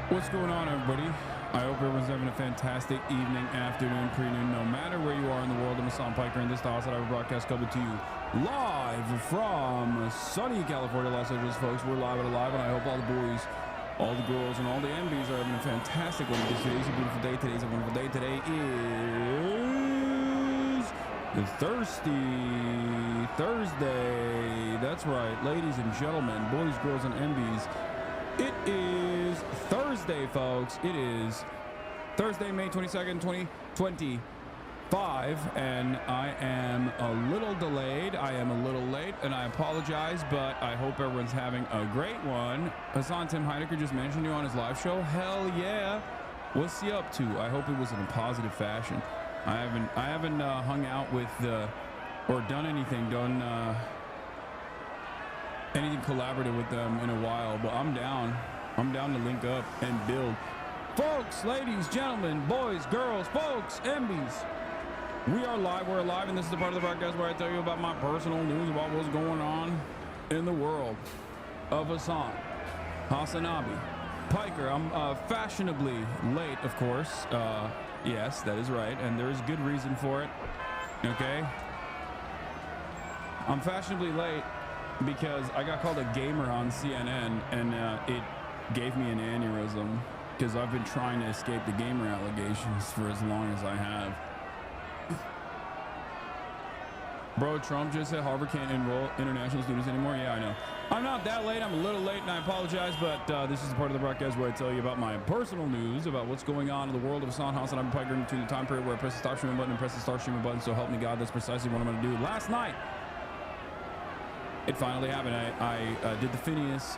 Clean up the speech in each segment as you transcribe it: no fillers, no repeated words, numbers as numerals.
What's going on, everybody? I hope everyone's having a fantastic evening, afternoon, pre-noon, no matter where you are in the world. I'm Hassan Piker, and this is the Hasanabi broadcast coming to you live from sunny California, Los Angeles, folks. We're live and alive, and I hope all the boys, all the girls, and all the MBs are having a fantastic one, because today's a beautiful day. Today's a wonderful day. Today is Thursday. That's right, ladies and gentlemen, boys, girls, and MBs. It is Thursday, folks. It is Thursday, May 22nd, 2025, and I am a little delayed. I am a little late, and I apologize, but I hope everyone's having a great one. Hassan Tim Heidecker just mentioned you on his live show. Hell yeah. What's he up to? I hope it was in a positive fashion. I haven't hung out with or done anything, anything collaborative with them in a while, but I'm down to link up and build. Folks, ladies, gentlemen, boys, girls, folks, MBs, we are live. We're alive, and this is the part of the broadcast where I tell you about my personal news about what's going on in the world of Hassan Hasanabi Piker. I'm fashionably late, of course. Yes, that is right, and there is good reason for it. Okay, I'm fashionably late because I got called a gamer on CNN, and it gave me an aneurysm because I've been trying to escape the gamer allegations for as long as I have. Bro, Trump just said Harvard can't enroll international students anymore. Yeah, I know. I'm not that late. I'm a little late, and I apologize, but this is the part of the broadcast where I tell you about my personal news about what's going on in the world of Hassan Hasanabi Piker between the time period where I press the stop streaming button and press the start streaming button. So help me God, that's precisely what I'm going to do. Last night, it finally happened. I did the Phineas.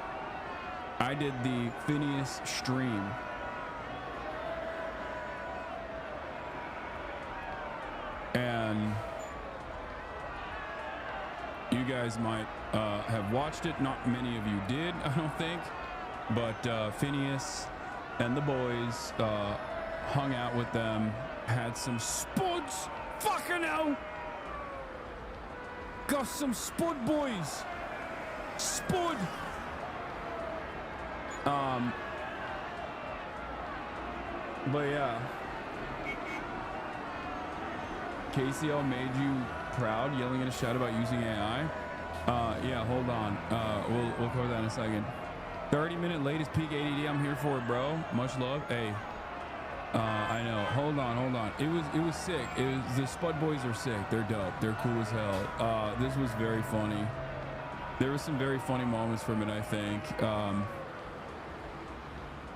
I did the Phineas stream. And you guys might have watched it. Not many of you did, I don't think. But Phineas and the boys hung out with them, had some spuds. Fucking hell! Got some spud, boys. Spud. But yeah, KCL made you proud, yelling in a chat about using AI. Yeah, hold on. We'll cover that in a second. 30-minute latest peak ADD. I'm here for it, bro. Much love. Hey. I know. Hold on. It was sick. The Spud Boys are sick. They're dope. They're cool as hell. This was very funny. There was some very funny moments from it, I think.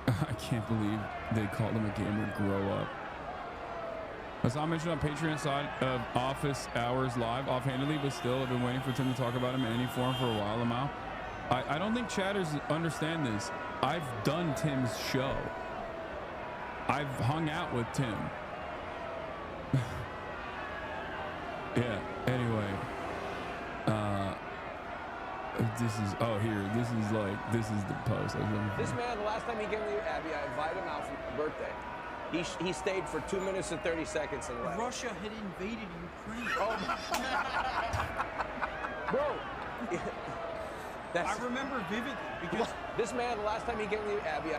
I can't believe they called him a gamer. Grow up. As I mentioned on Patreon side of Office Hours Live, offhandedly, but still, I've been waiting for Tim to talk about him in any form for a while now. I don't think chatters understand this. I've done Tim's show. I've hung out with Tim. Yeah, anyway. This is the post. This man, the last time he gave me Abby, I invited him out for my birthday. He stayed for 2 minutes and 30 seconds and left. Russia had invaded Ukraine. Oh, bro. I remember vividly because this man, the last time he gave me Abby.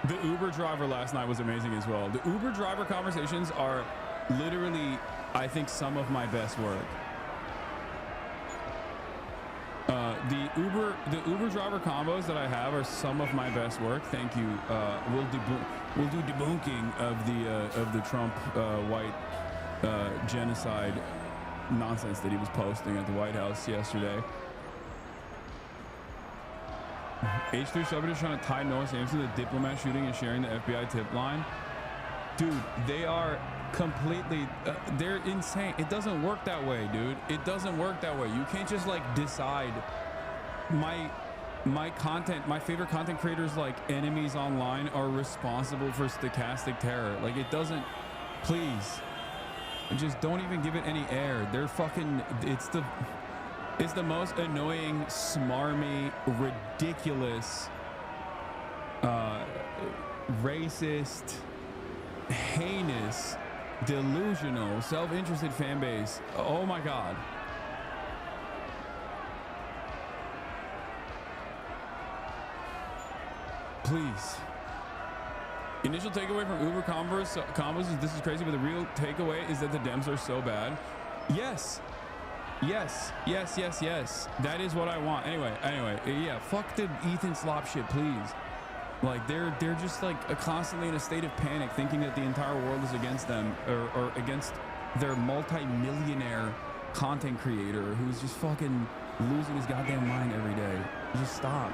The Uber driver last night was amazing as well. The Uber driver conversations are literally, I think, some of my best work. The Uber driver combos that I have are some of my best work. Thank you. We'll do debunking of the Trump white genocide nonsense that he was posting at the White House yesterday. H37 is trying to tie Noah Samson to the diplomat shooting and sharing the FBI tip line. Dude, they are completely they're insane. It doesn't work that way, dude. It doesn't work that way. You can't just like decide my favorite content creators like enemies online are responsible for stochastic terror. Like, it doesn't. Please, just don't even give it any air. They're fucking, it's the most annoying, smarmy, ridiculous, racist, heinous, delusional, self-interested fan base. Oh my God. Please. Initial takeaway from Uber combos is this is crazy, but the real takeaway is that the Dems are so bad. Yes. That is what I want. Anyway, yeah, fuck the Ethan Slop shit, please. Like they're just like constantly in a state of panic, thinking that the entire world is against them or against their multi-millionaire content creator who's just fucking losing his goddamn mind every day. Just stop.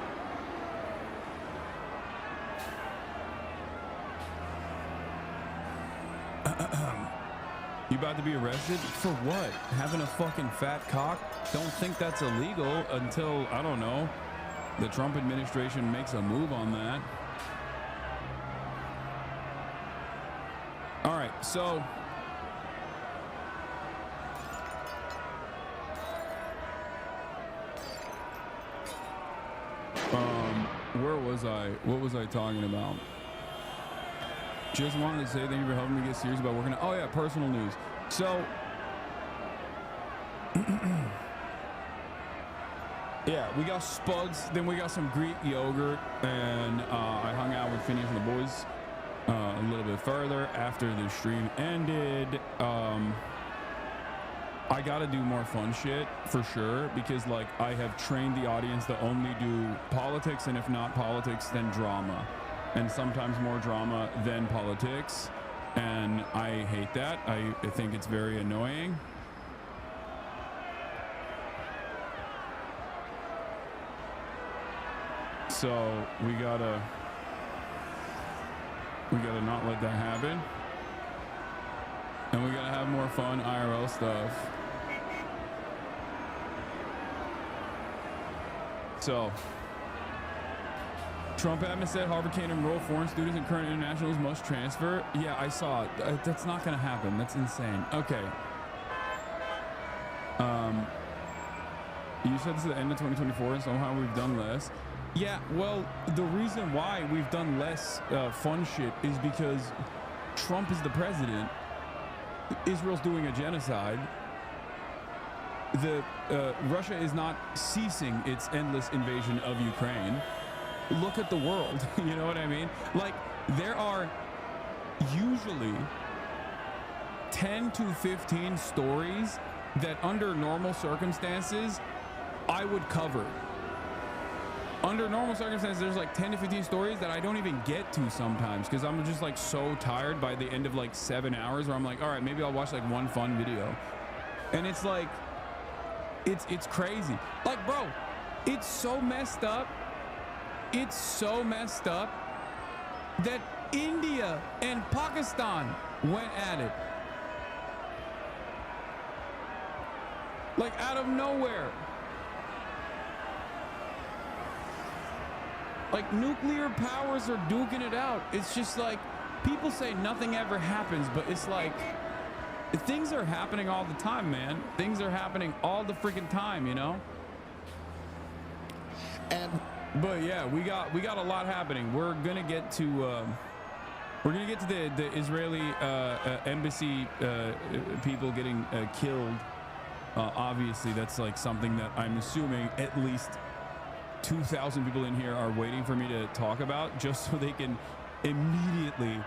You about to be arrested? For what? Having a fucking fat cock? Don't think that's illegal until, I don't know, the Trump administration makes a move on that. All right, so where was I? What was I talking about? Just wanted to say thank you for helping me get serious about working. Oh yeah, personal news. So yeah, we got spuds, then we got some Greek yogurt, and I hung out with Phineas and the boys a little bit further after the stream ended. I gotta do more fun shit for sure, because like I have trained the audience to only do politics, and if not politics, then drama. And sometimes more drama than politics, and I hate that. I think it's very annoying. So we gotta not let that happen, and we gotta have more fun IRL stuff. So Trump admin said Harvard can't enroll foreign students and current internationals must transfer. Yeah, I saw it. That's not going to happen. That's insane. Okay. You said this is the end of 2024 and somehow we've done less. Yeah, well, the reason why we've done less fun shit is because Trump is the president. Israel's doing a genocide. Russia is not ceasing its endless invasion of Ukraine. Look at the world. You know what I mean? Like, there are usually 10 to 15 stories that under normal circumstances I would cover. Under normal circumstances, there's like 10 to 15 stories that I don't even get to sometimes because I'm just like so tired by the end of like 7 hours where I'm like, all right, maybe I'll watch like one fun video. And it's like, it's crazy. Like, bro, it's so messed up. It's so messed up that India and Pakistan went at it. Like out of nowhere. Like nuclear powers are duking it out. It's just like people say nothing ever happens, but it's like things are happening all the time, man. Things are happening all the freaking time, you know? But yeah, we got a lot happening. We're gonna get to the Israeli embassy people getting killed. Obviously, that's like something that I'm assuming at least 2,000 people in here are waiting for me to talk about, just so they can immediately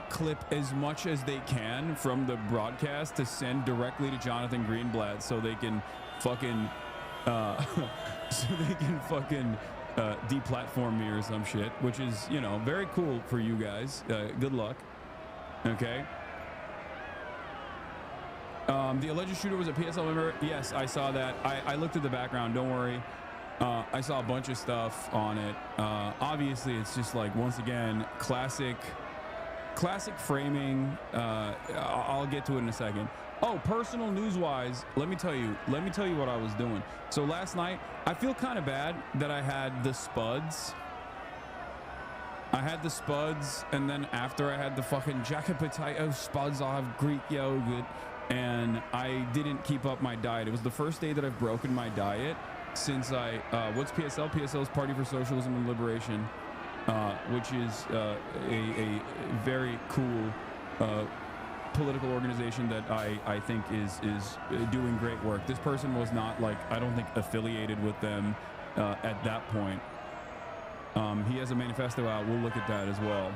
clip as much as they can from the broadcast to send directly to Jonathan Greenblatt, so they can fucking deplatform me or some shit, which is, you know, very cool for you guys. Good luck. Okay. The alleged shooter was a PSL member. Yes, I saw that. I looked at the background. Don't worry. I saw a bunch of stuff on it. Obviously, it's just like, once again, classic framing. I'll get to it in a second. Oh, personal news wise, let me tell you what I was doing. So last night, I feel kind of bad that I had the spuds. And then after I had the fucking jacket potato spuds, I'll have Greek yogurt, and I didn't keep up my diet. It was the first day that I've broken my diet since what's PSL? PSL is Party for Socialism and Liberation, which is a very cool political organization that I think is doing great work. This person was not, like, I don't think affiliated with them at that point. He has a manifesto out. We'll look at that as well.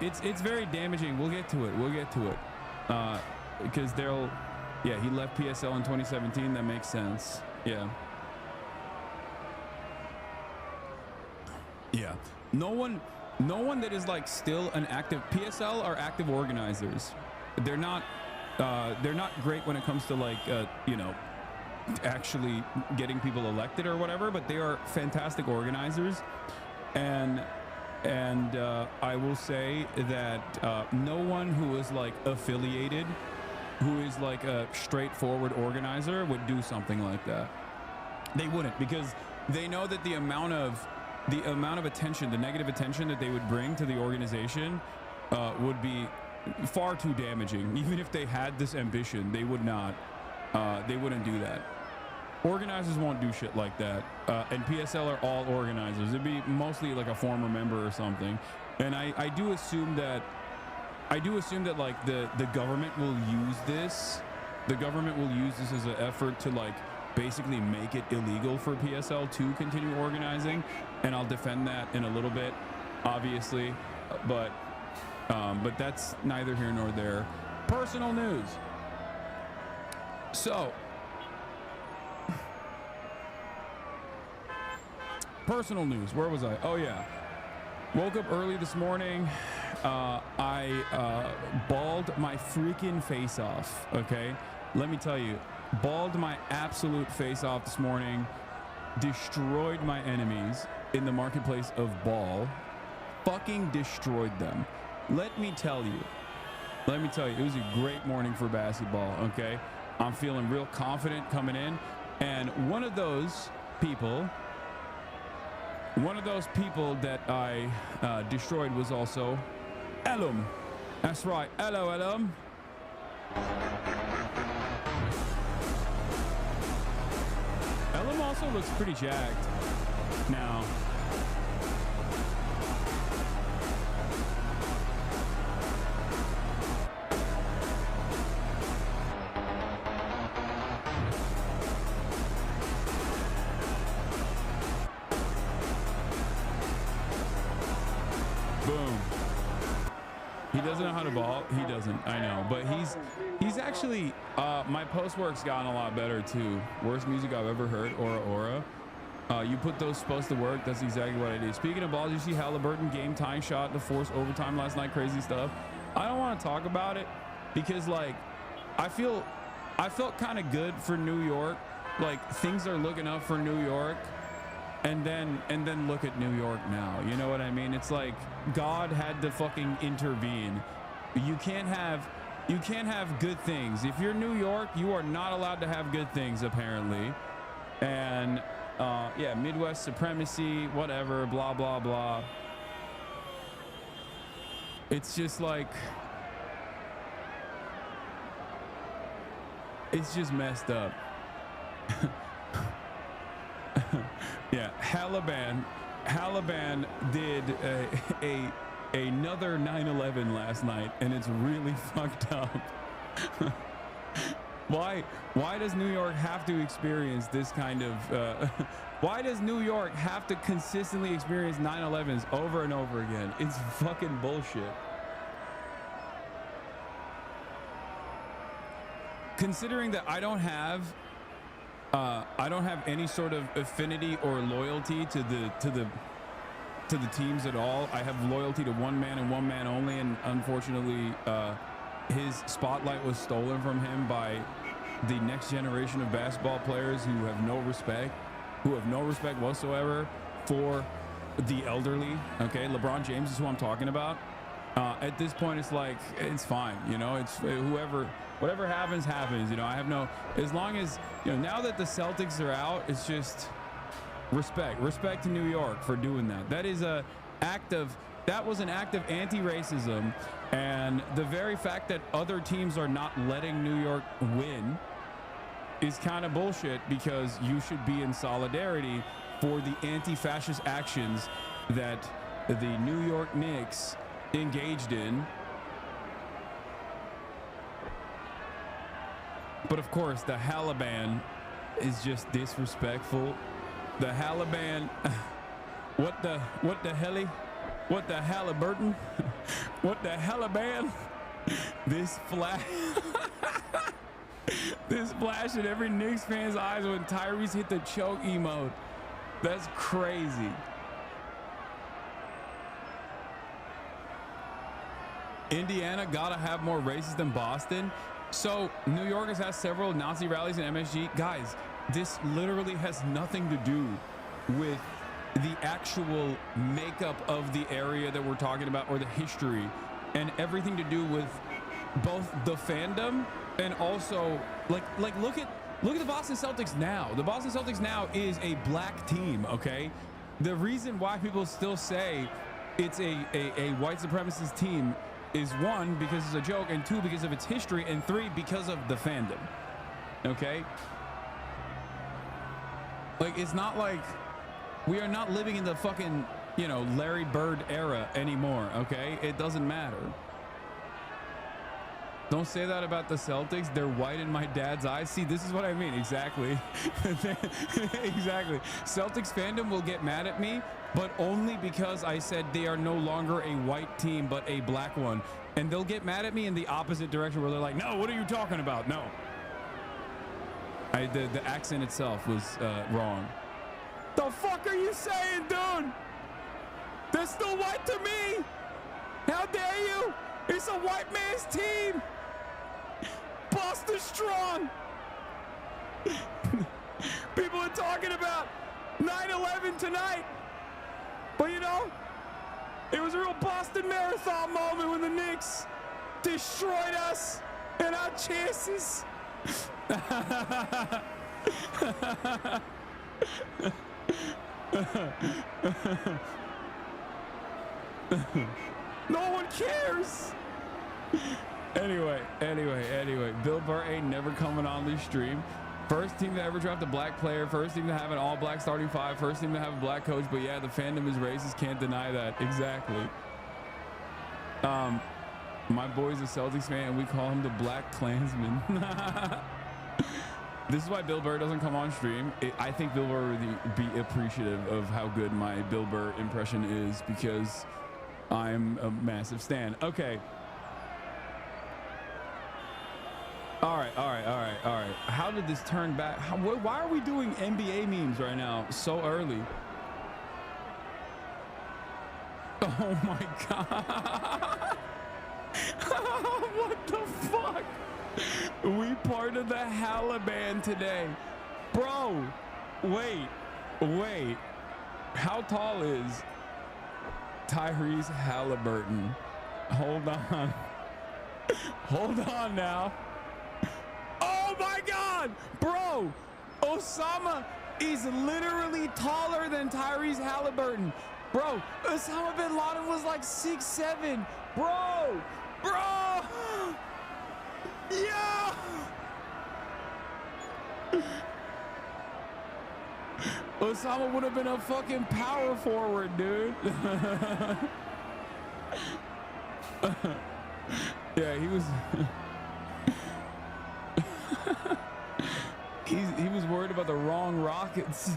It's very damaging. We'll get to it. Because he left PSL in 2017. That makes sense. Yeah. No one that is like still an active PSL are active organizers. They're not great when it comes to like actually getting people elected or whatever, but they are fantastic organizers. And I will say that no one who is like affiliated, who is like a straightforward organizer, would do something like that. They wouldn't, because they know that the amount of attention, the negative attention that they would bring to the organization would be far too damaging. Even if they had this ambition, they would not. They wouldn't do that. Organizers won't do shit like that. And PSL are all organizers. It'd be mostly like a former member or something. And I do assume that like the government will use this. The government will use this as an effort to like basically make it illegal for PSL to continue organizing. And I'll defend that in a little bit, obviously. But that's neither here nor there. Personal news. So, personal news. Where was I? Oh yeah. Woke up early this morning. I balled my freaking face off. Okay, let me tell you, balled my absolute face off this morning. Destroyed my enemies in the marketplace of ball. Fucking destroyed them. Let me tell you, it was a great morning for basketball. Okay, I'm feeling real confident coming in, and one of those people that I destroyed was also Elum. That's right. Hello, Elum. Elum also looks pretty jacked now. He doesn't know how to ball. He doesn't. I know, but he's actually my post work's gotten a lot better too. Worst music I've ever heard. Aura. You put those supposed to work. That's exactly what I did. Speaking of balls, you see Halliburton game tying shot to force overtime last night. Crazy stuff. I don't want to talk about it because like I felt kind of good for New York. Like things are looking up for New York. And then look at New York now. You know what I mean? It's like God had to fucking intervene. You can't have good things. If you're New York, you are not allowed to have good things apparently. And yeah, Midwest supremacy, whatever, blah blah blah. It's just like it's just messed up. Yeah, Halliburton did another 9/11 last night, and it's really fucked up. Why does New York have to experience this kind of? Why does New York have to consistently experience 9/11s over and over again? It's fucking bullshit. Considering that I don't have any sort of affinity or loyalty to the teams at all. I have loyalty to one man and one man only, and unfortunately his spotlight was stolen from him by the next generation of basketball players who have no respect whatsoever for the elderly. Okay, LeBron James is who I'm talking about. At this point, it's like, it's fine, you know, it's whatever happens, you know. I have no, as long as, you know, now that the Celtics are out, it's just respect to New York for doing that. That was an act of anti-racism, and the very fact that other teams are not letting New York win is kind of bullshit, because you should be in solidarity for the anti-fascist actions that the New York Knicks engaged in. But of course, the Halliburton is just disrespectful. The Halliburton What the heli? What the Halliburton? What the Haliban? This flash. This flash in every Knicks fan's eyes when Tyrese hit the choke emote. That's crazy. Indiana gotta have more races than Boston. So New York has had several Nazi rallies in MSG. Guys, this literally has nothing to do with the actual makeup of the area that we're talking about or the history, and everything to do with both the fandom and also like look at the Boston Celtics now. The Boston Celtics now is a black team, okay? The reason why people still say it's a white supremacist team is one, because it's a joke, and two, because of its history, and three, because of the fandom. Okay? Like, it's not like we are not living in the fucking, you know, Larry Bird era anymore, okay? It doesn't matter. Don't say that about the Celtics. They're white in my dad's eyes. See, this is what I mean. Exactly. Exactly. Celtics fandom will get mad at me, but only because I said they are no longer a white team, but a black one. And they'll get mad at me in the opposite direction where they're like, no, what are you talking about? No. The accent itself was wrong. The fuck are you saying, dude? They're still white to me. How dare you? It's a white man's team. Boston strong. People are talking about 9/11 tonight. But you know, it was a real Boston Marathon moment when the Knicks destroyed us and our chances. No one cares. Anyway, Bill Burr ain't never coming on this stream. First team to ever draft a black player, first team to have an all-black starting five, first team to have a black coach, but yeah, the fandom is racist, can't deny that. Exactly. My boy's a Celtics fan, and we call him the Black Klansman. This is why Bill Burr doesn't come on stream. I think Bill Burr would be appreciative of how good my Bill Burr impression is, because I'm a massive stan. Okay. All right. How did this turn back? Why are we doing NBA memes right now so early? Oh my God. What the fuck? We part of the Haliban today. Bro, wait. How tall is Tyrese Halliburton? Hold on now. Oh my God, bro, Osama is literally taller than Tyrese Halliburton. Bro, Osama bin Laden was like 6'7". Bro. Yeah. Osama would have been a fucking power forward, dude. Yeah, he was. He was worried about the wrong rockets.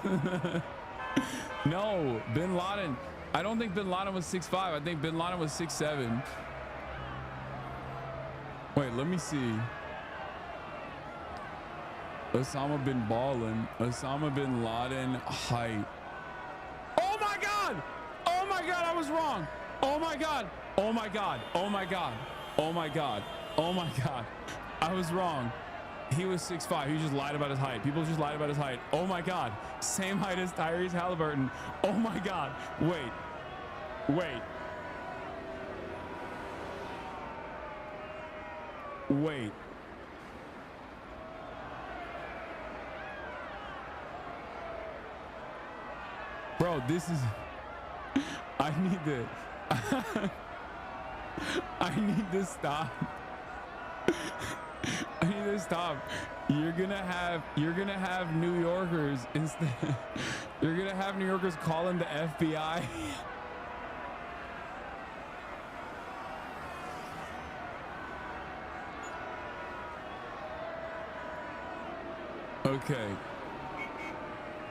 No, bin Laden. I don't think bin Laden was 6'5". I think bin Laden was 6'7". Wait, let me see. Osama bin Ballin. Osama bin Laden height. Oh my God! Oh my God, I was wrong. Oh my God. Oh my God. Oh my God. Oh my God. Oh my God. I was wrong. He was 6'5". He just lied about his height. People just lied about his height. Oh my God. Same height as Tyrese Halliburton. Oh my God. Wait. Bro, this is... I need to stop. I need to stop. You're gonna have New Yorkers instead. You're gonna have New Yorkers calling the FBI. Okay.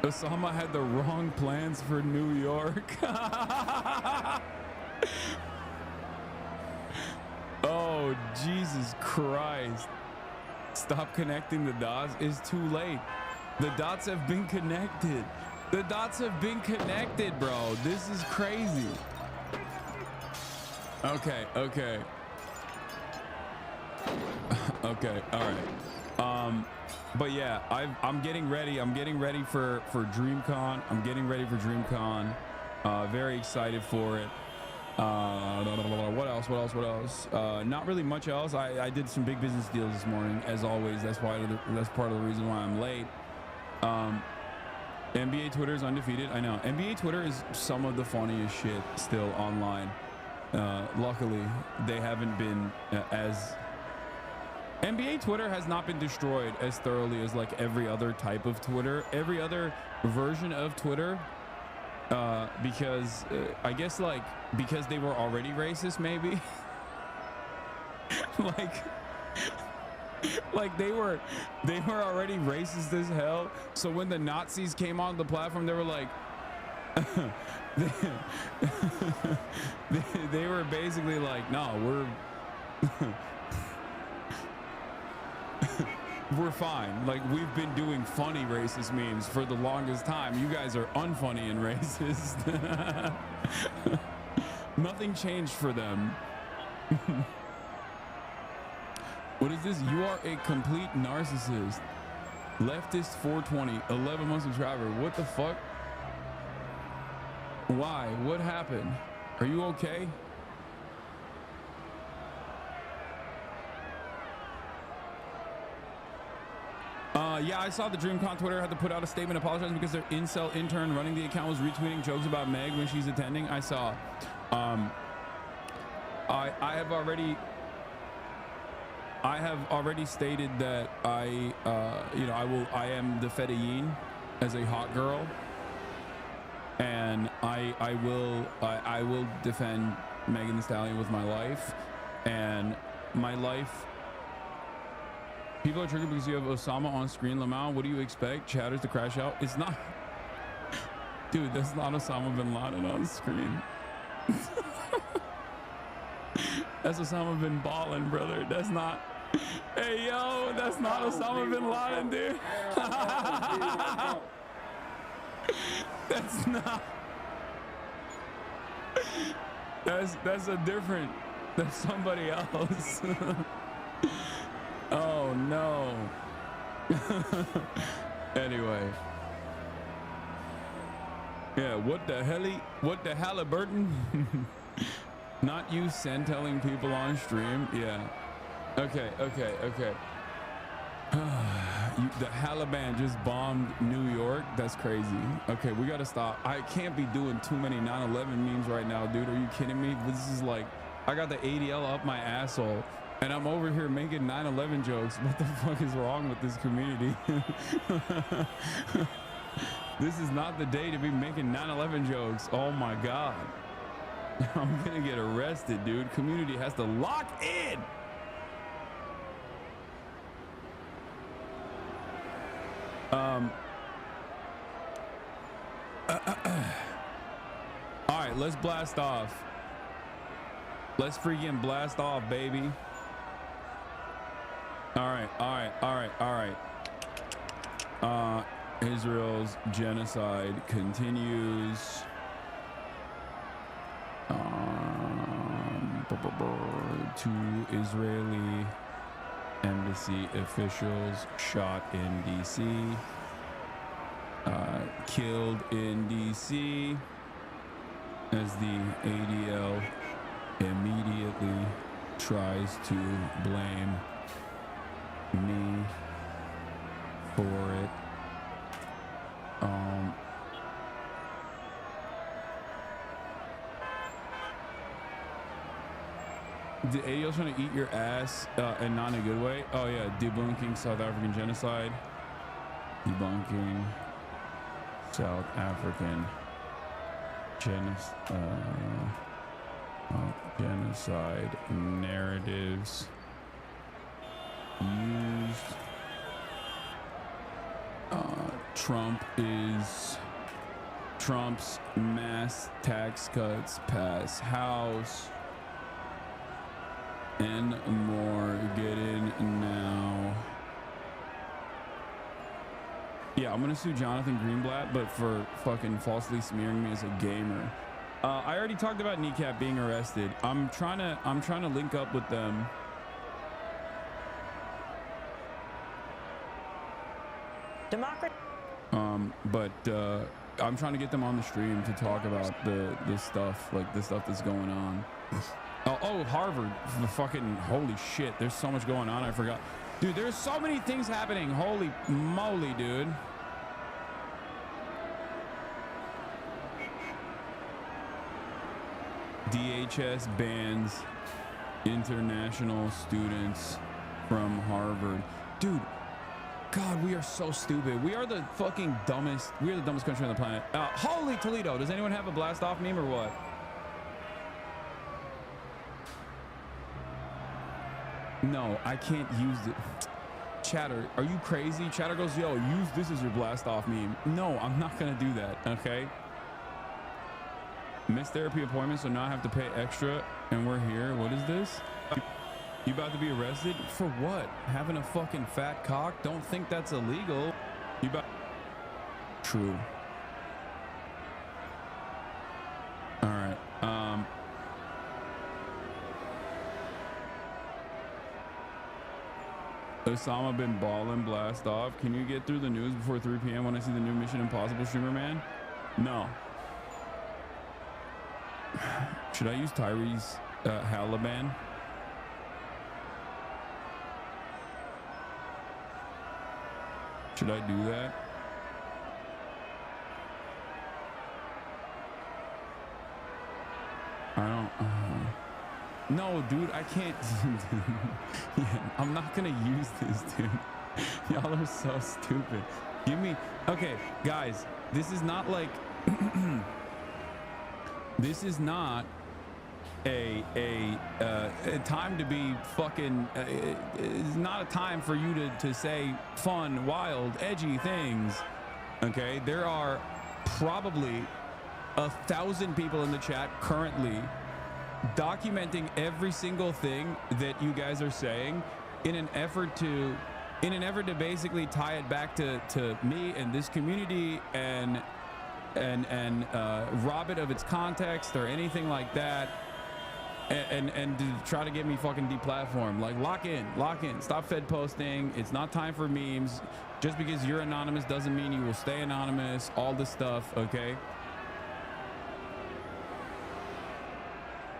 Osama had the wrong plans for New York. Oh, Jesus Christ. Stop connecting the dots. It's too late. The dots have been connected. The dots have been connected, bro. This is crazy. Okay, okay. Okay, all right. But yeah, I'm getting ready. I'm getting ready for DreamCon. I'm getting ready for DreamCon. Very excited for it. What else? Not really much else. I did some big business deals this morning, as always. That's part of the reason why I'm late. NBA Twitter is undefeated. I know. NBA Twitter is some of the funniest shit still online. Luckily, they haven't been as... NBA Twitter has not been destroyed as thoroughly as like every other type of Twitter, every other version of Twitter, because I guess like because they were already racist, maybe. like they were already racist as hell. So when the Nazis came on the platform, they were like, they were basically like, no, we're fine. Like, we've been doing funny racist memes for the longest time. You guys are unfunny and racist. Nothing changed for them. What is this? You are a complete narcissist. Leftist 420, 11 months of travel. What the fuck? Why? What happened? Are you okay? Yeah, I saw the DreamCon Twitter had to put out a statement apologizing because their incel intern running the account was retweeting jokes about Meg when she's attending. I saw. I have already stated that I am the Fedayeen as a hot girl, and I will defend Megan Thee Stallion with my life, and my life. People are triggered because you have Osama on screen. Lamau, what do you expect? Chatters to crash out? It's not. Dude, that's not Osama bin Laden on screen. That's Osama bin Ballin, brother. That's not. Hey, yo, that's not Osama bin Laden, dude. That's not. That's a different. That's somebody else. Oh no. Anyway. Yeah, what the Halliburton? Not you send telling people on stream. Yeah. Okay. The Taliban just bombed New York. That's crazy. Okay, we gotta stop. I can't be doing too many 9/11 memes right now, dude. Are you kidding me? This is like, I got the ADL up my asshole. And I'm over here making 9/11 jokes. What the fuck is wrong with this community? This is not the day to be making 9/11 jokes. Oh my God. I'm gonna get arrested, dude. Community has to lock in. All right, let's blast off. Let's freaking blast off, baby. All right. Israel's genocide continues. Two Israeli embassy officials shot in DC. Killed in DC as the ADL immediately tries to blame me for it. The ADL's trying to eat your ass and not in a good way. Oh yeah, debunking South African genocide. Debunking South African genocide narratives used Trump's mass tax cuts pass House and more. Get in now. Yeah, I'm gonna sue Jonathan Greenblatt, but for fucking falsely smearing me as a gamer. I already talked about Kneecap being arrested. I'm trying to link up with them. Democracy. But I'm trying to get them on the stream to talk about the stuff, like the stuff that's going on. Oh, Harvard. The fucking holy shit. There's so much going on. I forgot. Dude, there's so many things happening. Holy moly, dude. DHS bans international students from Harvard. Dude, God, we are so stupid. We are the fucking dumbest. We are the dumbest country on the planet. Holy Toledo. Does anyone have a blast off meme or what? No, I can't use it. Chatter, are you crazy? Chatter goes, yo, use this as your blast off meme. No, I'm not gonna do that, okay? Missed therapy appointment, so now I have to pay extra, and we're here. What is this? You about to be arrested? For what? Having a fucking fat cock? Don't think that's illegal. You about... True. All right. Osama bin Ballin blast off. Can you get through the news before 3 p.m. when I see the new Mission Impossible streamer, man? No. Should I use Tyrese Halliban? Should I do that? I don't... No, dude, I can't. Yeah, I'm not gonna use this, dude. Y'all are so stupid. Give me... Okay, guys, this is not like... This is not a time to be fucking... it's not a time for you to say fun, wild, edgy things. Okay, there are probably 1,000 people in the chat currently documenting every single thing that you guys are saying in an effort to basically tie it back to me and this community and rob it of its context or anything like that, and to try to get me fucking deplatformed. Like, lock in, stop fed posting. It's not time for memes. Just because you're anonymous doesn't mean you will stay anonymous. All this stuff, okay?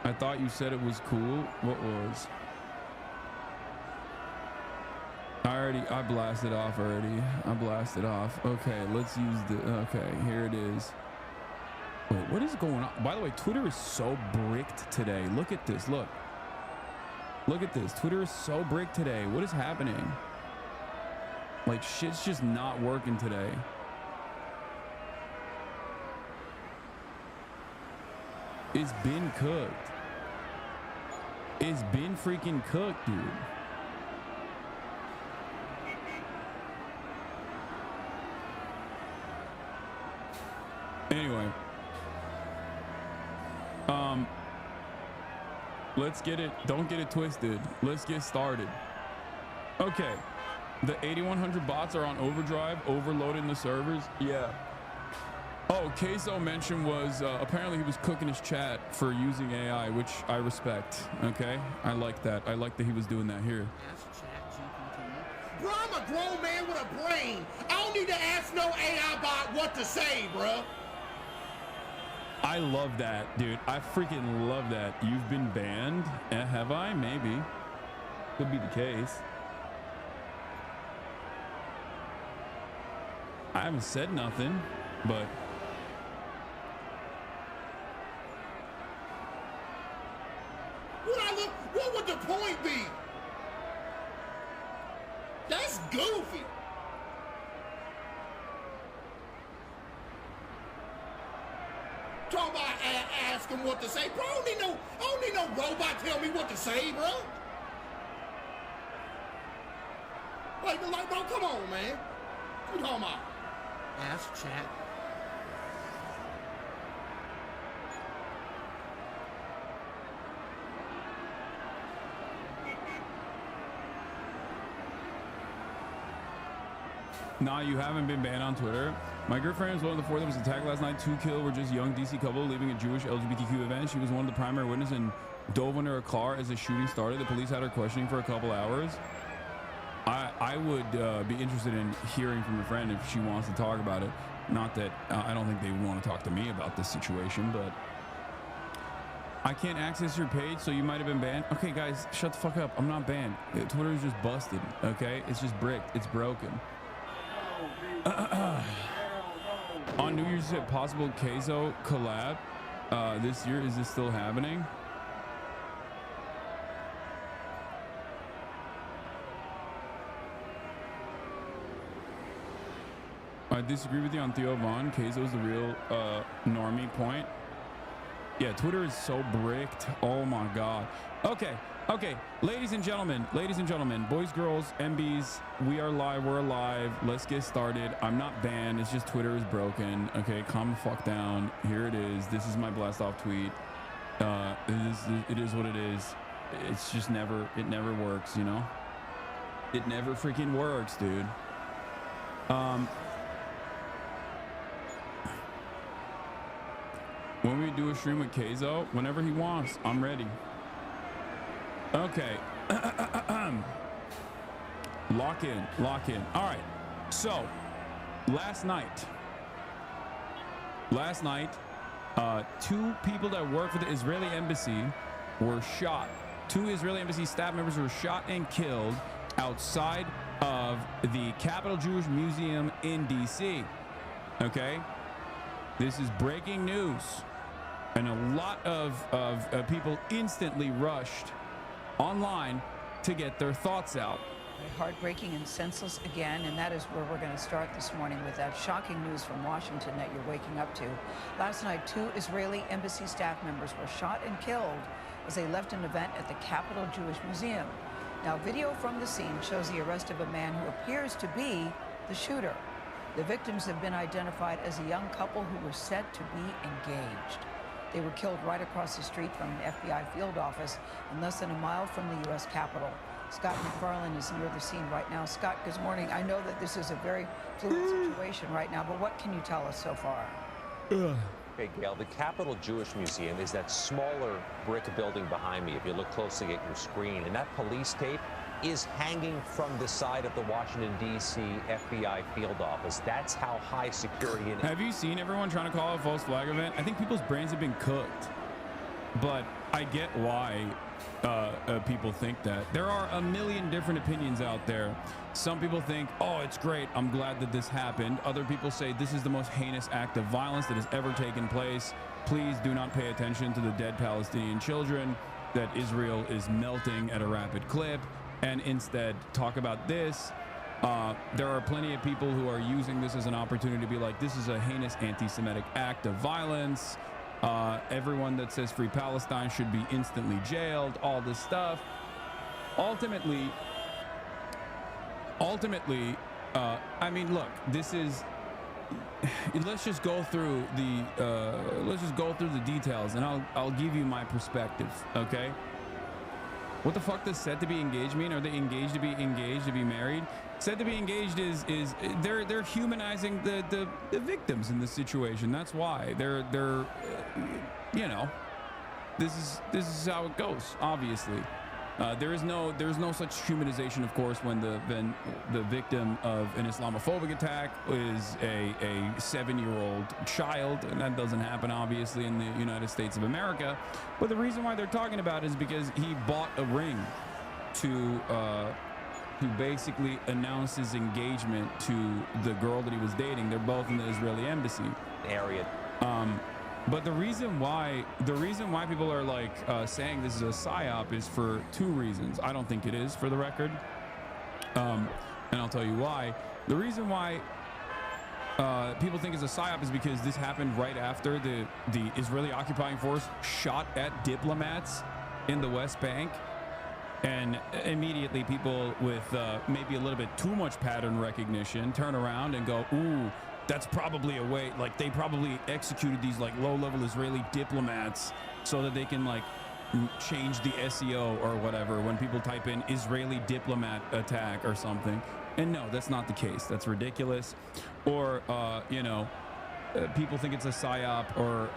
I thought you said it was cool. What was? I blasted off already. I blasted off. Okay, let's use the... Okay, here it is. Wait, what is going on? By the way, Twitter is so bricked today. Look at this. Look at this. Twitter is so bricked today. What is happening? Like, shit's just not working today. It's been cooked. It's been freaking cooked, dude. Anyway, let's get it. Don't get it twisted. Let's get started. Okay, the 8100 bots are on overdrive, overloading the servers. Yeah. Oh, Queso mentioned was apparently he was cooking his chat for using AI, which I respect. Okay, I like that. I like that he was doing that here. Bro, I'm a grown man with a brain. I don't need to ask no AI bot what to say, bro. I love that, dude. I freaking love that. You've been banned? Have I? Maybe. Could be the case. I haven't said nothing, but... What would the point be? That's goofy. Talking about ask him what to say, bro. I don't need no robot tell me what to say, bro. Like, bro, come on, man. What you talking about? Ask chat. Nah, you haven't been banned on Twitter. My girlfriend was one of the 4 that was attacked last night. 2 killed were just young DC couple leaving a Jewish LGBTQ event. She was one of the primary witnesses and dove under a car as the shooting started. The police had her questioning for a couple hours. I would be interested in hearing from your friend if she wants to talk about it. Not that I don't think they want to talk to me about this situation, but I can't access your page, so you might have been banned. Okay, guys, shut the fuck up. I'm not banned. Twitter is just busted, okay? It's just bricked. It's broken. On New Year's, a possible Queso collab this year. Is this still happening? I disagree with you on Theo Vaughn. Queso is the real normie point. Yeah, Twitter is so bricked. Oh my god. Okay, ladies and gentlemen, boys, girls, MBs, we are live. We're alive. Let's get started. I'm not banned. It's just Twitter is broken. Okay, calm the fuck down. Here it is. This is my blast off tweet. It is what it is. It's just it never works, you know? It never freaking works, dude. When we do a stream with Queso, whenever he wants, I'm ready. Okay. Lock in. All right. So, last night, 2 people that work for the Israeli embassy were shot. 2 Israeli embassy staff members were shot and killed outside of the Capital Jewish Museum in DC. Okay? This is breaking news. And a lot of people instantly rushed online to get their thoughts out. Heartbreaking and senseless again, and that is where we're going to start this morning with that shocking news from Washington that you're waking up to. Last night, 2 Israeli embassy staff members were shot and killed as they left an event at the Capital Jewish Museum. Now, video from the scene shows the arrest of a man who appears to be the shooter. The victims have been identified as a young couple who were said to be engaged. They were killed right across the street from the FBI field office and less than a mile from the U.S. Capitol. Scott McFarland is near the scene right now. Scott, good morning. I know that this is a very fluid situation right now, but what can you tell us so far? Okay, Gail, the Capital Jewish Museum is that smaller brick building behind me, if you look closely at your screen. And that police tape is hanging from the side of the Washington, D.C. FBI field office. That's how high security it is. Have you seen everyone trying to call it a false flag event? I think people's brains have been cooked. But I get why people think that. There are a million different opinions out there. Some people think, oh, it's great. I'm glad that this happened. Other people say this is the most heinous act of violence that has ever taken place. Please do not pay attention to the dead Palestinian children, that Israel is melting at a rapid clip, and instead talk about this. There are plenty of people who are using this as an opportunity to be like, this is a heinous anti-Semitic act of violence. Everyone that says free Palestine should be instantly jailed, all this stuff. Ultimately, I mean, look, this is, let's just go through the details, and I'll give you my perspective, okay? What the fuck does said to be engaged mean? Are they engaged to be married? Said to be engaged is they're humanizing the victims in this situation. That's why they're you know, this is how it goes. Obviously, there is no such humanization, of course, when the victim of an Islamophobic attack is a 7-year-old child, and that doesn't happen obviously in the United States of America. But the reason why they're talking about it is because he bought a ring to basically announce his engagement to the girl that he was dating. They're both in the Israeli embassy area. But the reason why people are like saying this is a psyop is for 2 reasons. I don't think it is, for the record, and I'll tell you why. The reason why people think it's a psyop is because this happened right after the Israeli occupying force shot at diplomats in the West Bank. And immediately people with maybe a little bit too much pattern recognition turn around and go, ooh, that's probably a way, like they probably executed these like low-level Israeli diplomats so that they can like change the SEO or whatever when people type in Israeli diplomat attack or something. And no, that's not the case. That's ridiculous. Or you know, people think it's a psyop, or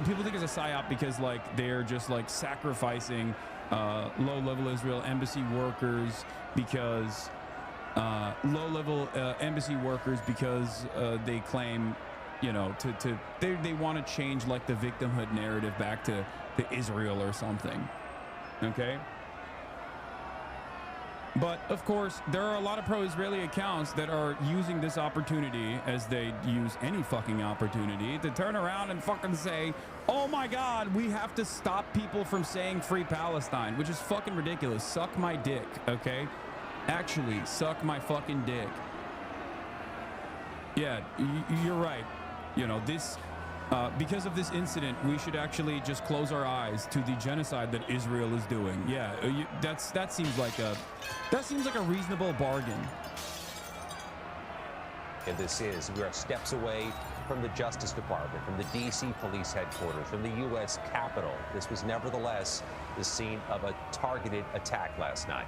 people think it's a psyop because like they're just like sacrificing low-level Israel embassy workers because low-level embassy workers because they claim, you know, they want to change like the victimhood narrative back to Israel or something. Okay. But of course, there are a lot of pro-Israeli accounts that are using this opportunity, as they use any fucking opportunity, to turn around and fucking say, oh my God, we have to stop people from saying free Palestine, which is fucking ridiculous. Suck my dick, okay? Actually, suck my fucking dick. Yeah, you're right. You know, this, because of this incident, we should actually just close our eyes to the genocide that Israel is doing. Yeah, that seems like a reasonable bargain. And we are steps away from the Justice Department, from the D.C. police headquarters, from the U.S. Capitol. This was nevertheless the scene of a targeted attack last night.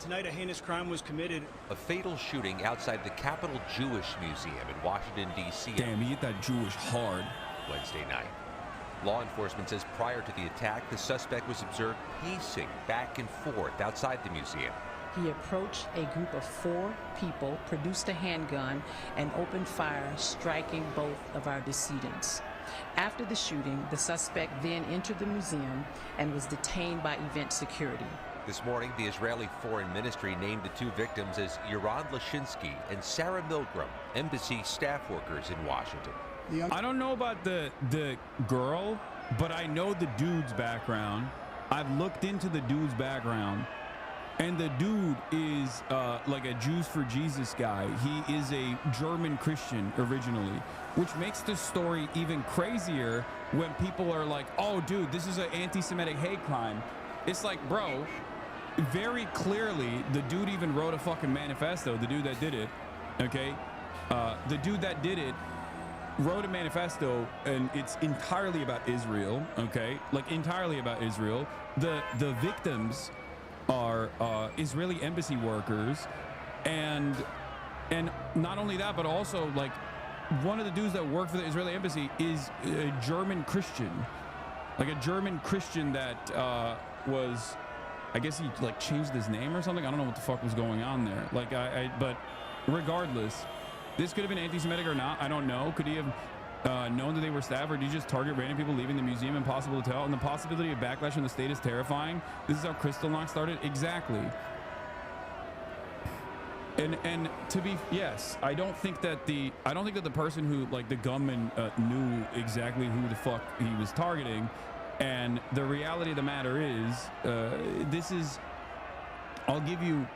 Tonight, a heinous crime was committed. A fatal shooting outside the Capitol Jewish Museum in Washington, D.C. Damn, he hit that Jewish hard. Wednesday night. Law enforcement says prior to the attack, the suspect was observed pacing back and forth outside the museum. He approached a group of 4 people, produced a handgun, and opened fire, striking both of our decedents. After the shooting, the suspect then entered the museum and was detained by event security. This morning, the Israeli Foreign Ministry named the 2 victims as Yaron Lashinsky and Sarah Milgram, embassy staff workers in Washington. I don't know about the girl, but I know the dude's background. I've looked into the dude's background, and the dude is like a Jews for Jesus guy. He is a German Christian originally, which makes the story even crazier when people are like, oh, dude, this is an anti-Semitic hate crime. It's like, bro, very clearly, the dude even wrote a fucking manifesto, the dude that did it, okay? The dude that did it wrote a manifesto, and it's entirely about Israel, okay? Like, entirely about Israel. The victims are Israeli embassy workers, and not only that, but also, like, one of the dudes that worked for the Israeli embassy is a German Christian. Like, a German Christian that was, I guess he, like, changed his name or something. I don't know what the fuck was going on there. Like, but regardless, this could have been anti-Semitic or not. I don't know. Could he have known that they were staff, or did he just target random people leaving the museum? Impossible to tell. And the possibility of backlash from the state is terrifying. This is how Kristallnacht started. Exactly. And to be, yes, I don't think that the person who, like, the gunman knew exactly who the fuck he was targeting. And the reality of the matter is, this is, I'll give you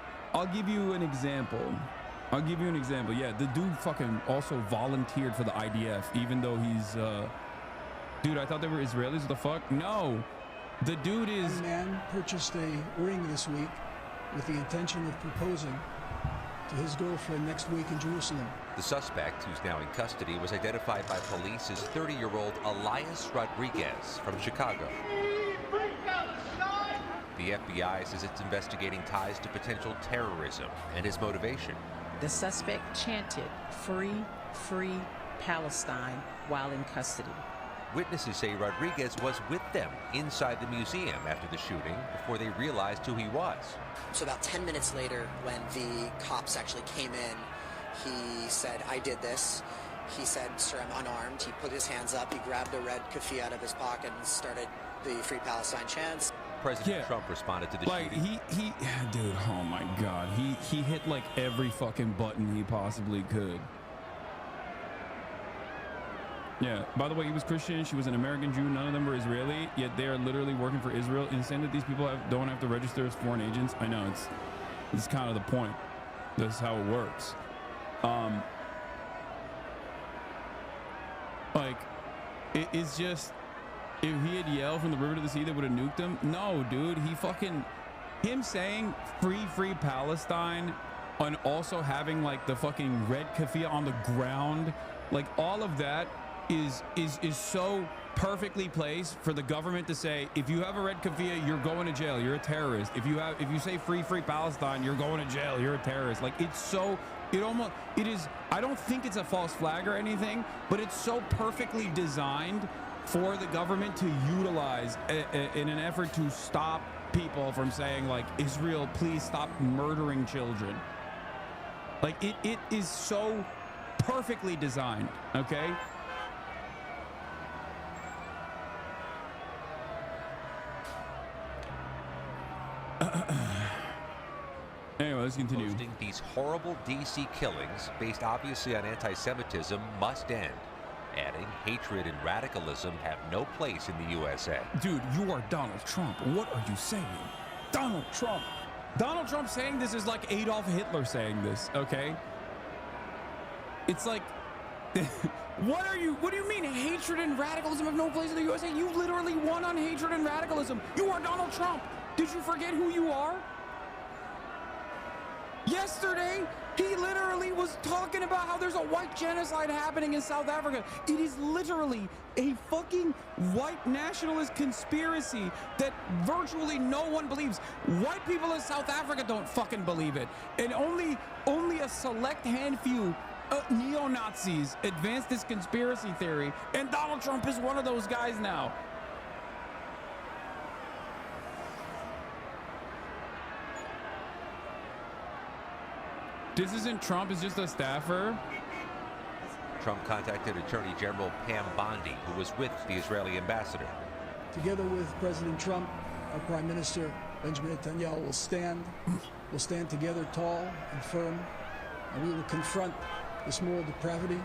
an example. Yeah, the dude fucking also volunteered for the IDF, even though he's, dude, I thought they were Israelis. What the fuck? No, the dude is. A man purchased a ring this week with the intention of proposing to his girlfriend next week in Jerusalem. The suspect, who's now in custody, was identified by police as 30-year-old Elias Rodriguez from Chicago. The FBI says it's investigating ties to potential terrorism and his motivation. The suspect chanted, "Free, free Palestine," while in custody. Witnesses say Rodriguez was with them inside the museum after the shooting before they realized who he was. So about 10 minutes later, when the cops actually came in, he said, "I did this." He said, "Sir, I'm unarmed." He put his hands up, he grabbed a red keffiyeh out of his pocket and started the Free Palestine chants. President Trump responded to the shooting. He dude, oh my God, he hit like every fucking button he possibly could. Yeah, by the way, he was Christian, she was an American Jew, none of them were Israeli, yet they are literally working for Israel. Insane that these people don't have to register as foreign agents. I know, it's kind of the point. That's how it works. Like, it's just, if he had yelled from the river to the sea, they would have nuked him. No, dude, him saying free Palestine and also having like the fucking red keffiyeh on the ground, like all of that is so perfectly placed for the government to say, if you have a red keffiyeh, you're going to jail, you're a terrorist. If you say free Palestine, you're going to jail, you're a terrorist. Like it is, I don't think it's a false flag or anything, but it's so perfectly designed for the government to utilize in an effort to stop people from saying like, Israel, please stop murdering children. Like it is so perfectly designed, okay? Anyway, let's continue. These horrible DC killings, based obviously on anti-Semitism, must end. Adding, hatred and radicalism have no place in the USA. Dude, you are Donald Trump. What are you saying? Donald Trump. Donald Trump saying this is like Adolf Hitler saying this, okay? It's like, what do you mean hatred and radicalism have no place in the USA? You literally won on hatred and radicalism. You are Donald Trump. Did you forget who you are? Yesterday, he literally was talking about how there's a white genocide happening in South Africa. It is literally a fucking white nationalist conspiracy that virtually no one believes. White people in South Africa don't fucking believe it. And only a select handful neo-Nazis advance this conspiracy theory. And Donald Trump is one of those guys now. This isn't Trump, it's just a staffer. Trump contacted Attorney General Pam Bondi, who was with the Israeli ambassador. Together with President Trump, our Prime Minister Benjamin Netanyahu will stand together tall and firm, and we will confront this moral depravity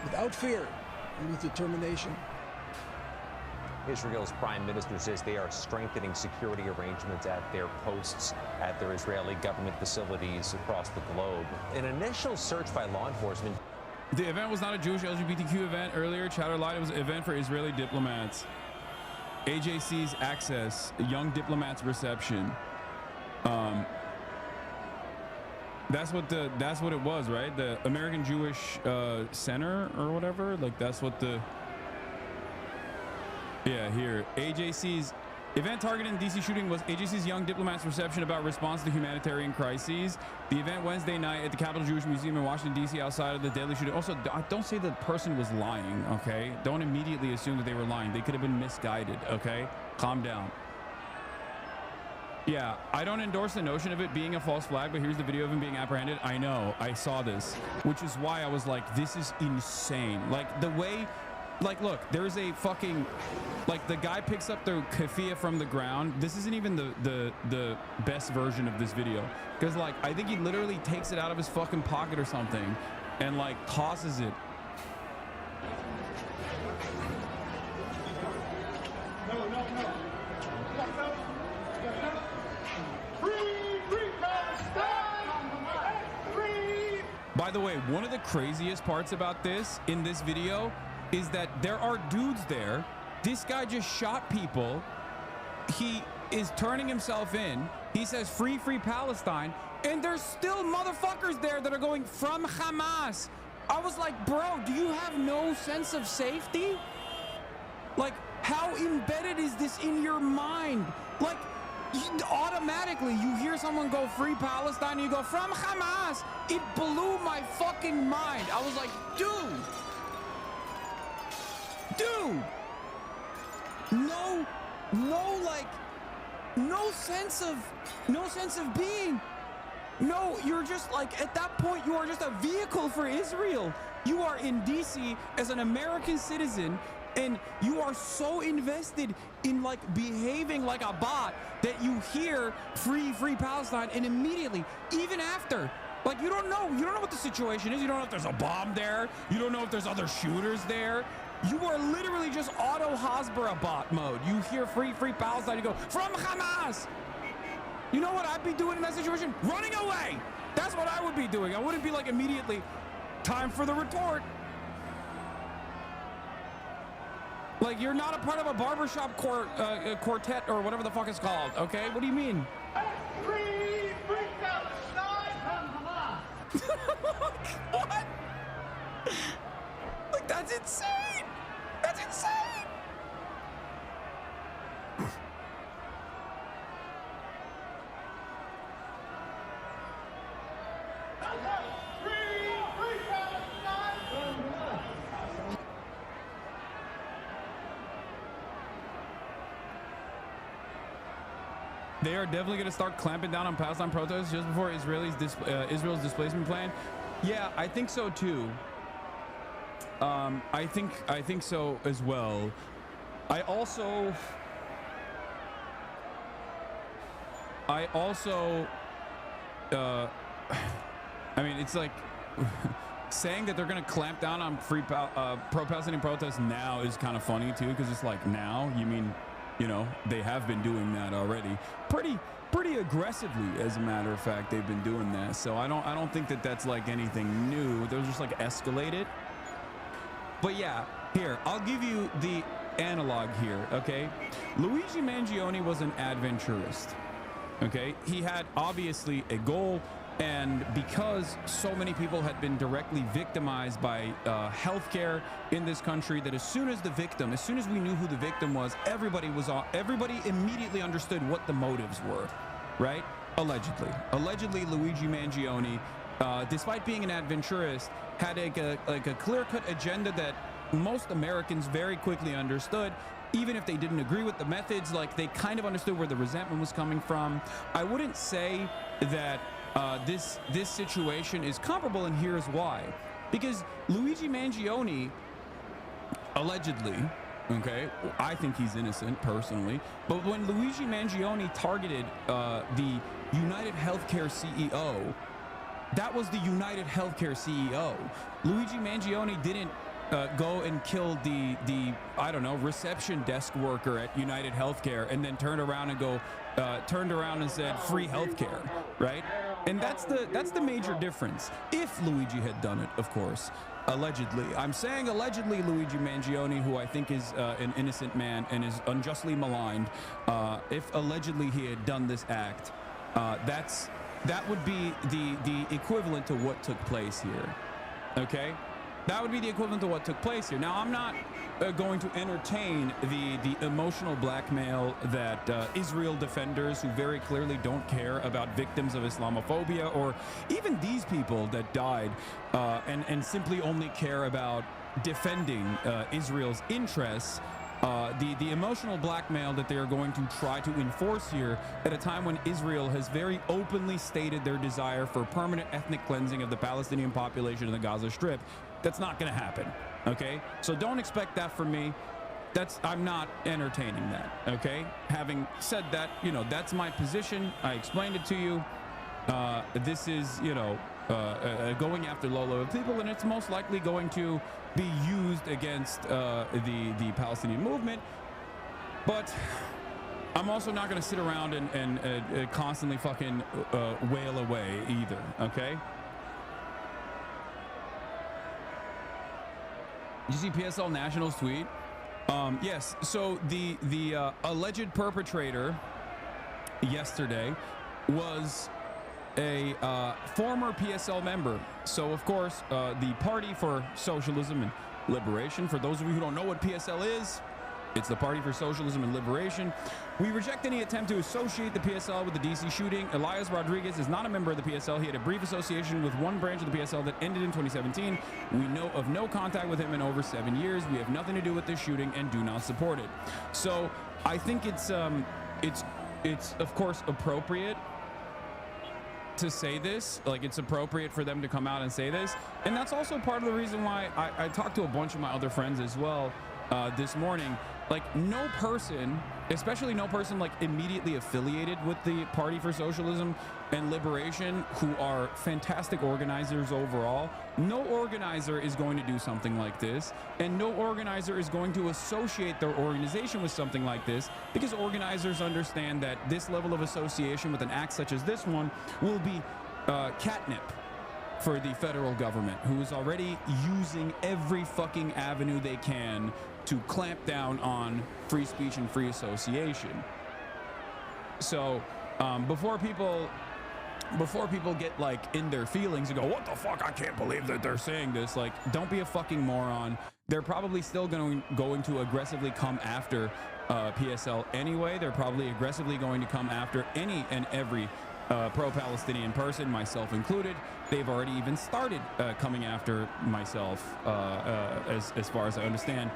without fear and with determination. Israel's prime minister says they are strengthening security arrangements at their posts at their Israeli government facilities across the globe. An initial search by law enforcement. The event was not a Jewish LGBTQ event. Earlier, Chatter lied it was an event for Israeli diplomats. AJC's access, young diplomats reception. That's what it was, right? The American Jewish Center or whatever. Like that's what the. Yeah, here. AJC's event targeting DC shooting was AJC's Young Diplomats reception about response to humanitarian crises. The event Wednesday night at the Capitol Jewish Museum in Washington, D.C. outside of the deadly shooting. Also, don't say the person was lying, okay? Don't immediately assume that they were lying. They could have been misguided, okay? Calm down. Yeah, I don't endorse the notion of it being a false flag, but here's the video of him being apprehended. I know, I saw this, which is why I was like, this is insane. Like, the way... Like, look, there's a fucking, like, the guy picks up the keffiyeh from the ground. This isn't even the best version of this video. Because, like, I think he literally takes it out of his fucking pocket or something and, like, tosses it. By the way, one of the craziest parts about this, in this video, is that there are dudes there. This guy just shot people. He is turning himself in. He says, free Palestine. And there's still motherfuckers there that are going from Hamas. I was like, bro, do you have no sense of safety? Like, how embedded is this in your mind? Like, automatically you hear someone go free Palestine and you go from Hamas. It blew my fucking mind. I was like, dude, no sense of being. No, you're just like, at that point, you are just a vehicle for Israel. You are in DC as an American citizen, and you are so invested in like behaving like a bot that you hear free Palestine, and immediately, even after, like, you don't know what the situation is. You don't know if there's a bomb there. You don't know if there's other shooters there. You are literally just auto Hasbara bot mode. You hear free Palestine, you go, from Hamas. You know what I'd be doing in that situation? Running away. That's what I would be doing. I wouldn't be like immediately, time for the retort. Like, you're not a part of a barbershop quartet or whatever the fuck it's called, okay? What do you mean? Like, that's insane. That's insane. They are definitely going to start clamping down on Palestine protests just before Israel's displacement plan. Yeah, I think so too. I think so as well. I also I mean, it's like saying that they're going to clamp down on pro-Palestinian protests now is kind of funny too, because it's like, now you mean, you know, they have been doing that already pretty aggressively. As a matter of fact, they've been doing that. So I don't think that that's like anything new. They'll just like escalate it. But yeah, here, I'll give you the analog here, okay? Luigi Mangione was an adventurist, okay? He had obviously a goal, and because so many people had been directly victimized by healthcare in this country, that as soon as we knew who the victim was, everybody immediately understood what the motives were, right? Allegedly, Luigi Mangione, despite being an adventurist, had a clear-cut agenda that most Americans very quickly understood. Even if they didn't agree with the methods, like, they kind of understood where the resentment was coming from. I wouldn't say that this situation is comparable, and here's why. Because Luigi Mangione, allegedly, okay, I think he's innocent personally, but when Luigi Mangione targeted the United Healthcare CEO, that was the United Healthcare CEO. Luigi Mangione didn't go and kill the I don't know, reception desk worker at United Healthcare and then turned around and said free healthcare, right? And that's the major difference. If Luigi had done it, of course, allegedly. I'm saying allegedly, Luigi Mangione, who I think is an innocent man and is unjustly maligned, if allegedly he had done this act, that would be the equivalent to what took place here, okay? That would be the equivalent to what took place here. Now, I'm not going to entertain the emotional blackmail that Israel defenders, who very clearly don't care about victims of Islamophobia, or even these people that died and simply only care about defending Israel's interests, the emotional blackmail that they are going to try to enforce here at a time when Israel has very openly stated their desire for permanent ethnic cleansing of the Palestinian population in the Gaza Strip. That's not going to happen, okay? So don't expect that from me. I'm not entertaining that, okay? Having said that, you know, that's my position. I explained it to you. This is, you know, going after low-level people, and it's most likely going to be used against the Palestinian movement. But I'm also not going to sit around and constantly fucking wail away either, okay? Did you see PSL National's tweet? Yes. So the alleged perpetrator yesterday was a former PSL member. So of course, the Party for Socialism and Liberation. For those of you who don't know what PSL is, it's the Party for Socialism and Liberation. We reject any attempt to associate the PSL with the DC shooting. Elias Rodriguez is not a member of the PSL. He had a brief association with one branch of the PSL that ended in 2017. We know of no contact with him in over 7 years. We have nothing to do with this shooting and do not support it. So I think it's of course appropriate to say this. Like, it's appropriate for them to come out and say this. And that's also part of the reason why I talked to a bunch of my other friends as well this morning. Like, no person, especially no person like immediately affiliated with the Party for Socialism and Liberation, who are fantastic organizers overall, no organizer is going to do something like this, and no organizer is going to associate their organization with something like this, because organizers understand that this level of association with an act such as this one will be catnip for the federal government, who is already using every fucking avenue they can to clamp down on free speech and free association. So before people before people get like in their feelings and go, what the fuck, I can't believe that they're saying this, like, don't be a fucking moron. They're probably still going to aggressively come after PSL anyway. They're probably aggressively going to come after any and every pro-Palestinian person, myself included. They've already even started coming after myself, as far as I understand.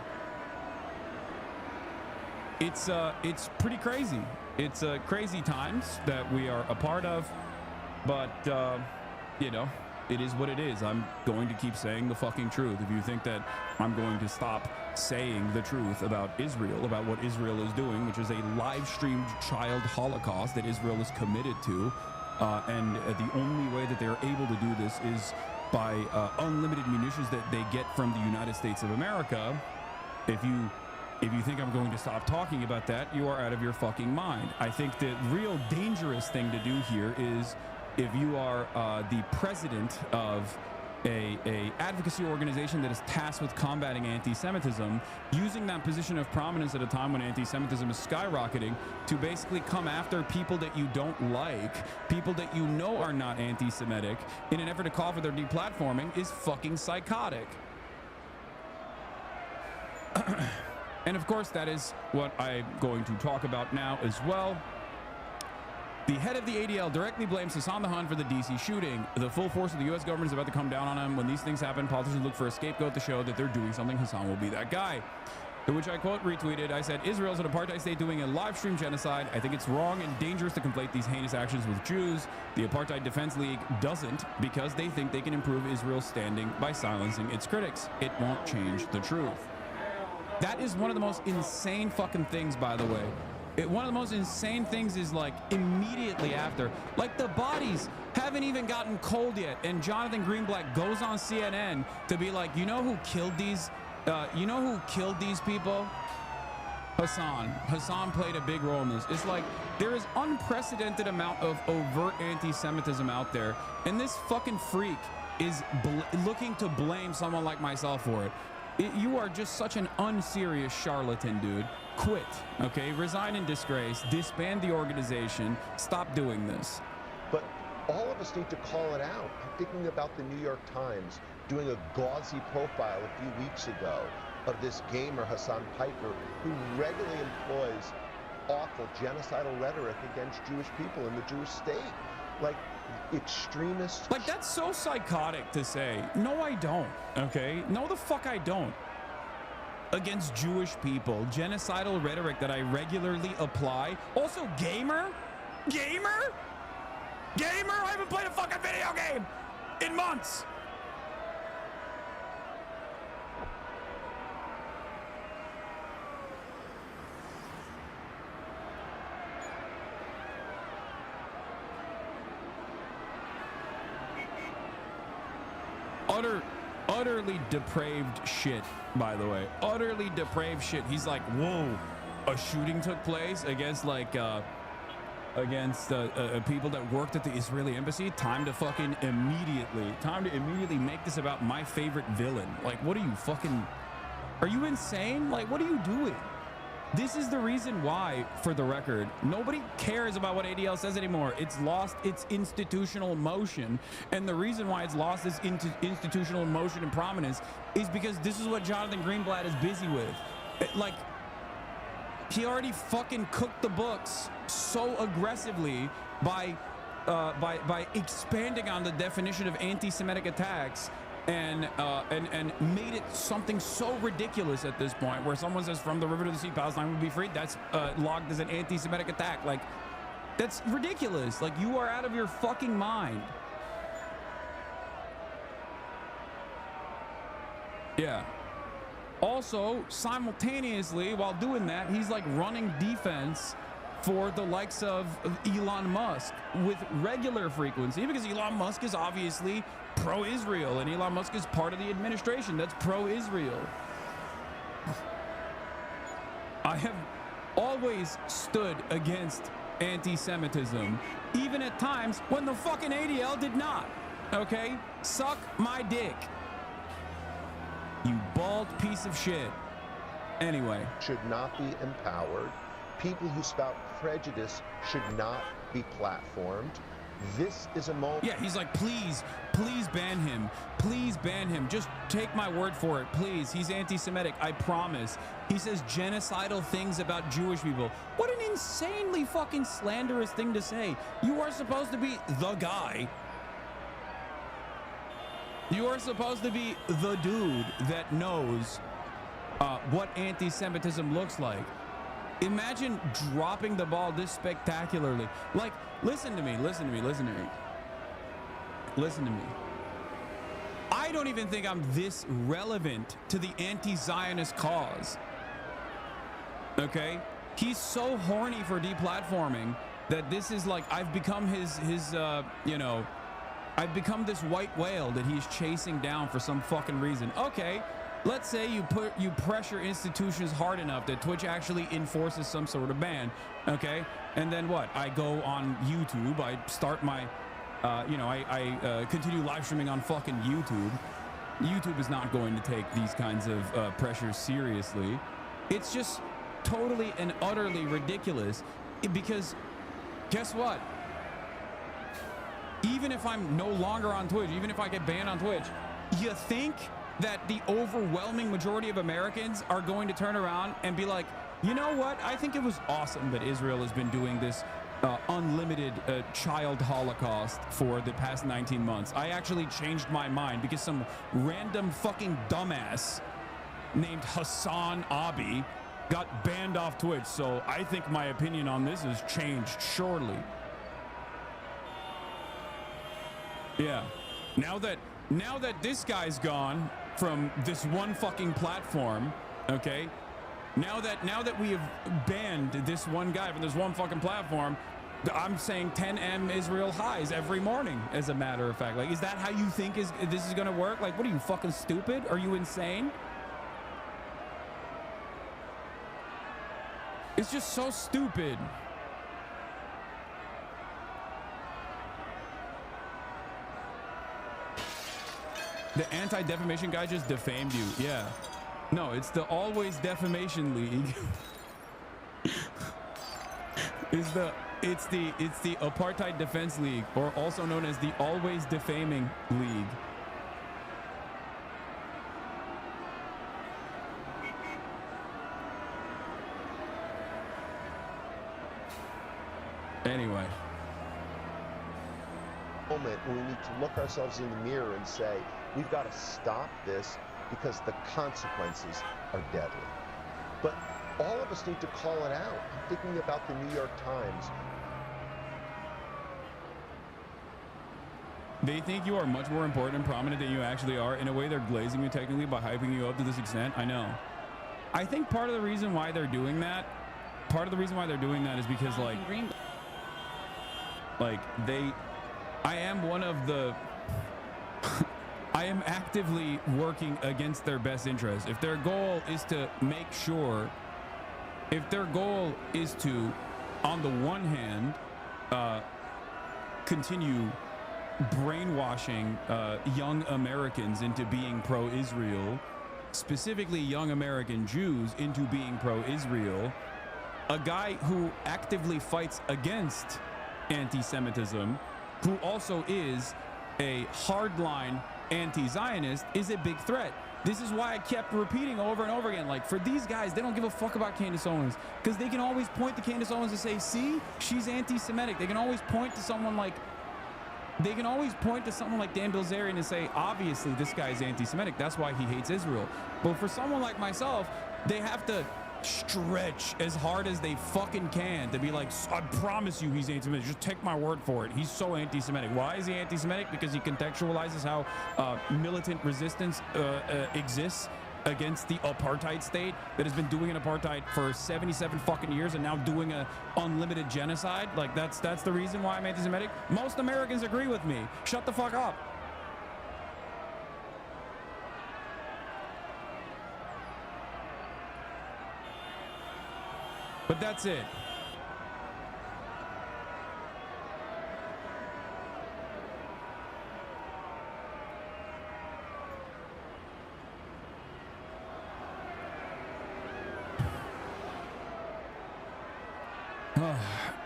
It's pretty crazy. It's crazy times that we are a part of, but you know, it is what it is. I'm going to keep saying the fucking truth. If you think that I'm going to stop saying the truth about Israel, about what Israel is doing, which is a live-streamed child holocaust that Israel is committed to, and the only way that they're able to do this is by unlimited munitions that they get from the United States of America. If you think I'm going to stop talking about that, you are out of your fucking mind. I think the real dangerous thing to do here is, if you are the president of a advocacy organization that is tasked with combating anti-Semitism, using that position of prominence at a time when anti-Semitism is skyrocketing to basically come after people that you don't like, people that you know are not anti-Semitic, in an effort to call for their deplatforming, is fucking psychotic. And of course, that is what I'm going to talk about now as well. The head of the ADL directly blames Hassan for the DC shooting. The full force of the U.S. government is about to come down on him. When these things happen, politicians look for a scapegoat to show that they're doing something. Hassan will be that guy. To which I quote retweeted, I said, Israel's an apartheid state doing a live stream genocide. I think it's wrong and dangerous to conflate these heinous actions with Jews. The Apartheid Defense League doesn't, because they think they can improve Israel's standing by silencing its critics. It won't change the truth. That is one of the most insane fucking things, by the way. One of the most insane things is, like, immediately after, like, the bodies haven't even gotten cold yet, and Jonathan Greenblatt goes on CNN to be like, you know who killed these people? Hassan. Hassan played a big role in this. It's like, there is unprecedented amount of overt anti-Semitism out there, and this fucking freak is looking to blame someone like myself for it. You are just such an unserious charlatan, dude. Quit, okay? Resign in disgrace. Disband the organization. Stop doing this. But all of us need to call it out. I'm thinking about the New York Times doing a gauzy profile a few weeks ago of this gamer, Hassan Piker, who regularly employs awful genocidal rhetoric against Jewish people in the Jewish state. Like, extremists. Like, that's so psychotic to say. No, I don't, okay? No, the fuck I don't. Against Jewish people, genocidal rhetoric that I regularly apply. Also, gamer? Gamer? Gamer? I haven't played a fucking video game in months. Utterly depraved shit, by the way. Utterly depraved shit. He's like, whoa, a shooting took place against, like, people that worked at the Israeli embassy. Time to immediately make this about my favorite villain. Like, what are you fucking, are you insane? Like, what are you doing? This is the reason why, for the record, nobody cares about what ADL says anymore. It's lost its institutional motion. And the reason why it's lost its institutional motion and prominence is because this is what Jonathan Greenblatt is busy with. Like, he already fucking cooked the books so aggressively by expanding on the definition of anti-Semitic attacks and made it something so ridiculous at this point, where someone says from the river to the sea Palestine would be freed, that's logged as an anti-Semitic attack. Like, that's ridiculous. Like, you are out of your fucking mind. Yeah. Also, simultaneously, while doing that, he's like running defense for the likes of Elon Musk with regular frequency, because Elon Musk is obviously pro-Israel, and Elon Musk is part of the administration that's pro-Israel. I have always stood against anti-Semitism, even at times when the fucking ADL did not. Okay? Suck my dick. You bald piece of shit. Anyway. Should not be empowered. People who spout prejudice should not be platformed. This is a moment. Yeah, he's like, please ban him. Please ban him. Just take my word for it, please. He's anti-Semitic, I promise. He says genocidal things about Jewish people. What an insanely fucking slanderous thing to say. You are supposed to be the guy. You are supposed to be the dude that knows what anti-Semitism looks like. Imagine dropping the ball this spectacularly. Like, listen to me. I don't even think I'm this relevant to the anti-Zionist cause. Okay? He's so horny for deplatforming that this is like, I've become his you know, I've become this white whale that he's chasing down for some fucking reason. Okay. Let's say you pressure institutions hard enough that Twitch actually enforces some sort of ban, okay? And then what? I go on YouTube, I start my, you know, I continue live streaming on fucking YouTube. YouTube is not going to take these kinds of pressures seriously. It's just totally and utterly ridiculous because guess what? Even if I'm no longer on Twitch, even if I get banned on Twitch, you think that the overwhelming majority of Americans are going to turn around and be like, you know what? I think it was awesome that Israel has been doing this unlimited child holocaust for the past 19 months. I actually changed my mind because some random fucking dumbass named Hasanabi got banned off Twitch. So I think my opinion on this has changed surely. Yeah. Now that this guy's gone from this one fucking platform, okay? Now that we have banned this one guy from this one fucking platform, I'm saying 10M Israel highs every morning, as a matter of fact. Like, is that how you think this is gonna work? Like, what are you, fucking stupid? Are you insane? It's just so stupid. The anti-defamation guy just defamed you. Yeah. No, it's the Always Defamation League. It's the Apartheid Defense League, or also known as the Always Defaming League. Anyway. Moment when we need to look ourselves in the mirror and say, we've got to stop this because the consequences are deadly. But all of us need to call it out. I'm thinking about the New York Times. They think you are much more important and prominent than you actually are. In a way, they're glazing you technically by hyping you up to this extent. I know. I think part of the reason why they're doing that, is because I am one of the I am actively working against their best interest. If their goal is to make sure, on the one hand, continue brainwashing young Americans into being pro-Israel, specifically young American Jews into being pro-Israel, a guy who actively fights against anti-Semitism, who also is a hardline anti-Zionist, is a big threat. This is why I kept repeating over and over again, like, for these guys, they don't give a fuck about Candace Owens, because they can always point to Candace Owens and say, see, she's anti-Semitic. They can always point to someone like Dan Bilzerian and say, obviously this guy is anti-Semitic, that's why he hates Israel. But for someone like myself, they have to stretch as hard as they fucking can to be like, I promise you he's anti-Semitic, just take my word for it, he's so anti-Semitic. Why is he anti-Semitic? Because he contextualizes how militant resistance exists against the apartheid state that has been doing an apartheid for 77 fucking years and now doing a unlimited genocide. Like, that's the reason why I'm anti-Semitic. Most Americans agree with me. Shut the fuck up. But that's it.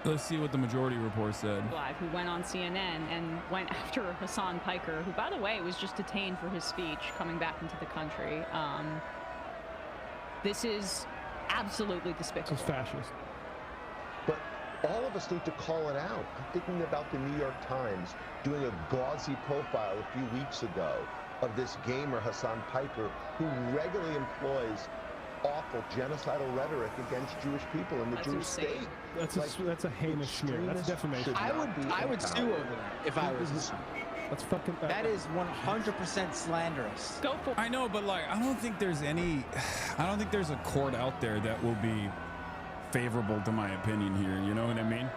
Let's see what the majority report said. Live, who went on CNN and went after Hasan Piker, who, by the way, was just detained for his speech coming back into the country. This is absolutely despicable. It's fascist. But all of us need to call it out. I'm thinking about the New York Times doing a gauzy profile a few weeks ago of this gamer, Hasan Piker, who regularly employs awful genocidal rhetoric against Jewish people in the Jewish state. That's a heinous smear. That's defamation. I would sue over that if I was Hasan. That's fucking. That is 100% slanderous. Go for it. I know, but like, I don't think there's a court out there that will be favorable to my opinion here. You know what I mean?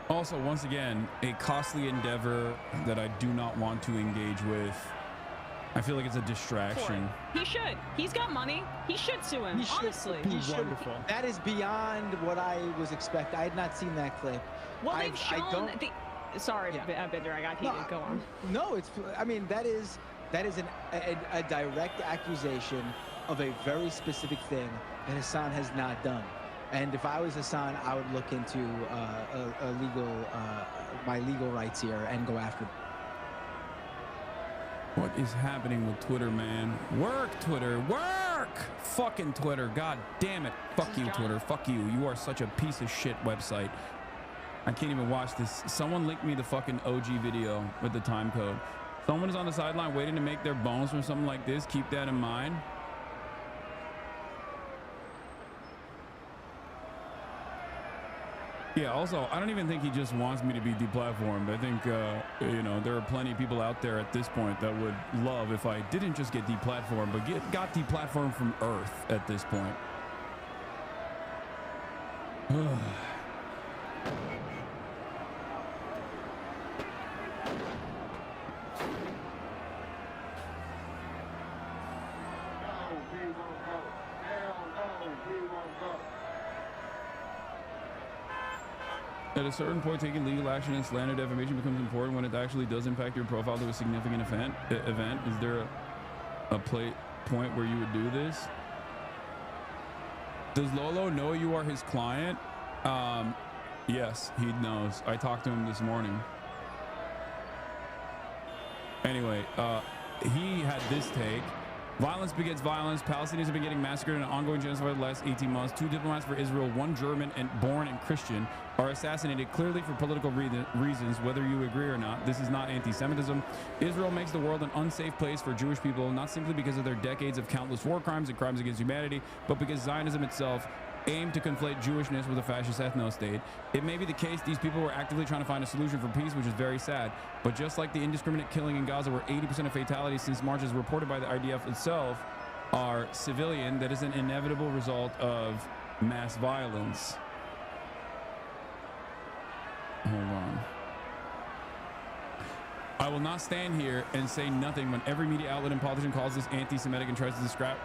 Also, once again, a costly endeavor that I do not want to engage with. I feel like it's a distraction. He should. He's got money. He should sue him. Honestly, he should. That is beyond what I was expecting. I had not seen that clip. Well, they've shown. Sorry, Binder, I got heated. Go on. No, it's. I mean, that is a direct accusation of a very specific thing that Hasan has not done. And if I was Hasan, I would look into my legal rights here and go after them. What is happening with Twitter, man? Work, Twitter, work! Fucking Twitter, god damn it. Fuck you, Twitter, fuck you. You are such a piece of shit website. I can't even watch this. Someone linked me the fucking OG video with the time code. Someone is on the sideline waiting to make their bones from something like this. Keep that in mind. Yeah, also, I don't even think he just wants me to be deplatformed. I think, you know, there are plenty of people out there at this point that would love if I didn't just get deplatformed, but got deplatformed from Earth at this point. At a certain point, taking legal action and slander defamation becomes important when it actually does impact your profile to a significant event. Is there a point where you would do this? Does Lolo know you are his client? Yes, he knows. I talked to him this morning. Anyway, he had this take. Violence begets violence. Palestinians have been getting massacred in an ongoing genocide for the last 18 months. 2 diplomats for Israel, 1 German and born and Christian, are assassinated clearly for political reasons, whether you agree or not. This is not anti-Semitism. Israel makes the world an unsafe place for Jewish people, not simply because of their decades of countless war crimes and crimes against humanity, but because Zionism itself aimed to conflate Jewishness with a fascist ethno-state. It may be the case these people were actively trying to find a solution for peace, which is very sad. But just like the indiscriminate killing in Gaza, where 80% of fatalities since March, as reported by the IDF itself, are civilian, that is an inevitable result of mass violence. Hold on. I will not stand here and say nothing when every media outlet and politician calls this anti-Semitic and tries to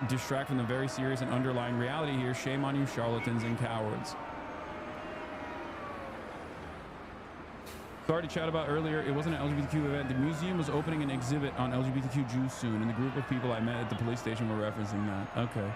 distract from the very serious and underlying reality here. Shame on you, charlatans and cowards. Sorry to chat about earlier. It wasn't an LGBTQ event. The museum was opening an exhibit on LGBTQ Jews soon, and the group of people I met at the police station were referencing that. Okay.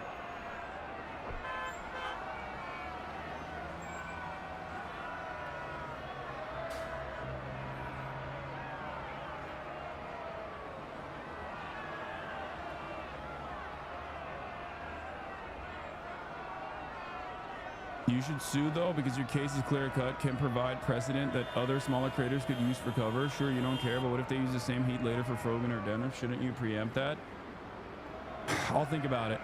You should sue though, because your case is clear cut, can provide precedent that other smaller creators could use for cover. Sure, you don't care, but what if they use the same heat later for Frogan or Denner? Shouldn't you preempt that? I'll think about it.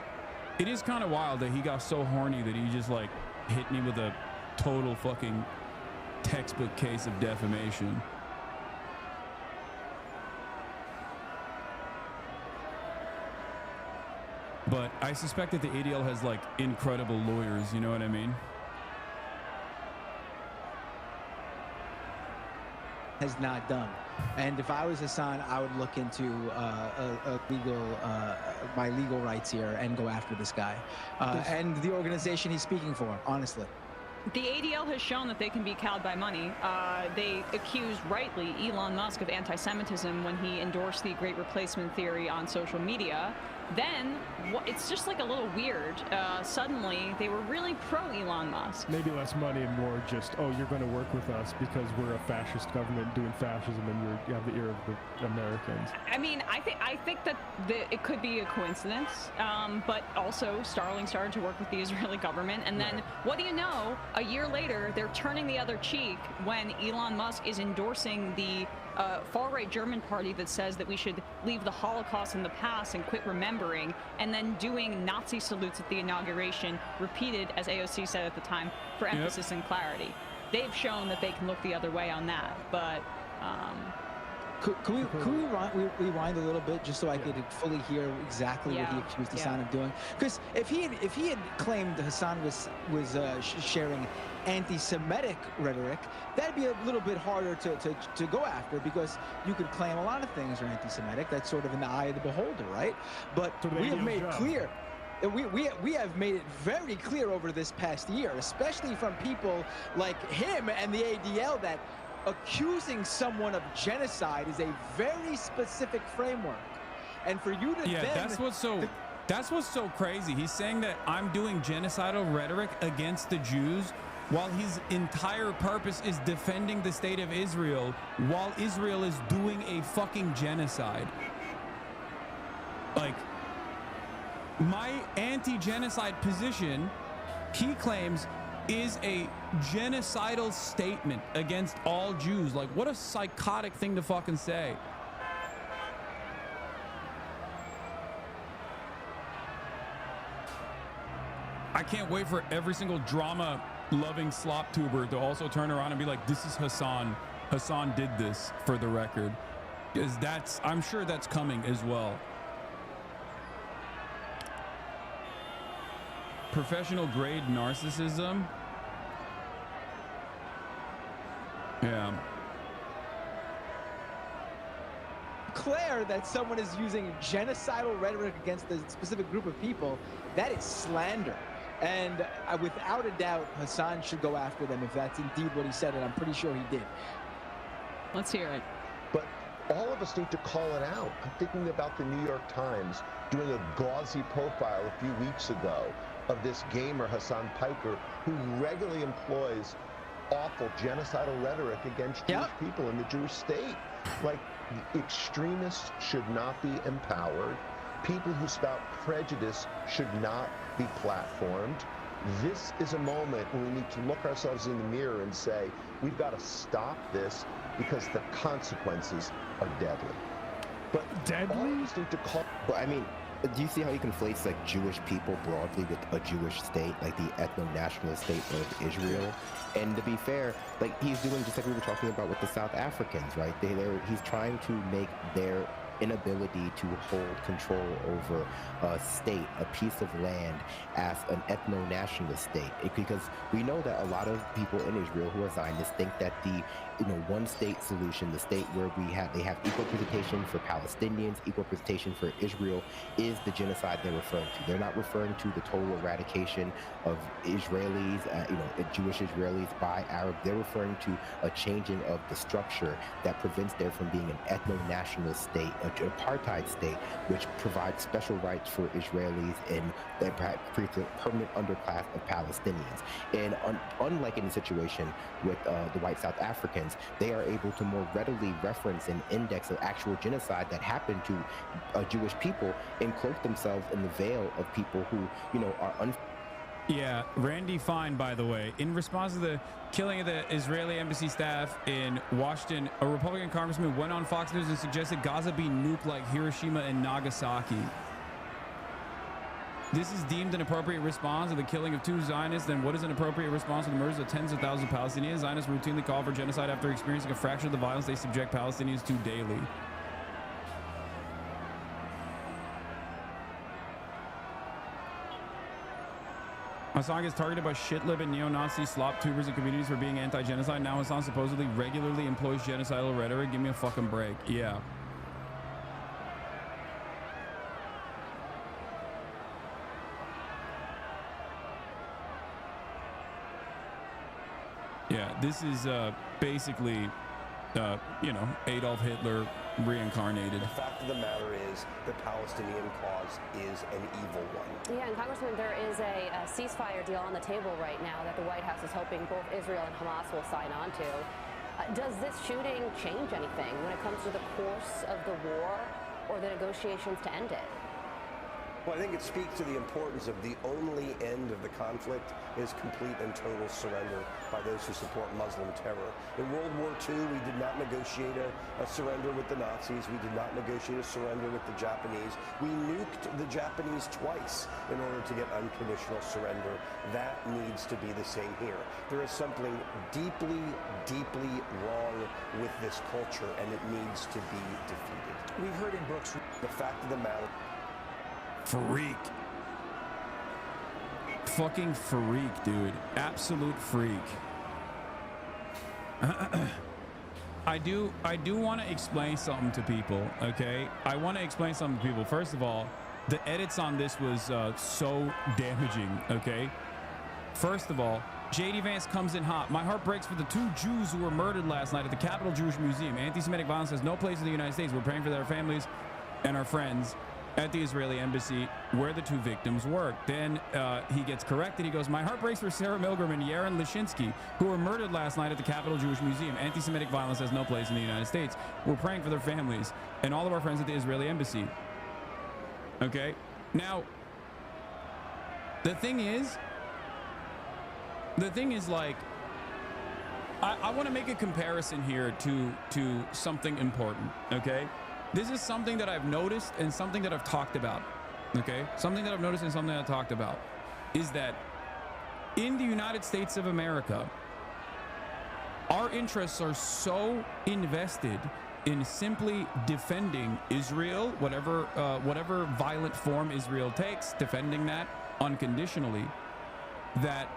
It is kind of wild that he got so horny that he just like hit me with a total fucking textbook case of defamation. But I suspect that the ADL has like incredible lawyers, you know what I mean? Has not done. And if I was Hasan, I would look into my legal rights here and go after this guy and the organization he's speaking for, honestly. The ADL has shown that they can be cowed by money. They accused, rightly, Elon Musk of anti-Semitism when he endorsed the Great Replacement theory on social media. then it's just like a little weird. Suddenly, they were really pro Elon Musk. Maybe less money and more just, oh, you're going to work with us because we're a fascist government doing fascism and you have the ear of the Americans. I mean, I think that it could be a coincidence, but also Starlink started to work with the Israeli government, and then what do you know? A year later, they're turning the other cheek when Elon Musk is endorsing the far-right German party that says that we should leave the Holocaust in the past and quit remembering, and then doing Nazi salutes at the inauguration, repeated, as AOC said at the time, for emphasis and clarity. They've shown that they can look the other way on that, but... Can we rewind a little bit just so I could fully hear exactly what he accused Hasan of doing? Because if he had claimed Hasan was sharing anti-Semitic rhetoric, that'd be a little bit harder to go after, because you could claim a lot of things are anti-Semitic. That's sort of in the eye of the beholder, right? But we have made clear. We have made it very clear over this past year, especially from people like him and the ADL, that accusing someone of genocide is a very specific framework, and for you to that's what's so crazy. He's saying that I'm doing genocidal rhetoric against the Jews while his entire purpose is defending the state of Israel while Israel is doing a fucking genocide. Like, my anti-genocide position, he claims, is a genocidal statement against all Jews. Like, what a psychotic thing to fucking say. I can't wait for every single drama-loving slop tuber to also turn around and be like, this is Hasan. Hasan did this, for the record. Because I'm sure that's coming as well. Professional grade narcissism. Yeah. Declare that someone is using genocidal rhetoric against a specific group of people, that is slander. And without a doubt, Hasan should go after them if that's indeed what he said, and I'm pretty sure he did. Let's hear it. But all of us need to call it out. I'm thinking about the New York Times doing a gauzy profile a few weeks ago of this gamer, Hasan Piker, who regularly employs awful genocidal rhetoric against Jewish people in the Jewish state. Like, extremists should not be empowered. People who spout prejudice should not be platformed. This is a moment when we need to look ourselves in the mirror and say, we've got to stop this because the consequences are deadly. But all of us need to call... But I mean, do you see how he conflates like Jewish people broadly with a Jewish state, like the ethno-nationalist state of Israel? And to be fair, like he's doing just like we were talking about with the South Africans, right? He's trying to make their inability to hold control over a state, a piece of land, as an ethno-nationalist state. Because we know that a lot of people in Israel who are Zionists think that the one-state solution, the state where they have equal representation for Palestinians, equal representation for Israel, is the genocide they're referring to. They're not referring to the total eradication of Israelis, Jewish Israelis by Arab. They're referring to a changing of the structure that prevents there from being an ethno-nationalist state, an apartheid state, which provides special rights for Israelis and that creates a permanent underclass of Palestinians. And unlike in the situation with the white South Africans, they are able to more readily reference and index an actual genocide that happened to Jewish people and cloak themselves in the veil of people who, are Yeah, Randy Fine, by the way, in response to the killing of the Israeli embassy staff in Washington, a Republican congressman went on Fox News and suggested Gaza be nuked like Hiroshima and Nagasaki. This is deemed an appropriate response to the killing of 2 Zionists. Then what is an appropriate response to the murders of tens of thousands of Palestinians? Zionists routinely call for genocide after experiencing a fraction of the violence they subject Palestinians to daily. Hasan gets targeted by shitlib and neo-Nazi slop tubers and communities for being anti-genocide. Now Hasan supposedly regularly employs genocidal rhetoric. Give me a fucking break. Yeah. Yeah, this is basically, Adolf Hitler reincarnated. The fact of the matter is the Palestinian cause is an evil one. Yeah, and Congressman, there is a ceasefire deal on the table right now that the White House is hoping both Israel and Hamas will sign on to. Does this shooting change anything when it comes to the course of the war or the negotiations to end it? Well, I think it speaks to the importance of the only end of the conflict is complete and total surrender by those who support Muslim terror. In World War II, we did not negotiate a surrender with the Nazis. We did not negotiate a surrender with the Japanese. We nuked the Japanese twice in order to get unconditional surrender. That needs to be the same here. There is something deeply, deeply wrong with this culture, and it needs to be defeated. We've heard in books. The fact of the matter. Freak. Fucking freak, dude. Absolute freak. I do want to explain something to people, okay? I want to explain something to people. First of all, the edits on this was so damaging, okay? First of all, JD Vance comes in hot. My heart breaks for the 2 Jews who were murdered last night at the Capitol Jewish Museum. Anti-Semitic violence has no place in the United States. We're praying for their families and our friends at the Israeli embassy where the 2 victims worked. Then he gets corrected. He goes, my heart breaks for Sarah Milgram and Yaron Lishinsky, who were murdered last night at the Capitol Jewish Museum. Anti-Semitic violence has no place in the United States. We're praying for their families and all of our friends at the Israeli embassy. Okay? Now, the thing is like, I want to make a comparison here to something important, okay? This is something that I've noticed and something that I've talked about, okay? Something that I've noticed and something that I've talked about is that in the United States of America, our interests are so invested in simply defending Israel, whatever violent form Israel takes, defending that unconditionally, that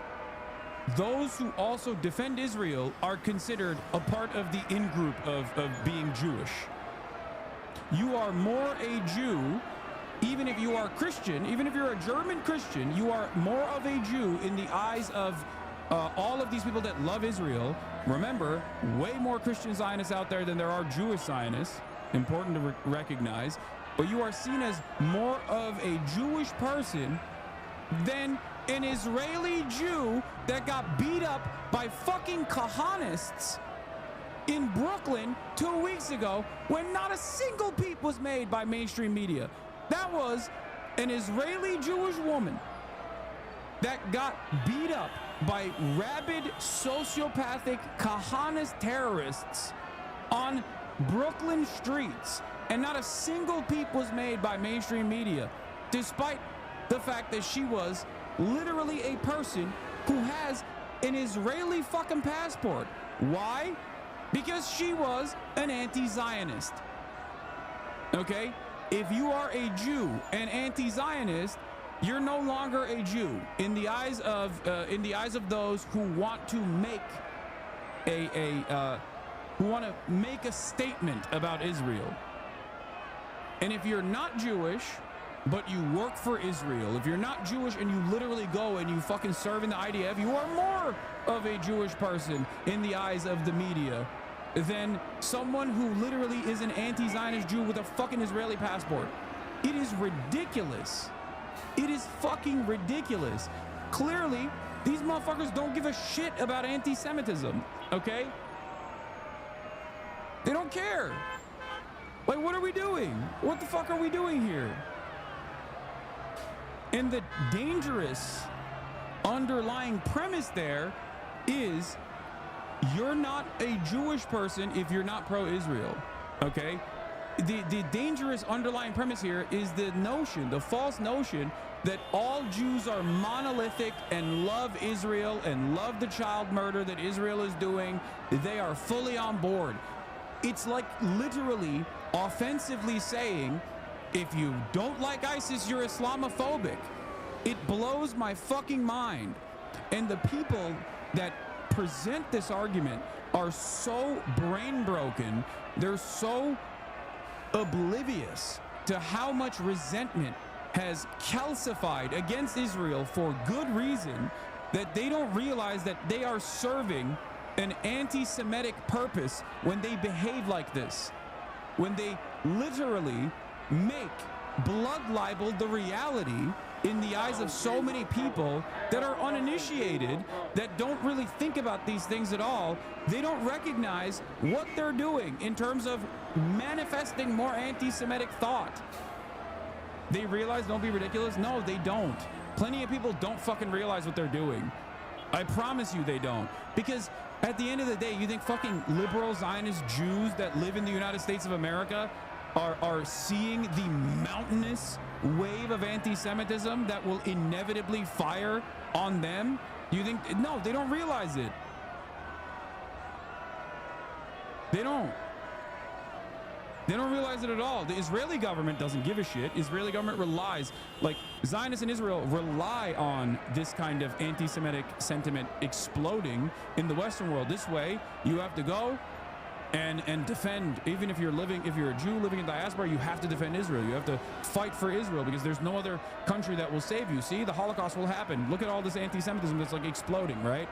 those who also defend Israel are considered a part of the in-group of being Jewish. You are more a Jew, even if you are Christian, even if you're a German Christian, you are more of a Jew in the eyes of all of these people that love Israel. Remember, way more Christian Zionists out there than there are Jewish Zionists. Important to recognize. But you are seen as more of a Jewish person than an Israeli Jew that got beat up by fucking Kahanists in Brooklyn 2 weeks ago when not a single peep was made by mainstream media. That was an Israeli Jewish woman that got beat up by rabid sociopathic Kahanist terrorists on Brooklyn streets, and not a single peep was made by mainstream media, despite the fact that she was literally a person who has an Israeli fucking passport. Why? Because she was an anti-Zionist. Okay? If you are a Jew and anti-Zionist, you're no longer a Jew in the eyes of those who want to make a statement about Israel. And if you're not Jewish, but you work for Israel, if you're not Jewish and you literally go and you fucking serve in the IDF, you are more of a Jewish person in the eyes of the media than someone who literally is an anti-Zionist Jew with a fucking Israeli passport. It is ridiculous. It is fucking ridiculous. Clearly, these motherfuckers don't give a shit about anti-Semitism, okay? They don't care. Like, what are we doing? What the fuck are we doing here? And the dangerous underlying premise there is you're not a Jewish person if you're not pro-Israel, okay? The dangerous underlying premise here is the notion, the false notion that all Jews are monolithic and love Israel and love the child murder that Israel is doing. They are fully on board. It's like literally offensively saying, if you don't like ISIS, you're Islamophobic. It blows my fucking mind. And the people that present this argument are so brain broken, they're so oblivious to how much resentment has calcified against Israel for good reason, that they don't realize that they are serving an anti-Semitic purpose when they behave like this. when they literally make blood libel the reality in the eyes of so many people that are uninitiated, that don't really think about these things at all. They don't recognize what they're doing in terms of manifesting more anti-Semitic thought. They realize, don't be ridiculous. No, they don't. Plenty of people don't fucking realize what they're doing. I promise you they don't. Because at the end of the day, you think fucking liberal Zionist Jews that live in the United States of America are seeing the mountainous wave of anti-Semitism that will inevitably fire on them? You think, no, they don't realize it. They don't. They don't realize it at all. The Israeli government doesn't give a shit. Israeli government relies, like Zionists in Israel rely on this kind of anti-Semitic sentiment exploding in the Western world. This way, you have to go and defend, even if you're a Jew living in diaspora, you have to defend Israel. You have to fight for Israel because there's no other country that will save you. See, the Holocaust will happen. Look at all this anti-Semitism that's like exploding, right?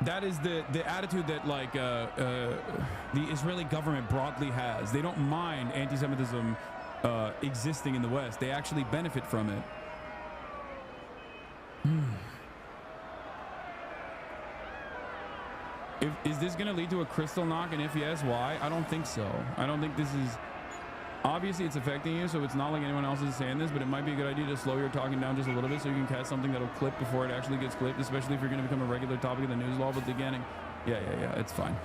That is the attitude that like the Israeli government broadly has. They don't mind anti-Semitism existing in the West. They actually benefit from it. Is this going to lead to a crystal knock? And if yes, why? I don't think so. I don't think this is... Obviously, it's affecting you, so it's not like anyone else is saying this, but it might be a good idea to slow your talking down just a little bit so you can catch something that'll clip before it actually gets clipped, especially if you're going to become a regular topic of the news law. But again, yeah, it's fine.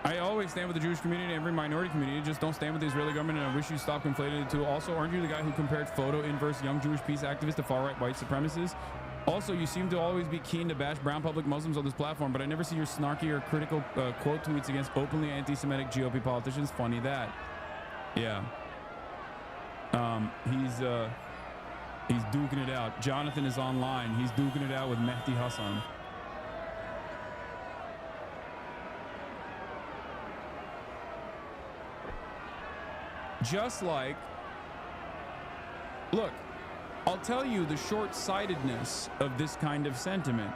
I always stand with the Jewish community and every minority community. Just don't stand with the Israeli government, and I wish you stop conflating the two. Also, aren't you the guy who compared photo inverse young Jewish peace activists to far-right white supremacists? Also, you seem to always be keen to bash brown public Muslims on this platform, but I never see your snarky or critical quote tweets against openly anti-Semitic GOP politicians. Funny that. Yeah. He's duking it out. Jonathan is online. He's duking it out with Mehdi Hasan. Just like, look, I'll tell you the short-sightedness of this kind of sentiment.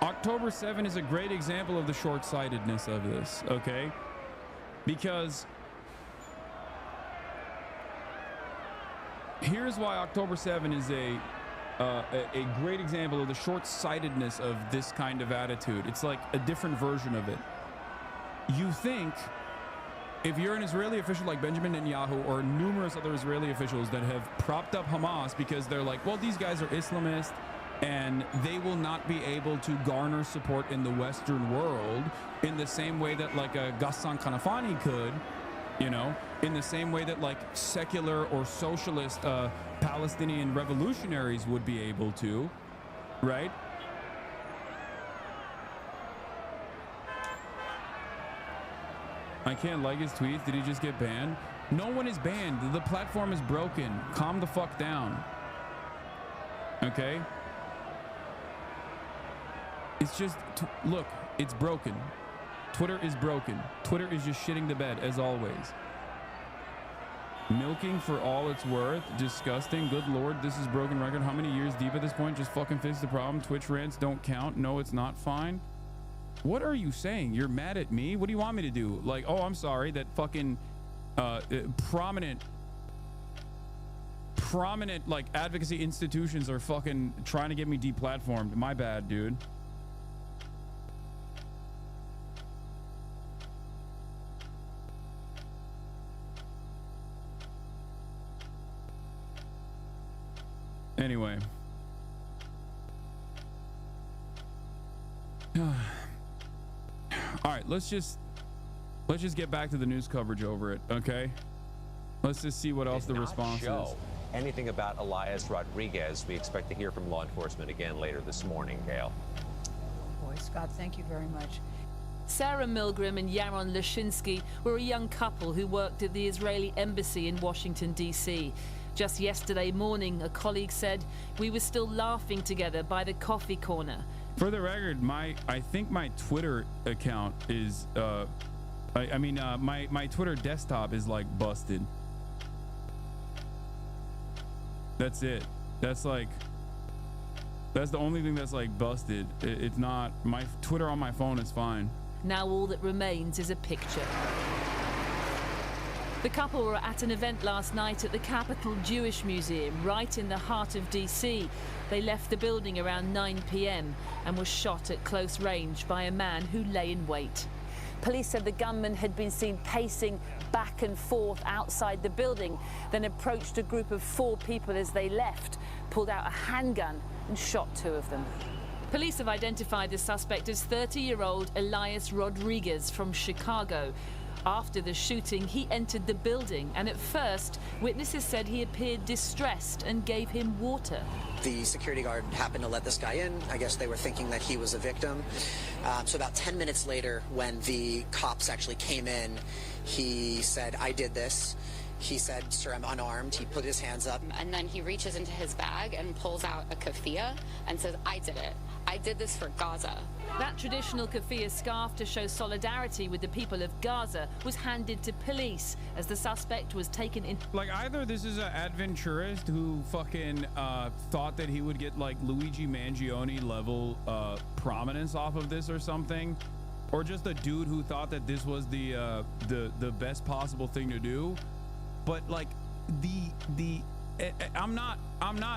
October 7 is a great example of the short-sightedness of this, okay? Because here's why October 7 is a great example of the short-sightedness of this kind of attitude. It's like a different version of it. You think, if you're an Israeli official like Benjamin Netanyahu or numerous other Israeli officials that have propped up Hamas because they're like, well, these guys are Islamist and they will not be able to garner support in the Western world in the same way that like a Ghassan Kanafani could, you know, in the same way that like secular or socialist Palestinian revolutionaries would be able to, right? I can't like his tweets. Did he just get banned? No one is banned. The platform is broken. Calm the fuck down. Okay? It's just, look, it's broken. Twitter is broken. Twitter is just shitting the bed, as always. Milking for all it's worth. Disgusting. Good Lord, this is broken record. How many years deep at this point? Just fucking fix the problem. Twitch rants don't count. No, it's not fine. What are you saying? You're mad at me? What do you want me to do? Like, oh, I'm sorry that fucking prominent like advocacy institutions are fucking trying to get me deplatformed. My bad, dude. Anyway. All right, let's just get back to the news coverage over it, okay? Let's just see what else the response is. Anything about Elias Rodriguez? We expect to hear from law enforcement again later this morning, Gail. Boy, Scott, thank you very much. Sarah Milgram and Yaron Lashinsky were a young couple who worked at the Israeli embassy in Washington, D.C. Just yesterday morning, a colleague said, "We were still laughing together by the coffee corner." For the record, I think my Twitter account is, my Twitter desktop is like busted. That's it. That's like, That's the only thing that's like busted. It's not, my Twitter on my phone is fine. Now all that remains is a picture. The couple were at an event last night at the Capitol Jewish Museum, right in the heart of DC. They left the building around 9 p.m. and were shot at close range by a man who lay in wait. Police said the gunman had been seen pacing back and forth outside the building, then approached a group of 4 people as they left, pulled out a handgun and shot 2 of them. Police have identified the suspect as 30-year-old Elias Rodriguez from Chicago. After the shooting, he entered the building, and at first, witnesses said he appeared distressed and gave him water. The security guard happened to let this guy in. I guess they were thinking that he was a victim. So about 10 minutes later, when the cops actually came in, he said, "I did this." He said, "Sir, I'm unarmed." He put his hands up. And then he reaches into his bag and pulls out a keffiyeh and says, "I did it. I did this for Gaza." That traditional keffiyeh scarf to show solidarity with the people of Gaza was handed to police as the suspect was taken in. Like, either this is an adventurist who fucking thought that he would get like Luigi Mangione level prominence off of this or something, or just a dude who thought that this was the best possible thing to do. But like I'm not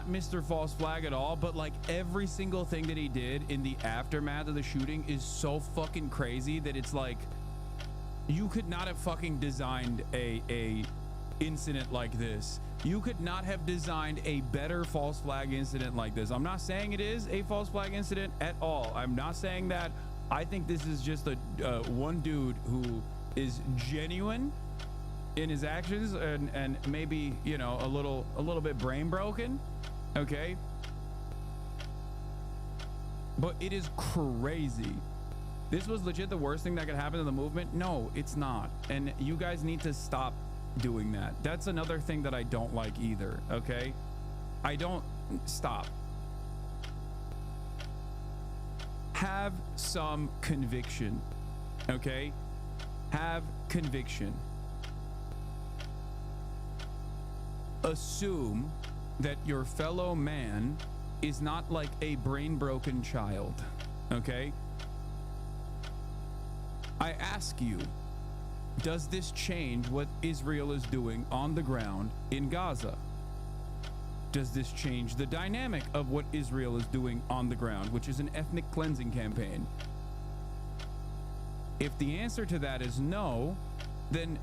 Mr. False Flag at all, but like every single thing that he did in the aftermath of the shooting is so fucking crazy that it's like you could not have fucking designed a incident like this. You could not have designed a better false flag incident like this. I'm not saying it is a false flag incident at all. I'm not saying that. I think this is just a one dude who is genuine in his actions and maybe, you know, a little bit brain broken, okay? But it is crazy. This was legit the worst thing that could happen to the movement? No, it's not. And you guys need to stop doing that. That's another thing that I don't like either, okay? Stop. Have some conviction, okay? Have conviction. Assume that your fellow man is not like a brain broken child, okay? I ask you, does this change what Israel is doing on the ground in Gaza? Does this change the dynamic of what Israel is doing on the ground, which is an ethnic cleansing campaign? If the answer to that is no, then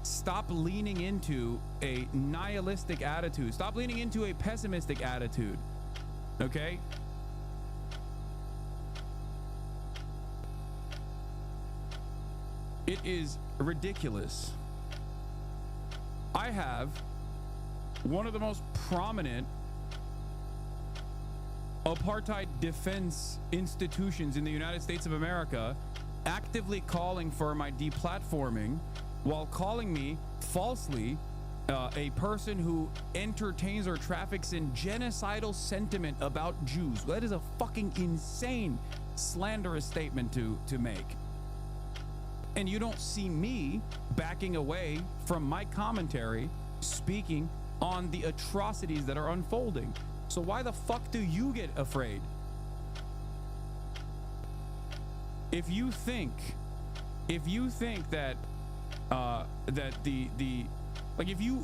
stop leaning into a nihilistic attitude. Stop leaning into a pessimistic attitude, okay? It is ridiculous. I have one of the most prominent apartheid defense institutions in the United States of America actively calling for my deplatforming while calling me falsely a person who entertains or traffics in genocidal sentiment about Jews. That is a fucking insane, slanderous statement to make. And you don't see me backing away from my commentary, speaking on the atrocities that are unfolding. So why the fuck do you get afraid? If you think that if you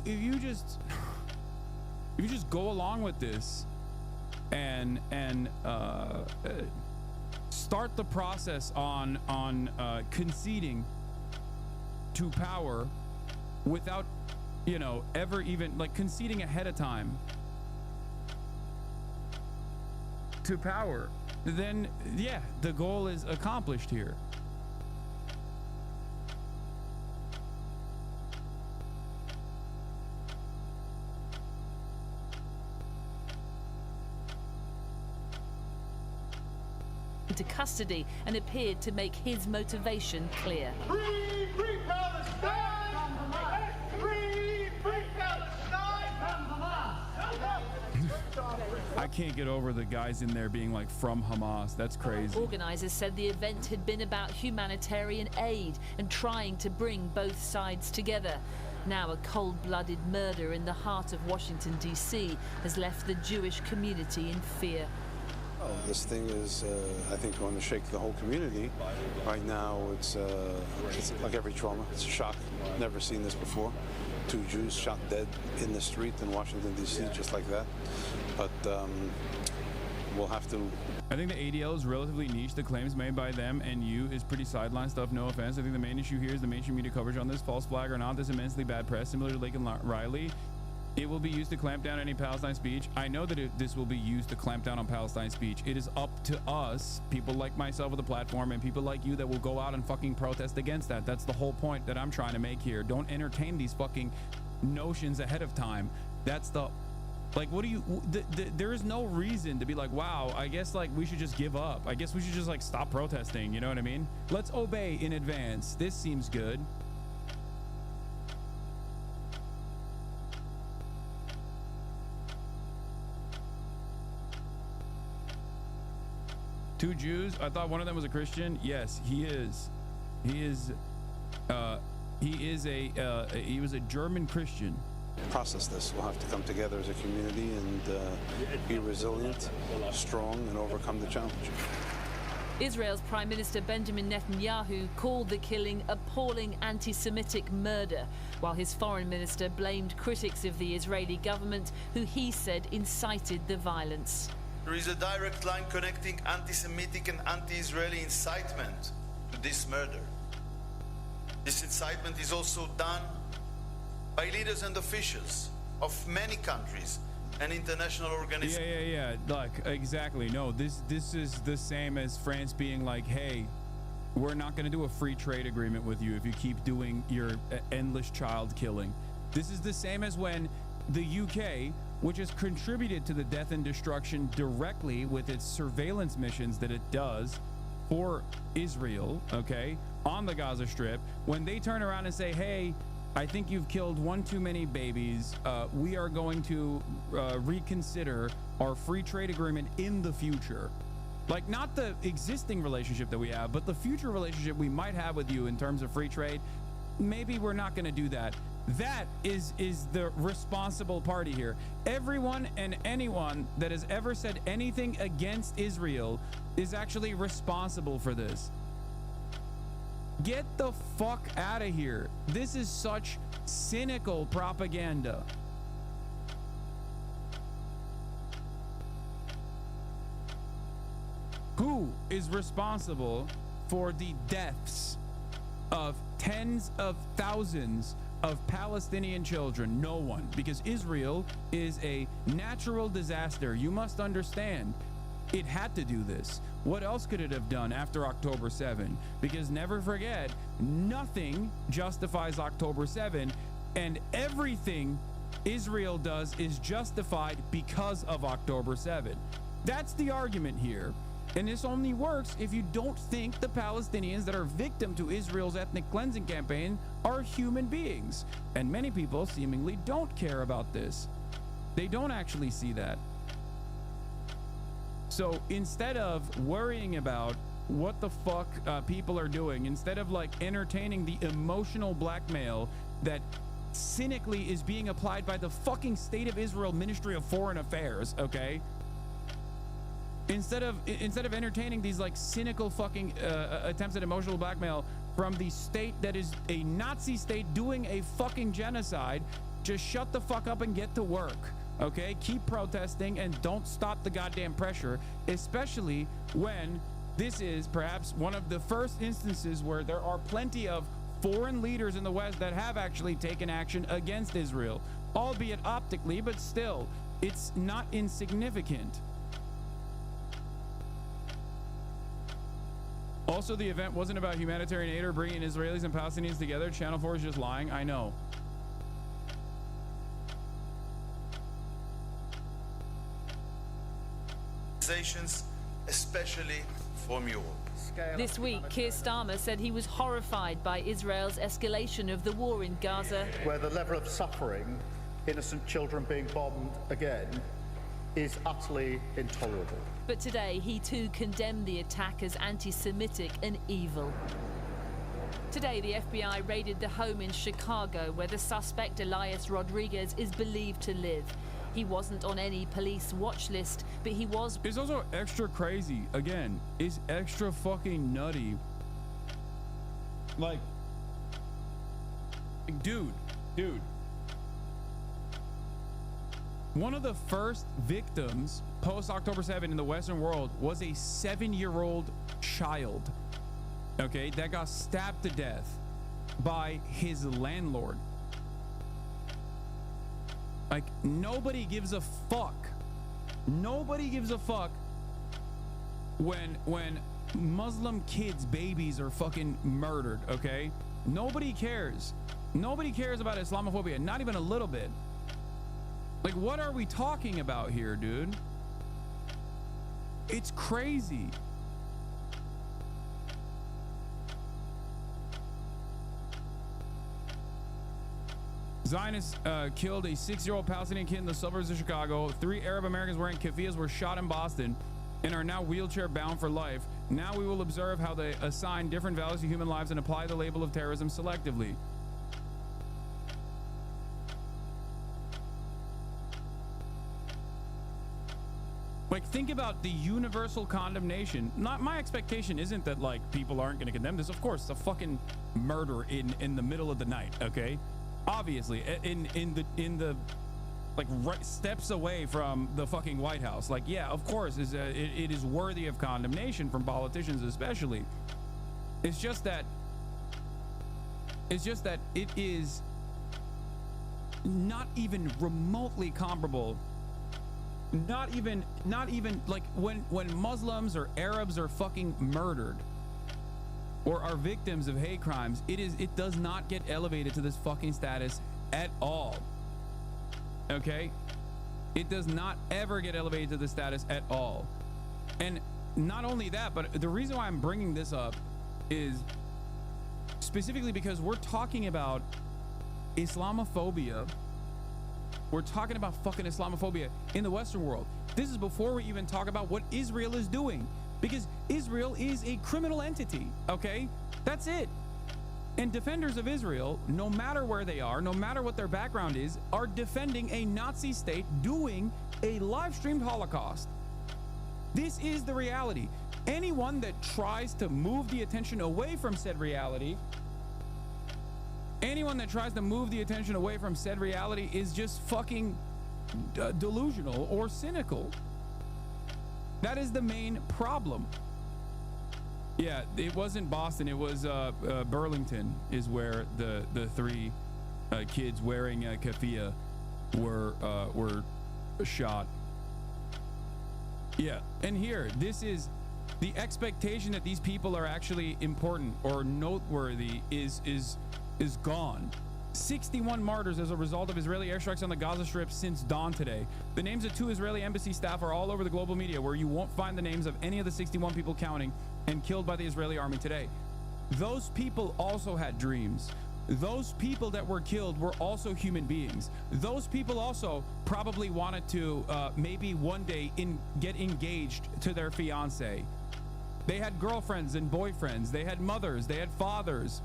just go along with this and start the process on conceding to power without, you know, ever even like conceding ahead of time to power, then yeah, the goal is accomplished here. Into custody and appeared to make his motivation clear. Free Palestine! Free Palestine! I can't get over the guys in there being like from Hamas. That's crazy. Organizers said the event had been about humanitarian aid and trying to bring both sides together. Now a cold-blooded murder in the heart of Washington, D.C. has left the Jewish community in fear. This thing is, I think, going to shake the whole community. Right now, it's like every trauma. It's a shock. Never seen this before. 2 Jews shot dead in the street in Washington, D.C., just like that. But we'll have to... I think the ADL is relatively niche. The claims made by them and you is pretty sideline stuff, no offense. I think the main issue here is the mainstream media coverage on this. False flag or not, this immensely bad press, similar to Lake and Riley. It will be used to clamp down any Palestine speech. I know that this will be used to clamp down on Palestine speech. It is up to us, people like myself with a platform and people like you that will go out and fucking protest against that. That's the whole point that I'm trying to make here. Don't entertain these fucking notions ahead of time. That's the... Like, what do you... there is no reason to be like, wow, I guess, like, we should just give up. I guess we should just, like, stop protesting. You know what I mean? Let's obey in advance. This seems good. Two Jews. I thought one of them was a Christian. Yes, he is. He was a German Christian. Process this. We'll have to come together as a community and be resilient, strong, and overcome the challenge. Israel's Prime Minister Benjamin Netanyahu called the killing appalling anti-Semitic murder, while his foreign minister blamed critics of the Israeli government who he said incited the violence. There is a direct line connecting anti-Semitic and anti-Israeli incitement to this murder. This incitement is also done by leaders and officials of many countries and international organizations. Yeah. Like, exactly. No, this is the same as France being like, hey, we're not going to do a free trade agreement with you if you keep doing your endless child killing. This is the same as when the UK, which has contributed to the death and destruction directly with its surveillance missions that it does for Israel, okay, on the Gaza Strip, when they turn around and say, hey, I think you've killed one too many babies, we are going to reconsider our free trade agreement in the future. Like, not the existing relationship that we have, but the future relationship we might have with you in terms of free trade. Maybe we're not going to do that. That is the responsible party here. Everyone and anyone that has ever said anything against Israel is actually responsible for this. Get the fuck out of here. This is such cynical propaganda. Who is responsible for the deaths of tens of thousands of Palestinian children? No one, because Israel is a natural disaster. You must understand, it had to do this. What else could it have done after October 7? Because never forget, nothing justifies October 7, and everything Israel does is justified because of October 7. That's the argument here. And this only works if you don't think the Palestinians that are victim to Israel's ethnic cleansing campaign are human beings. And many people seemingly don't care about this. They don't actually see that. So instead of worrying about what the fuck people are doing, instead of like entertaining the emotional blackmail that cynically is being applied by the fucking State of Israel Ministry of Foreign Affairs, okay? Instead of entertaining these like cynical fucking attempts at emotional blackmail from the state that is a Nazi state doing a fucking genocide, just shut the fuck up and get to work. Okay, keep protesting and don't stop the goddamn pressure, especially when this is perhaps one of the first instances where there are plenty of foreign leaders in the West that have actually taken action against Israel, albeit optically, but still, it's not insignificant. Also, the event wasn't about humanitarian aid or bringing Israelis and Palestinians together. Channel 4 is just lying. I know. Especially from Europe. This week, Keir Starmer said he was horrified by Israel's escalation of the war in Gaza. Where the level of suffering, innocent children being bombed again, is utterly intolerable. But today, he too condemned the attack as anti-Semitic and evil. Today, the FBI raided the home in Chicago where the suspect Elias Rodriguez is believed to live. He wasn't on any police watch list, but he was. It's also extra crazy. Again, it's extra fucking nutty. Like, dude. One of the first victims post October 7 in the Western world was a 7-year-old child, okay, that got stabbed to death by his landlord. Like, nobody gives a fuck. Nobody gives a fuck when Muslim kids, babies are fucking murdered, okay? Nobody cares. Nobody cares about Islamophobia, not even a little bit. Like, what are we talking about here, dude? It's crazy. Zionists killed a 6-year-old Palestinian kid in the suburbs of Chicago. 3 Arab Americans wearing keffiyehs were shot in Boston and are now wheelchair bound for life. Now we will observe how they assign different values to human lives and apply the label of terrorism selectively. Like, think about the universal condemnation. Not my expectation isn't that like people aren't going to condemn this. Of course, it's a fucking murder in the middle of the night. Okay, obviously, in the like right steps away from the fucking White House. Like, yeah, of course, it is worthy of condemnation from politicians, especially. It's just that it is not even remotely comparable. Not even like when Muslims or Arabs are fucking murdered or are victims of hate crimes, it does not get elevated to this fucking status at all. Okay, it does not ever get elevated to the status at all. And not only that, but the reason why I'm bringing this up is specifically because we're talking about Islamophobia. We're talking about fucking Islamophobia in the Western world. This is before we even talk about what Israel is doing, because Israel is a criminal entity. Okay, that's it. And defenders of Israel, no matter where they are, no matter what their background is, are defending a Nazi state doing a live streamed Holocaust. This is the reality. Anyone that tries to move the attention away from said reality, is just fucking delusional or cynical. That is the main problem. Yeah, it wasn't Boston. It was Burlington is where the 3 kids wearing a keffiyeh were shot. Yeah, and here, this is the expectation that these people are actually important or noteworthy is gone. 61 martyrs as a result of Israeli airstrikes on the Gaza Strip since dawn today. The names of 2 Israeli embassy staff are all over the global media, where you won't find the names of any of the 61 people counting and killed by the Israeli army today. Those people also had dreams. Those people that were killed were also human beings. Those people also probably wanted to maybe one day get engaged to their fiance. They had girlfriends and boyfriends. They had mothers. They had fathers.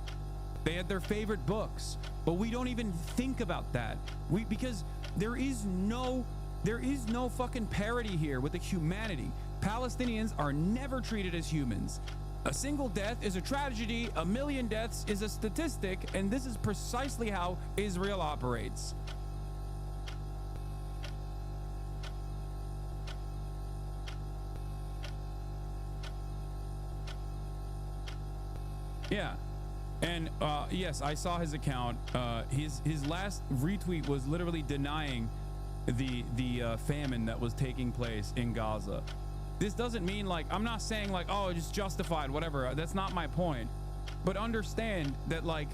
They had their favorite books, but we don't even think about that. Because there is no fucking parity here with the humanity. Palestinians are never treated as humans. A single death is a tragedy, 1 million deaths is a statistic, and this is precisely how Israel operates. Yeah. And yes, I saw his account. His last retweet was literally denying the famine that was taking place in Gaza. This doesn't mean like, I'm not saying like, oh, it's justified, whatever. That's not my point. But understand that like,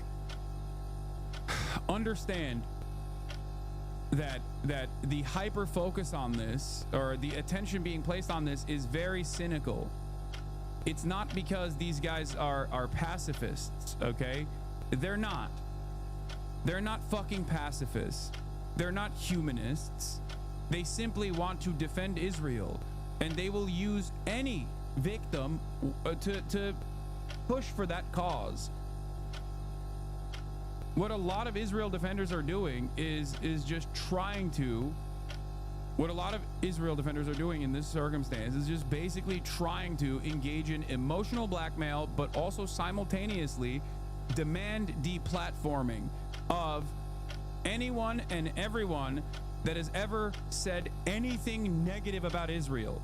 that the hyper focus on this, or the attention being placed on this, is very cynical. It's not because these guys are pacifists, okay? They're not. They're not fucking pacifists. They're not humanists. They simply want to defend Israel, and they will use any victim to push for that cause. What a lot of Israel defenders are doing is just trying to What a lot of Israel defenders are doing in this circumstance is just basically trying to engage in emotional blackmail, but also simultaneously demand deplatforming of anyone and everyone that has ever said anything negative about Israel.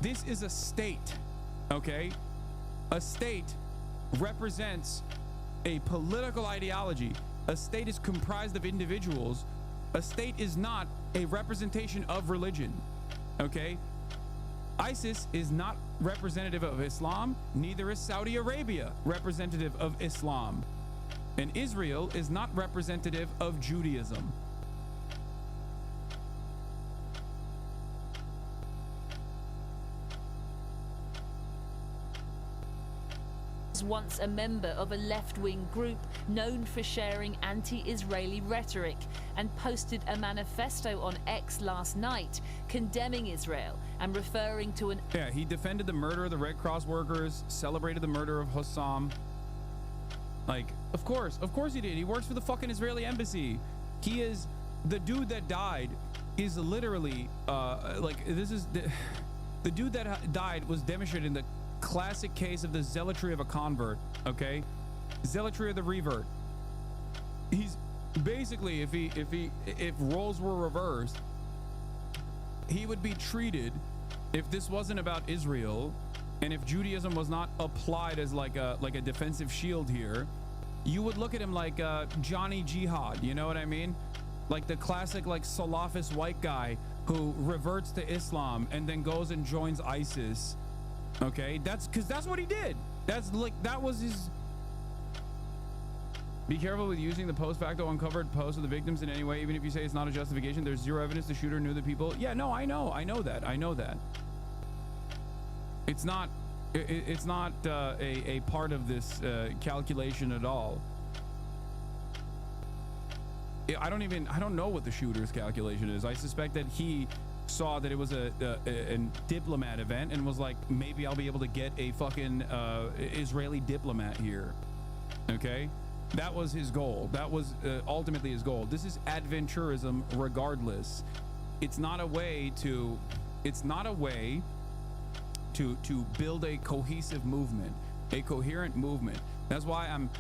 This is a state, okay? A state represents a political ideology. A state is comprised of individuals. A state is not a representation of religion, okay? ISIS is not representative of Islam, neither is Saudi Arabia representative of Islam. And Israel is not representative of Judaism. Once a member of a left-wing group known for sharing anti-Israeli rhetoric, and posted a manifesto on X last night condemning Israel and referring to an... Yeah, he defended the murder of the Red Cross workers, celebrated the murder of Hassan. Like, of course he did. He works for the fucking Israeli embassy. He is the dude that died is literally like, this is the dude that died was demonstrated in the classic case of the zealotry of a convert, okay? Zealotry of the revert. He's basically, if roles were reversed, he would be treated, if this wasn't about Israel and if Judaism was not applied as like a defensive shield here, you would look at him like Johnny Jihad, you know what I mean? Like the classic like Salafist white guy who reverts to Islam and then goes and joins ISIS. Okay, that's because that's what he did. That's like, that was his. Be careful with using the post facto uncovered posts of the victims in any way, even if you say it's not a justification. There's zero evidence the shooter knew the people. Yeah, no, I know that. It's not a part of this calculation at all. I don't know what the shooter's calculation is. I suspect that he saw that it was a diplomat event and was like, maybe I'll be able to get a fucking Israeli diplomat here. Okay, that was his goal. That was ultimately his goal. This is adventurism regardless. It's not a way to build a cohesive movement, a coherent movement. That's why I'm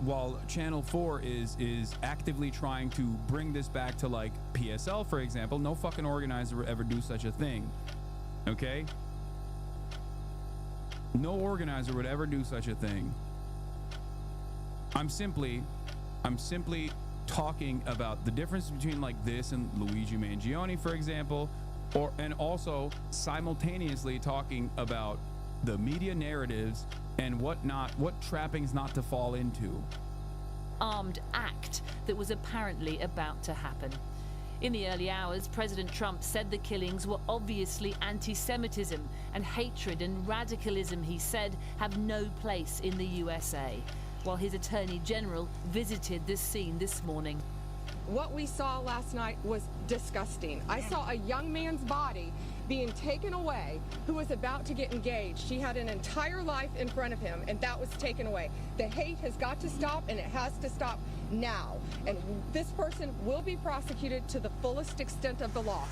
while Channel 4 is actively trying to bring this back to like PSL, for example, no fucking organizer would ever do such a thing. Okay? No organizer would ever do such a thing. I'm simply talking about the difference between like this and Luigi Mangione, for example, and also simultaneously talking about the media narratives and what trappings not to fall into. Armed act that was apparently about to happen. In the early hours, President Trump said the killings were obviously anti-Semitism, and hatred and radicalism, he said, have no place in the USA, while his Attorney General visited the scene this morning. What we saw last night was disgusting. I saw a young man's body being taken away who was about to get engaged. He had an entire life in front of him, and that was taken away. The hate has got to stop, and it has to stop now. And this person will be prosecuted to the fullest extent of the law.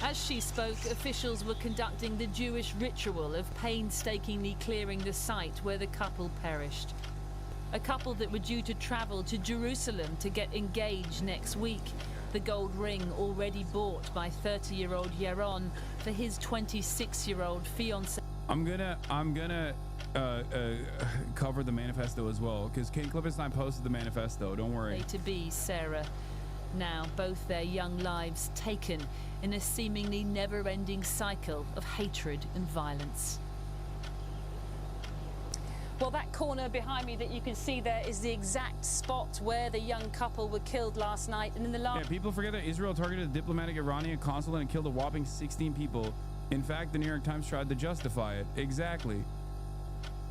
As she spoke, officials were conducting the Jewish ritual of painstakingly clearing the site where the couple perished. A couple that were due to travel to Jerusalem to get engaged next week. The gold ring already bought by 30-year-old Yaron for his 26-year-old fiancé. I'm gonna cover the manifesto as well, because Kate Klippenstein posted the manifesto. Don't worry. To be Sarah. Now both their young lives taken in a seemingly never-ending cycle of hatred and violence. Well, that corner behind me that you can see there is the exact spot where the young couple were killed last night. And in the last... Yeah, people forget that Israel targeted a diplomatic Iranian consulate and killed a whopping 16 people. In fact, the New York Times tried to justify it. Exactly.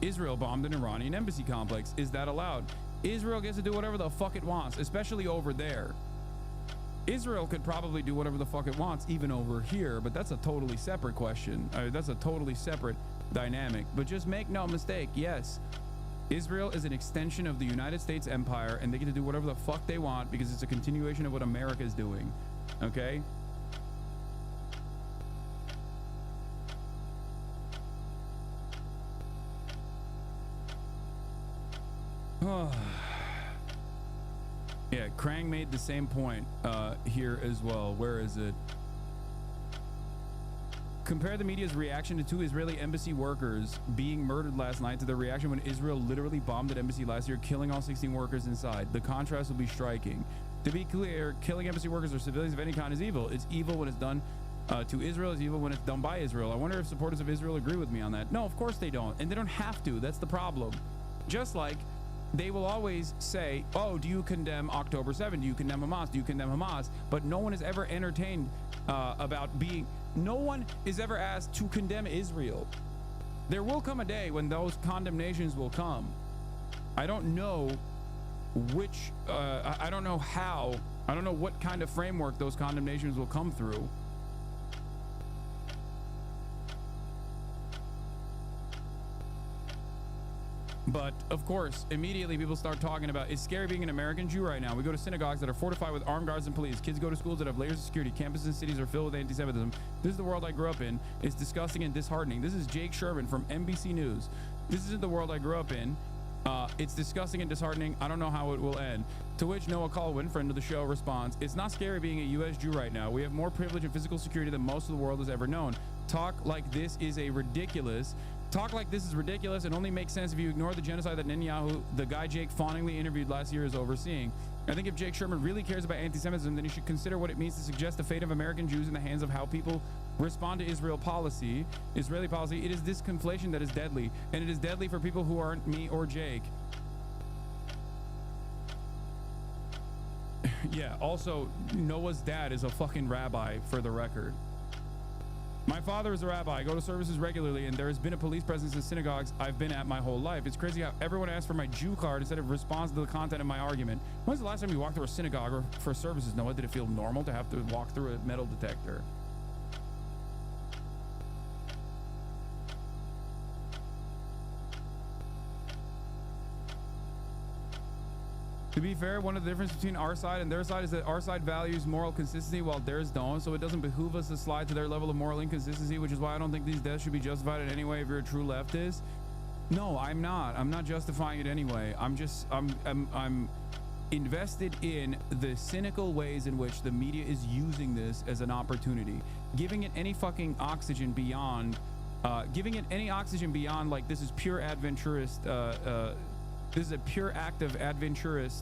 Israel bombed an Iranian embassy complex. Is that allowed? Israel gets to do whatever the fuck it wants, especially over there. Israel could probably do whatever the fuck it wants, even over here, but that's a totally separate question. That's a totally separate dynamic. But just make no mistake, yes, Israel is an extension of the United States empire, and they get to do whatever the fuck they want because it's a continuation of what America is doing. Okay? Yeah, Krang made the same point here as well. Where is it? Compare the media's reaction to 2 Israeli embassy workers being murdered last night to the reaction when Israel literally bombed an embassy last year, killing all 16 workers inside. The contrast will be striking. To be clear, killing embassy workers or civilians of any kind is evil. It's evil when it's done to Israel. It's evil when it's done by Israel. I wonder if supporters of Israel agree with me on that. No, of course they don't. And they don't have to. That's the problem. Just like they will always say, oh, do you condemn October 7? Do you condemn Hamas? Do you condemn Hamas? But no one is ever entertained about being... No one is ever asked to condemn Israel. There will come a day when those condemnations will come. I don't know which... I don't know how. I don't know what kind of framework those condemnations will come through. But of course, immediately people start talking about it's scary being an American Jew right now. We go to synagogues that are fortified with armed guards and police. Kids go to schools that have layers of security. Campuses and cities are filled with anti-Semitism. This is the world I grew up in. It's disgusting and disheartening. This is Jake Sherman from NBC News. This isn't the world I grew up in. It's disgusting and disheartening. I don't know how it will end. To which Noah Colwyn, friend of the show, responds, it's not scary being a U.S. Jew right now. We have more privilege and physical security than most of the world has ever known. Talk like this is ridiculous and only makes sense if you ignore the genocide that Netanyahu, the guy Jake fawningly interviewed last year, is overseeing. I think if Jake Sherman really cares about anti-Semitism, then he should consider what it means to suggest the fate of American Jews in the hands of how people respond to Israeli policy. It is this conflation that is deadly, and it is deadly for people who aren't me or Jake. Yeah, also, Noah's dad is a fucking rabbi, for the record. My father is a rabbi. I go to services regularly, and there has been a police presence in synagogues I've been at my whole life. It's crazy how everyone asks for my Jew card instead of responds to the content of my argument. When's the last time you walked through a synagogue or for services, Noah? Did it feel normal to have to walk through a metal detector? To be fair, one of the differences between our side and their side is that our side values moral consistency while theirs don't, so it doesn't behoove us to slide to their level of moral inconsistency, which is why I don't think these deaths should be justified in any way if you're a true leftist. No, I'm not. I'm not justifying it anyway. I'm invested in the cynical ways in which the media is using this as an opportunity, giving it any fucking oxygen beyond, like this is pure adventurist, this is a pure act of adventurism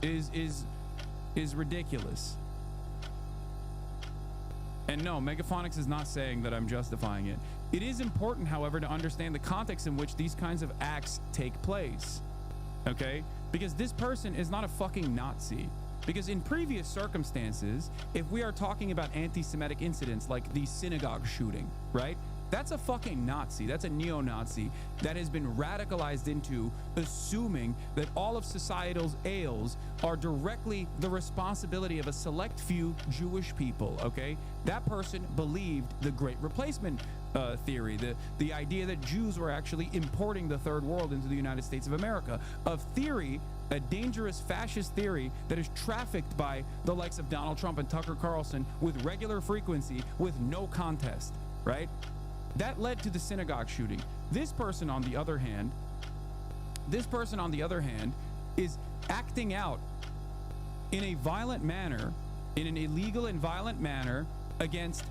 is ridiculous. And no, Megaphonics is not saying that I'm justifying it. It is important, however, to understand the context in which these kinds of acts take place. Okay? Because this person is not a fucking Nazi. Because in previous circumstances, if we are talking about anti-Semitic incidents like the synagogue shooting, right? That's a fucking Nazi. That's a neo-Nazi that has been radicalized into assuming that all of societal's ails are directly the responsibility of a select few Jewish people, okay? That person believed the Great Replacement theory, the idea that Jews were actually importing the third world into the United States of America. A theory, a dangerous fascist theory that is trafficked by the likes of Donald Trump and Tucker Carlson with regular frequency with no contest, right? That led to the synagogue shooting. This person, on the other hand, is acting out in a violent manner, in an illegal and violent manner, against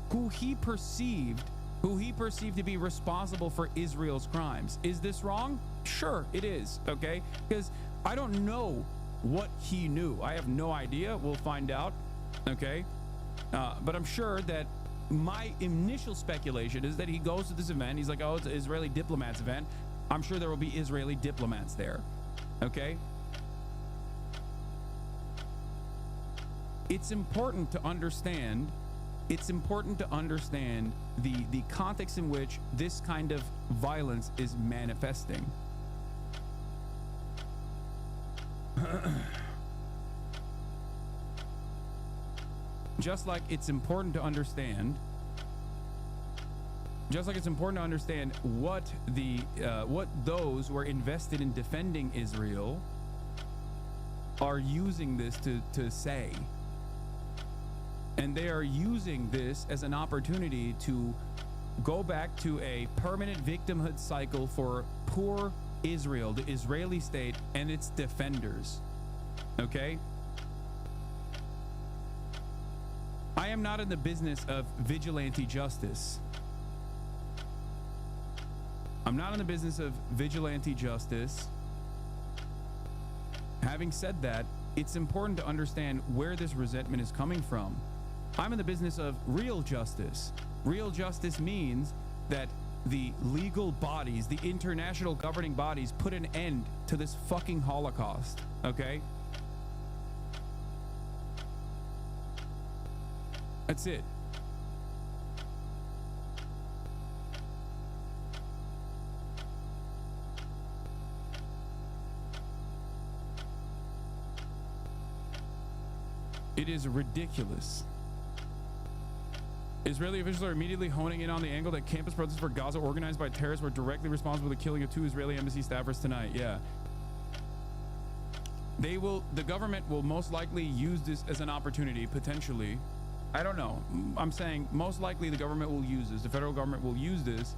who he perceived to be responsible for Israel's crimes. Is this wrong? Sure, it is, okay? Because I don't know what he knew. I have no idea. We'll find out, okay? But I'm sure that my initial speculation is that he goes to this event. He's like, oh, it's an Israeli diplomats event. I'm sure there will be Israeli diplomats there. Okay? It's important to understand the context in which this kind of violence is manifesting. Just like it's important to understand Just like it's important to understand what those who are invested in defending Israel are using this to say. And they are using this as an opportunity to go back to a permanent victimhood cycle for poor Israel, the Israeli state, and its defenders. Okay? I am not in the business of vigilante justice. I'm not in the business of vigilante justice. Having said that, it's important to understand where this resentment is coming from. I'm in the business of real justice. Real justice means that the legal bodies, the international governing bodies, put an end to this fucking Holocaust, okay? That's it. It is ridiculous. Israeli officials are immediately honing in on the angle that campus protests for Gaza organized by terrorists were directly responsible for the killing of 2 Israeli embassy staffers tonight. Yeah. The government will most likely use this as an opportunity, potentially. I don't know. I'm saying most likely the government will use this. The federal government will use this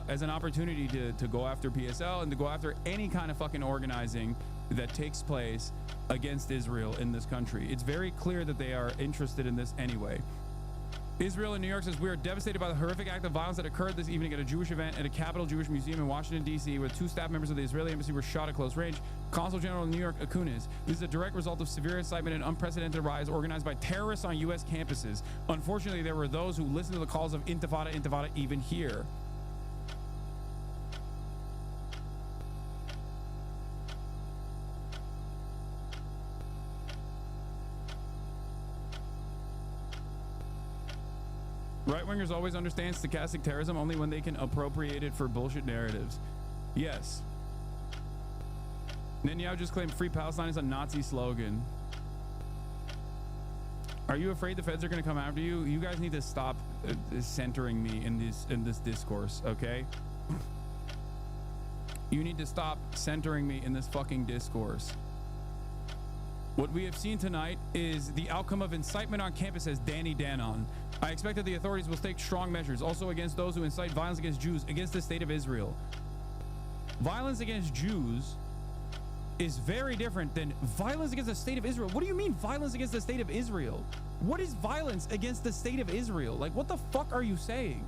as an opportunity to go after PSL and to go after any kind of fucking organizing that takes place against Israel in this country. It's very clear that they are interested in this anyway. Israel in New York says, we are devastated by the horrific act of violence that occurred this evening at a Jewish event at a Capitol Jewish Museum in Washington, D.C., where 2 staff members of the Israeli embassy were shot at close range. Consul General of New York Akunis. This is a direct result of severe incitement and unprecedented riots organized by terrorists on U.S. campuses. Unfortunately, there were those who listened to the calls of Intifada even here. Right-wingers always understand stochastic terrorism only when they can appropriate it for bullshit narratives. Yes. Netanyahu just claimed Free Palestine is a Nazi slogan. Are you afraid the feds are going to come after you? You guys need to stop centering me in this discourse, okay? You need to stop centering me in this fucking discourse. What we have seen tonight is the outcome of incitement on campus, says Danny Danon. I expect that the authorities will take strong measures, also against those who incite violence against Jews, against the state of Israel. Violence against Jews is very different than violence against the state of Israel. What do you mean violence against the state of Israel? What is violence against the state of Israel? Like, what the fuck are you saying?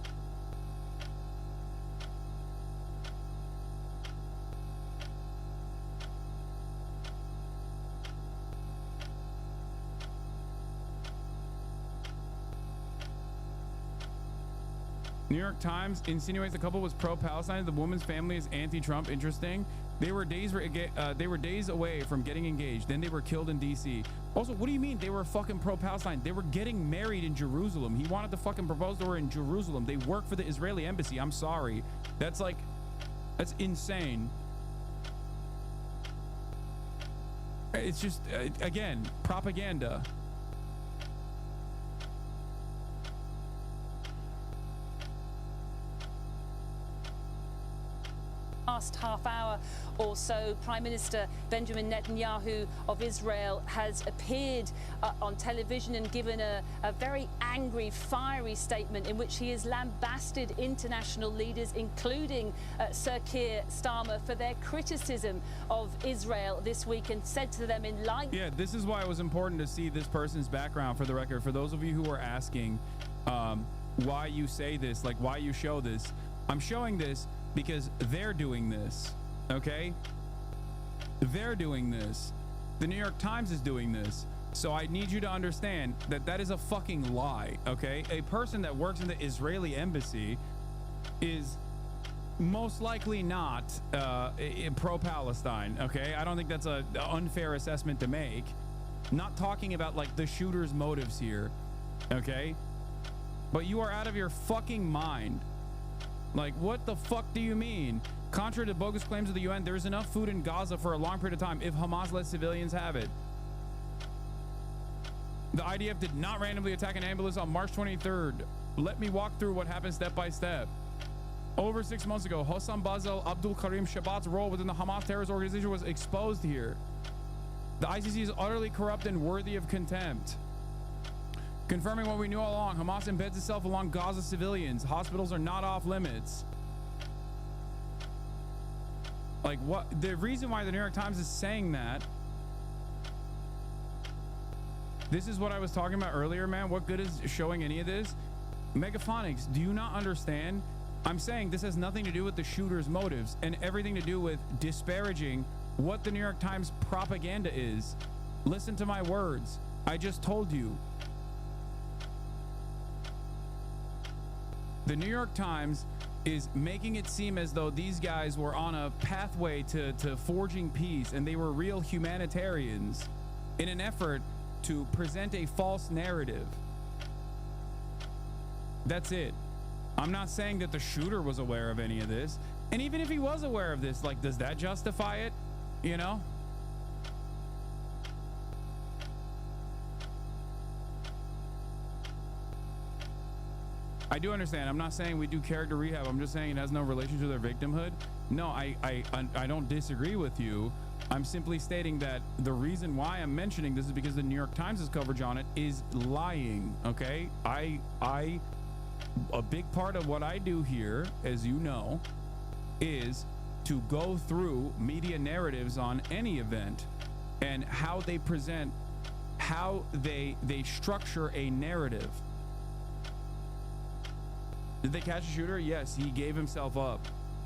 New York Times insinuates the couple was pro-Palestine. The woman's family is anti-Trump. Interesting. They were days away from getting engaged. Then they were killed in D.C. Also, what do you mean they were fucking pro-Palestine? They were getting married in Jerusalem. He wanted to fucking propose to her in Jerusalem. They work for the Israeli embassy. I'm sorry. That's insane. It's just, again, propaganda. Last half hour or so, Prime Minister Benjamin Netanyahu of Israel has appeared on television and given a very angry, fiery statement in which he has lambasted international leaders, including Sir Keir Starmer, for their criticism of Israel this week, and said to them in light... Yeah, this is why it was important to see this person's background, for the record. For those of you who are asking why you say this, like why you show this, I'm showing this because they're doing this, okay? They're doing this. The New York Times is doing this. So I need you to understand that that is a fucking lie, okay? A person that works in the Israeli embassy is most likely not pro-Palestine, okay? I don't think that's an unfair assessment to make. Not talking about like the shooter's motives here, okay? But you are out of your fucking mind. Like, what the fuck do you mean? Contrary to bogus claims of the UN, there is enough food in Gaza for a long period of time if Hamas lets civilians have it. The IDF did not randomly attack an ambulance on March 23rd. Let me walk through what happened step by step. Over 6 months ago, Hossam Basel Abdul Karim Shabat's role within the Hamas terrorist organization was exposed here. The ICC is utterly corrupt and worthy of contempt. Confirming what we knew all along, Hamas embeds itself along Gaza civilians. Hospitals are not off limits. Like, what? The reason why the New York Times is saying that, this is what I was talking about earlier, man. What good is showing any of this? Megaphonics, do you not understand? I'm saying this has nothing to do with the shooter's motives and everything to do with disparaging what the New York Times propaganda is. Listen to my words. I just told you. The New York Times is making it seem as though these guys were on a pathway to forging peace and they were real humanitarians in an effort to present a false narrative. That's it. I'm not saying that the shooter was aware of any of this. And even if he was aware of this, like, does that justify it? You know? I do understand. I'm not saying we do character rehab. I'm just saying it has no relation to their victimhood. No, I don't disagree with you. I'm simply stating that the reason why I'm mentioning this is because the New York Times' coverage on it is lying. Okay? A big part of what I do here, as you know, is to go through media narratives on any event and how they present, how they structure a narrative. Did they catch a shooter? Yes, he gave himself up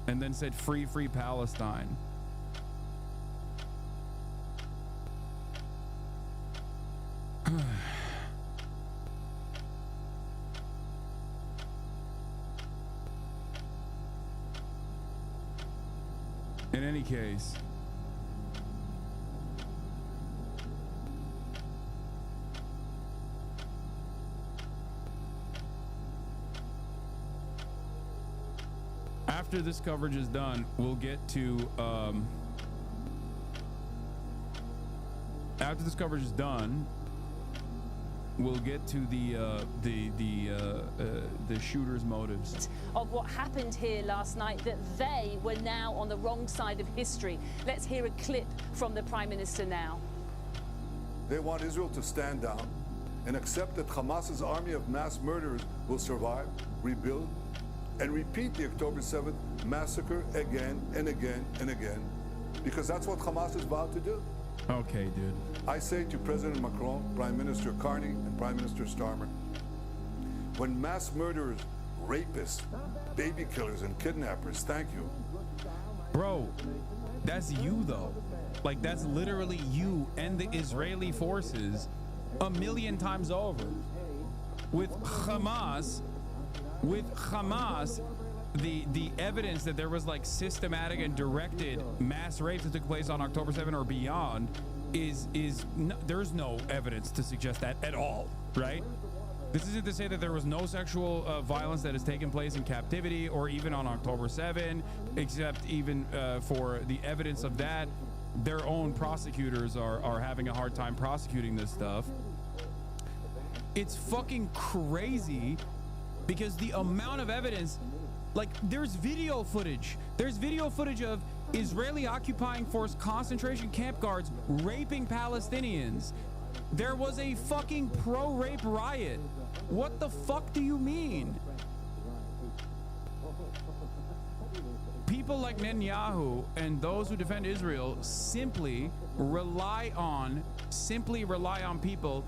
and then said, "Free, free Palestine." In any case, after this coverage is done, we'll get to after this coverage is done, we'll get to the shooter's motives. Of what happened here last night, that they were now on the wrong side of history. Let's hear a clip from the Prime Minister now. They want Israel to stand down and accept that Hamas's army of mass murderers will survive, rebuild, and repeat the October 7th massacre again and again and again, because that's what Hamas is vowed to do. Okay, dude. I say to President Macron, Prime Minister Carney, and Prime Minister Starmer, when mass murderers, rapists, baby killers, and kidnappers thank you. Bro, that's you though. Like, that's literally you and the Israeli forces 1,000,000 times over. With Hamas, the evidence that there was like systematic and directed mass rapes that took place on October 7 or beyond there's no evidence to suggest that at all, right? This isn't to say that there was no sexual violence that has taken place in captivity or even on October 7, except even for the evidence of that, their own prosecutors are having a hard time prosecuting this stuff. It's fucking crazy because the amount of evidence, like, there's video footage of Israeli occupying force concentration camp guards raping Palestinians. There was a fucking pro-rape riot. What the fuck do you mean? People like Netanyahu and those who defend Israel simply rely on people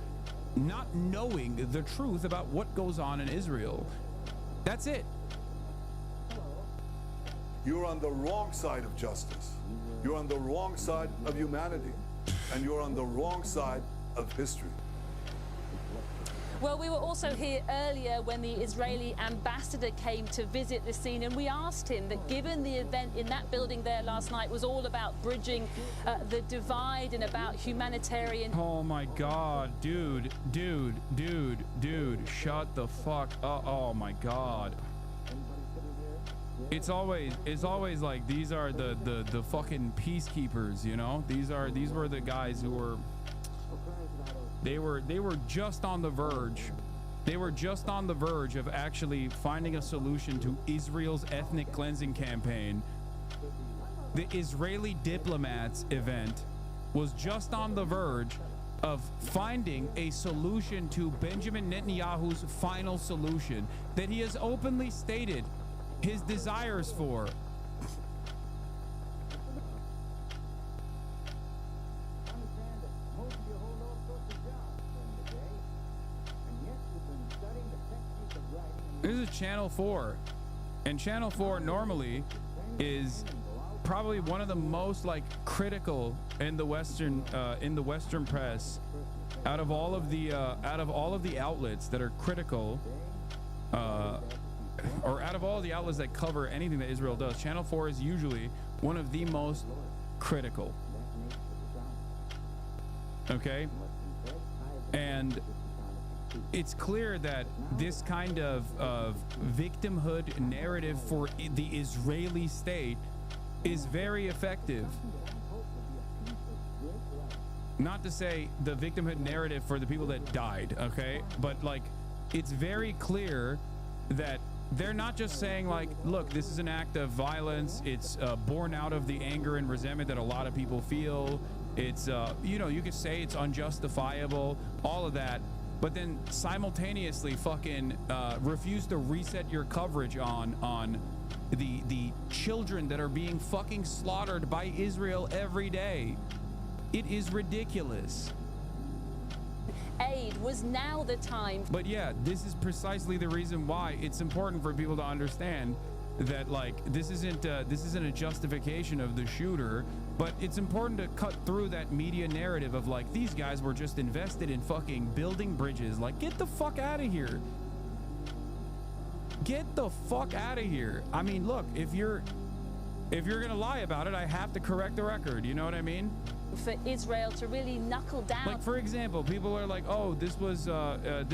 not knowing the truth about what goes on in Israel. That's it. You're on the wrong side of justice. You're on the wrong side of humanity. And you're on the wrong side of history. Well, we were also here earlier when the Israeli ambassador came to visit the scene, and we asked him that given the event in that building there last night was all about bridging the divide and about humanitarian... Oh my God, dude, shut the fuck up. Oh my God. It's always like these are the fucking peacekeepers, you know? These were the guys who were they were just on the verge They were just on the verge of actually finding a solution to Israel's ethnic cleansing campaign. The Israeli diplomats event was just on the verge of finding a solution to Benjamin Netanyahu's final solution that he has openly stated his desires for. This is Channel 4, and Channel 4 normally is probably one of the most like critical in the Western press out of all of the outlets that are critical, or out of all the outlets that cover anything that Israel does. Channel 4 is usually one of the most critical. Okay, and it's clear that this kind of victimhood narrative for the Israeli state is very effective. Not to say the victimhood narrative for the people that died, okay? But like, it's very clear that they're not just saying like, look, this is an act of violence. It's born out of the anger and resentment that a lot of people feel. It's, you know, you could say it's unjustifiable, all of that. But then simultaneously fucking refuse to reset your coverage on the children that are being fucking slaughtered by Israel every day. It is ridiculous. Aid was now the time. But yeah, this is precisely the reason why it's important for people to understand that like this isn't a justification of the shooter, but it's important to cut through that media narrative of like these guys were just invested in fucking building bridges. Like, get the fuck out of here. Get the fuck out of here. I mean, look, if you're gonna lie about it, I have to correct the record. You know what I mean? For Israel to really knuckle down. Like, for example, people are like, oh, this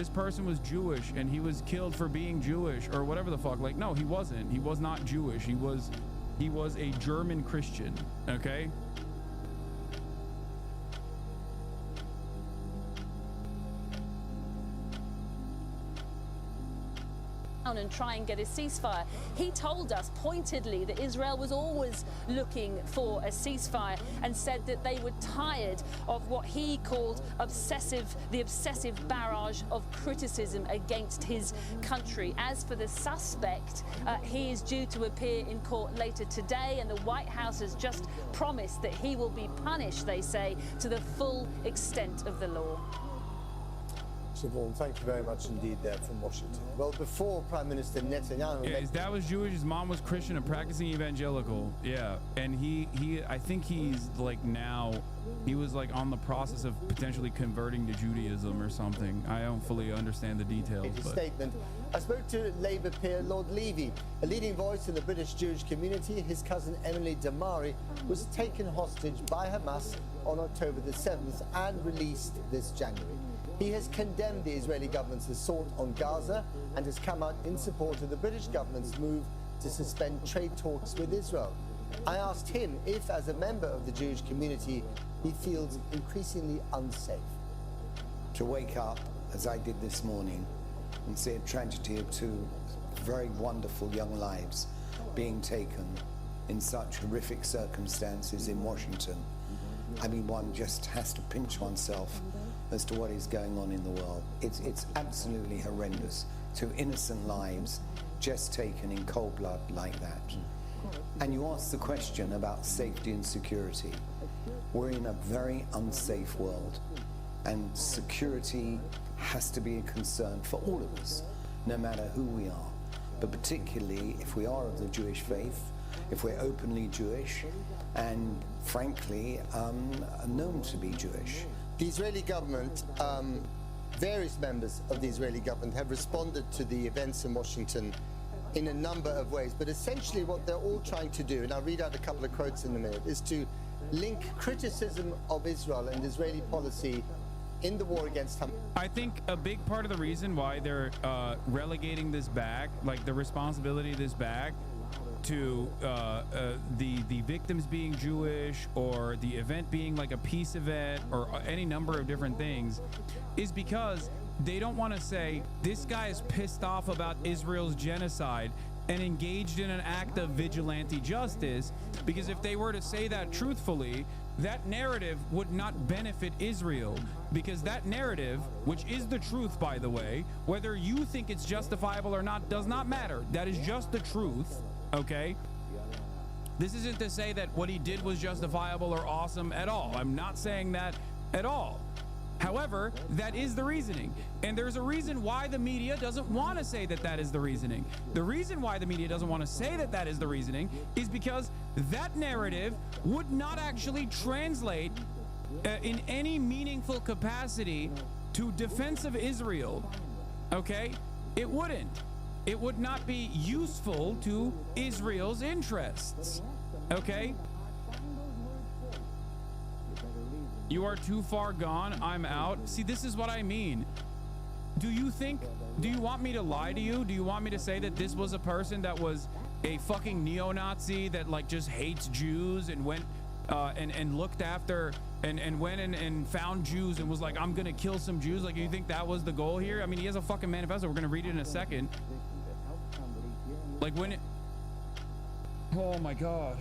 person was Jewish and he was killed for being Jewish or whatever the fuck. Like, no, he wasn't. He was not Jewish. He was a German Christian. Okay. And try and get a ceasefire. He told us pointedly that Israel was always looking for a ceasefire and said that they were tired of what he called the obsessive barrage of criticism against his country. As for the suspect, he is due to appear in court later today, and the White House has just promised that he will be punished, they say, to the full extent of the law. Siobhan, thank you very much indeed there from Washington. Well, before Prime Minister Netanyahu... Yeah, his dad was Jewish, his mom was Christian, a practicing evangelical. Yeah, and I think he's like now, he was like on the process of potentially converting to Judaism or something. I don't fully understand the details. But... statement. I spoke to Labour peer Lord Levy, a leading voice in the British Jewish community. His cousin Emily Damari was taken hostage by Hamas on October the 7th and released this January. He has condemned the Israeli government's assault on Gaza and has come out in support of the British government's move to suspend trade talks with Israel. I asked him if, as a member of the Jewish community, he feels increasingly unsafe. To wake up, as I did this morning, and see a tragedy of two very wonderful young lives being taken in such horrific circumstances in Washington, I mean, one just has to pinch oneself as to what is going on in the world. It's absolutely horrendous. Two innocent lives just taken in cold blood like that. And you ask the question about safety and security. We're in a very unsafe world, and security has to be a concern for all of us, no matter who we are, but particularly if we are of the Jewish faith, if we're openly Jewish, and frankly, known to be Jewish. The Israeli government, various members of the Israeli government have responded to the events in Washington in a number of ways, but essentially what they're all trying to do, and I'll read out a couple of quotes in a minute, is to link criticism of Israel and Israeli policy in the war against Hamas. I think a big part of the reason why they're relegating this back, like the responsibility of this back, to the victims being Jewish or the event being like a peace event or any number of different things, is because they don't want to say this guy is pissed off about Israel's genocide and engaged in an act of vigilante justice, because if they were to say that truthfully, that narrative would not benefit Israel, because that narrative, which is the truth, by the way, whether you think it's justifiable or not does not matter. That is just the truth, okay? This isn't to say that what he did was justifiable or awesome at all. I'm not saying that at all. However, that is the reasoning. And there's a reason why the media doesn't want to say that that is the reasoning. The reason why the media doesn't want to say that that is the reasoning is because that narrative would not actually translate in any meaningful capacity to defense of Israel. Okay? It wouldn't. It would not be useful to Israel's interests. Okay? You are too far gone. I'm out. See, this is what I mean. Do you want me to lie to you? Do you want me to say that this was a person that was a fucking neo-Nazi that like just hates Jews and went and looked after and went and found Jews and was like, I'm gonna kill some Jews? Like, you think that was the goal here? I mean, he has a fucking manifesto. We're gonna read it in a second. Like when it, oh my God.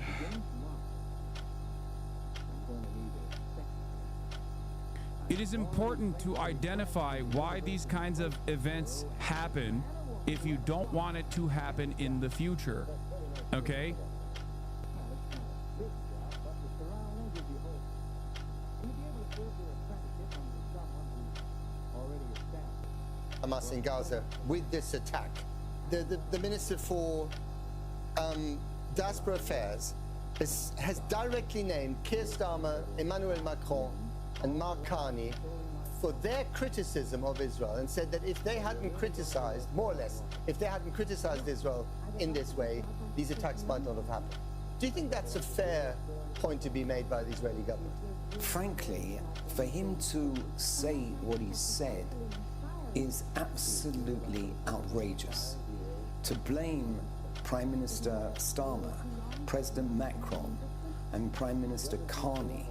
It is important to identify why these kinds of events happen if you don't want it to happen in the future. Okay? Hamas in Gaza with this attack. The Minister for Diaspora Affairs has directly named Keir Starmer, Emmanuel Macron, and Mark Carney for their criticism of Israel, and said that if they hadn't criticized, more or less, if they hadn't criticized Israel in this way, these attacks might not have happened. Do you think that's a fair point to be made by the Israeli government? Frankly, for him to say what he said is absolutely outrageous. To blame Prime Minister Starmer, President Macron, and Prime Minister Carney,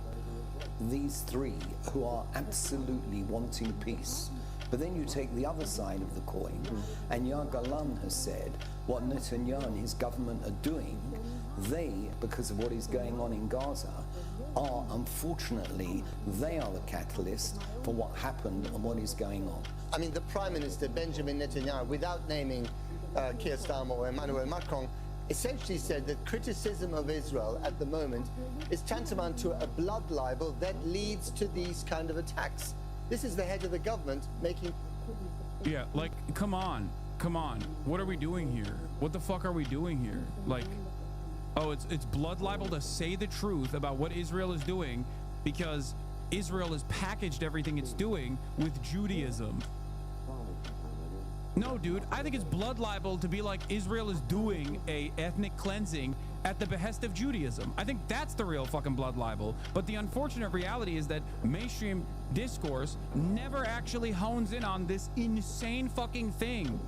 these three who are absolutely wanting peace. But then you take the other side of the coin, and Yair Golan has said what Netanyahu and his government are doing, they, because of what is going on in Gaza, are unfortunately, they are the catalyst for what happened and what is going on. I mean, the Prime Minister, Benjamin Netanyahu, without naming Keir Starmer or Emmanuel Macron, essentially said that criticism of Israel at the moment is tantamount to a blood libel that leads to these kind of attacks. This is the head of the government making... Yeah, like, come on. What are we doing here? What the fuck are we doing here? Like, oh, it's blood libel to say the truth about what Israel is doing because Israel has packaged everything it's doing with Judaism. No, dude, I think it's blood libel to be like Israel is doing a ethnic cleansing at the behest of Judaism. I think that's the real fucking blood libel. But the unfortunate reality is that mainstream discourse never actually hones in on this insane fucking thing.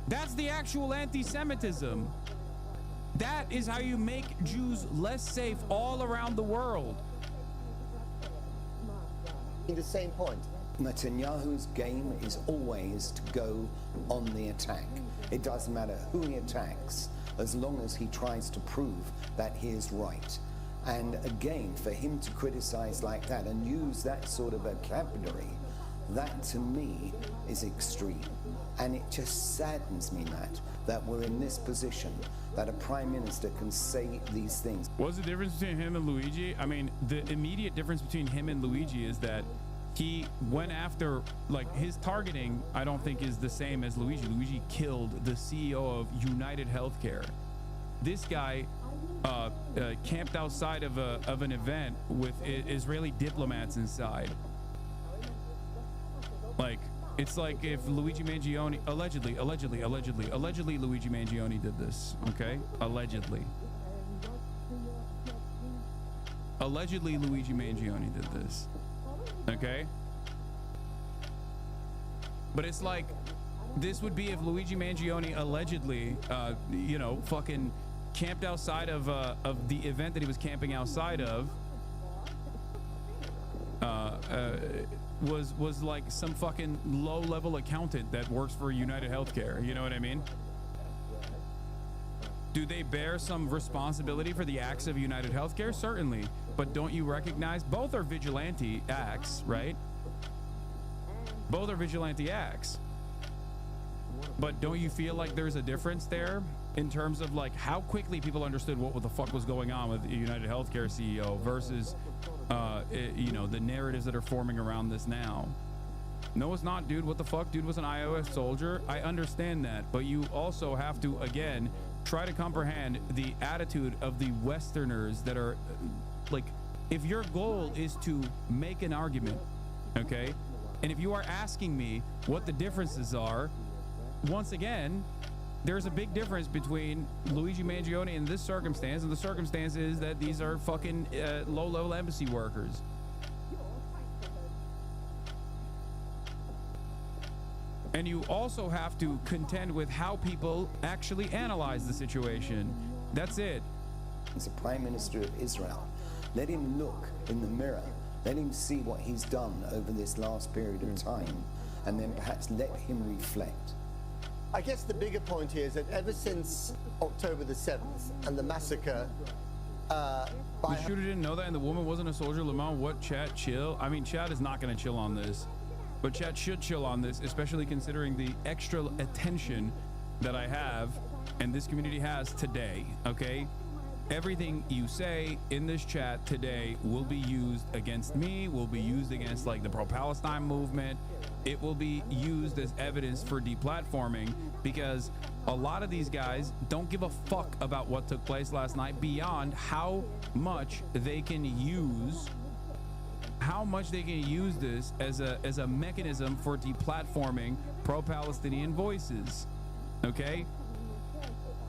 That's the actual anti-Semitism. That is how you make Jews less safe all around the world. The same point. Netanyahu's game is always to go on the attack. It doesn't matter who he attacks, as long as he tries to prove that he is right. And again, for him to criticize like that and use that sort of vocabulary, that to me is extreme. And it just saddens me, Matt, that we're in this position, that a prime minister can say these things. What's the difference between him and Luigi? I mean, the immediate difference between him and Luigi is that he went after, like, his targeting, I don't think is the same as Luigi. Luigi killed the CEO of United Healthcare. This guy camped outside of an event with Israeli diplomats inside. Like, it's like if Luigi Mangione, allegedly Luigi Mangione did this, okay? Allegedly Luigi Mangione did this. Okay, but it's like this would be if Luigi Mangione allegedly, you know, fucking camped outside of the event that he was camping outside of, was like some fucking low-level accountant that works for United Healthcare. You know what I mean? Do they bear some responsibility for the acts of United Healthcare? Certainly. But don't you recognize both are vigilante acts, right? Both are vigilante acts. But don't you feel like there's a difference there in terms of like how quickly people understood what the fuck was going on with the United Healthcare CEO versus, you know, the narratives that are forming around this now? No, it's not, dude. What the fuck? Dude was an iOS soldier. I understand that. But you also have to, again, try to comprehend the attitude of the Westerners that are like, if your goal is to make an argument, okay? And if you are asking me what the differences are, once again, there's a big difference between Luigi Mangione in this circumstance, and the circumstance is that these are fucking low-level embassy workers. And you also have to contend with how people actually analyze the situation. That's it. As a Prime Minister of Israel, let him look in the mirror. Let him see what he's done over this last period of time, and then perhaps let him reflect. I guess the bigger point here is that ever since October the 7th and the massacre the shooter didn't know that, and the woman wasn't a soldier. Lamont, what? Chat, chill. I mean, chat is not going to chill on this, but chat should chill on this, especially considering the extra attention that I have and this community has today. Okay, everything you say in this chat today will be used against me, will be used against like the pro-Palestine movement. It will be used as evidence for deplatforming, because a lot of these guys don't give a fuck about what took place last night beyond how much they can use this as a mechanism for deplatforming pro-Palestinian voices. Okay?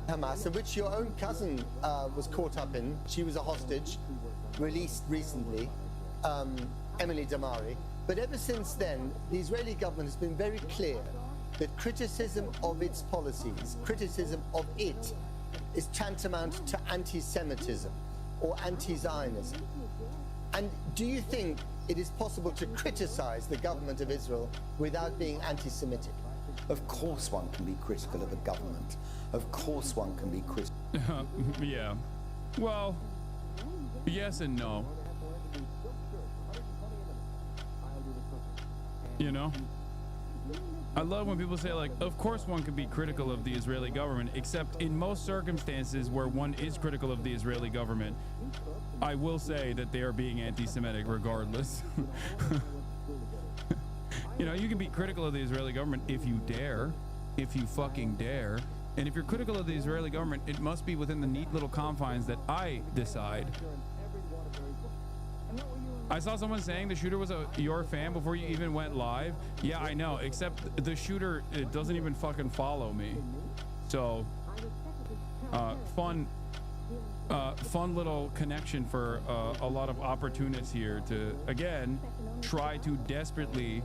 Hamas, of which your own cousin was caught up in. She was a hostage, released recently, Emily Damari. But ever since then, the Israeli government has been very clear that criticism of its policies, criticism of it, is tantamount to anti-Semitism or anti-Zionism. And do you think it is possible to criticize the government of Israel without being anti-Semitic? Of course one can be critical of a government. Of course one can be critical. Yeah. Well, yes and no. You know? I love when people say, like, of course one can be critical of the Israeli government, except in most circumstances where one is critical of the Israeli government, I will say that they are being anti-Semitic regardless. You know, you can be critical of the Israeli government if you dare, if you fucking dare. And if you're critical of the Israeli government, it must be within the neat little confines that I decide. I saw someone saying the shooter was your fan before you even went live. Yeah, I know, except the shooter doesn't even fucking follow me. So, fun little connection for a lot of opportunists here to, again, try to desperately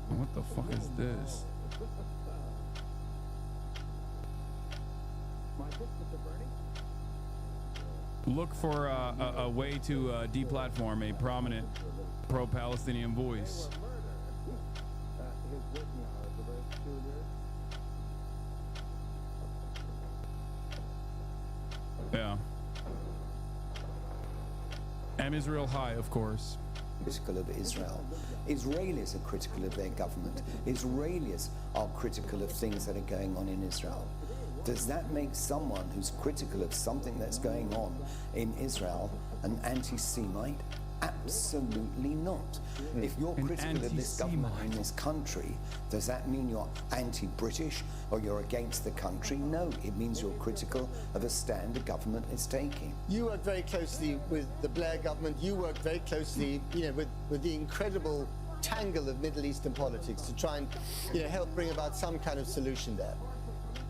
what the fuck is this? Look for a way to deplatform a prominent pro-Palestinian voice. Yeah. And Israel high, of course. Critical of Israel. Israelis are critical of their government. Israelis are critical of things that are going on in Israel. Does that make someone who's critical of something that's going on in Israel an anti-Semite? Absolutely not. If you're critical of this government in this country, does that mean you're anti-British or you're against the country? No, it means you're critical of a stand the government is taking. You worked very closely with the Blair government. You worked very closely, with the incredible tangle of Middle Eastern politics to try and, help bring about some kind of solution there.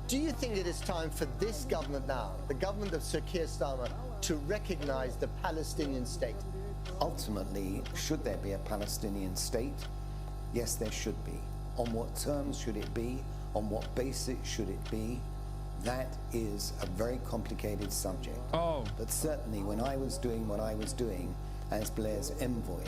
Do you think it is time for this government now, the government of Sir Keir Starmer, to recognize the Palestinian state? Ultimately, should there be a Palestinian state? Yes, there should be. On what terms should it be? On what basis should it be? That is a very complicated subject. Oh. But certainly when I was doing what I was doing as Blair's envoy,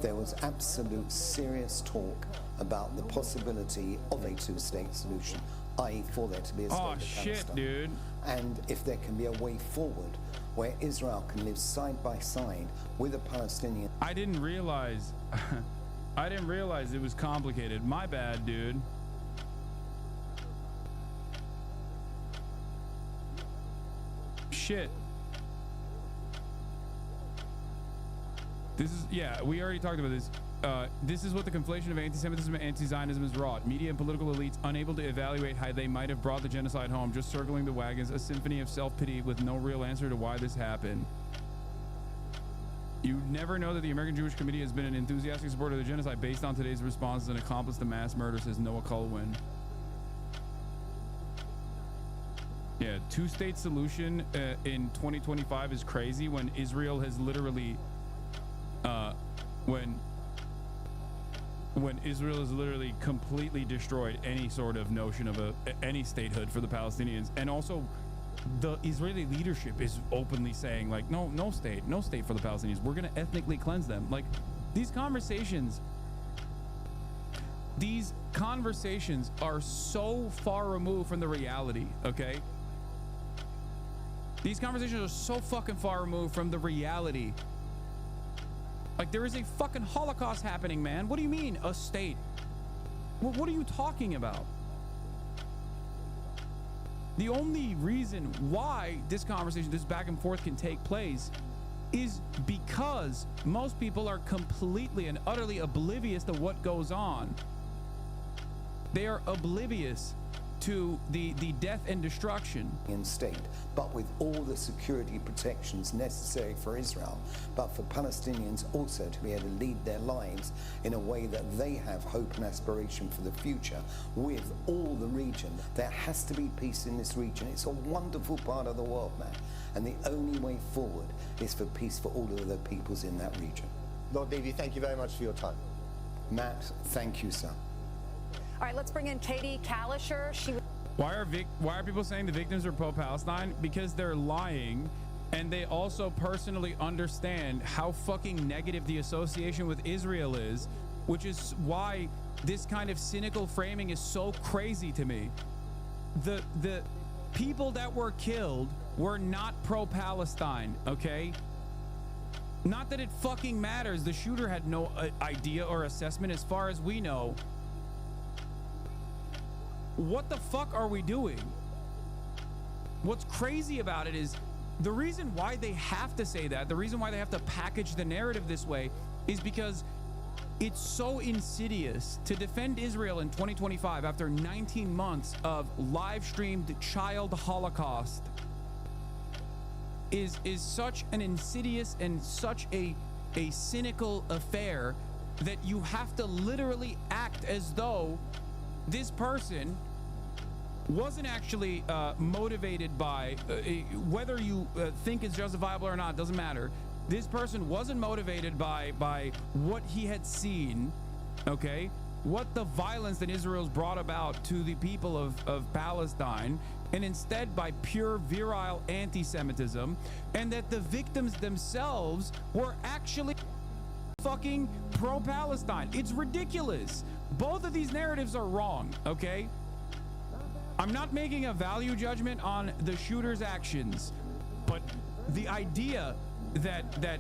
there was absolute serious talk about the possibility of a two-state solution, i.e. for there to be a state of shit, Palestine. dude. And if there can be a way forward where Israel can live side by side with a Palestinian. I didn't realize it was complicated. My bad, dude. Shit. This is, yeah, we already talked about this. This is what the conflation of anti-Semitism and anti-Zionism is wrought. Media and political elites unable to evaluate how they might have brought the genocide home, just circling the wagons, a symphony of self-pity with no real answer to why this happened. You never know that the American Jewish Committee has been an enthusiastic supporter of the genocide based on today's responses and accomplice the mass murder, says Noah Colwyn. Yeah, two-state solution in 2025 is crazy when Israel has literally, when Israel has literally completely destroyed any sort of notion of any statehood for the Palestinians, and also the Israeli leadership is openly saying like, no state for the Palestinians. We're gonna ethnically cleanse them. Like, these conversations are so far removed from the reality. Okay. These conversations are so fucking far removed from the reality. Like, there is a fucking Holocaust happening, man. What do you mean, a state? What are you talking about? The only reason why this conversation, this back and forth can take place is because most people are completely and utterly oblivious to what goes on. They are oblivious to the death and destruction in state, but with all the security protections necessary for Israel, but for Palestinians also to be able to lead their lives in a way that they have hope and aspiration for the future with all the region. There has to be peace in this region. It's a wonderful part of the world, man. And the only way forward is for peace for all of the peoples in that region. Lord Levy, thank you very much for your time. Matt, thank you, sir. All right, let's bring in Katie Kalisher. Why are people saying the victims are pro-Palestine? Because they're lying, and they also personally understand how fucking negative the association with Israel is, which is why this kind of cynical framing is so crazy to me. The people that were killed were not pro-Palestine, okay? Not that it fucking matters. The shooter had no idea or assessment as far as we know. What the fuck are we doing? What's crazy about it is the reason why they have to say that, the reason why they have to package the narrative this way is because it's so insidious to defend Israel in 2025 after 19 months of live streamed child holocaust is such an insidious and such a cynical affair that you have to literally act as though this person wasn't actually motivated by whether you think it's justifiable or not, doesn't matter. This person wasn't motivated by what he had seen, okay? What the violence that Israel's brought about to the people of Palestine, and instead by pure virile anti-Semitism, and that the victims themselves were actually fucking pro-Palestine. It's ridiculous. Both of these narratives are wrong, okay? I'm not making a value judgment on the shooter's actions, but the idea that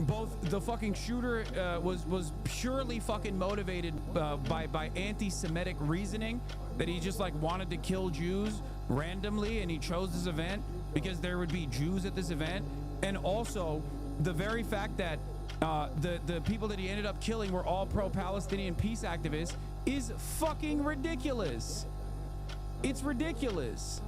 both the fucking shooter was purely fucking motivated by anti-Semitic reasoning, that he just like wanted to kill Jews randomly and he chose this event because there would be Jews at this event, and also the very fact that the people that he ended up killing were all pro-Palestinian peace activists is fucking ridiculous. It's ridiculous.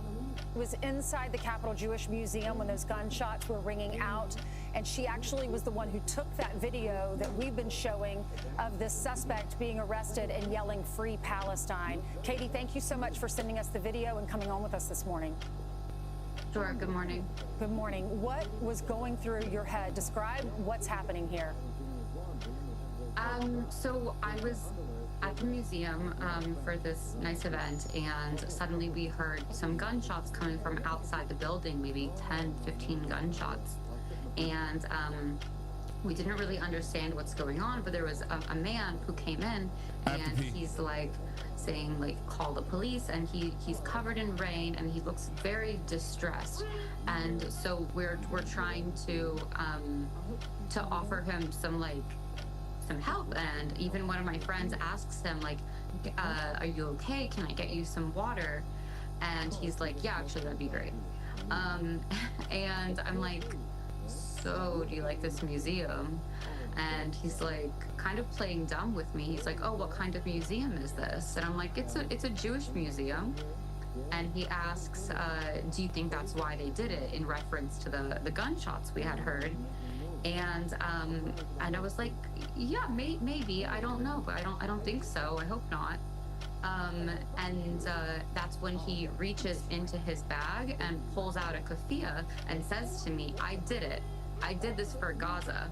It was inside the Capitol Jewish Museum when those gunshots were ringing out, and she actually was the one who took that video that we've been showing of this suspect being arrested and yelling "Free Palestine." Katie, thank you so much for sending us the video and coming on with us this morning. Sure. Good morning. Good morning. What was going through your head? Describe what's happening here. So I was at the museum for this nice event, and suddenly we heard some gunshots coming from outside the building, maybe 10, 15 gunshots. And we didn't really understand what's going on, but there was a man who came in, and he's like saying, like, call the police, and he's covered in rain, and he looks very distressed. And so we're trying to offer him some help, and even one of my friends asks him, like, are you okay? Can I get you some water? And he's like, yeah, actually, that'd be great. And I'm like, so do you like this museum? And he's like, kind of playing dumb with me. He's like, oh, what kind of museum is this? And I'm like, it's a Jewish museum. And he asks, do you think that's why they did it, in reference to the gunshots we had heard? And I was like, yeah, maybe. I don't know, but I don't think so. I hope not. And that's when he reaches into his bag and pulls out a keffiyeh and says to me, I did it. I did this for Gaza.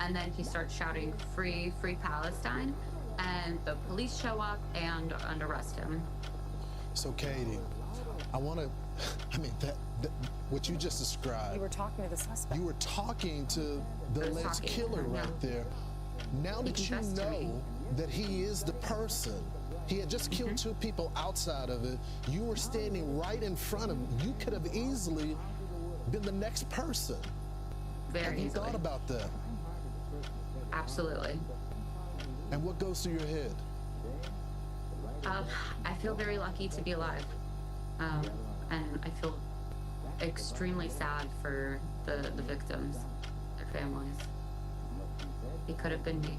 And then he starts shouting, free, free Palestine. And the police show up and arrest him. So, Katie, what you just described. You were talking to the suspect. You were talking to the alleged killer right there. Now that you know that he is the person, he had just killed two people outside of it, you were standing right in front of him. You could have easily been the next person. Have you thought about that? Absolutely. And what goes through your head? I feel very lucky to be alive. And I feel extremely sad for the victims, their families. He could have been me.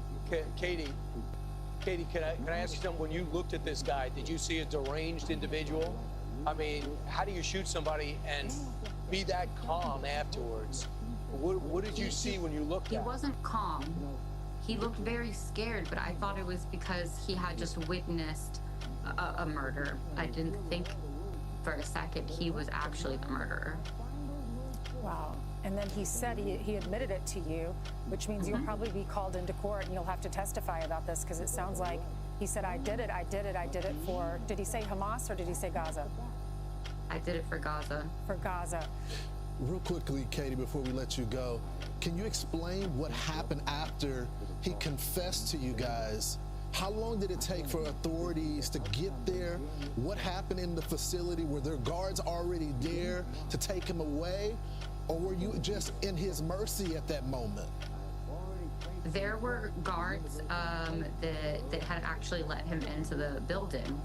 Katie, can I ask you something? When you looked at this guy, did you see a deranged individual? I mean, how do you shoot somebody and be that calm afterwards? What did you see when you looked at him? He wasn't calm. He looked very scared, but I thought it was because he had just witnessed a murder. I didn't think for a second he was actually the murderer. Wow. And then he said he admitted it to you, which means you'll probably be called into court and you'll have to testify about this, because it sounds like he said, I did it for, did he say Hamas or did he say Gaza? I did it for Gaza. For Gaza. Real quickly, Katie, before we let you go, can you explain what happened after he confessed to you guys? How long did it take for authorities to get there? What happened in the facility? Were there guards already there to take him away? Or were you just in his mercy at that moment? There were guards that had actually let him into the building,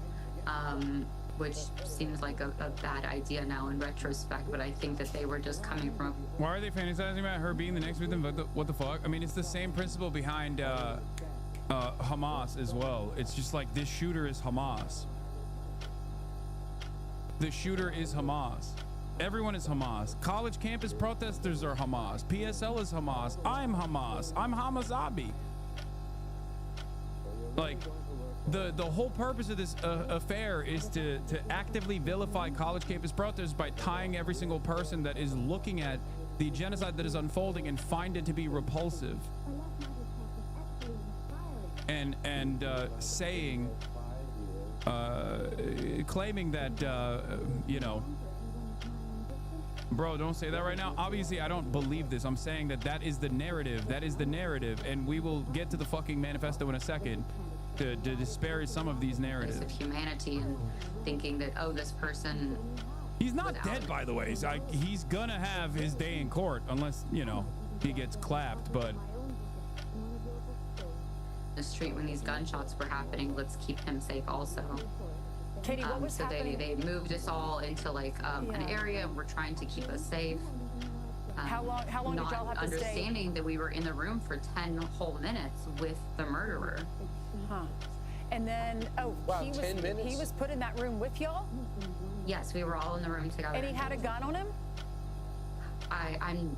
which seems like a bad idea now in retrospect, but I think that they were just coming from... Why are they fantasizing about her being the next victim? What the fuck? I mean, it's the same principle behind Hamas as well. It's just like, this shooter is Hamas. The shooter is Hamas. Everyone is Hamas. College campus protesters are Hamas. PSL is Hamas. I'm Hamas. I'm Hamazabi. Like, the whole purpose of this affair is to actively vilify college campus protesters by tying every single person that is looking at the genocide that is unfolding and find it to be repulsive. And saying, claiming that, you know, bro, don't say that right now. Obviously, I don't believe this. I'm saying that is the narrative. That is the narrative. And we will get to the fucking manifesto in a second to disparage some of these narratives. Of humanity and thinking that, oh, this person... He's not dead, by the way. He's gonna have his day in court unless, you know, he gets clapped, but... The street when these gunshots were happening, let's keep him safe also. Katie, what was happening? They moved us all into like an area, and we're trying to keep us safe. How long did y'all have to stay? Understanding that we were in the room for 10 whole minutes with the murderer. Huh. And then, wow, he was put in that room with y'all? Yes, we were all in the room together. And he had a gun on him? I'm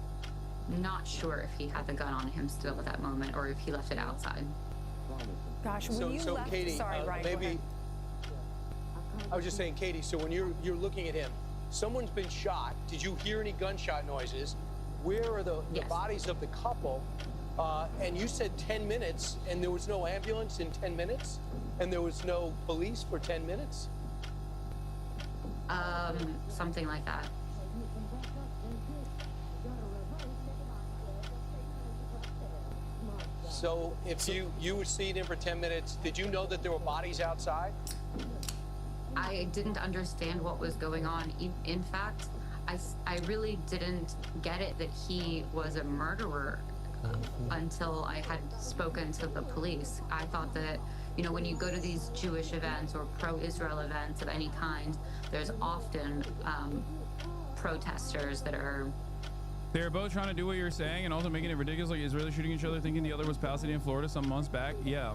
not sure if he had the gun on him still at that moment, or if he left it outside. Gosh, when you left, Katie, sorry, Ryan, maybe. I was just saying, Katie, so when you're looking at him, someone's been shot. Did you hear any gunshot noises? Where are the bodies of the couple? And you said 10 minutes, and there was no ambulance in 10 minutes? And there was no police for 10 minutes? Something like that. So if you were seen in for 10 minutes, did you know that there were bodies outside? I didn't understand what was going on. In fact, I really didn't get it that he was a murderer until I had spoken to the police. I thought that, you know, when you go to these Jewish events or pro-Israel events of any kind, there's often protesters that are... They're both trying to do what you're saying and also making it ridiculous, like Israelis shooting each other, thinking the other was Pasadena, Florida some months back. Yeah.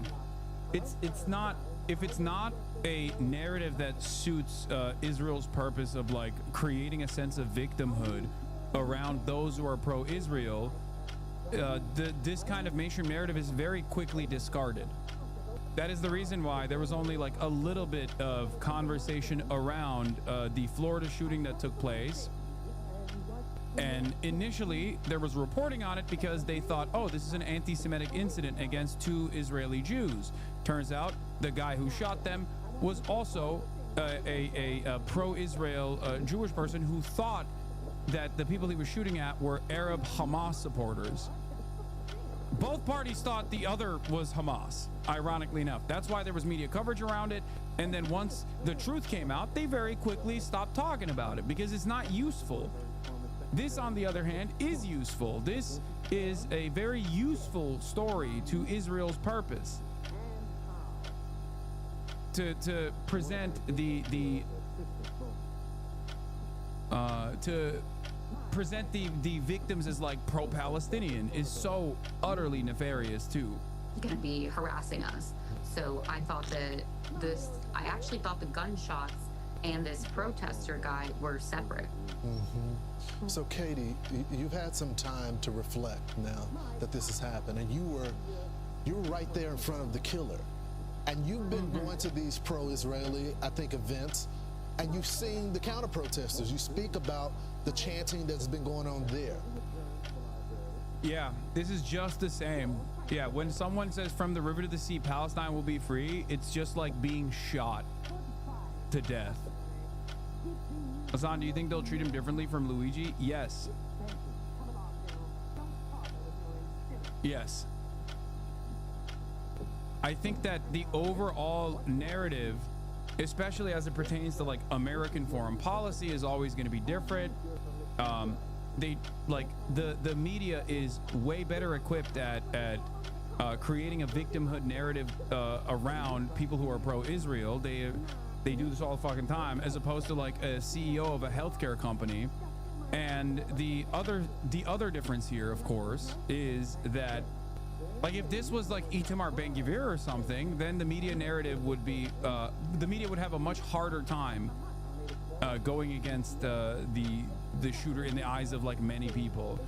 It's not... If it's not a narrative that suits Israel's purpose of like creating a sense of victimhood around those who are pro-Israel, this kind of mainstream narrative is very quickly discarded. That is the reason why there was only like a little bit of conversation around the Florida shooting that took place. And initially there was reporting on it because they thought, oh, this is an anti-Semitic incident against 2 Israeli Jews. Turns out the guy who shot them was also a pro-Israel Jewish person who thought that the people he was shooting at were Arab Hamas supporters. Both parties thought the other was Hamas, ironically enough. That's why there was media coverage around it. And then once the truth came out, they very quickly stopped talking about it because it's not useful. This, on the other hand, is useful. This is a very useful story to Israel's purpose. To present the victims as like pro-Palestinian is so utterly nefarious too. Going to be harassing us. So I thought that I actually thought the gunshots and this protester guy were separate. So Katie, you've had some time to reflect now that this has happened, and you were right there in front of the killer. And you've been going to these pro-Israeli, I think, events, and you've seen the counter-protesters. You speak about the chanting that's been going on there. Yeah, this is just the same. Yeah, when someone says from the river to the sea, Palestine will be free, it's just like being shot to death. Hasan, do you think they'll treat him differently from Luigi? Yes. Yes. I think that the overall narrative, especially as it pertains to like American foreign policy, is always going to be different. They like the media is way better equipped at creating a victimhood narrative around people who are pro-Israel. They do this all the fucking time, as opposed to like a CEO of a healthcare company. And the other difference here, of course, is that like if this was like Itamar Ben-Gvir or something, then the media narrative would be the media would have a much harder time going against the shooter in the eyes of like many people.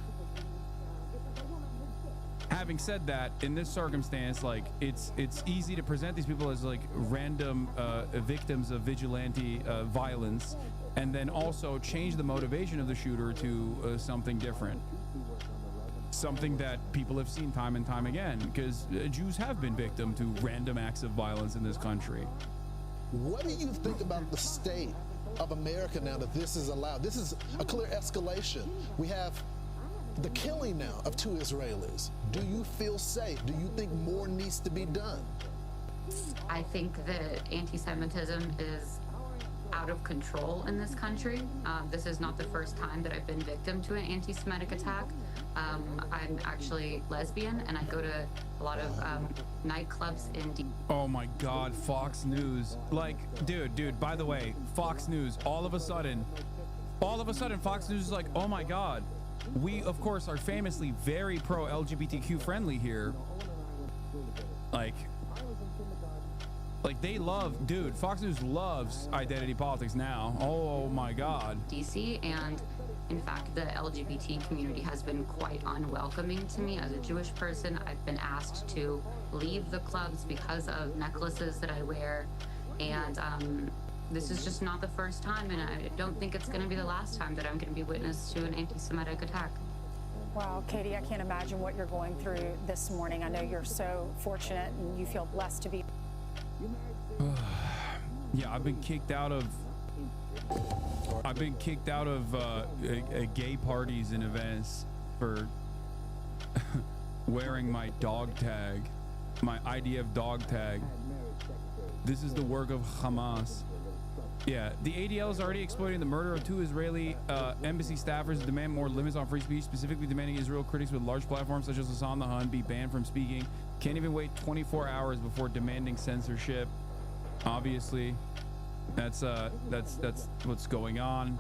Having said that, in this circumstance, like it's easy to present these people as like random victims of vigilante violence, and then also change the motivation of the shooter to something different, something that people have seen time and time again, because Jews have been victim to random acts of violence in this country. What do you think about the state of America now that this is allowed? This is a clear escalation. We have the killing now of 2 Israelis. Do you feel safe? Do you think more needs to be done? I think that anti-Semitism is out of control in this country. This is not the first time that I've been victim to an anti-Semitic attack. I'm actually lesbian, and I go to a lot of nightclubs in D. Oh my God, Fox News. Like, dude, by the way, Fox News, all of a sudden, Fox News is like, oh my God, we, of course, are famously very pro-LGBTQ friendly here. Like they love, dude, Fox News loves identity politics now. Oh my God. DC, and in fact, the LGBT community has been quite unwelcoming to me as a Jewish person. I've been asked to leave the clubs because of necklaces that I wear, and this is just not the first time, and I don't think it's going to be the last time that I'm going to be witness to an anti-Semitic attack. Wow, Katie, I can't imagine what you're going through this morning. I know you're so fortunate and you feel blessed to be. Yeah, I've been kicked out of gay parties and events for wearing my dog tag, my IDF dog tag. This is the work of Hamas. Yeah, the ADL is already exploiting the murder of 2 Israeli embassy staffers to demand more limits on free speech, specifically demanding Israel critics with large platforms such as Hasan the Hun be banned from speaking. Can't even wait 24 hours before demanding censorship. Obviously, that's what's going on,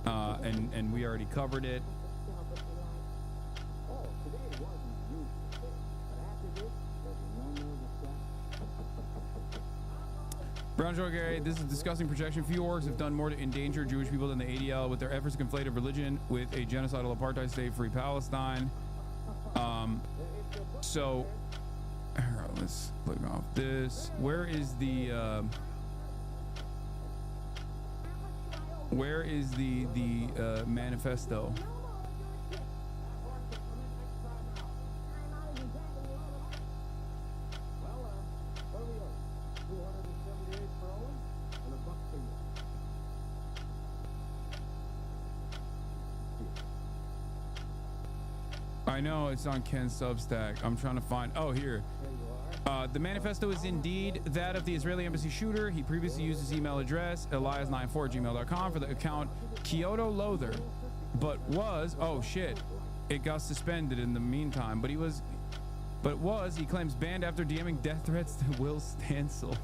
and we already covered it. Brown Joe Gary, this is discussing projection. Few orgs have done more to endanger Jewish people than the ADL with their efforts to conflate a religion with a genocidal apartheid state, Free Palestine. So, let's click off this. Where is the manifesto? I know it's on Ken's Substack. I'm trying to find. Oh, here. The manifesto is indeed that of the Israeli embassy shooter. He previously used his email address, elias94@gmail.com, for the account Kyoto Loather, but was, oh shit, it got suspended in the meantime. But he claims banned after DMing death threats to Will Stansel.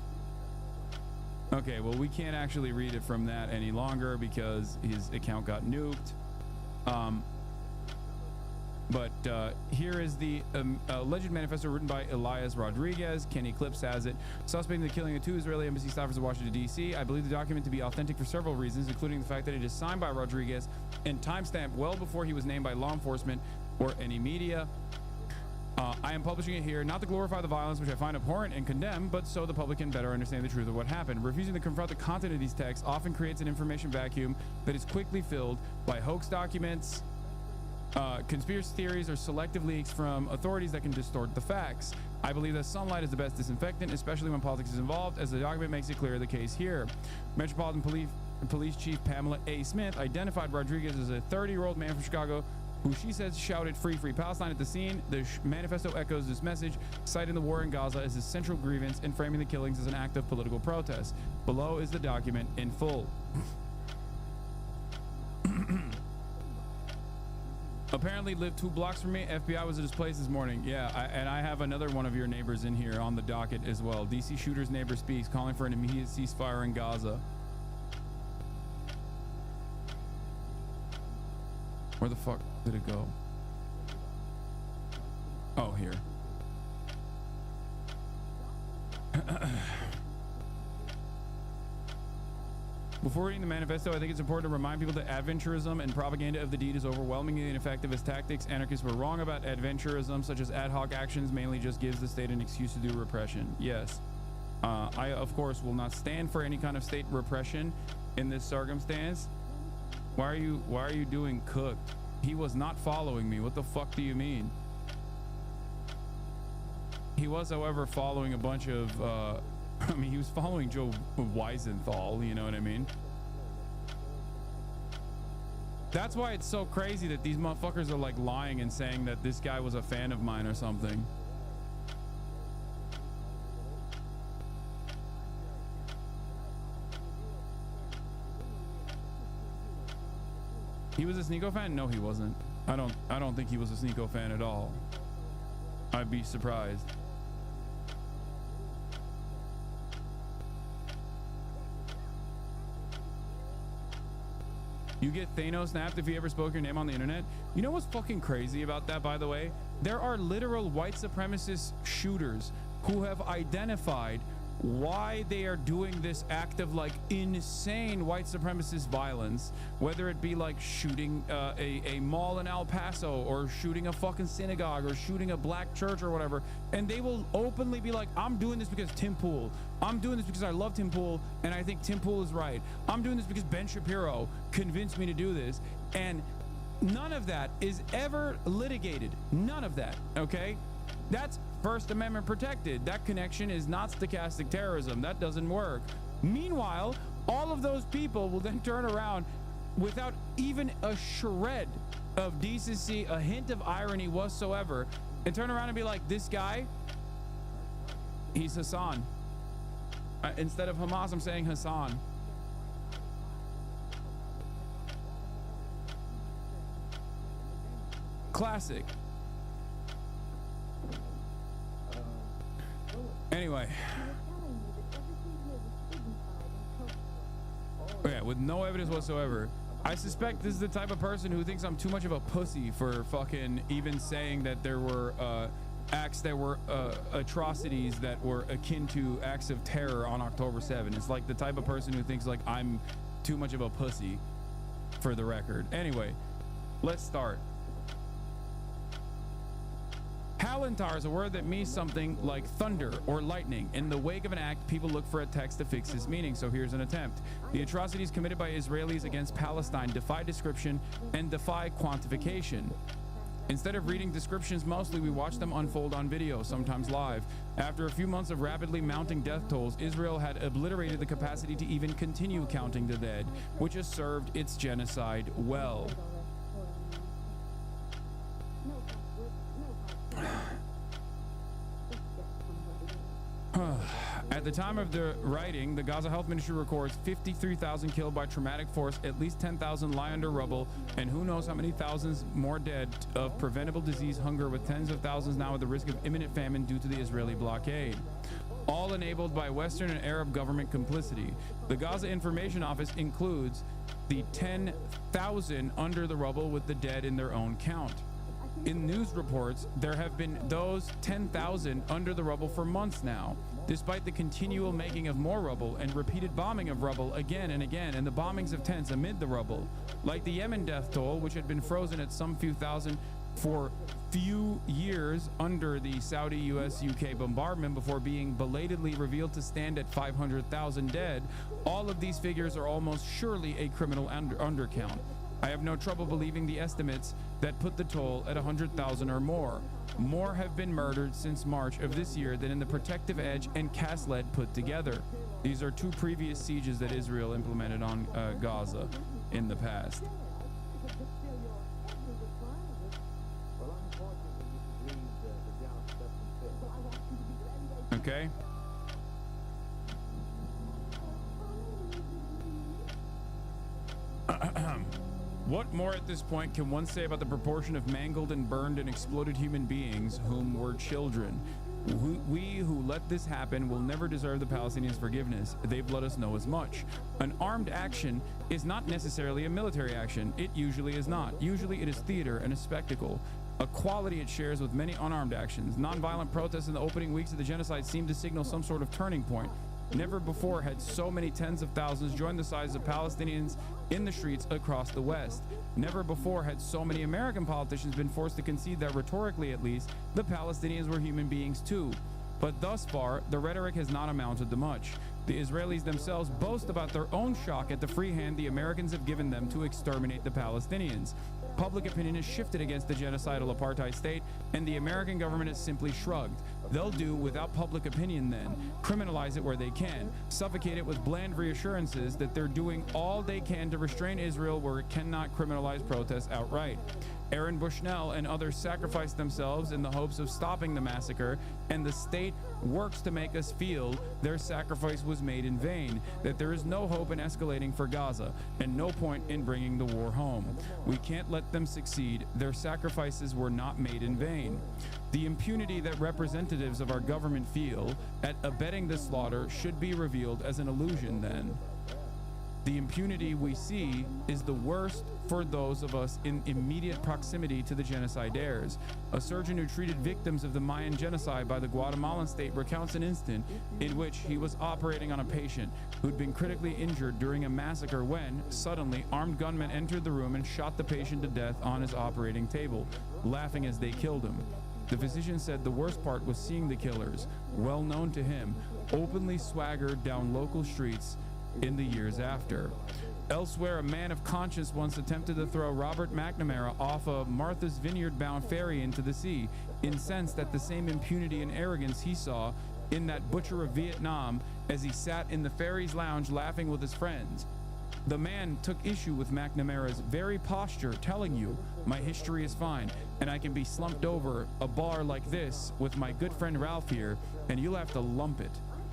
Okay, well, we can't actually read it from that any longer because his account got nuked. But here is the alleged manifesto written by Elias Rodriguez. Kenny Clips has it. Suspecting the killing of 2 Israeli embassy staffers in Washington, D.C. I believe the document to be authentic for several reasons, including the fact that it is signed by Rodriguez and timestamped well before he was named by law enforcement or any media. I am publishing it here, not to glorify the violence, which I find abhorrent and condemn, but so the public can better understand the truth of what happened. Refusing to confront the content of these texts often creates an information vacuum that is quickly filled by hoax documents, conspiracy theories, or selective leaks from authorities that can distort the facts. I believe that sunlight is the best disinfectant, especially when politics is involved, as the document makes it clear the case here. Metropolitan Police Chief Pamela A. Smith identified Rodriguez as a 30-year-old man from Chicago who she says shouted free Palestine at the scene. The manifesto echoes this message, citing the war in Gaza as his central grievance and framing the killings as an act of political protest. Below is the document in full. Apparently lived 2 blocks from me. FBI was at his place this morning. Yeah, and I have another one of your neighbors in here on the docket as well. DC shooter's neighbor speaks, calling for an immediate ceasefire in Gaza. Where the fuck did it go? Oh, here. Before reading the manifesto, I think it's important to remind people that adventurism and propaganda of the deed is overwhelmingly ineffective as tactics. Anarchists were wrong about adventurism, such as ad hoc actions mainly just gives the state an excuse to do repression. Yes. I, of course, will not stand for any kind of state repression in this circumstance. Why are you doing cooked? He was not following me. What the fuck do you mean? He was, however, following a bunch of, I mean, he was following Joe Weisenthal, you know what I mean? That's why it's so crazy that these motherfuckers are like lying and saying that this guy was a fan of mine or something. He was a Sneeko fan? No, he wasn't. I don't think he was a Sneeko fan at all. I'd be surprised. You get Thanos snapped if he ever spoke your name on the internet. You know what's fucking crazy about that, by the way? There are literal white supremacist shooters who have identified why they are doing this act of like insane white supremacist violence, whether it be like shooting a mall in El Paso or shooting a fucking synagogue or shooting a black church or whatever, and they will openly be like, I'm doing this because Tim Pool, I'm doing this because I love Tim Pool and I think Tim Pool is right, I'm doing this because Ben Shapiro convinced me to do this. And None of that is ever litigated. None of that, okay? That's First Amendment protected. That connection is not stochastic terrorism. That doesn't work. Meanwhile, all of those people will then turn around without even a shred of decency, a hint of irony whatsoever, and turn around and be like, this guy, he's Hasan. Instead of Hamas, I'm saying Hasan. Classic. Anyway. Yeah, with no evidence whatsoever. I suspect this is the type of person who thinks I'm too much of a pussy for fucking even saying that there were acts that were atrocities that were akin to acts of terror on October 7. It's like the type of person who thinks like I'm too much of a pussy, for the record. Anyway, let's start. Palantar is a word that means something like thunder or lightning. In the wake of an act, people look for a text to fix its meaning, so here's an attempt. The atrocities committed by Israelis against Palestine defy description and defy quantification. Instead of reading descriptions mostly, we watch them unfold on video, sometimes live. After a few months of rapidly mounting death tolls, Israel had obliterated the capacity to even continue counting the dead, which has served its genocide well. At the time of the writing, the Gaza Health Ministry records 53,000 killed by traumatic force, at least 10,000 lie under rubble, and who knows how many thousands more dead of preventable disease, hunger, with tens of thousands now at the risk of imminent famine due to the Israeli blockade. All enabled by Western and Arab government complicity. The Gaza Information Office includes the 10,000 under the rubble with the dead in their own count. In news reports, there have been those 10,000 under the rubble for months now, despite the continual making of more rubble and repeated bombing of rubble again and again, and the bombings of tents amid the rubble. Like the Yemen death toll, which had been frozen at some few thousand for few years under the Saudi, US, UK bombardment before being belatedly revealed to stand at 500,000 dead, all of these figures are almost surely a criminal undercount. I have no trouble believing the estimates that put the toll at 100,000 or more. More have been murdered since March of this year than in the Protective Edge and Kaslet put together. These are two previous sieges that Israel implemented on Gaza in the past. Okay. What more at this point can one say about the proportion of mangled and burned and exploded human beings whom were children? We who let this happen will never deserve the Palestinians' forgiveness. They've let us know as much. An armed action is not necessarily a military action. It usually is not. Usually it is theater and a spectacle. A quality it shares with many unarmed actions. Nonviolent protests in the opening weeks of the genocide seemed to signal some sort of turning point. Never before had so many tens of thousands joined the sides of Palestinians in the streets across the West. Never before had so many American politicians been forced to concede that, rhetorically at least, the Palestinians were human beings too. But thus far, the rhetoric has not amounted to much. The Israelis themselves boast about their own shock at the free hand the Americans have given them to exterminate the Palestinians. Public opinion has shifted against the genocidal apartheid state, and the American government has simply shrugged. They'll do without public opinion then, criminalize it where they can, suffocate it with bland reassurances that they're doing all they can to restrain Israel where it cannot criminalize protests outright. Aaron Bushnell and others sacrificed themselves in the hopes of stopping the massacre, and the state works to make us feel their sacrifice was made in vain, that there is no hope in escalating for Gaza, and no point in bringing the war home. We can't let them succeed. Their sacrifices were not made in vain. The impunity that representatives of our government feel at abetting the slaughter should be revealed as an illusion then. The impunity we see is the worst for those of us in immediate proximity to the genocidaires. A surgeon who treated victims of the Mayan genocide by the Guatemalan state recounts an instant in which he was operating on a patient who'd been critically injured during a massacre when, suddenly, armed gunmen entered the room and shot the patient to death on his operating table, laughing as they killed him. The physician said the worst part was seeing the killers, well known to him, openly swaggered down local streets in the years after. Elsewhere, a man of conscience once attempted to throw Robert McNamara off a Martha's Vineyard-bound ferry into the sea, incensed at the same impunity and arrogance he saw in that butcher of Vietnam as he sat in the ferry's lounge laughing with his friends. The man took issue with McNamara's very posture, telling you, "My history is fine, and I can be slumped over a bar like this with my good friend Ralph here, and you'll have to lump it."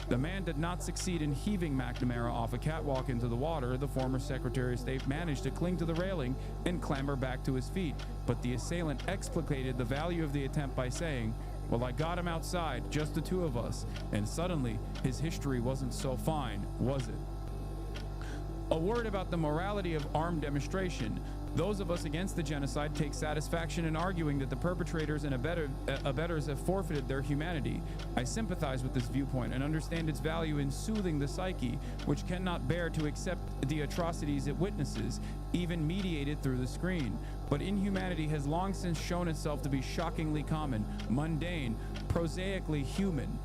The man did not succeed in heaving McNamara off a catwalk into the water. The former Secretary of State managed to cling to the railing and clamber back to his feet, but the assailant explicated the value of the attempt by saying, "Well, I got him outside, just the two of us," and suddenly his history wasn't so fine, was it? A word about the morality of armed demonstration. Those of us against the genocide take satisfaction in arguing that the perpetrators and abettors have forfeited their humanity. I sympathize with this viewpoint and understand its value in soothing the psyche, which cannot bear to accept the atrocities it witnesses, even mediated through the screen. But inhumanity has long since shown itself to be shockingly common, mundane, prosaically human.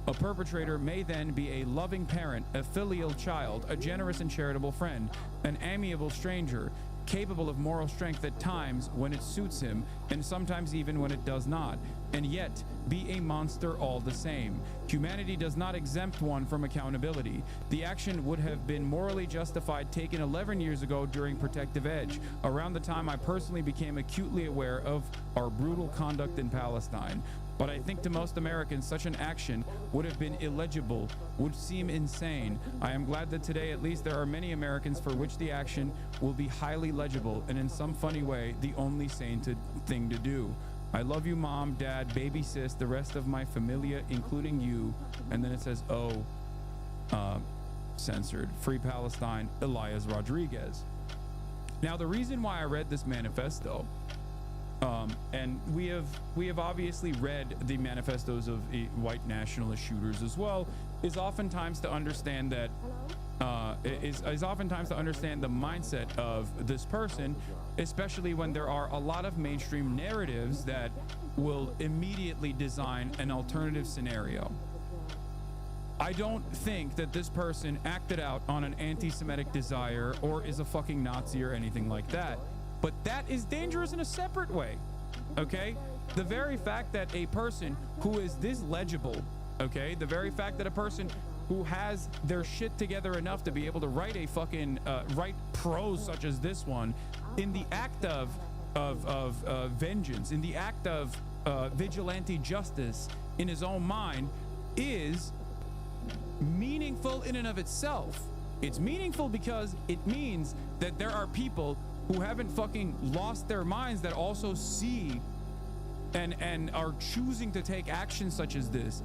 A perpetrator may then be a loving parent, a filial child, a generous and charitable friend, an amiable stranger, capable of moral strength at times when it suits him, and sometimes even when it does not, and yet be a monster all the same. Humanity does not exempt one from accountability. The action would have been morally justified taken 11 years ago during Protective Edge, around the time I personally became acutely aware of our brutal conduct in Palestine. But I think to most Americans, such an action would have been illegible, would seem insane. I am glad that today, at least, there are many Americans for which the action will be highly legible and in some funny way, the only sane thing to do. I love you, Mom, Dad, baby sis, the rest of my familia, including you. And then it says, censored. Free Palestine, Elias Rodriguez. Now, the reason why I read this manifesto, and we have obviously read the manifestos of white nationalist shooters as well, is oftentimes to understand that is oftentimes to understand the mindset of this person, especially when there are a lot of mainstream narratives that will immediately design an alternative scenario. I don't think that this person acted out on an anti-Semitic desire or is a fucking Nazi or anything like that. But that is dangerous in a separate way, okay? The very fact that a person who is this legible, okay? The very fact that a person who has their shit together enough to be able to write a fucking, write prose such as this one, in the act of vengeance, in the act of vigilante justice in his own mind, is meaningful in and of itself. It's meaningful because it means that there are people who haven't fucking lost their minds that also see and are choosing to take action such as this,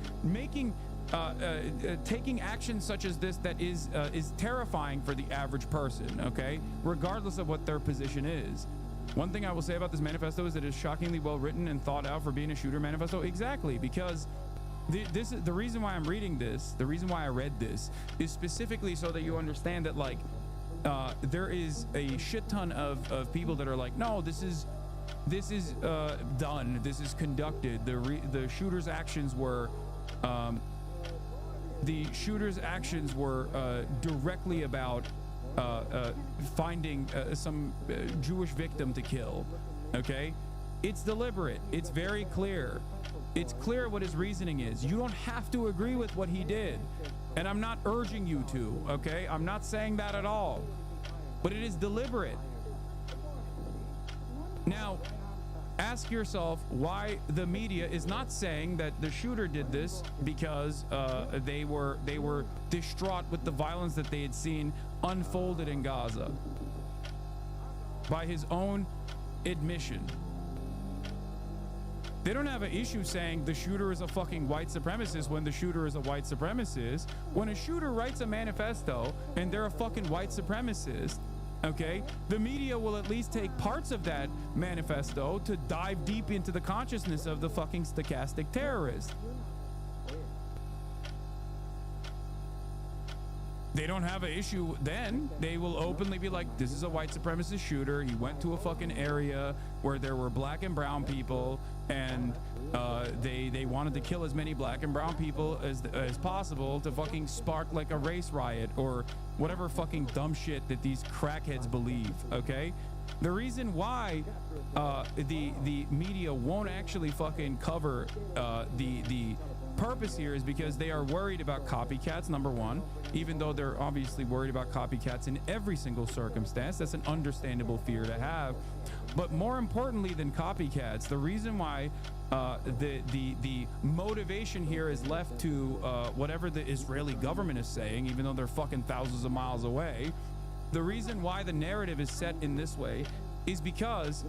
taking action such as this that is terrifying for the average person, okay, regardless of what their position is. One thing I will say about this manifesto is that it is shockingly well written and thought out for being a shooter manifesto. Exactly, because this is the reason why I'm reading this, the reason why I read this is specifically so that you understand that, like, there is a shit ton of people that are like, no, this is done, this is conducted. The shooter's actions were directly about finding some Jewish victim to kill. Okay, it's deliberate. It's very clear. It's clear what his reasoning is. You don't have to agree with what he did. And I'm not urging you to, okay? I'm not saying that at all. But it is deliberate. Now, ask yourself why the media is not saying that the shooter did this because they were distraught with the violence that they had seen unfolded in Gaza. By his own admission. They don't have an issue saying the shooter is a fucking white supremacist when the shooter is a white supremacist. When a shooter writes a manifesto and they're a fucking white supremacist, okay, the media will at least take parts of that manifesto to dive deep into the consciousness of the fucking stochastic terrorist. they don't have an issue then. They will openly be like, this is a white supremacist shooter. He went to a fucking area where there were black and brown people, and they wanted to kill as many black and brown people as possible to fucking spark like a race riot or whatever fucking dumb shit that these crackheads believe, okay? The reason why the media won't actually fucking cover the purpose here is because they are worried about copycats, number one, even though they're obviously worried about copycats in every single circumstance. That's an understandable fear to have. But more importantly than copycats, the reason why the motivation here is left to whatever the Israeli government is saying, even though they're fucking thousands of miles away, the reason why the narrative is set in this way is because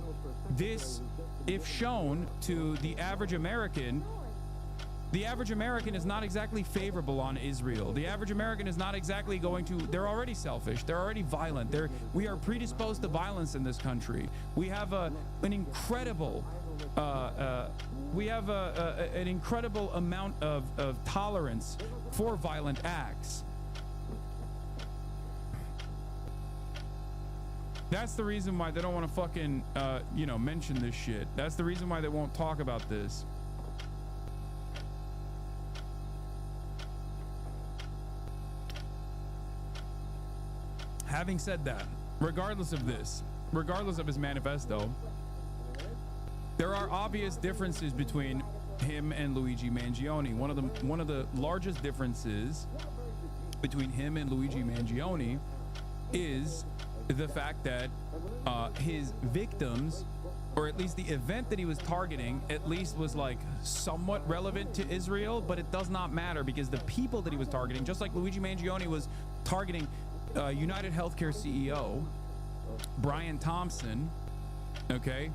this, if shown to the average American is not exactly favorable on Israel. The average American is not exactly going to, they're already selfish. They're already violent. We are predisposed to violence in this country. We have an incredible, an incredible amount of tolerance for violent acts. That's the reason why they don't want to fucking, mention this shit. That's the reason why they won't talk about this. Having said that, regardless of this, regardless of his manifesto, there are obvious differences between him and Luigi Mangione. One of the largest differences between him and Luigi Mangione is the fact that his victims, or at least the event that he was targeting, at least was like somewhat relevant to Israel, but it does not matter because the people that he was targeting, just like Luigi Mangione was targeting United Healthcare CEO Brian Thompson, okay,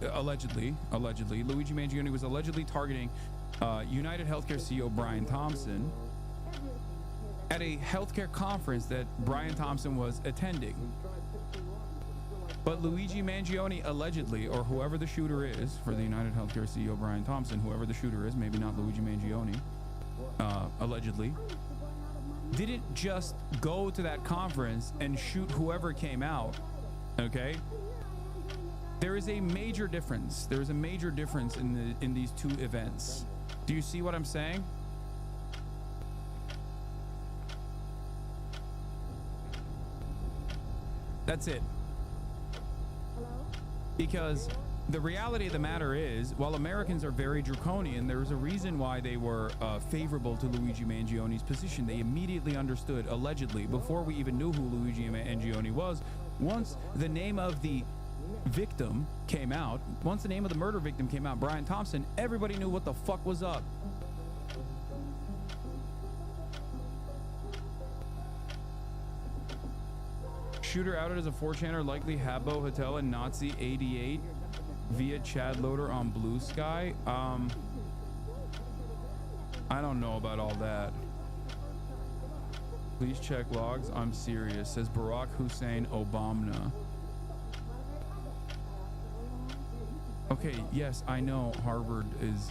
allegedly Luigi Mangione was allegedly targeting United Healthcare CEO Brian Thompson at a healthcare conference that Brian Thompson was attending. But Luigi Mangione allegedly, or whoever the shooter is for the United Healthcare CEO Brian Thompson, whoever the shooter is, maybe not Luigi Mangione, allegedly, didn't just go to that conference and shoot whoever came out, okay? There is a major difference. There is a major difference in these two events. Do you see what I'm saying? That's it. Because the reality of the matter is, while Americans are very draconian, there's a reason why they were favorable to Luigi Mangione's position. They immediately understood, allegedly, before we even knew who Luigi Mangione was, once the name of the victim came out, once the name of the murder victim came out, Brian Thompson, everybody knew what the fuck was up. Shooter outed as a 4chaner, likely Habbo Hotel and Nazi 88 via Chad Loader on Blue Sky. I don't know about all that. Please check logs. I'm serious, says Barack Hussein Obama. Okay, yes, I know Harvard is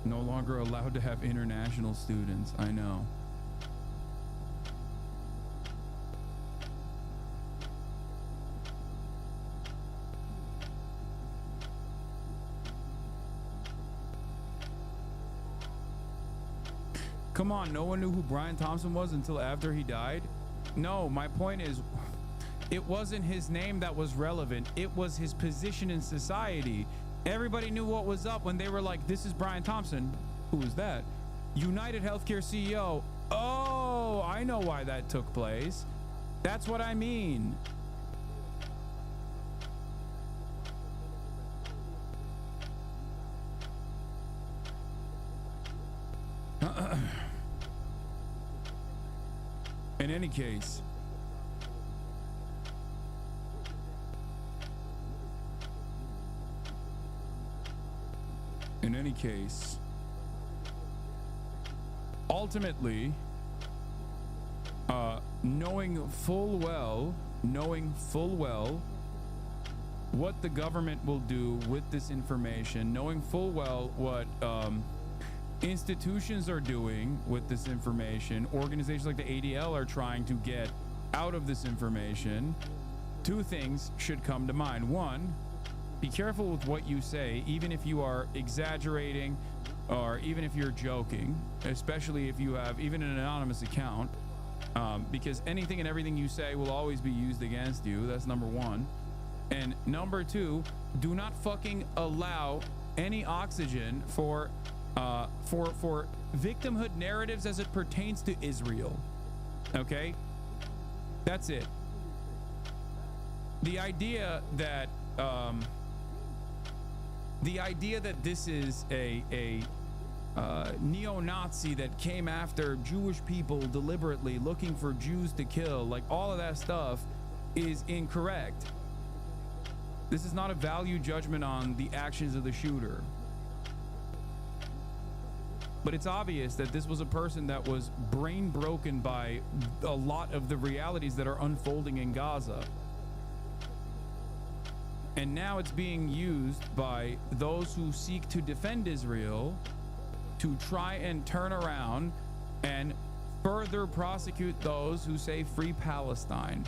no longer allowed to have international students. I know. Come on, no one knew who Brian Thompson was until after he died? No, my point is, it wasn't his name that was relevant. It was his position in society. Everybody knew what was up when they were like, this is Brian Thompson. Who is that? United Healthcare CEO. Oh, I know why that took place. That's what I mean. In any case, ultimately, knowing full well what the government will do with this information, knowing full well what institutions are doing with this information, organizations like the ADL are trying to get out of this information, two things should come to mind. One, be careful with what you say, even if you are exaggerating or even if you're joking, especially if you have even an anonymous account, because anything and everything you say will always be used against you. That's number one. And number two, do not fucking allow any oxygen for victimhood narratives as it pertains to Israel. Okay? That's it. The idea that this is a neo-Nazi that came after Jewish people deliberately looking for Jews to kill, like all of that stuff is incorrect. This is not a value judgment on the actions of the shooter. But it's obvious that this was a person that was brain broken by a lot of the realities that are unfolding in Gaza. And now it's being used by those who seek to defend Israel to try and turn around and further prosecute those who say free Palestine.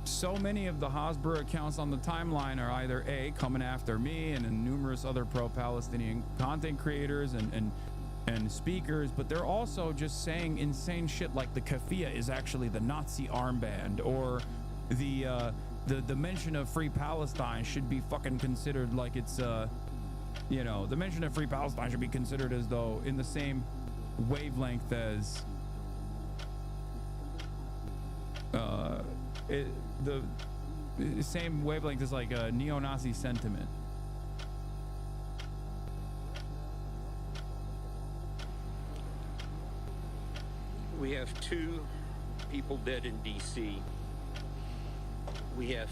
So many of the Hasbro accounts on the timeline are either A, coming after me and numerous other pro-Palestinian content creators and speakers, but they're also just saying insane shit like the keffiyeh is actually the Nazi armband, or the mention of free Palestine should be fucking considered like it's you know, the mention of free Palestine should be considered as though in the same wavelength as the same wavelength as like a neo-Nazi sentiment. We have 2 people dead in DC. We have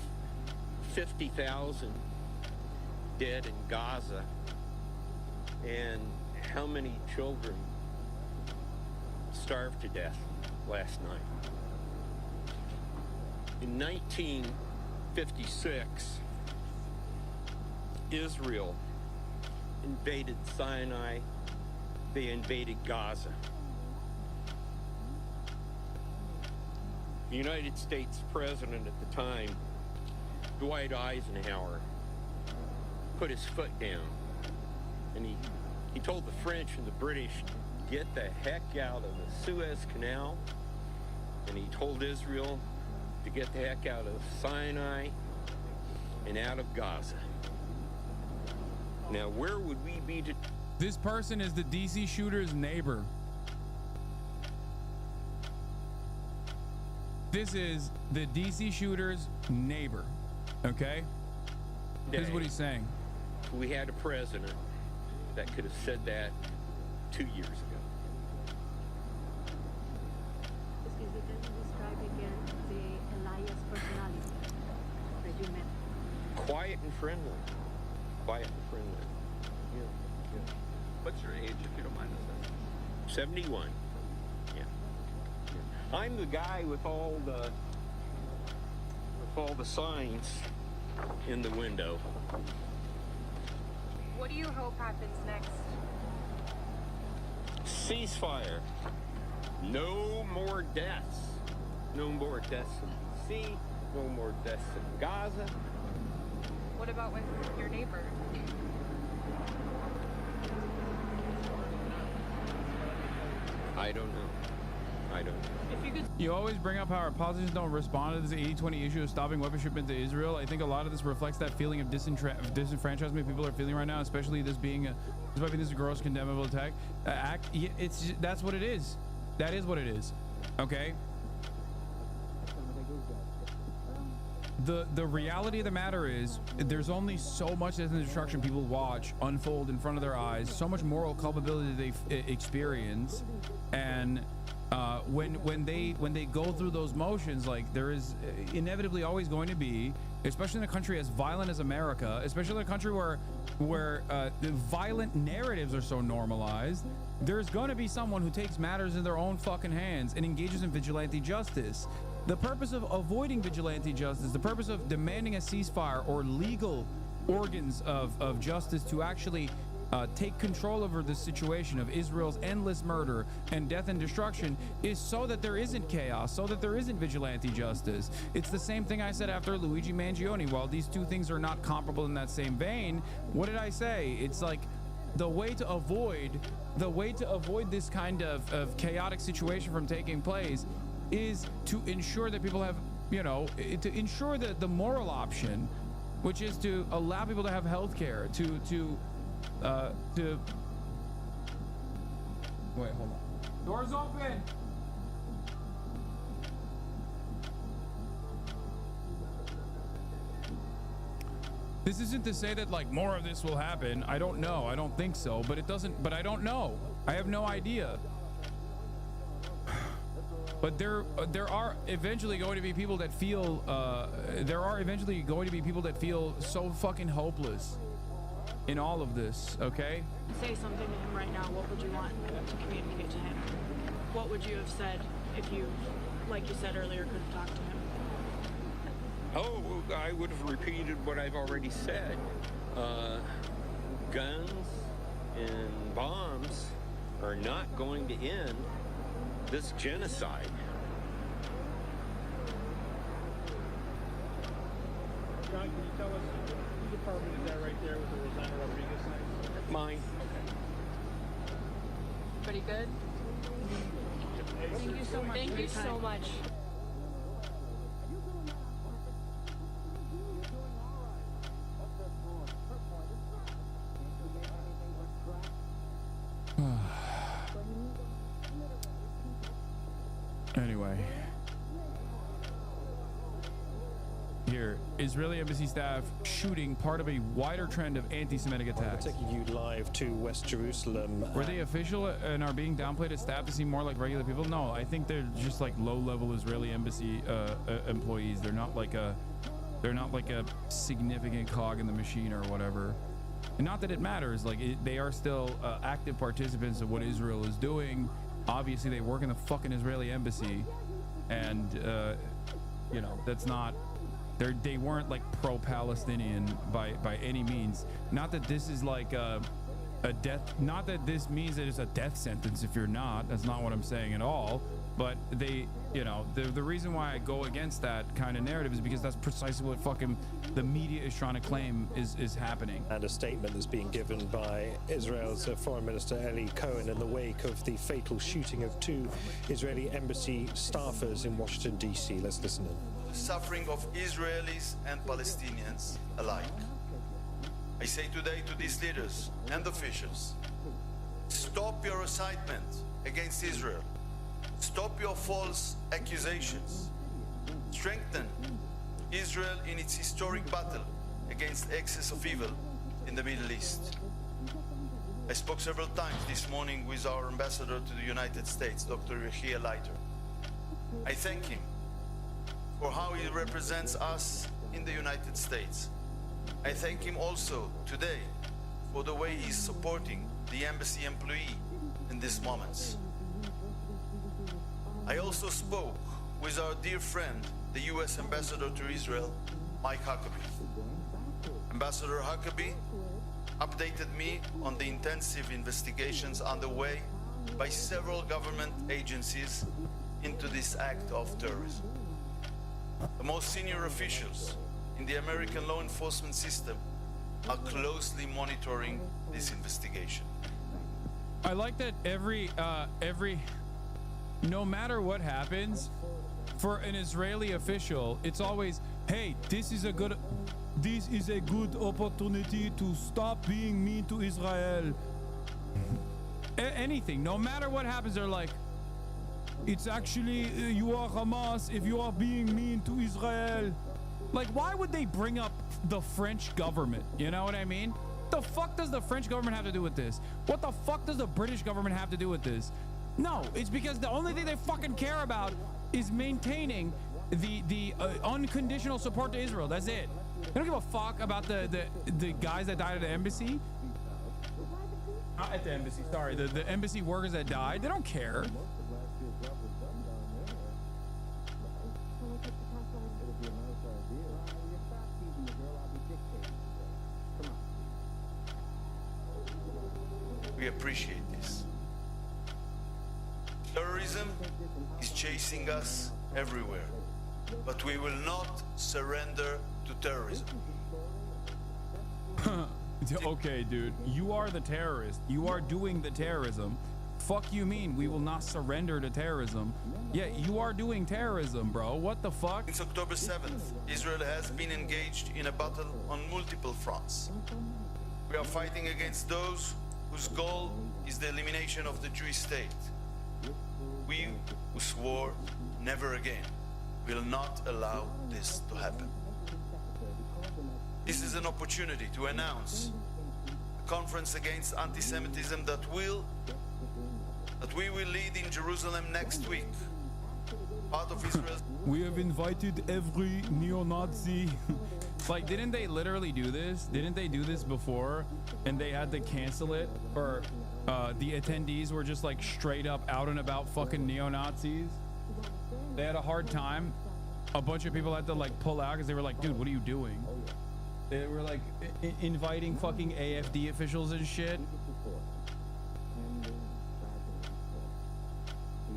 50,000 dead in Gaza. And how many children starved to death last night? In 1956, Israel invaded Sinai. They invaded Gaza. The United States president at the time, Dwight Eisenhower, put his foot down, and he told the French and the British to get the heck out of the Suez Canal, and he told Israel to get the heck out of Sinai and out of Gaza. Now, where would we be to... This person is the DC shooter's neighbor. This is the DC shooter's neighbor, okay? This is what he's saying. We had a president that could have said that 2 years ago. Excuse me, can you describe again the Elias personality that you met? Quiet and friendly. Quiet and friendly. Yeah. What's your age, if you don't mind us asking? 71. Yeah. I'm the guy with all the signs in the window. What do you hope happens next? Ceasefire. No more deaths. No more deaths in DC. No more deaths in Gaza. What about with your neighbor? I don't know. I don't know. You always bring up how our politicians don't respond to this 80-20 issue of stopping weapon shipment to Israel. I think a lot of this reflects that feeling of disenfranchisement people are feeling right now, especially this being a gross condemnable act. That's what it is. That is what it is. Okay. The reality of the matter is there's only so much destruction people watch unfold in front of their eyes, so much moral culpability they experience, and when they go through those motions, like there is inevitably always going to be, especially in a country as violent as America, especially in a country where the violent narratives are so normalized, there's going to be someone who takes matters in their own fucking hands and engages in vigilante justice. The purpose of avoiding vigilante justice, the purpose of demanding a ceasefire or legal organs of justice to actually take control over the situation of Israel's endless murder and death and destruction is so that there isn't chaos, so that there isn't vigilante justice. It's the same thing I said after Luigi Mangione. While these two things are not comparable in that same vein, what did I say? It's like the way to avoid this kind of chaotic situation from taking place is to ensure that people have, you know, to ensure that the moral option, which is to allow people to have health care, to wait, hold on. Doors open. This isn't to say that like more of this will happen. I don't know. I don't think so, but it doesn't, but I don't know. I have no idea. But there are eventually going to be people that feel so fucking hopeless in all of this, okay? Say something to him right now. What would you want to communicate to him? What would you have said if you, like you said earlier, could have talked to him? Oh, I would have repeated what I've already said. Guns and bombs are not going to end this genocide. John, can you tell us whose apartment is that right there with the Rosanna Rodriguez sign? Mine. Pretty good? Thank you so much. Thank you so much. Anyway, here, Israeli embassy staff shooting part of a wider trend of anti-Semitic attacks. We're taking you live to West Jerusalem. Were they official and are being downplayed as staff to seem more like regular people? No, I think they're just like low-level Israeli embassy employees. They're not like a significant cog in the machine or whatever. And not that it matters. Like they are still active participants of what Israel is doing. Obviously, they work in the fucking Israeli embassy, and you know, that's not. They weren't like pro-Palestinian by any means. Not that this is like a death. Not that this means that it's a death sentence if you're not. That's not what I'm saying at all. But they, you know, the reason why I go against that kind of narrative is because that's precisely what fucking the media is trying to claim is happening. And a statement that's being given by Israel's Foreign Minister Eli Cohen in the wake of the fatal shooting of 2 Israeli embassy staffers in Washington, D.C. Let's listen in. The suffering of Israelis and Palestinians alike. I say today to these leaders and officials, stop your incitement against Israel. Stop your false accusations. Strengthen Israel in its historic battle against excess of evil in the Middle East. I spoke several times this morning with our ambassador to the United States, Dr. Yehiel Leiter. I thank him for how he represents us in the United States. I thank him also today for the way he's supporting the embassy employee in these moments. I also spoke with our dear friend, the U.S. Ambassador to Israel, Mike Huckabee. Ambassador Huckabee updated me on the intensive investigations underway by several government agencies into this act of terrorism. The most senior officials in the American law enforcement system are closely monitoring this investigation. I like that no matter what happens, for an Israeli official, it's always, hey, this is a good opportunity to stop being mean to Israel. Anything, no matter what happens, they're like, it's actually, you are Hamas if you are being mean to Israel. Like, why would they bring up the French government? You know what I mean? The fuck does the French government have to do with this? What the fuck does the British government have to do with this? No, it's because the only thing they fucking care about is maintaining the unconditional support to Israel. That's it. They don't give a fuck about the guys that died at the embassy. Not at the embassy, sorry. The embassy workers that died. They don't care. We appreciate this. Terrorism is chasing us everywhere, but we will not surrender to terrorism. Okay, dude, you are the terrorist. You are doing the terrorism. Fuck you mean we will not surrender to terrorism? Yeah, you are doing terrorism, bro. What the fuck? Since October 7th, Israel has been engaged in a battle on multiple fronts. We are fighting against those whose goal is the elimination of the Jewish state. We who swore never again will not allow this to happen. This is an opportunity to announce a conference against anti-Semitism that we will lead in Jerusalem next week. Part of Israel's We have invited every neo-Nazi. Like, didn't they literally do this? Didn't they do this before and they had to cancel it? Or the attendees were just like straight up out and about fucking neo-Nazis? They had a hard time. A bunch of people had to like pull out because they were like, dude, what are you doing? They were like inviting fucking AFD officials and shit.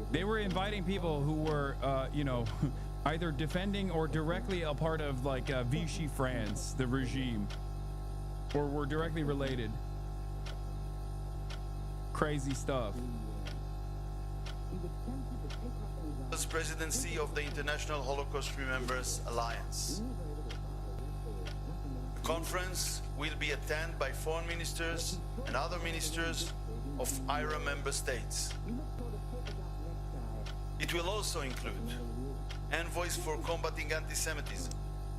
They were inviting people who were, you know, either defending or directly a part of like Vichy France, the regime, or were directly related. Crazy stuff. presidency of the International Holocaust Remembrance Alliance. The conference will be attended by foreign ministers and other ministers of IRA member states. It will also include envoys for combating anti-Semitism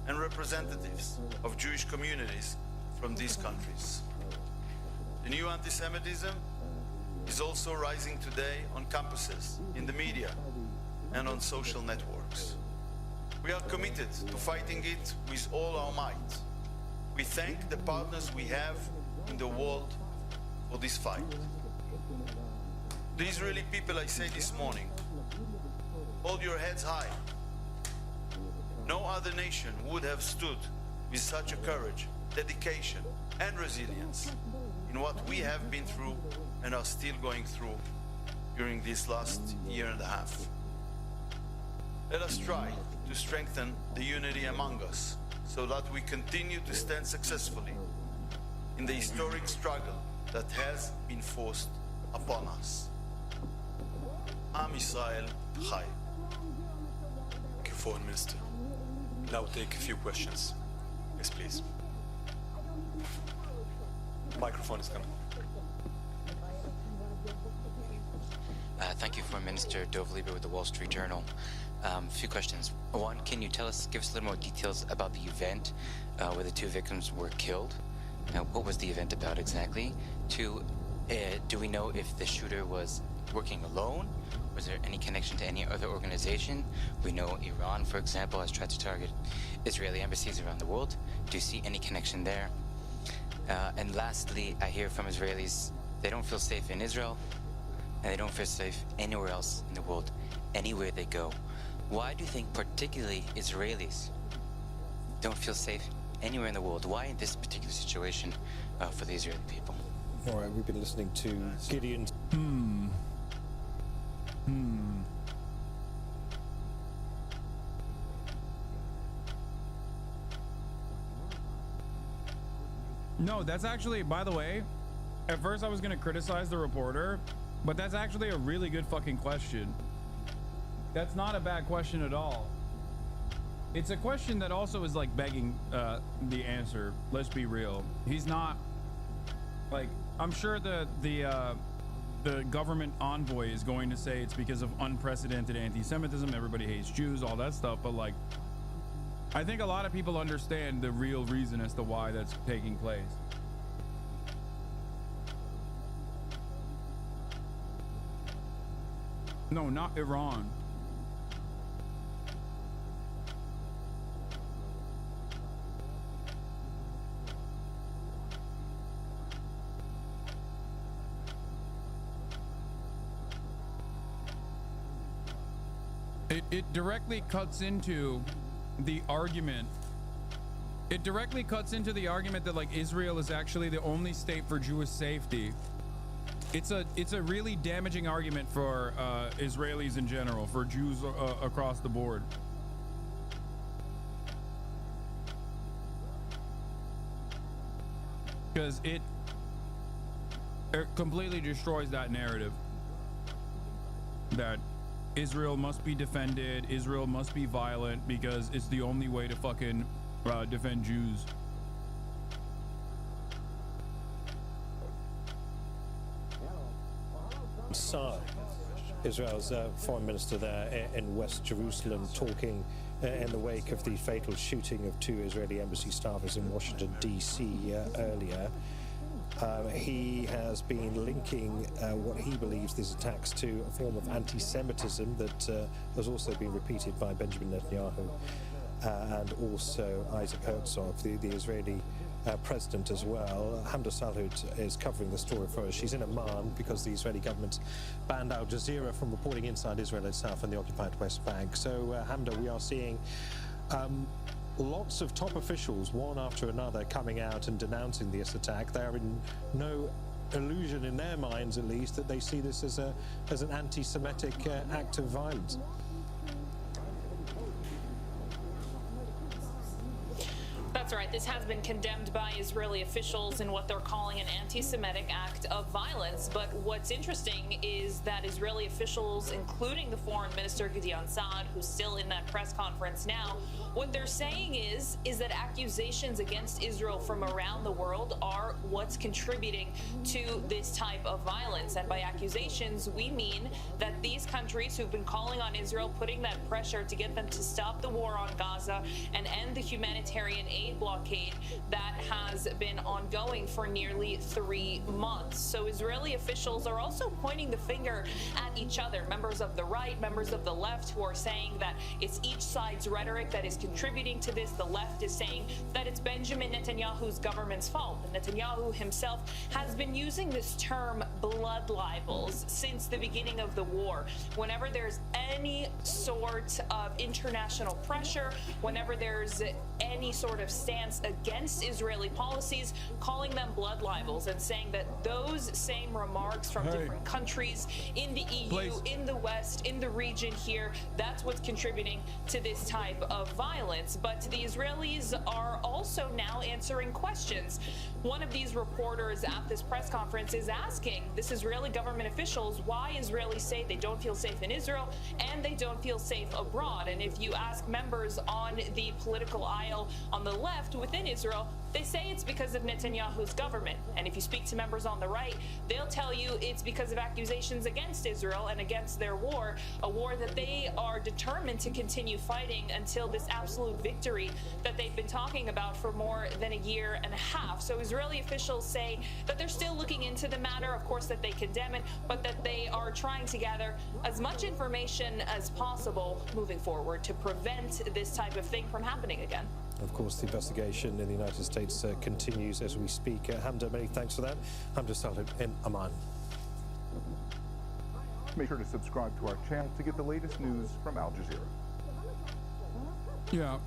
and representatives of Jewish communities from these countries. The new anti-Semitism is also rising today on campuses, in the media, and on social networks. We are committed to fighting it with all our might. We thank the partners we have in the world for this fight. The Israeli people, I say this morning, hold your heads high. No other nation would have stood with such a courage, dedication, and resilience in what we have been through and are still going through during this last year and a half. Let us try to strengthen the unity among us so that we continue to stand successfully in the historic struggle that has been forced upon us. Am Israel Chai. Thank you, Foreign Minister. Now take a few questions. Yes, please. Microphone is coming. Thank you, Foreign Minister Dov Lieber with the Wall Street Journal. A few questions. One, can you give us a little more details about the event where the two victims were killed? What was the event about exactly? Two, do we know if the shooter was working alone? Was there any connection to any other organization? We know Iran, for example, has tried to target Israeli embassies around the world. Do you see any connection there? And lastly, I hear from Israelis they don't feel safe in Israel and they don't feel safe anywhere else in the world, anywhere they go. Why do you think particularly Israelis don't feel safe anywhere in the world? Why in this particular situation for the Israeli people? All right, we've been listening to Gideon. No, that's actually, by the way, at first I was going to criticize the reporter, but that's actually a really good fucking question. That's not a bad question at all. It's a question that also is like begging the answer. Let's be real. He's not like, I'm sure the government envoy is going to say it's because of unprecedented anti-Semitism, everybody hates Jews, all that stuff, but like, I think a lot of people understand the real reason as to why that's taking place. No, not Iran. It directly cuts into the argument. It directly cuts into the argument that like Israel is actually the only state for Jewish safety. it's a really damaging argument for Israelis in general, for Jews across the board. Because it completely destroys that narrative that Israel must be defended, Israel must be violent because it's the only way to fucking defend Jews. Saar, Israel's foreign minister there in West Jerusalem, talking in the wake of the fatal shooting of 2 Israeli embassy staffers in Washington, D.C. Earlier. He has been linking what he believes these attacks to a form of anti-Semitism that has also been repeated by Benjamin Netanyahu and also Isaac Herzog, the Israeli president as well. Hamda Salhoud is covering the story for us. She's in Amman because the Israeli government banned Al Jazeera from reporting inside Israel itself and the occupied West Bank. So, Hamda, we are seeing lots of top officials, one after another, coming out and denouncing this attack. They are in no illusion in their minds, at least, that they see this as an anti-Semitic act of violence. That's right. This has been condemned by Israeli officials in what they're calling an anti-Semitic act of violence. But what's interesting is that Israeli officials, including the foreign minister Gideon Saad, who's still in that press conference now, what they're saying is that accusations against Israel from around the world are what's contributing to this type of violence. And by accusations, we mean that these countries who've been calling on Israel, putting that pressure to get them to stop the war on Gaza and end the humanitarian aid blockade that has been ongoing for nearly 3 months. So Israeli officials are also pointing the finger at each other, members of the right, members of the left, who are saying that it's each side's rhetoric that is contributing to this. The left is saying that it's Benjamin Netanyahu's government's fault. And Netanyahu himself has been using this term blood libels since the beginning of the war. Whenever there's any sort of international pressure, whenever there's any sort of stance against Israeli policies, calling them blood libels and saying that those same remarks from different countries in the EU, in the West, in the region here, that's what's contributing to this type of violence. But the Israelis are also now answering questions. One of these reporters at this press conference is asking this Israeli government officials why Israelis say they don't feel safe in Israel and they don't feel safe abroad. And if you ask members on the political aisle on the left within Israel, they say it's because of Netanyahu's government. And if you speak to members on the right, they'll tell you it's because of accusations against Israel and against their war, a war that they are determined to continue fighting until this absolute victory that they've been talking about for more than a year and a half. So Israeli officials say that they're still looking into the matter, of course, that they condemn it, but that they are trying to gather as much information as possible moving forward to prevent this type of thing from happening again. Of course, the investigation in the United States continues as we speak. Hamda, many thanks for that. Hamda Salhoud in Amman. Make sure to subscribe to our channel to get the latest news from Al Jazeera. Yeah,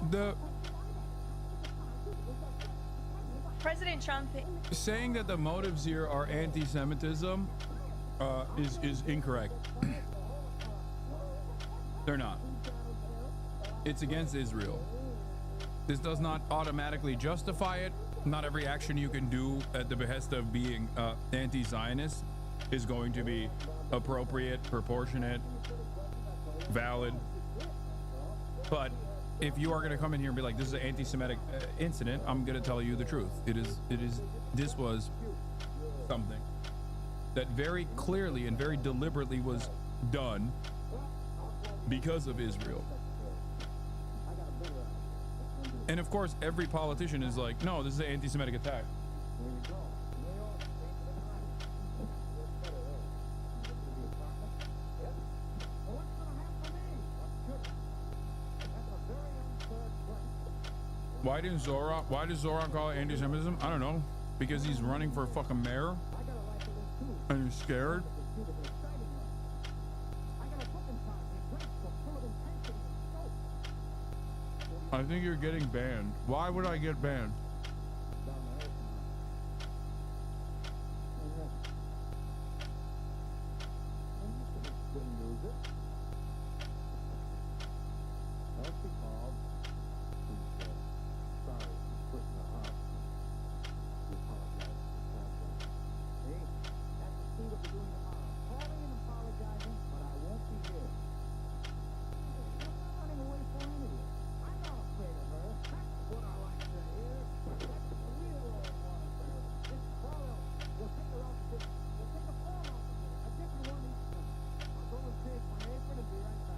President Trump saying that the motives here are anti-Semitism is incorrect. They're not. It's against Israel. This does not automatically justify it. Not every action you can do at the behest of being anti-Zionist is going to be appropriate, proportionate, valid. But if you are going to come in here and be like, this is an anti-Semitic incident, I'm going to tell you the truth. This was something that very clearly and very deliberately was done because of Israel. And of course, every politician is like, no, this is an anti-Semitic attack. Why does Zoran call it anti-Semitism? I don't know. Because he's running for a fucking mayor and he's scared. I think you're getting banned. Why would I get banned?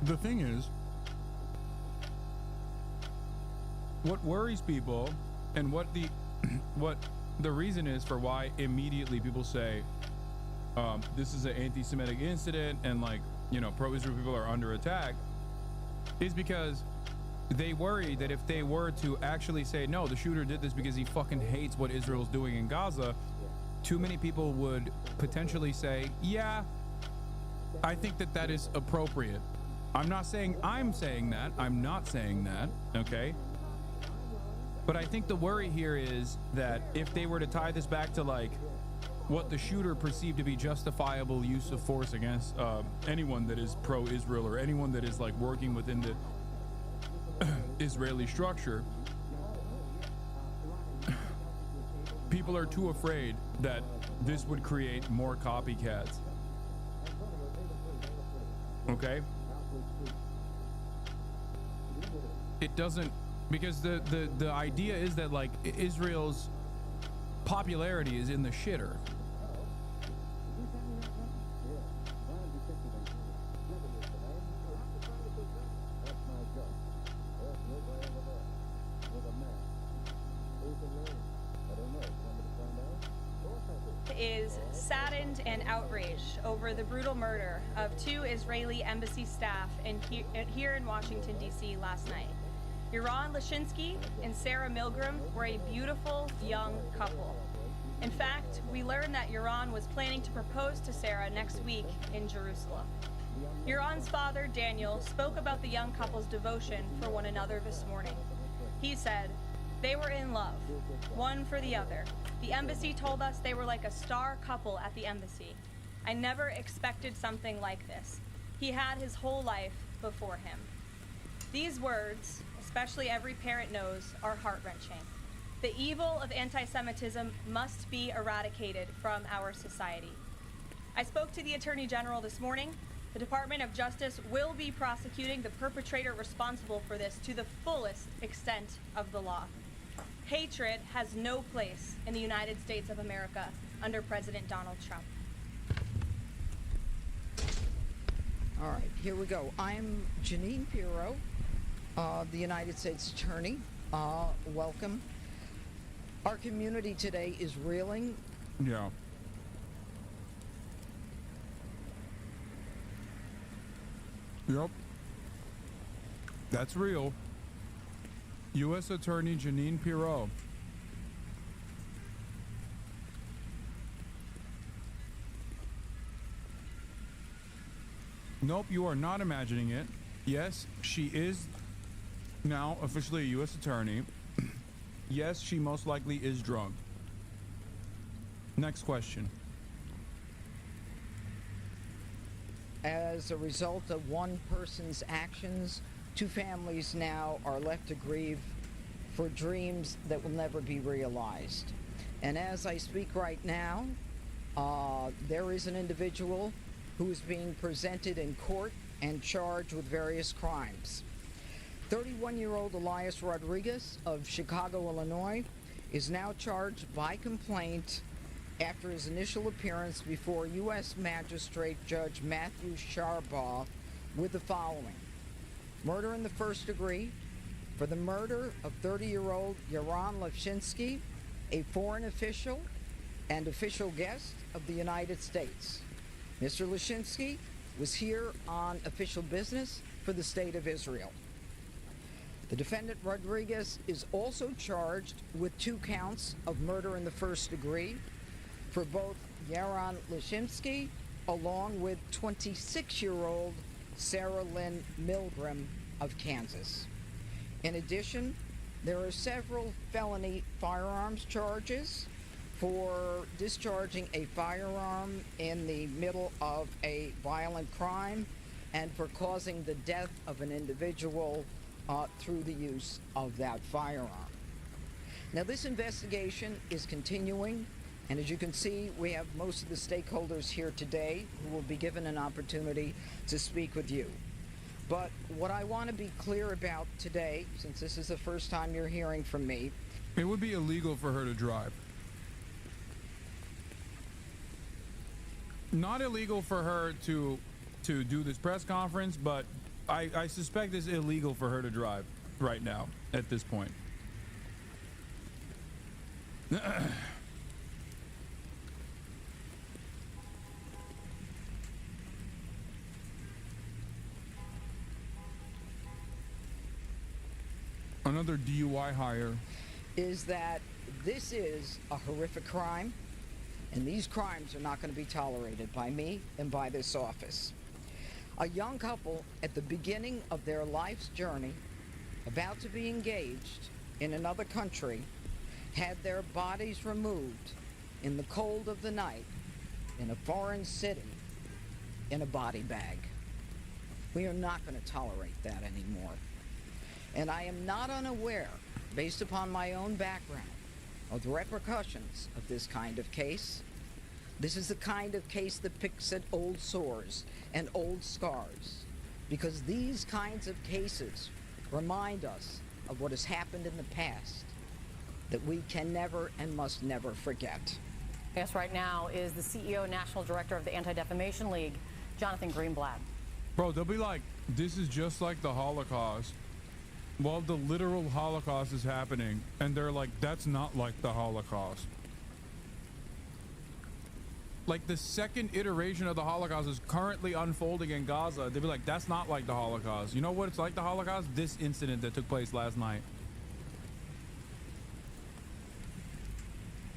the thing is, what worries people and what the reason is for why immediately people say this is an anti-Semitic incident and, like, you know, pro-Israel people are under attack is because they worry that if they were to actually say, no, the shooter did this because he fucking hates what Israel's doing in Gaza, too many people would potentially say, yeah, I think that that is appropriate. I'm not saying I'm saying that. I'm not saying that, okay? But I think the worry here is that if they were to tie this back to, like, what the shooter perceived to be justifiable use of force against anyone that is pro-Israel or anyone that is, like, working within the Israeli structure, people are too afraid that this would create more copycats. Okay? It doesn't, because the idea is that, like, Israel's popularity is in the shitter. Is saddened and outraged over the brutal murder of 2 Israeli embassy staff here in Washington, D.C. last night. Yaron Lashinsky and Sarah Milgram were a beautiful young couple. In fact, we learned that Yaron was planning to propose to Sarah next week in Jerusalem. Yaron's father, Daniel, spoke about the young couple's devotion for one another this morning. He said, "They were in love, one for the other. The embassy told us they were like a star couple at the embassy. I never expected something like this. He had his whole life before him." These words, especially every parent knows, are heart-wrenching. The evil of anti-Semitism must be eradicated from our society. I spoke to the Attorney General this morning. The Department of Justice will be prosecuting the perpetrator responsible for this to the fullest extent of the law. Hatred has no place in the United States of America under President Donald Trump. All right, here we go. I'm Janine Pirro, the United States Attorney. Welcome. Our community today is reeling. Yeah. Yep. That's real. U.S. Attorney Janine Pirro. Nope, you are not imagining it. Yes, she is now officially a U.S. Attorney. Yes, she most likely is drunk. Next question. As a result of one person's actions, 2 families now are left to grieve for dreams that will never be realized. And as I speak right now, there is an individual who is being presented in court and charged with various crimes. 31-year-old Elias Rodriguez of Chicago, Illinois, is now charged by complaint after his initial appearance before U.S. Magistrate Judge Matthew Sharbaugh with the following: murder in the first degree for the murder of 30-year-old Yaron Lashinsky, a foreign official and official guest of the United States. Mr. Lashinsky was here on official business for the State of Israel. The defendant Rodriguez is also charged with 2 counts of murder in the first degree for both Yaron Lashinsky along with 26-year-old Sarah Lynn Milgram of Kansas. In addition, there are several felony firearms charges for discharging a firearm in the middle of a violent crime and for causing the death of an individual through the use of that firearm. Now, this investigation is continuing, and as you can see, we have most of the stakeholders here today who will be given an opportunity to speak with you. But what I want to be clear about today, since this is the first time you're hearing from me, it would be illegal for her to drive. Not illegal for her to do this press conference, but I suspect it's illegal for her to drive right now at this point. Another DUI hire. Is that this is a horrific crime, and these crimes are not going to be tolerated by me and by this office. A young couple at the beginning of their life's journey, about to be engaged in another country, had their bodies removed in the cold of the night in a foreign city in a body bag. We are not going to tolerate that anymore. And I am not unaware, based upon my own background, of the repercussions of this kind of case. This is the kind of case that picks at old sores and old scars, because these kinds of cases remind us of what has happened in the past that we can never and must never forget. Yes, right now is the CEO and National Director of the Anti-Defamation League, Jonathan Greenblatt. Bro, they'll be like, this is just like the Holocaust. While the literal Holocaust is happening, and they're like, that's not like the Holocaust. Like, the second iteration of the Holocaust is currently unfolding in Gaza. They'll be like, that's not like the Holocaust. You know what it's like the Holocaust? This incident that took place last night.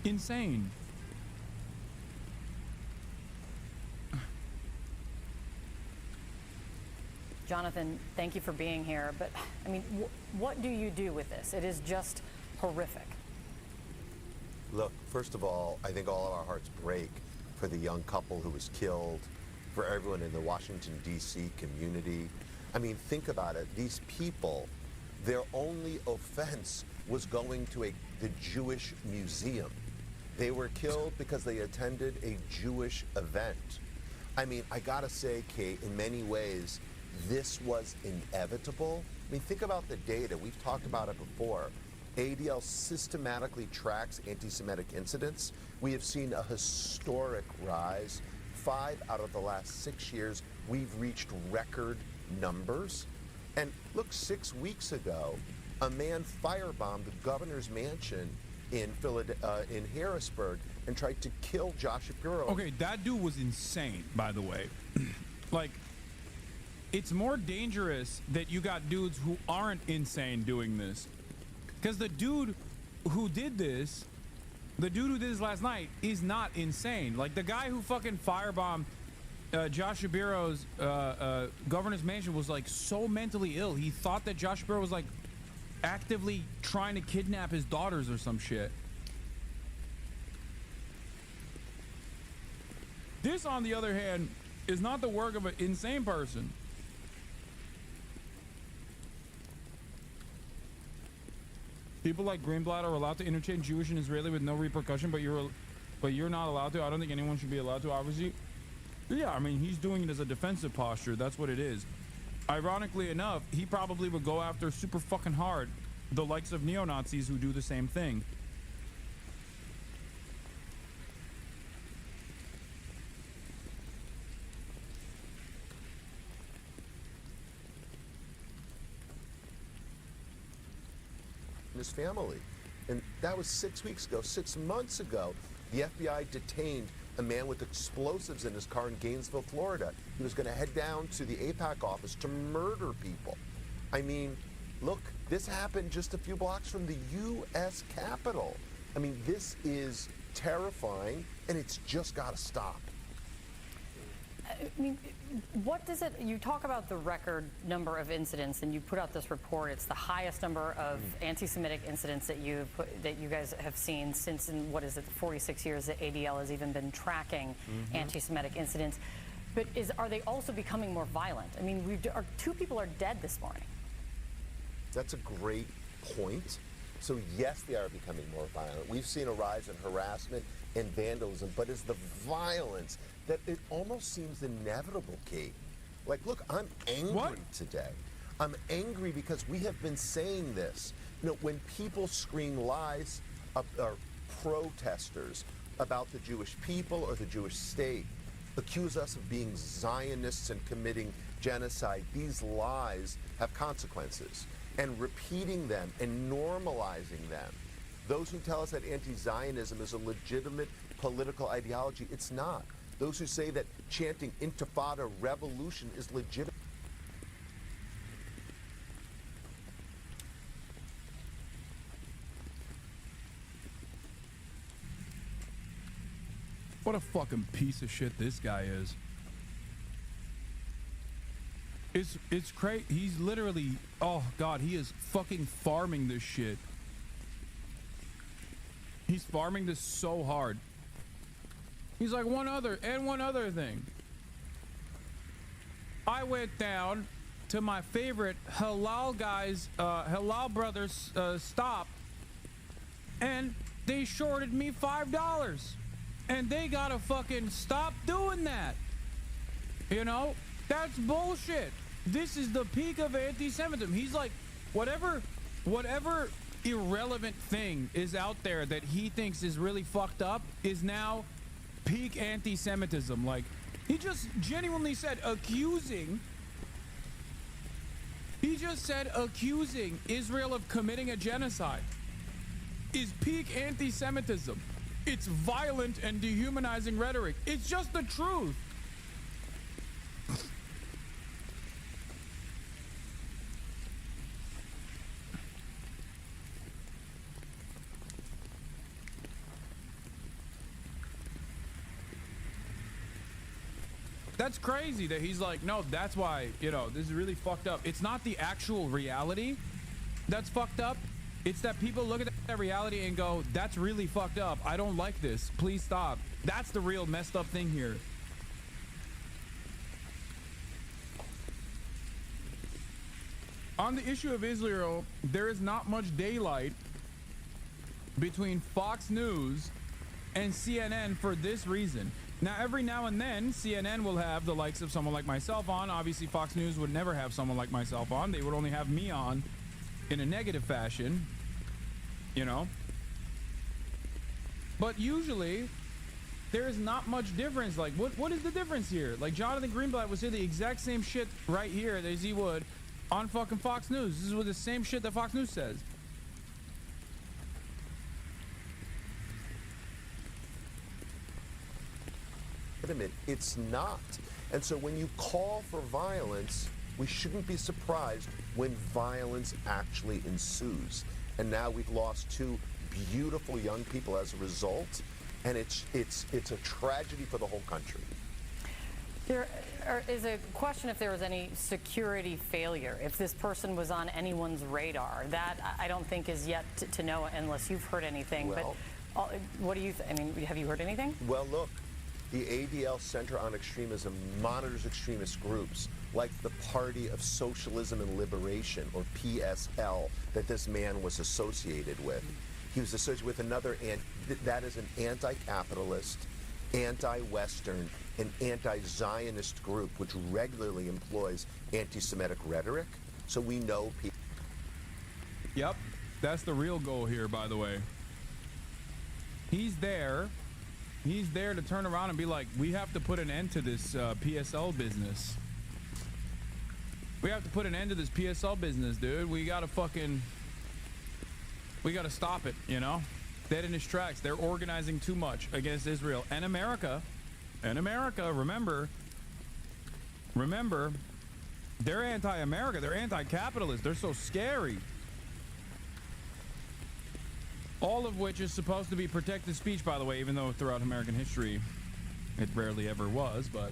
Insane. Jonathan, thank you for being here. But, I mean, what do you do with this? It is just horrific. Look, first of all, I think all of our hearts break for the young couple who was killed, for everyone in the Washington, D.C. community. I mean, think about it. These people, their only offense was going to the Jewish museum. They were killed because they attended a Jewish event. I mean, I gotta say, Kate, in many ways, this was inevitable. I mean, think about the data. We've talked about it before. ADL systematically tracks anti-Semitic incidents. We have seen a historic rise. 5 out of the last 6 years, we've reached record numbers. And look, 6 weeks ago, a man firebombed the governor's mansion in Harrisburg and tried to kill Josh Shapiro. Okay, that dude was insane, by the way. Like, it's more dangerous that you got dudes who aren't insane doing this. Because the dude who did this last night is not insane. Like, the guy who fucking firebombed Josh Shapiro's governor's mansion was, like, so mentally ill. He thought that Josh Shapiro was, like, actively trying to kidnap his daughters or some shit. This, on the other hand, is not the work of an insane person. People like Greenblatt are allowed to interchange Jewish and Israeli with no repercussion, but you're not allowed to. I don't think anyone should be allowed to, obviously. Yeah, I mean, he's doing it as a defensive posture. That's what it is. Ironically enough, he probably would go after super fucking hard the likes of neo-Nazis who do the same thing. His family. And that was 6 weeks ago. 6 months ago, the FBI detained a man with explosives in his car in Gainesville, Florida. He was going to head down to the AIPAC office to murder people. I mean, look, this happened just a few blocks from the U.S. Capitol. I mean, this is terrifying, and it's just got to stop. I mean, what does it, you talk about the record number of incidents, and you put out this report. It's the highest number of anti-Semitic incidents that you guys have seen since, in what is it, the 46 years that ADL has even been tracking anti-Semitic incidents. But are they also becoming more violent? I mean, 2 people are dead this morning. That's a great point. So yes, they are becoming more violent. We've seen a rise in harassment and vandalism, but it's the violence that it almost seems inevitable, Kate. Like, look, I'm angry today. I'm angry because we have been saying this. You know, when people scream lies, or protesters about the Jewish people or the Jewish state, accuse us of being Zionists and committing genocide, these lies have consequences. And repeating them and normalizing them. Those who tell us that anti-Zionism is a legitimate political ideology, it's not. Those who say that chanting intifada revolution is legitimate. What a fucking piece of shit this guy is. It's crazy. He's literally, oh God, he is fucking farming this shit. He's farming this so hard. He's like, one other thing. I went down to my favorite halal guys, halal brothers stop, and they shorted me $5. And they gotta fucking stop doing that. You know? That's bullshit. This is the peak of anti-Semitism. He's like, whatever irrelevant thing is out there that he thinks is really fucked up is now peak anti-Semitism. Like, he just genuinely said accusing Israel of committing a genocide is peak anti-Semitism. It's violent and dehumanizing rhetoric. It's just the truth. That's crazy that he's like, no, that's why, you know, this is really fucked up. It's not the actual reality that's fucked up. It's that people look at that reality and go, that's really fucked up. I don't like this. Please stop. That's the real messed up thing here. On the issue of Israel, there is not much daylight between Fox News and CNN for this reason. Now, every now and then, CNN will have the likes of someone like myself on. Obviously, Fox News would never have someone like myself on. They would only have me on in a negative fashion, you know. But usually, there is not much difference. Like, what is the difference here? Like, Jonathan Greenblatt would say the exact same shit right here as he would on fucking Fox News. This is the same shit that Fox News says. It's not. And so when you call for violence, we shouldn't be surprised when violence actually ensues. And now we've lost two beautiful young people as a result, and it's a tragedy for the whole country. There is a question if there was any security failure, if this person was on anyone's radar. That I don't think is yet to know unless you've heard anything. Well, but what do you I mean, have you heard anything? Well, look, the ADL Center on Extremism monitors extremist groups like the Party of Socialism and Liberation, or PSL, that this man was associated with. He was associated with another, that is an anti-capitalist, anti-Western, and anti-Zionist group which regularly employs anti-Semitic rhetoric. So we know people. Yep, that's the real goal here, by the way. He's there to turn around and be like, we have to put an end to this PSL business. We have to put an end to this PSL business, dude. We gotta stop it, you know? Dead in its tracks. They're organizing too much against Israel and America. And America, remember, they're anti-America. They're anti-capitalist. They're so scary. All of which is supposed to be protected speech, by the way, even though throughout American history it rarely ever was, but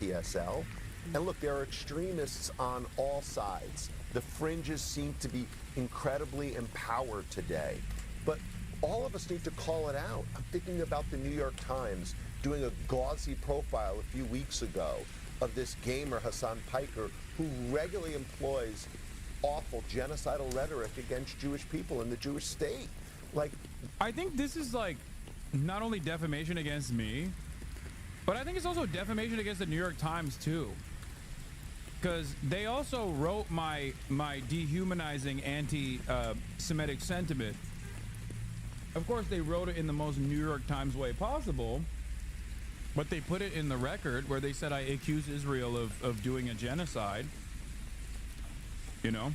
PSL. And look, there are extremists on all sides. The fringes seem to be incredibly empowered today. But all of us need to call it out. I'm thinking about the New York Times doing a gauzy profile a few weeks ago of this gamer, Hassan Piker, who regularly employs awful genocidal rhetoric against Jewish people in the Jewish state. Like, I think this is like not only defamation against me, But I think it's also defamation against the New York Times too, because they also wrote my dehumanizing anti-Semitic sentiment. Of course, they wrote it in the most New York Times way possible, but they put it in the record where they said I accuse Israel of doing a genocide. You know?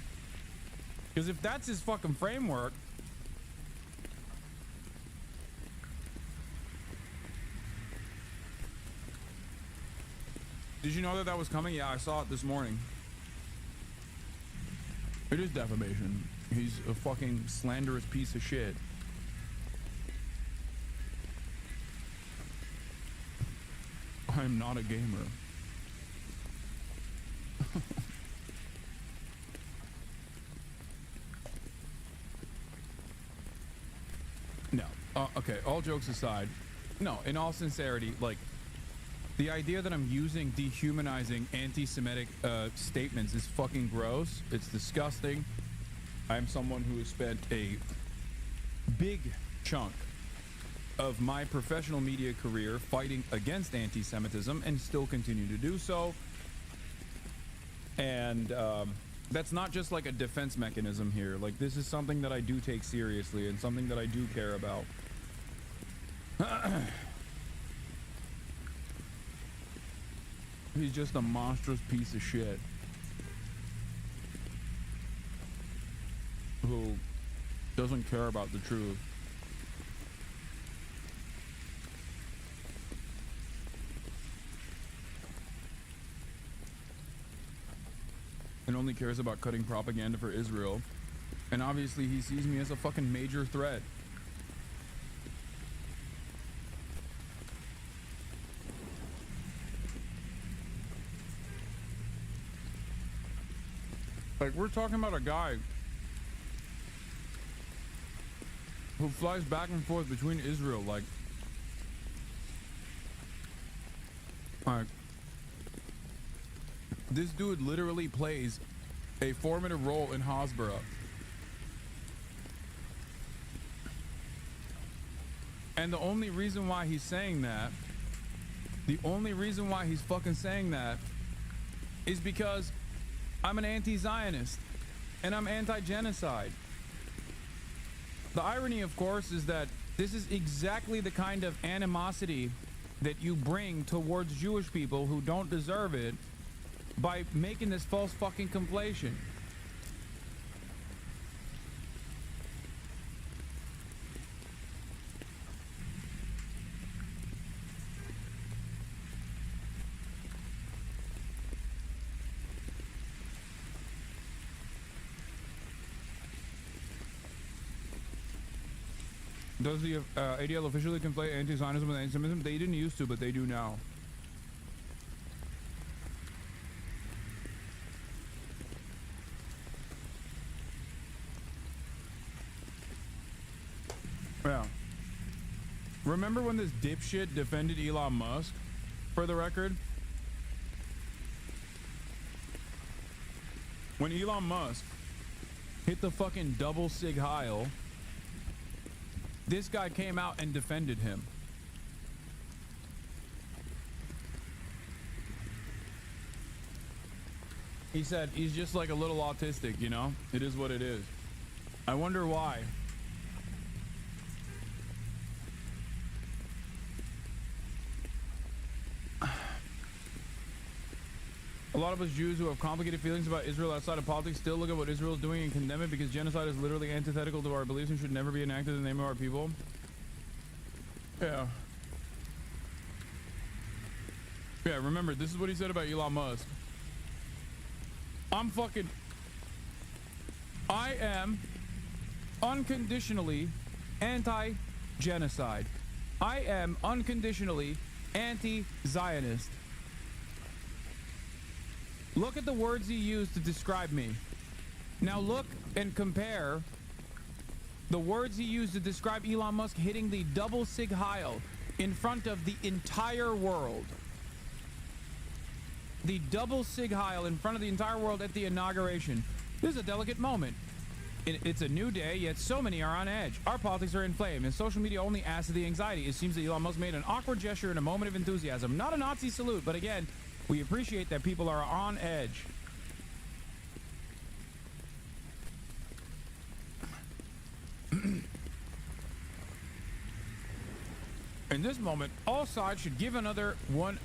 Because if that's his fucking framework, did you know that that was coming? Yeah, I saw it this morning. It is defamation. He's a fucking slanderous piece of shit. I'm not a gamer. No. Okay, all jokes aside, no, in all sincerity, like, the idea that I'm using dehumanizing anti-Semitic statements is fucking gross. It's disgusting. I'm someone who has spent a big chunk of my professional media career fighting against anti-Semitism and still continue to do so. And that's not just like a defense mechanism here. Like, this is something that I do take seriously and something that I do care about. He's just a monstrous piece of shit who doesn't care about the truth. And only cares about cutting propaganda for Israel. And obviously he sees me as a fucking major threat. Like, we're talking about a guy who flies back and forth between Israel, like this dude literally plays a formative role in Hasbara. And the only reason why he's saying that, the only reason why he's fucking saying that is because I'm an anti-Zionist and I'm anti-genocide. The irony, of course, is that this is exactly the kind of animosity that you bring towards Jewish people who don't deserve it by making this false fucking conflation. Does the ADL officially conflate anti-Zionism with anti-Semitism? They didn't used to, but they do now. Yeah. Remember when this dipshit defended Elon Musk, for the record? When Elon Musk hit the fucking double Sig Heil, this guy came out and defended him. He said he's just like a little autistic, you know? It is what it is. I wonder why. A lot of us Jews who have complicated feelings about Israel outside of politics still look at what Israel is doing and condemn it because genocide is literally antithetical to our beliefs and should never be enacted in the name of our people. Yeah. Yeah, remember, this is what he said about Elon Musk. I am unconditionally anti-genocide. I am unconditionally anti-Zionist. Look at the words he used to describe me. Now look and compare the words he used to describe Elon Musk hitting the double Sig Heil in front of the entire world. The double Sig Heil in front of the entire world at the inauguration. This is a delicate moment. It's a new day, yet so many are on edge. Our politics are inflamed, and social media only adds to the anxiety. It seems that Elon Musk made an awkward gesture in a moment of enthusiasm. Not a Nazi salute, but again, we appreciate that people are on edge. In this moment, all sides should give another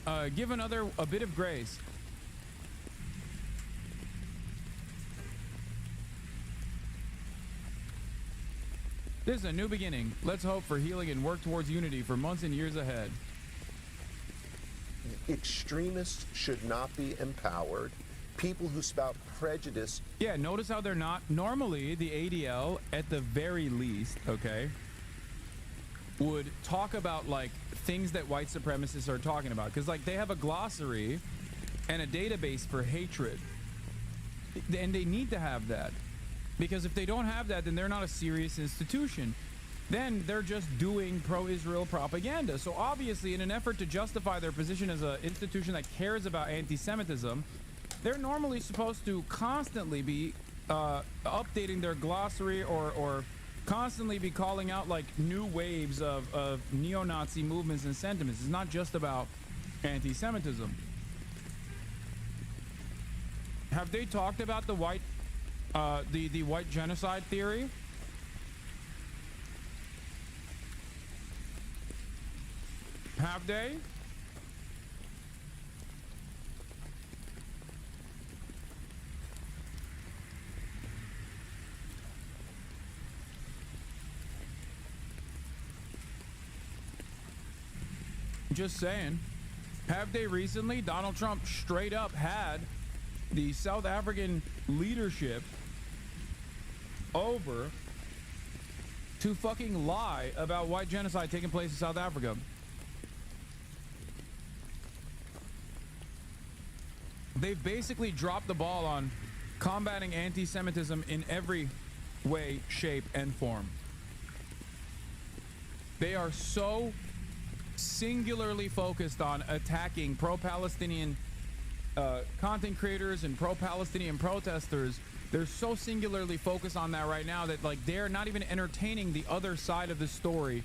a bit of grace. This is a new beginning. Let's hope for healing and work towards unity for months and years ahead. Extremists should not be empowered. People who spout prejudice. Yeah, notice how they're not. Normally, the ADL, at the very least, okay, would talk about, like, things that white supremacists are talking about. Because, like, they have a glossary and a database for hatred. And they need to have that. Because if they don't have that, then they're not a serious institution. Then they're just doing pro-Israel propaganda. So obviously, in an effort to justify their position as an institution that cares about anti-Semitism, they're normally supposed to constantly be updating their glossary or constantly be calling out, like, new waves of neo-Nazi movements and sentiments. It's not just about anti-Semitism. Have they talked about the white genocide theory? Have they? Just saying. Have they recently? Donald Trump straight up had the South African leadership over to fucking lie about white genocide taking place in South Africa. They've basically dropped the ball on combating anti-Semitism in every way, shape, and form. They are so singularly focused on attacking pro-Palestinian content creators and pro-Palestinian protesters. They're so singularly focused on that right now that, like, they're not even entertaining the other side of the story,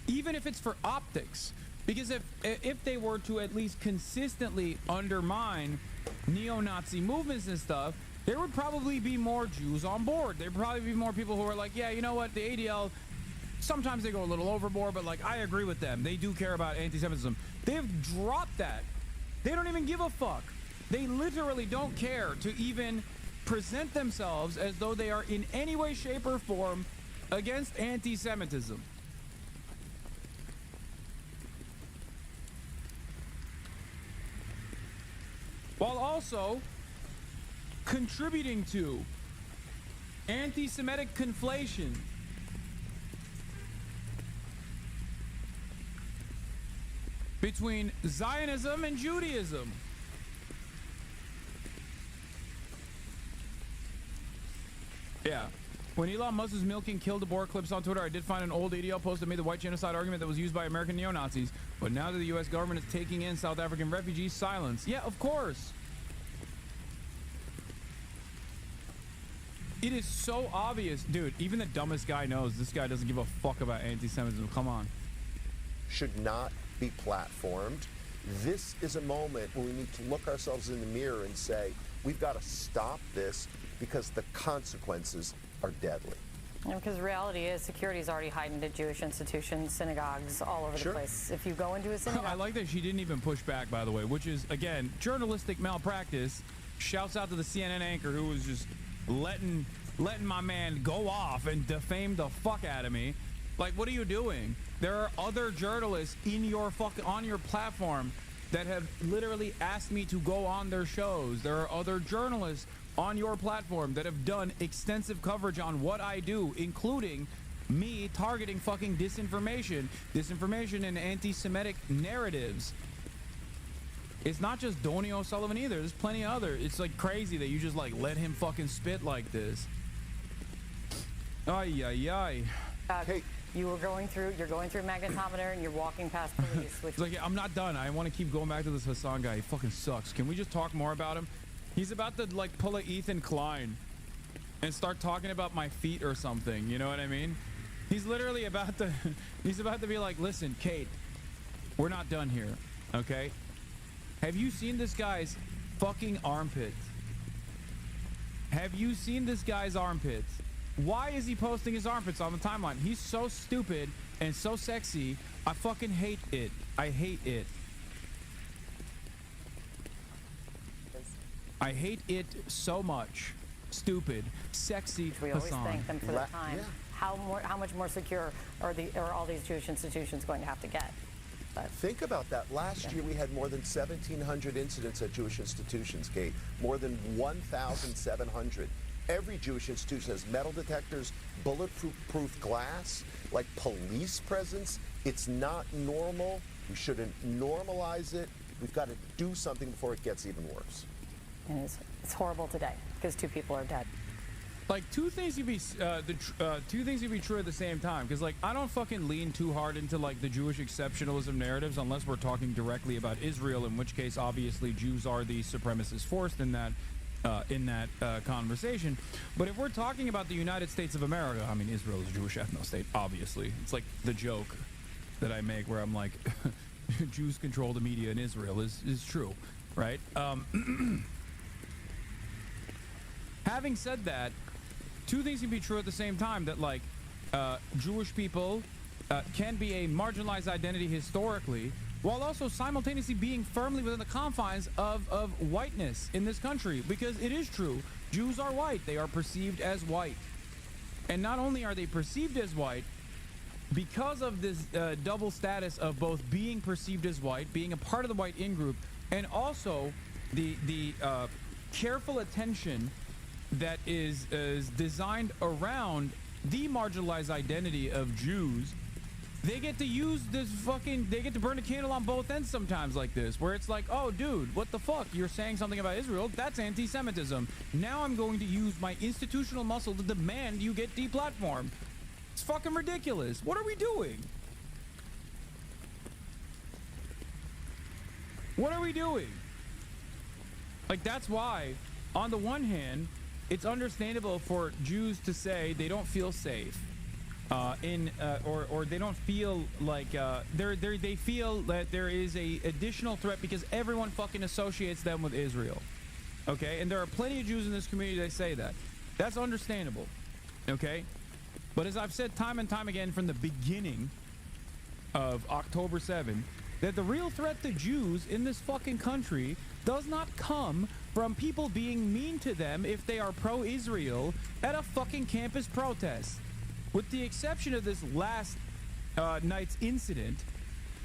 even if it's for optics. Because if they were to at least consistently undermine neo-Nazi movements and stuff, there would probably be more Jews on board. There'd probably be more people who are like, yeah, you know what, the ADL, sometimes they go a little overboard, but, like, I agree with them. They do care about anti-Semitism. They've dropped that. They don't even give a fuck. They literally don't care to even present themselves as though they are in any way, shape, or form against anti-Semitism. While also contributing to anti-Semitic conflation. Between Zionism and Judaism. Yeah. When Elon Musk was milking kill-to-bore clips on Twitter, I did find an old ADL post that made the white genocide argument that was used by American neo-Nazis. But now that the U.S. government is taking in South African refugees, silence. Yeah, of course. It is so obvious. Dude, even the dumbest guy knows this guy doesn't give a fuck about anti-Semitism. Come on. Should not be platformed. This is a moment when we need to look ourselves in the mirror and say, we've got to stop this because the consequences are deadly. Yeah, because the reality is security is already heightened at Jewish institutions, synagogues, all over the place. If you go into a synagogue... I like that she didn't even push back, by the way, which is, again, journalistic malpractice. Shouts out to the CNN anchor who was just letting my man go off and defame the fuck out of me. Like, what are you doing? There are other journalists on your platform that have literally asked me to go on their shows. There are other journalists on your platform that have done extensive coverage on what I do, including me targeting fucking disinformation and anti-Semitic narratives. It's not just Donny O'Sullivan either. There's plenty of other. It's like crazy that you just like let him fucking spit like this. Ay, ay, ay. Hey. You're going through a magnetometer and you're walking past police. It's like, I'm not done. I want to keep going back to this Hasan guy. He fucking sucks. Can we just talk more about him? He's about to like pull a Ethan Klein and start talking about my feet or something. You know what I mean? He's literally about to, he's about to be like, listen, Kate, we're not done here, okay? Have you seen this guy's fucking armpits? Have you seen this guy's armpits? Why is he posting his armpits on the timeline? He's so stupid and so sexy. I fucking hate it. I hate it. I hate it so much. Stupid, sexy We always Hasan. thank them for their time. How much more secure are all these Jewish institutions going to have to get? But think about that. Last year we had more than 1,700 incidents at Jewish institutions, Kate. More than 1,700. Every Jewish institution has metal detectors, bulletproof glass, like police presence. It's not normal. We shouldn't normalize it. We've got to do something before it gets even worse. and it's horrible today because 2 people are dead. Like two things could be true at the same time, because like I don't fucking lean too hard into like the Jewish exceptionalism narratives unless we're talking directly about Israel, in which case obviously Jews are the supremacist force in that conversation. But if we're talking about the United States of America, I mean Israel is a Jewish ethno-state, obviously. It's like the joke that I make where I'm like Jews control the media in Israel is true, right? Having said that, two things can be true at the same time, that like Jewish people can be a marginalized identity historically, while also simultaneously being firmly within the confines of whiteness in this country. Because it is true, Jews are white. They are perceived as white. And not only are they perceived as white, because of this double status of both being perceived as white, being a part of the white in-group, and also the careful attention that is designed around the marginalized identity of Jews, they get to use this they get to burn a candle on both ends sometimes like this, where it's like, oh dude, what the fuck, you're saying something about Israel, that's anti-Semitism. Now I'm going to use my institutional muscle to demand you get deplatformed. It's fucking ridiculous. What are we doing? What are we doing? Like, that's why, on the one hand, it's understandable for Jews to say they don't feel safe, or they don't feel like they feel that there is a additional threat because everyone fucking associates them with Israel. Okay, and there are plenty of Jews in this community that say that. That's understandable. Okay, but as I've said time and time again from the beginning of October 7, that the real threat to Jews in this fucking country does not come from people being mean to them if they are pro-Israel at a fucking campus protest. With the exception of this last night's incident,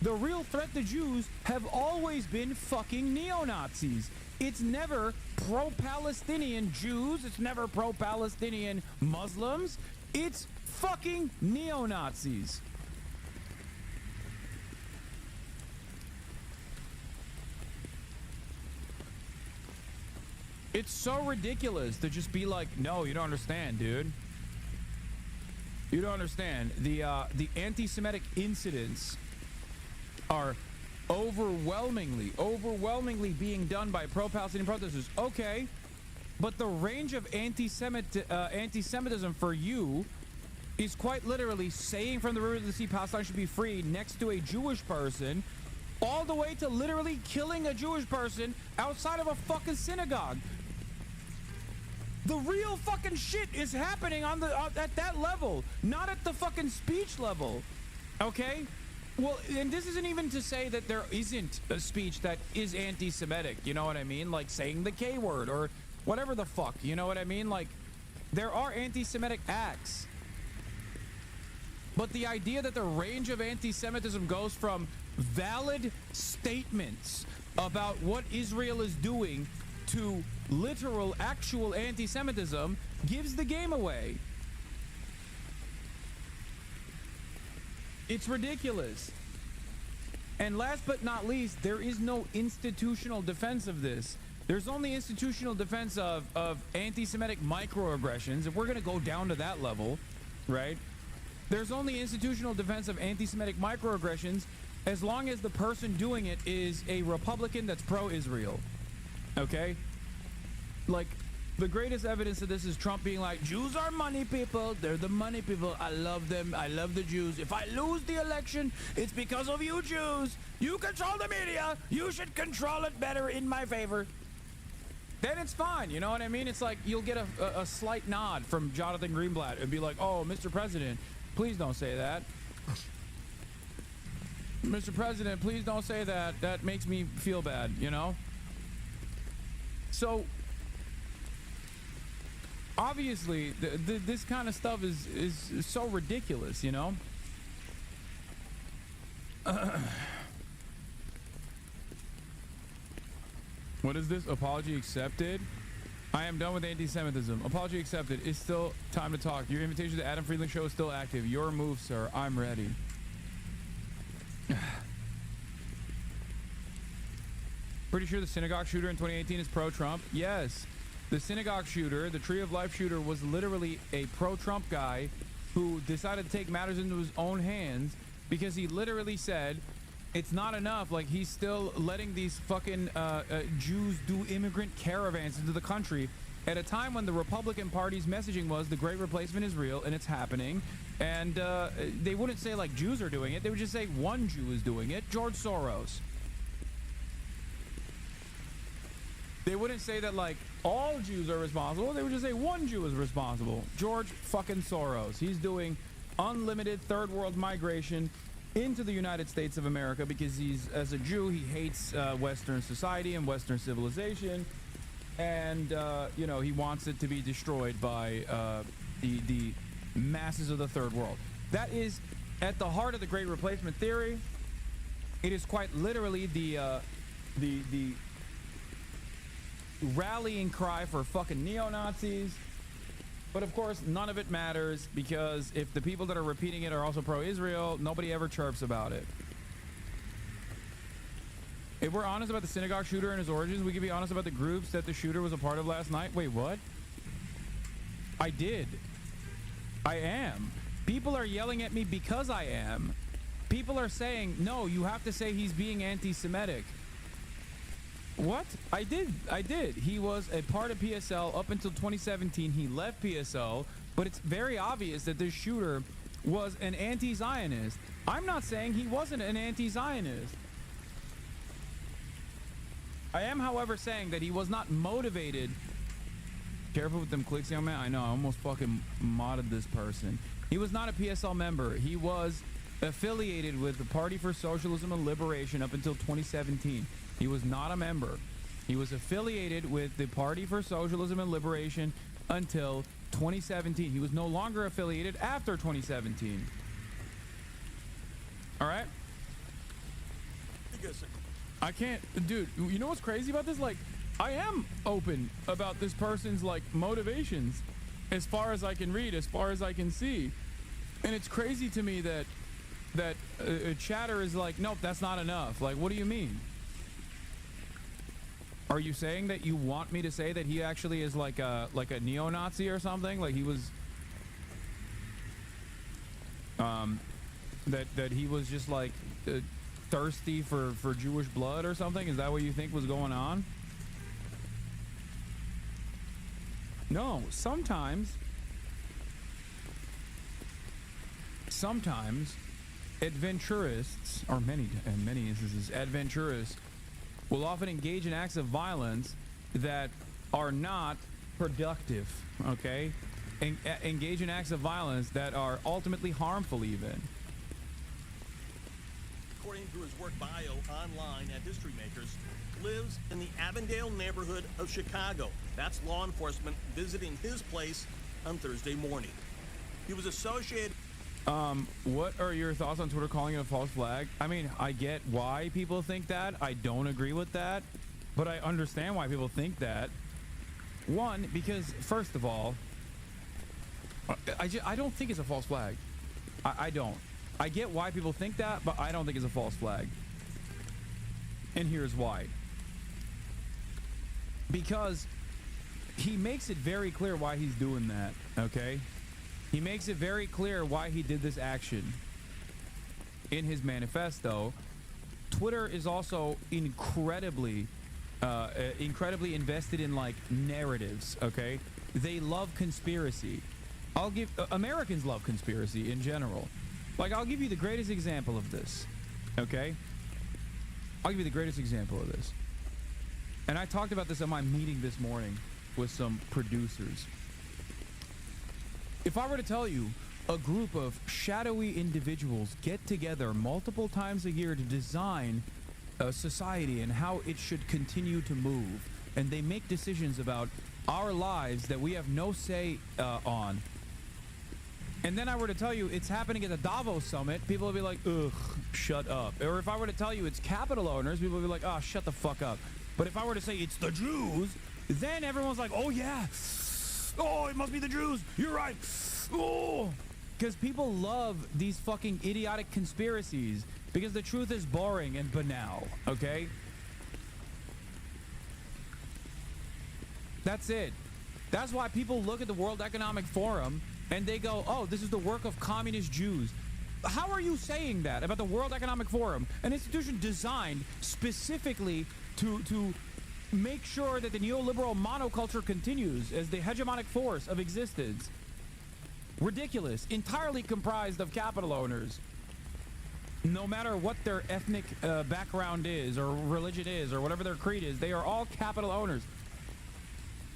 the real threat to Jews have always been fucking neo-Nazis. It's never pro-Palestinian Jews, it's never pro-Palestinian Muslims, it's fucking neo-Nazis. It's so ridiculous to just be like, no, you don't understand, dude. You don't understand. The anti-Semitic incidents are overwhelmingly being done by pro-Palestinian protesters. Okay, but the range of anti-Semitism for you is quite literally saying from the river to the sea Palestine should be free next to a Jewish person, all the way to literally killing a Jewish person outside of a fucking synagogue. The real fucking shit is happening on at that level, not at the fucking speech level. Okay? Well, and this isn't even to say that there isn't a speech that is anti-Semitic, you know what I mean? Like saying the K word or whatever the fuck, you know what I mean? Like, there are anti-Semitic acts. But the idea that the range of anti-Semitism goes from valid statements about what Israel is doing to literal, actual anti-Semitism gives the game away. It's ridiculous. And last but not least, there is no institutional defense of this. There's only institutional defense of anti-Semitic microaggressions, if we're going to go down to that level, right? There's only institutional defense of anti-Semitic microaggressions as long as the person doing it is a Republican that's pro-Israel. Okay? Like, The greatest evidence of this is Trump being like, Jews are money people. They're the money people. I love them. I love the Jews. If I lose the election, it's because of you Jews. You control the media. You should control it better in my favor. Then it's fine. You know what I mean? It's like you'll get a slight nod from Jonathan Greenblatt and be like, oh, Mr. President, please don't say that. Mr. President, please don't say that. That makes me feel bad, you know? So obviously this kind of stuff is so ridiculous, you know? What is this? Apology accepted. I am done with anti-Semitism. Apology accepted. It's still time to talk. Your invitation to the Adam Friedland show is still active. Your move, sir. I'm ready. Pretty sure the synagogue shooter in 2018 is pro-Trump. Yes. The synagogue shooter, the Tree of Life shooter, was literally a pro-Trump guy who decided to take matters into his own hands because he literally said it's not enough. Like, he's still letting these fucking Jews do immigrant caravans into the country at a time when the Republican Party's messaging was the Great Replacement is real and it's happening. And they wouldn't say like Jews are doing it. They would just say one Jew is doing it, George Soros. They wouldn't say that like all Jews are responsible. They would just say one Jew is responsible, George fucking Soros. He's doing unlimited third world migration into the United States of America because he's, as a Jew, he hates Western society and Western civilization, and you know, he wants it to be destroyed by the masses of the third world. That is at the heart of the Great Replacement theory. It is quite literally the rallying cry for fucking neo-Nazis. But of course, none of it matters because if the people that are repeating it are also pro-Israel, nobody ever chirps about it. If we're honest about the synagogue shooter and his origins, we can be honest about the groups that the shooter was a part of last night. Wait, what? I did. I am. People are yelling at me because I am. People are saying, no, you have to say he's being anti-Semitic. What? I did. He was a part of PSL up until 2017. He left PSL, but it's very obvious that this shooter was an anti-Zionist. I'm not saying he wasn't an anti-Zionist. I am, however, saying that he was not motivated. Careful with them clicks, young man. I know, I almost fucking modded this person. He was not a PSL member. He was affiliated with the Party for Socialism and Liberation up until 2017. He was not a member. He was affiliated with the Party for Socialism and Liberation until 2017. He was no longer affiliated after 2017. All right? I can't, dude, you know what's crazy about this? Like, I am open about this person's, like, motivations as far as I can read, as far as I can see. And it's crazy to me that chatter is like, nope, that's not enough. Like, what do you mean? Are you saying that you want me to say that he actually is like a neo-Nazi or something? Like he was, that he was just like thirsty for Jewish blood or something? Is that what you think was going on? No, sometimes adventurists, or many instances, adventurists will often engage in acts of violence that are not productive, okay? Engage in acts of violence that are ultimately harmful even. According to his work bio online at History Makers, lives in the Avondale neighborhood of Chicago. That's law enforcement visiting his place on Thursday morning. He was associated... What are your thoughts on Twitter calling it a false flag? I mean, I get why people think that. I don't agree with that, but I understand why people think that. One, because first of all, I don't think it's a false flag. I don't. I get why people think that, but I don't think it's a false flag. And here's why. Because he makes it very clear why he's doing that, okay? He makes it very clear why he did this action in his manifesto. Twitter is also incredibly incredibly invested in like narratives. Okay, they love conspiracy. Americans love conspiracy in general. Like, I'll give you the greatest example of this. Okay, I'll give you the greatest example of this. And I talked about this at my meeting this morning with some producers. If I were to tell you a group of shadowy individuals get together multiple times a year to design a society and how it should continue to move, and they make decisions about our lives that we have no say on, and then I were to tell you it's happening at the Davos summit, people would be like, ugh, shut up. Or if I were to tell you it's capital owners, people would be like, oh, shut the fuck up. But if I were to say it's the Jews, then everyone's like, oh yeah, oh, it must be the Jews, you're right, oh. Because people love these fucking idiotic conspiracies because the truth is boring and banal, okay? That's it. That's why people look at the World Economic Forum and they go, oh, this is the work of communist Jews. How are you saying that about the World Economic Forum, an institution designed specifically to make sure that the neoliberal monoculture continues as the hegemonic force of existence? Ridiculous. Entirely comprised of capital owners. No matter what their ethnic background is or religion is or whatever their creed is, they are all capital owners.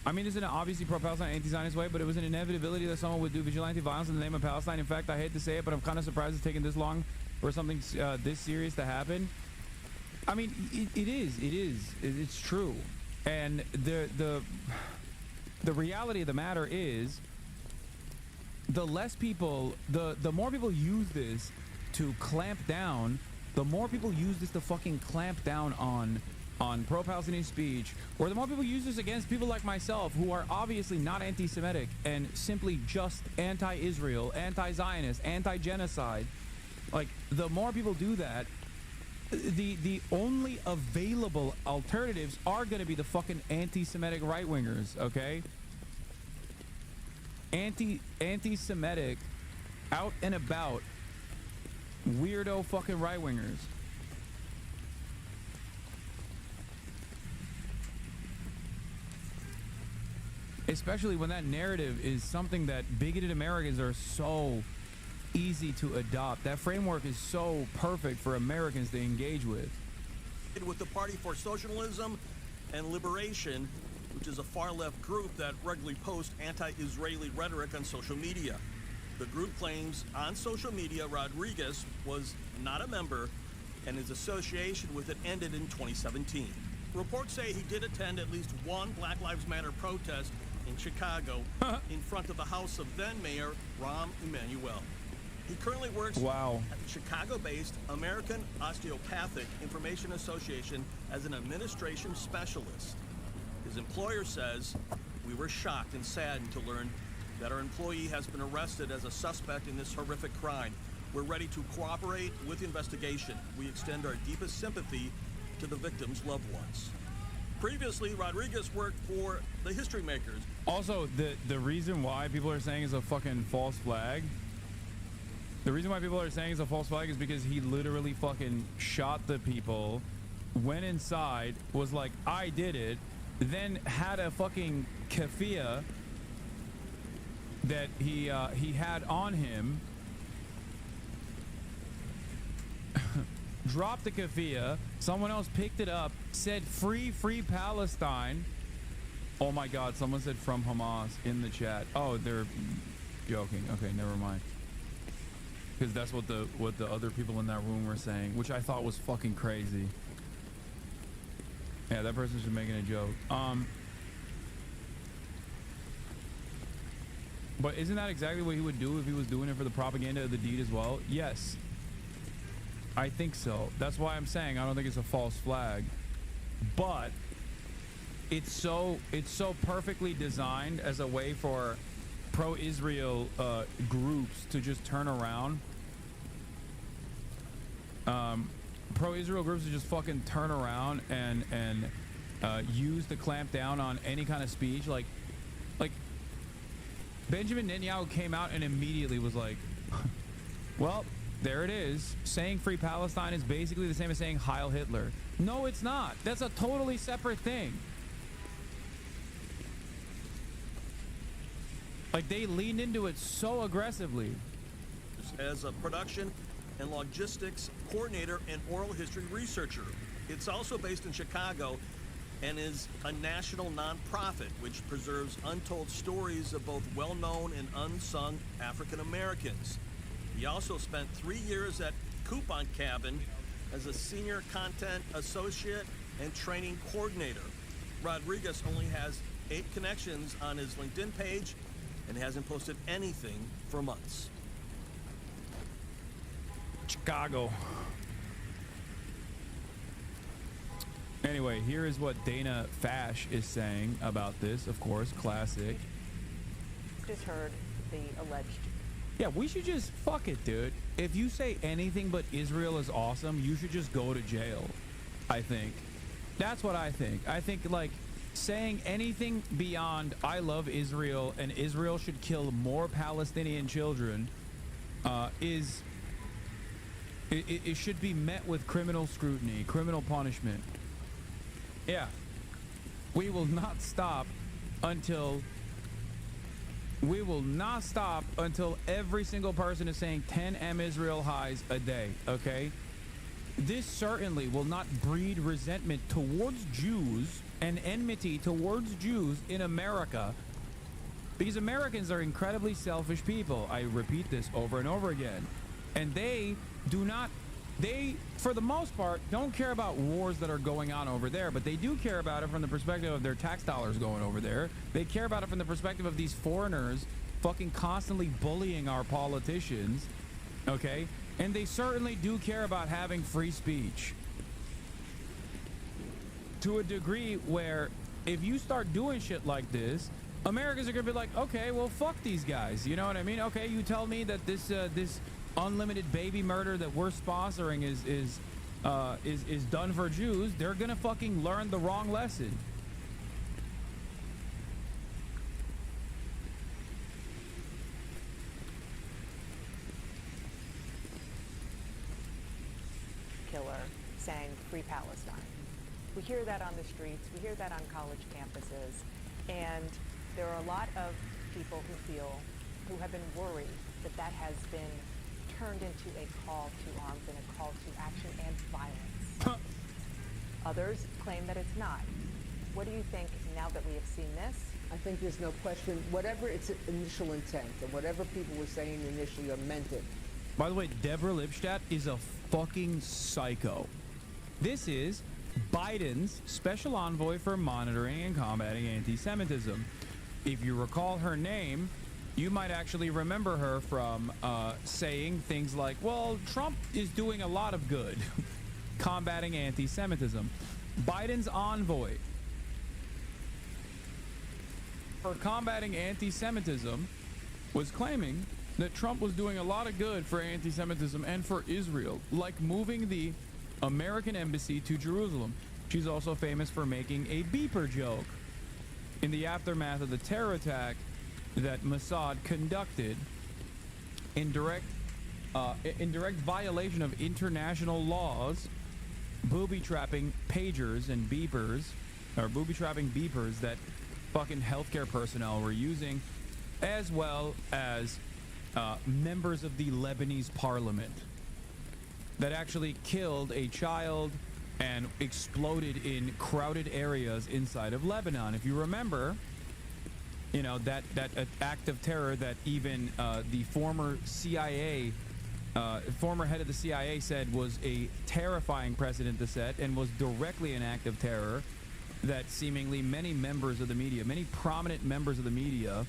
I mean, this is an obviously pro-Palestine, anti-Zionist way, but it was an inevitability that someone would do vigilante violence in the name of Palestine. In fact, I hate to say it, but I'm kind of surprised it's taken this long for something this serious to happen. I mean, it's true. And the reality of the matter is, the less people, the more people use this to clamp down, the more people use this to fucking clamp down on pro-Palestinian speech, or the more people use this against people like myself who are obviously not anti-Semitic and simply just anti-Israel, anti-Zionist, anti-genocide. Like, the more people do that, the only available alternatives are going to be the fucking anti-Semitic right-wingers, okay? Anti-Semitic, out and about, weirdo fucking right-wingers. Especially when that narrative is something that bigoted Americans are so easy to adopt. That framework is so perfect for Americans to engage with. With the Party for Socialism and Liberation, which is a far-left group that regularly posts anti-Israeli rhetoric on social media. The group claims on social media Rodriguez was not a member and his association with it ended in 2017. Reports say he did attend at least one Black Lives Matter protest in Chicago in front of the house of then-Mayor Rahm Emanuel. He currently works at the Chicago-based American Osteopathic Information Association as an administration specialist. His employer says, "We were shocked and saddened to learn that our employee has been arrested as a suspect in this horrific crime. We're ready to cooperate with the investigation. We extend our deepest sympathy to the victims' loved ones." Previously, Rodriguez worked for the History Makers. Also, the reason why people are saying it's a fucking false flag, the reason why people are saying it's a false flag is because he literally fucking shot the people, went inside, was like, I did it, then had a fucking keffiyeh that he had on him, dropped the keffiyeh, someone else picked it up, said free Palestine. Oh my god, someone said from Hamas in the chat. Oh, they're joking. Okay, never mind. Because that's what the other people in that room were saying, which I thought was fucking crazy. Yeah, that person's just making a joke. But isn't that exactly what he would do if he was doing it for the propaganda of the deed as well? Yes. I think so. That's why I'm saying I don't think it's a false flag. But it's so perfectly designed as a way for pro-Israel groups to just turn around. Pro-Israel groups to just fucking turn around and use the clamp down on any kind of speech. Like Benjamin Netanyahu came out and immediately was like, well, there it is. Saying free Palestine is basically the same as saying Heil Hitler. No, it's not. That's a totally separate thing. Like, they leaned into it so aggressively. As a production and logistics coordinator and oral history researcher. It's also based in Chicago and is a national nonprofit which preserves untold stories of both well-known and unsung African Americans. He also spent 3 years at Coupon Cabin as a senior content associate and training coordinator. Rodriguez only has 8 connections on his LinkedIn page and hasn't posted anything for months. Chicago. Anyway, here is what Dana Fash is saying about this. Of course, classic. Just heard the alleged. Yeah, we should just fuck it, dude. If you say anything but Israel is awesome, you should just go to jail. I think. That's what I think. I think, like, saying anything beyond I love Israel and Israel should kill more Palestinian children it should be met with criminal scrutiny, criminal punishment. Yeah. We will not stop until every single person is saying 10 M Israel highs a day, okay? This certainly will not breed resentment towards Jews and enmity towards Jews in America, because Americans are incredibly selfish people. I repeat this over and over again. And they, for the most part, don't care about wars that are going on over there, but they do care about it from the perspective of their tax dollars going over there. They care about it from the perspective of these foreigners fucking constantly bullying our politicians, okay? And they certainly do care about having free speech. To a degree where if you start doing shit like this, Americans are gonna be like, okay, well, fuck these guys. You know what I mean? Okay, you tell me that this unlimited baby murder that we're sponsoring is done for Jews. They're gonna fucking learn the wrong lesson. Killer saying free Palestine. We hear that on the streets, we hear that on college campuses, and there are a lot of people who have been worried that that has been turned into a call to arms and a call to action and violence. Others claim that it's not. What do you think now that we have seen this? I think there's no question, whatever its initial intent and whatever people were saying initially or meant it. By the way, Deborah Lipstadt is a fucking psycho. This is Biden's special envoy for monitoring and combating anti-Semitism. If you recall her name, you might actually remember her from saying things like, well, Trump is doing a lot of good combating anti-Semitism. Biden's envoy for combating anti-Semitism was claiming that Trump was doing a lot of good for anti-Semitism and for Israel, like moving the American embassy to Jerusalem. She's also famous for making a beeper joke in the aftermath of the terror attack that Mossad conducted in direct violation of international laws, booby-trapping pagers and beepers, or booby-trapping beepers that fucking healthcare personnel were using, as well as members of the Lebanese parliament that actually killed a child and exploded in crowded areas inside of Lebanon. If you remember, you know, that act of terror that even the former CIA, former head of the CIA said was a terrifying precedent to set and was directly an act of terror that seemingly many members of the media, many prominent members of the media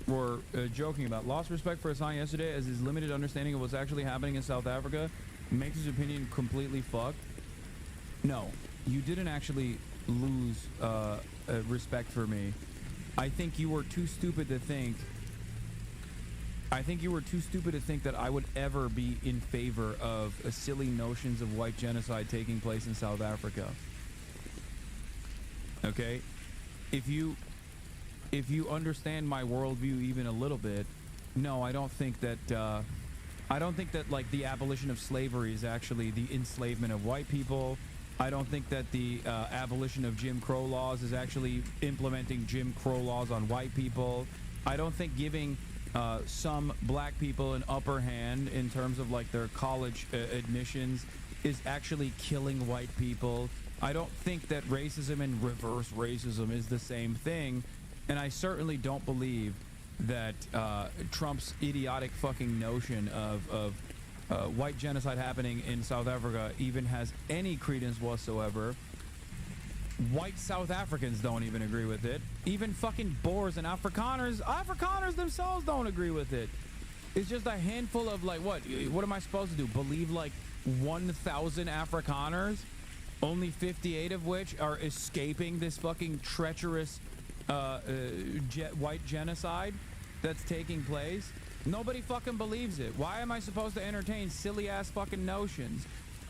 were joking about. Lost respect for Hassan yesterday as his limited understanding of what's actually happening in South Africa makes his opinion completely fucked. No, you didn't actually lose respect for me. I think you were too stupid to think that I would ever be in favor of silly notions of white genocide taking place in South Africa. Okay? If you understand my worldview even a little bit, no, I don't think that I don't think that like the abolition of slavery is actually the enslavement of white people. I don't think that the abolition of Jim Crow laws is actually implementing Jim Crow laws on white people. I don't think giving some black people an upper hand in terms of like their college admissions is actually killing white people. I don't think that racism and reverse racism is the same thing. And I certainly don't believe that Trump's idiotic fucking notion of white genocide happening in South Africa even has any credence whatsoever. White South Africans don't even agree with it. Even fucking Boers and Afrikaners themselves don't agree with it. It's just a handful of like, what am I supposed to do? Believe like 1,000 Afrikaners, only 58 of which are escaping this fucking treacherous white genocide that's taking place? Nobody fucking believes it. Why am I supposed to entertain silly ass fucking notions?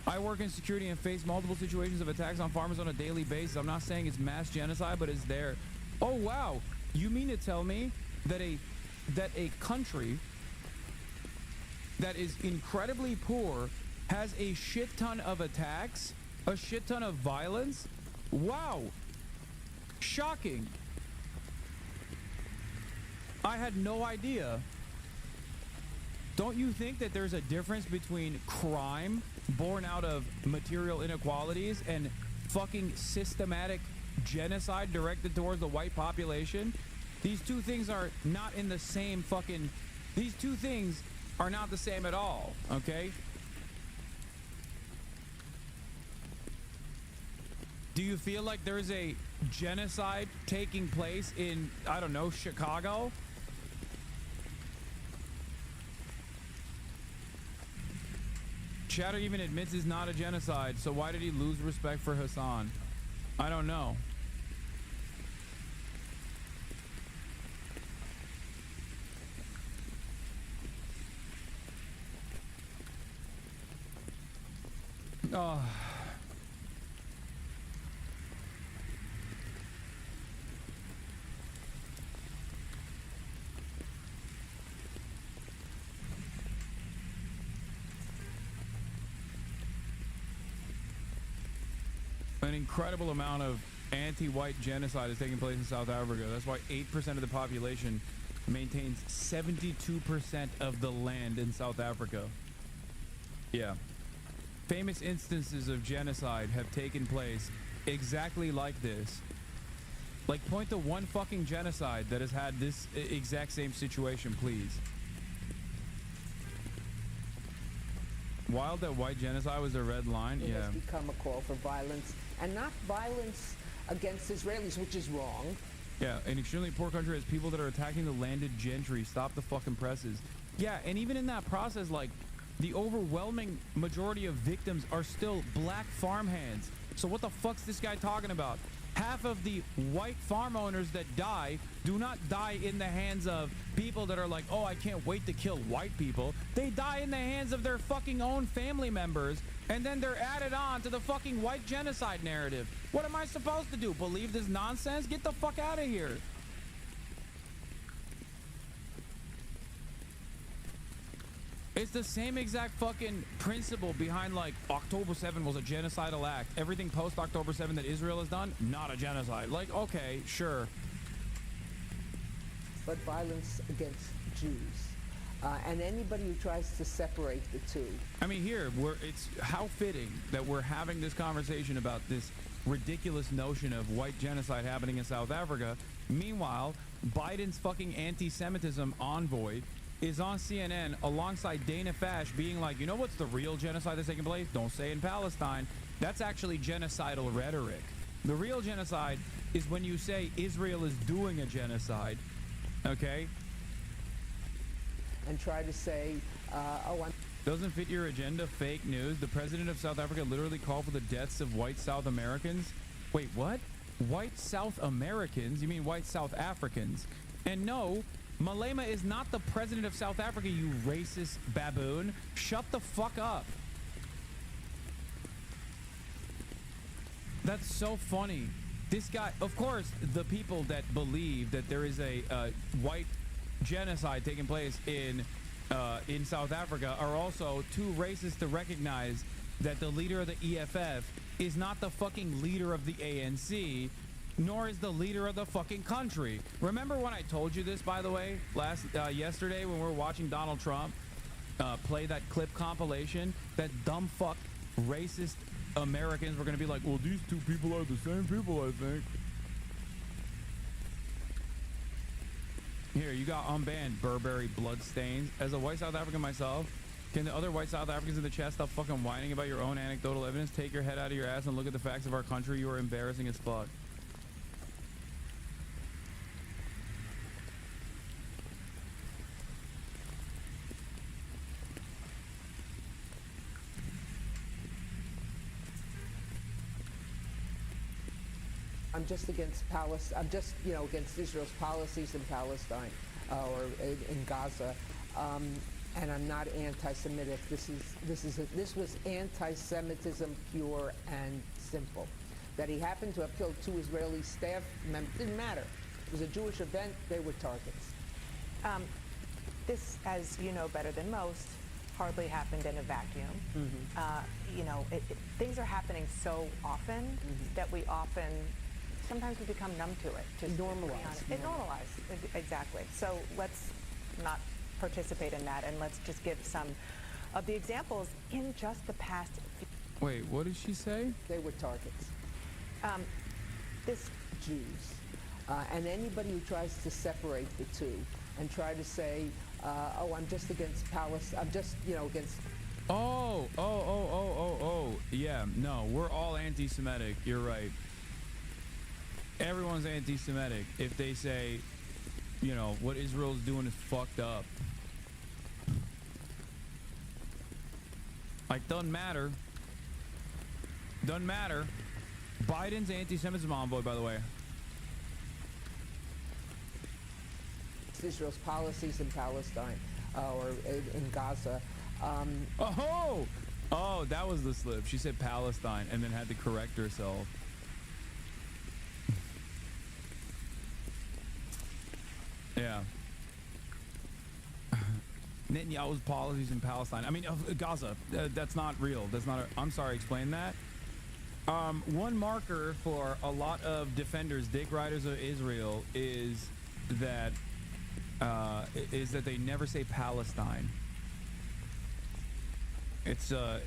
I work in security and face multiple situations of attacks on farmers on a daily basis. I'm not saying it's mass genocide, but it's there. Oh wow, you mean to tell me that a country that is incredibly poor has a shit ton of attacks, a shit ton of violence? Wow, shocking. I had no idea. Don't you think that there's a difference between crime born out of material inequalities and fucking systematic genocide directed towards the white population? These two things are not in the same fucking... These two things are not the same at all, okay? Do you feel like there's a genocide taking place in, I don't know, Chicago? Chatter even admits it's not a genocide, so why did he lose respect for Hasan? I don't know. Oh. An incredible amount of anti-white genocide is taking place in South Africa. That's why 8% of the population maintains 72% of the land in South Africa. Yeah. Famous instances of genocide have taken place exactly like this. Like, point to one fucking genocide that has had this exact same situation, please. Wild that white genocide was a red line. It Yeah. has become a call for violence, and not violence against Israelis, which is wrong. Yeah, an extremely poor country has people that are attacking the landed gentry. Stop the fucking presses. Yeah, and even in that process, like, the overwhelming majority of victims are still black farmhands. So what the fuck's this guy talking about? Half of the white farm owners that die do not die in the hands of people that are like, oh, I can't wait to kill white people. They die in the hands of their fucking own family members, and then they're added on to the fucking white genocide narrative. What am I supposed to do? Believe this nonsense? Get the fuck out of here. It's the same exact fucking principle behind, like, October 7 was a genocidal act. Everything post October 7 that Israel has done, not a genocide. Like, okay, sure. But violence against Jews. And anybody who tries to separate the two. I mean, here, it's how fitting that we're having this conversation about this ridiculous notion of white genocide happening in South Africa. Meanwhile, Biden's fucking anti-Semitism envoy is on CNN alongside Dana Fash being like, you know what's the real genocide that's taking place? Don't say in Palestine. That's actually genocidal rhetoric. The real genocide is when you say Israel is doing a genocide, okay? And try to say, Doesn't fit your agenda, fake news. The president of South Africa literally called for the deaths of white South Americans. Wait, what? White South Americans? You mean white South Africans? And no, Malema is not the president of South Africa, you racist baboon. Shut the fuck up. That's so funny. This guy, of course, the people that believe that there is a white genocide taking place in in South Africa are also too racist to recognize that the leader of the EFF is not the fucking leader of the ANC, nor is the leader of the fucking country. Remember when I told you this, by the way, yesterday when we were watching Donald Trump play that clip compilation, that dumb fuck racist Americans were going to be like, well, these two people are the same people, I think. Here, you got unbanned Burberry bloodstains. As a white South African myself, can the other white South Africans in the chat stop fucking whining about your own anecdotal evidence? Take your head out of your ass and look at the facts of our country. You are embarrassing as fuck. I'm just against Palestine. I'm just, against Israel's policies in Palestine or in Gaza, and I'm not anti-Semitic. This was anti-Semitism, pure and simple. That he happened to have killed 2 Israeli staff members didn't matter. It was a Jewish event. They were targets. This, as you know better than most, hardly happened in a vacuum. Things are happening so often that we often. Sometimes we become numb to it. Just normalize. It normalized, exactly. So let's not participate in that, and let's just give some of the examples in just the past. Wait, what did she say? They were targets. This Jews, and anybody who tries to separate the two and try to say, "Oh, I'm just against Palestine. I'm just, against." Oh. Yeah, no, we're all anti-Semitic. You're right. Everyone's anti-Semitic if they say, what Israel's doing is fucked up. Like, doesn't matter. Doesn't matter. Biden's anti-Semitism envoy, by the way. Israel's policies in Palestine or in Gaza. Oh, that was the slip. She said Palestine and then had to correct herself. Yeah. Netanyahu's policies in Palestine. I mean, Gaza. That's not real. That's not. I'm sorry. Explain that. One marker for a lot of defenders, dick riders of Israel, is that they never say Palestine. They're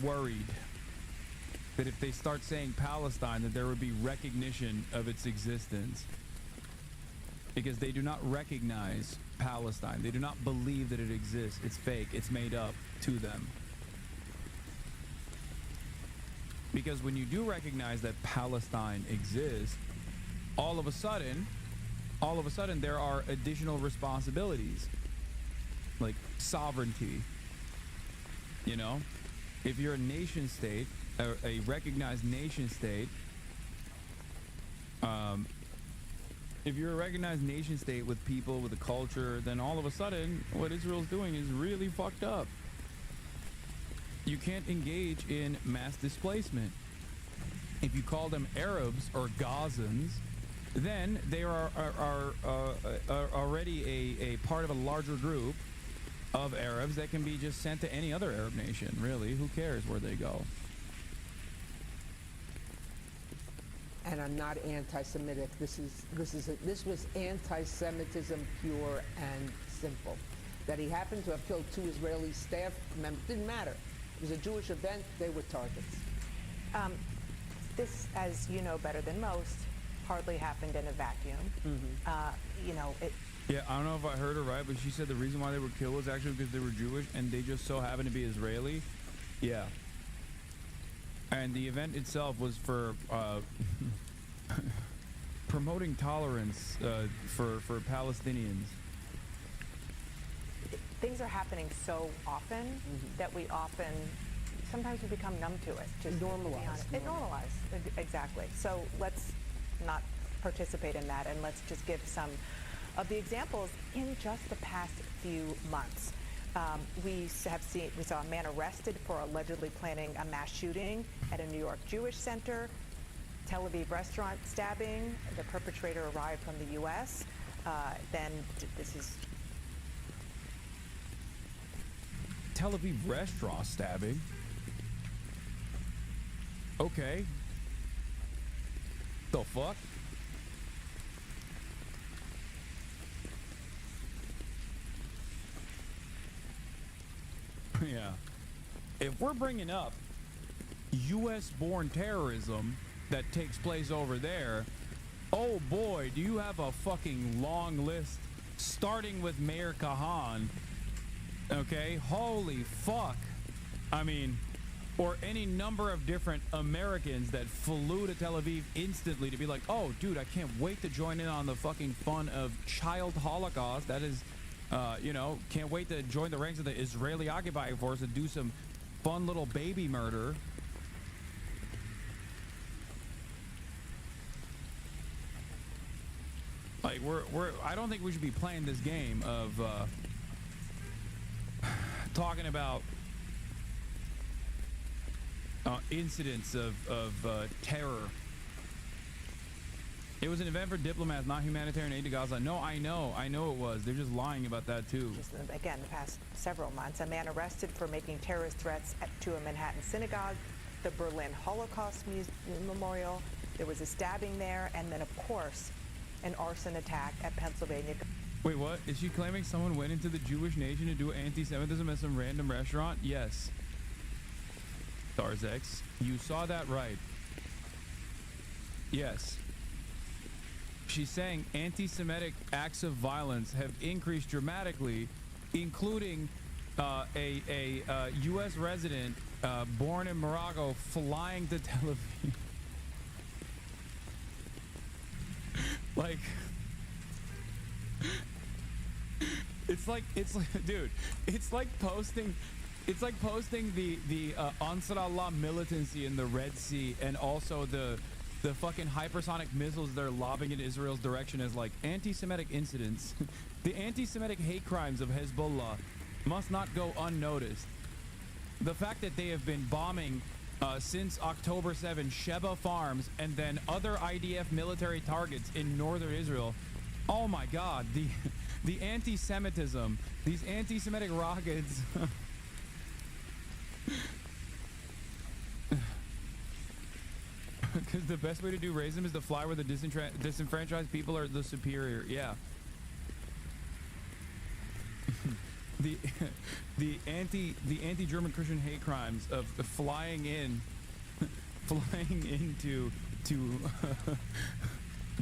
worried that if they start saying Palestine, that there would be recognition of its existence. Because they do not recognize Palestine. They do not believe that it exists. It's fake. It's made up to them. Because when you do recognize that Palestine exists, all of a sudden, there are additional responsibilities. Like sovereignty. If you're a nation state, a recognized nation state, if you're a recognized nation state with people, with a culture, then all of a sudden, what Israel's doing is really fucked up. You can't engage in mass displacement. If you call them Arabs or Gazans, then they are already a part of a larger group of Arabs that can be just sent to any other Arab nation, really. Who cares where they go? And I'm not anti-Semitic. This was anti-Semitism, pure and simple. That he happened to have killed 2 Israeli staff members didn't matter. It was a Jewish event. They were targets. This, as you know better than most, hardly happened in a vacuum. Yeah, I don't know if I heard her right, but she said the reason why they were killed was actually because they were Jewish and they just so happened to be Israeli. Yeah. And the event itself was for promoting tolerance for Palestinians. Things are happening so often that we often, sometimes we become numb to it. Just normalize. It normalized, exactly. So let's not participate in that, and let's just give some of the examples in just the past few months. We saw a man arrested for allegedly planning a mass shooting at a New York Jewish center. Tel Aviv restaurant stabbing. The perpetrator arrived from the U.S. Then this is Tel Aviv restaurant stabbing. Okay. The fuck? Yeah. If we're bringing up U.S.-born terrorism that takes place over there, oh boy, do you have a fucking long list, starting with Mayor Kahan. Okay, holy fuck. I mean, or any number of different Americans that flew to Tel Aviv instantly to be like, oh, dude, I can't wait to join in on the fucking fun of child Holocaust. That is, you know, can't wait to join the ranks of the Israeli occupying force and do some fun little baby murder. Like, I don't think we should be playing this game of talking about incidents of terror. It was an event for diplomats, not humanitarian aid to Gaza. No, I know it was. They're just lying about that too. Again, the past several months, a man arrested for making terrorist threats to a Manhattan synagogue, the Berlin Holocaust Memorial. There was a stabbing there, and then, of course, an arson attack at Pennsylvania. Wait, what? Is she claiming someone went into the Jewish nation to do anti-Semitism at some random restaurant? Yes. Starzex, you saw that right. Yes. She's saying anti-Semitic acts of violence have increased dramatically, including a U.S. resident born in Morocco flying to Tel Aviv. Like, it's like, dude, it's like posting the Ansar Allah militancy in the Red Sea, and also the fucking hypersonic missiles they're lobbing in Israel's direction as like anti-Semitic incidents. The anti-Semitic hate crimes of Hezbollah must not go unnoticed. The fact that they have been bombing since October 7 Sheba farms and then other IDF military targets in northern Israel. Oh my God, the anti-Semitism, these anti-Semitic rockets. Because the best way to do racism is to fly where the disenfranchised people are the superior. Yeah. the anti-German Christian hate crimes of flying into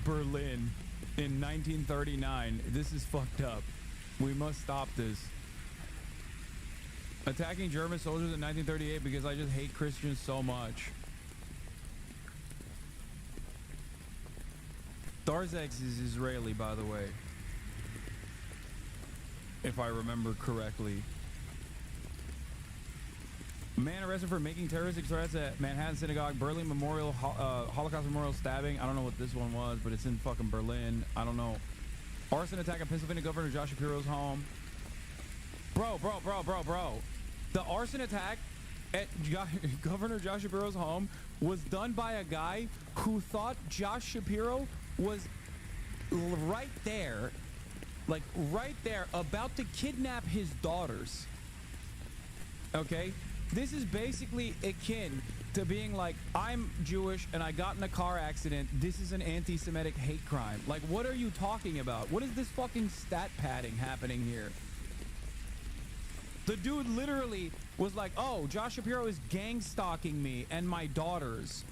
Berlin in 1939. This is fucked up. We must stop this. Attacking German soldiers in 1938 because I just hate Christians so much. Starzex is Israeli, by the way, if I remember correctly. Man arrested for making terroristic threats at Manhattan synagogue, Berlin Memorial, Holocaust Memorial stabbing. I don't know what this one was, but it's in fucking Berlin. I don't know. Arson attack at Pennsylvania Governor Josh Shapiro's home. Bro. The arson attack at Governor Josh Shapiro's home was done by a guy who thought Josh Shapiro was right there, about to kidnap his daughters. Okay? This is basically akin to being like, I'm Jewish and I got in a car accident. This is an anti-Semitic hate crime. Like, what are you talking about? What is this fucking stat padding happening here? The dude literally was like, oh, Josh Shapiro is gang stalking me and my daughters.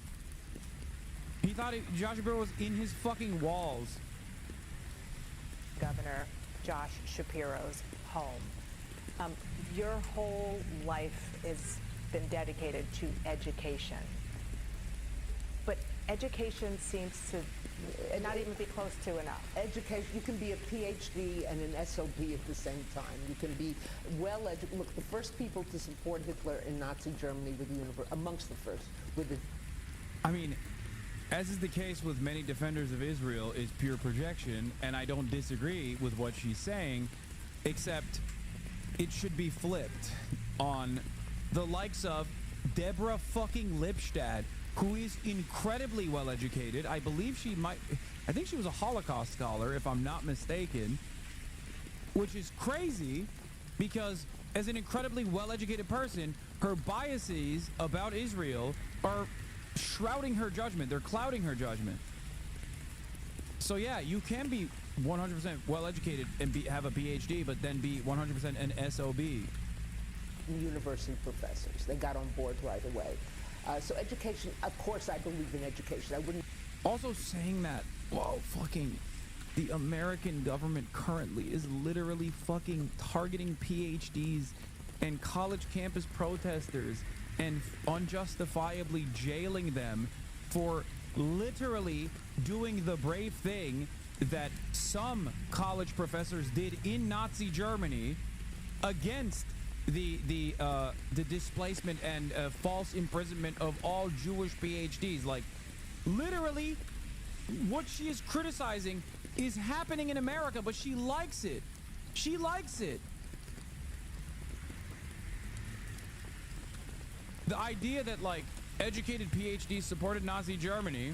He thought Josh Shapiro was in his fucking walls. Governor Josh Shapiro's home. Your whole life has been dedicated to education. But education seems to not even be close to enough. Education, you can be a PhD and an SOB at the same time. You can be well-educated. Look, the first people to support Hitler in Nazi Germany were amongst the first. I mean, as is the case with many defenders of Israel, is pure projection, and I don't disagree with what she's saying, except it should be flipped on the likes of Deborah fucking Lipstadt, who is incredibly well educated. I believe I think she was a Holocaust scholar, if I'm not mistaken, which is crazy because as an incredibly well-educated person, her biases about Israel are shrouding her judgment. They're clouding her judgment. So yeah, you can be 100% well-educated and have a PhD, but then be 100% an SOB. University professors, they got on board right away. So education, of course I believe in education. I wouldn't... Also saying that, whoa, fucking, the American government currently is literally fucking targeting PhDs and college campus protesters and unjustifiably jailing them for literally doing the brave thing that some college professors did in Nazi Germany against the displacement and false imprisonment of all Jewish PhDs. Like, literally, what she is criticizing is happening in America, but she likes it. She likes it. The idea that, like, educated PhDs supported Nazi Germany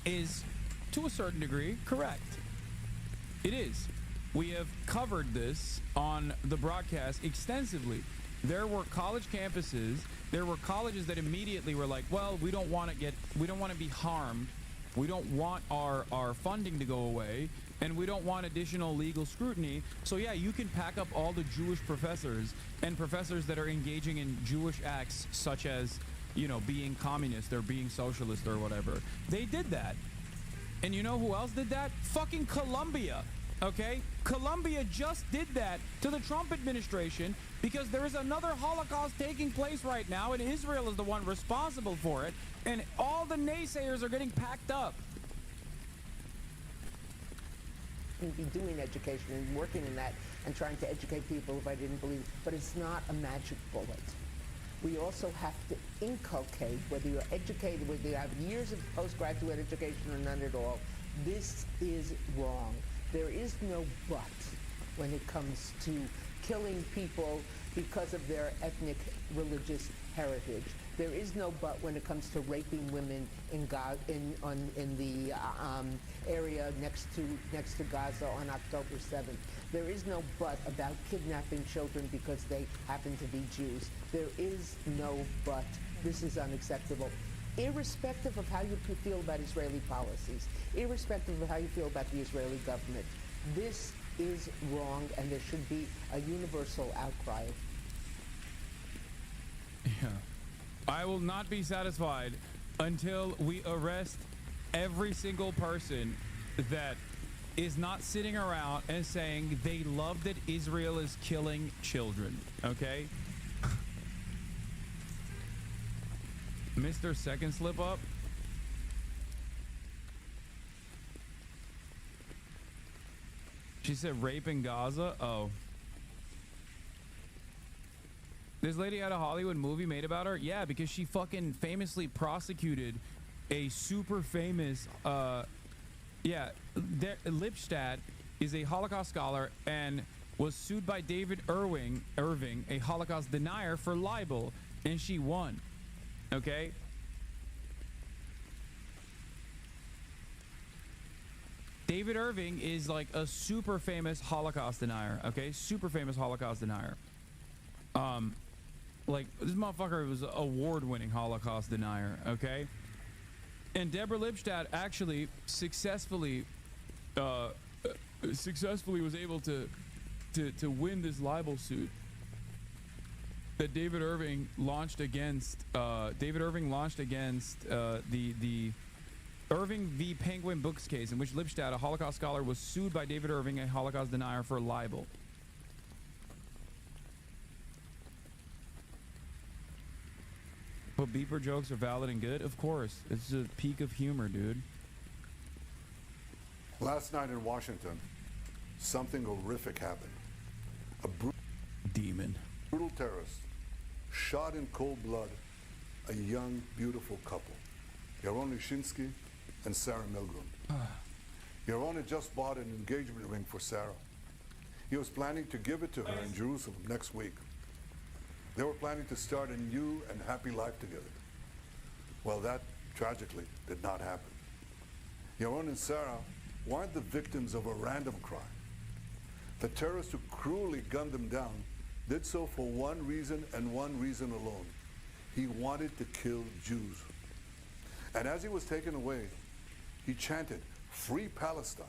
is, to a certain degree, correct. It is. We have covered this on the broadcast extensively. There were college campuses, there were colleges that immediately were like, well, we don't want to be harmed. We don't want our funding to go away, and we don't want additional legal scrutiny. So yeah, you can pack up all the Jewish professors and professors that are engaging in Jewish acts such as, you know, being communist or being socialist or whatever. They did that. And you know who else did that? Fucking Colombia. Okay? Colombia just did that to the Trump administration because there is another Holocaust taking place right now, and Israel is the one responsible for it, and all the naysayers are getting packed up. Be doing education and working in that and trying to educate people if I didn't believe, but it's not a magic bullet. We also have to inculcate, whether you're educated, whether you have years of postgraduate education or none at all, this is wrong. There is no but when it comes to killing people because of their ethnic, religious heritage. There is no but when it comes to raping women in the area next to Gaza on October 7th. There is no but about kidnapping children because they happen to be Jews. There is no but. This is unacceptable. Irrespective of how you feel about Israeli policies, irrespective of how you feel about the Israeli government, this is wrong, and there should be a universal outcry. Yeah. I will not be satisfied until we arrest every single person that is not sitting around and saying they love that Israel is killing children, okay? Mr. Second Slip Up. She said rape in Gaza. Oh. This lady had a Hollywood movie made about her? Yeah, because she fucking famously prosecuted a super famous, Lipstadt is a Holocaust scholar and was sued by David Irving, a Holocaust denier, for libel, and she won. Okay? David Irving is like a super famous Holocaust denier, okay? Super famous Holocaust denier. Like, this motherfucker was an award-winning Holocaust denier, okay? And Deborah Lipstadt actually successfully was able to win this libel suit that David Irving launched against the Irving v. Penguin Books case, in which Lipstadt, a Holocaust scholar, was sued by David Irving, a Holocaust denier, for libel. But beeper jokes are valid and good? Of course. It's a peak of humor, dude. Last night in Washington, something horrific happened. A brutal terrorist shot in cold blood a young, beautiful couple, Yaron Lishinsky and Sarah Milgrom. Yaron had just bought an engagement ring for Sarah. He was planning to give it to her in Jerusalem next week. They were planning to start a new and happy life together. Well, that tragically did not happen. Yaron and Sarah weren't the victims of a random crime. The terrorist who cruelly gunned them down did so for one reason and one reason alone. He wanted to kill Jews. And as he was taken away, he chanted, "Free Palestine."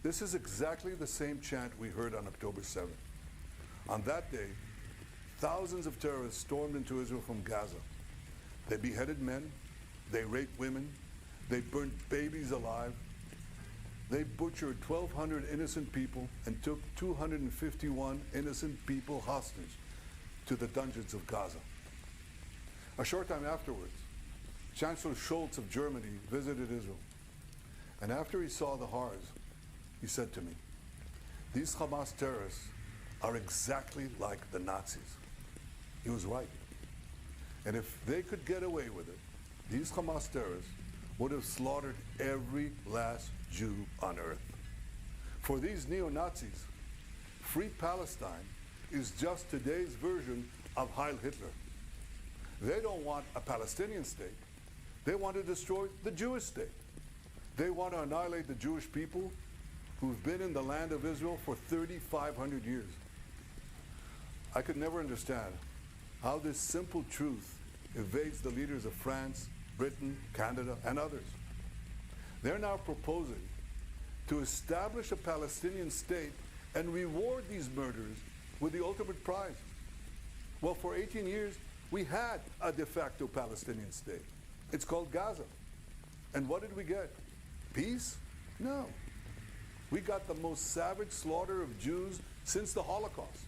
This is exactly the same chant we heard on October 7th. On that day, thousands of terrorists stormed into Israel from Gaza. They beheaded men, they raped women, they burned babies alive, they butchered 1,200 innocent people and took 251 innocent people hostage to the dungeons of Gaza. A short time afterwards, Chancellor Scholz of Germany visited Israel. And after he saw the horrors, he said to me, "These Hamas terrorists are exactly like the Nazis." He was right. And if they could get away with it, these Hamas terrorists would have slaughtered every last Jew on earth. For these neo-Nazis, Free Palestine is just today's version of Heil Hitler. They don't want a Palestinian state. They want to destroy the Jewish state. They want to annihilate the Jewish people who've been in the land of Israel for 3,500 years. I could never understand how this simple truth evades the leaders of France, Britain, Canada, and others. They're now proposing to establish a Palestinian state and reward these murderers with the ultimate prize. Well, for 18 years, we had a de facto Palestinian state. It's called Gaza. And what did we get? Peace? No. We got the most savage slaughter of Jews since the Holocaust.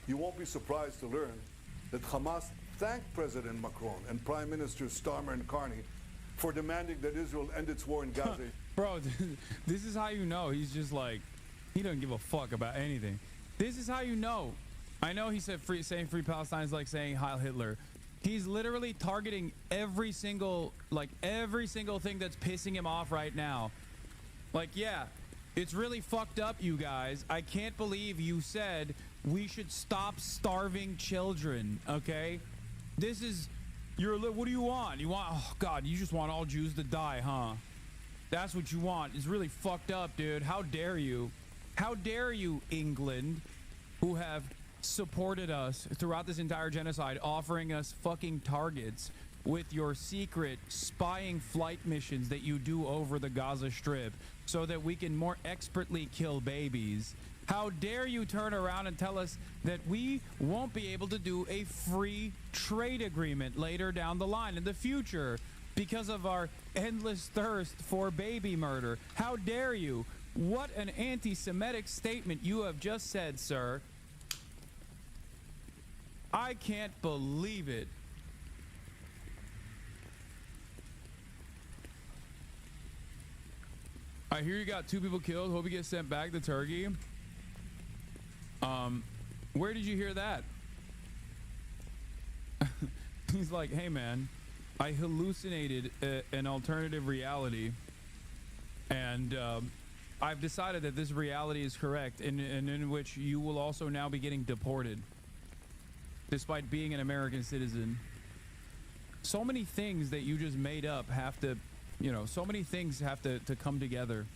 You won't be surprised to learn that Hamas thanked President Macron and Prime Minister Starmer and Carney for demanding that Israel end its war in Gaza. Bro, this is how you know he's just like, he doesn't give a fuck about anything. This is how you know. I know he said saying free Palestine is like saying Heil Hitler. He's literally targeting every single thing that's pissing him off right now. Like, yeah, it's really fucked up, you guys. I can't believe you said we should stop starving children, okay? This is, what do you want? You want, oh God, you just want all Jews to die, huh? That's what you want. It's really fucked up, dude. How dare you? How dare you, England, who have supported us throughout this entire genocide, offering us fucking targets with your secret spying flight missions that you do over the Gaza Strip so that we can more expertly kill babies. How dare you turn around and tell us that we won't be able to do a free trade agreement later down the line in the future because of our endless thirst for baby murder? How dare you? What an anti-Semitic statement you have just said, sir. I can't believe it. I hear you got 2 people killed. Hope you get sent back to Turkey. Where did you hear that? He's like, hey man, I hallucinated an alternative reality, and I've decided that this reality is correct, and in which you will also now be getting deported despite being an American citizen. So many things that you just made up have to, you know, so many things have to come together.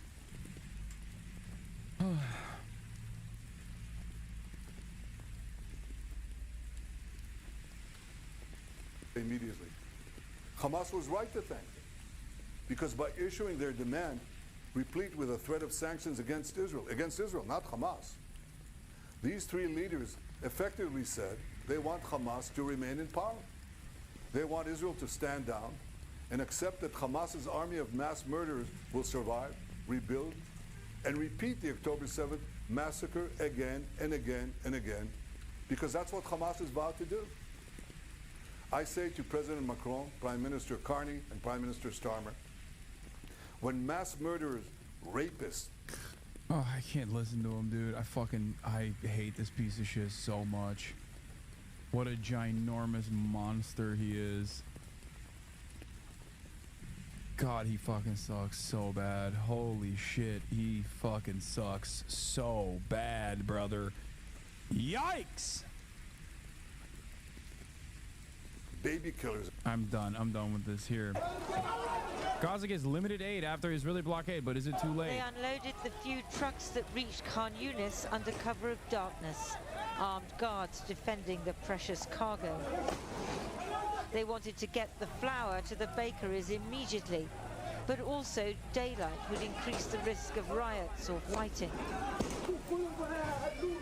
Immediately. Hamas was right to thank them, because by issuing their demand, replete with a threat of sanctions against Israel, not Hamas, these 3 leaders effectively said they want Hamas to remain in power. They want Israel to stand down and accept that Hamas's army of mass murderers will survive, rebuild, and repeat the October 7th massacre again and again and again, because that's what Hamas has vowed to do. I say to President Macron, Prime Minister Carney, and Prime Minister Starmer, when mass murderers, rapists... Oh, I can't listen to him, dude. I hate this piece of shit so much. What a ginormous monster he is. God, he fucking sucks so bad. Holy shit, he fucking sucks so bad, brother. Yikes! Baby killers. I'm done with this here. Gaza gets limited aid after Israeli blockade, but is it too late? They unloaded the few trucks that reached Khan Yunis under cover of darkness. armed guards defending the precious cargo. They wanted to get the flour to the bakeries immediately, but also daylight would increase the risk of riots or fighting.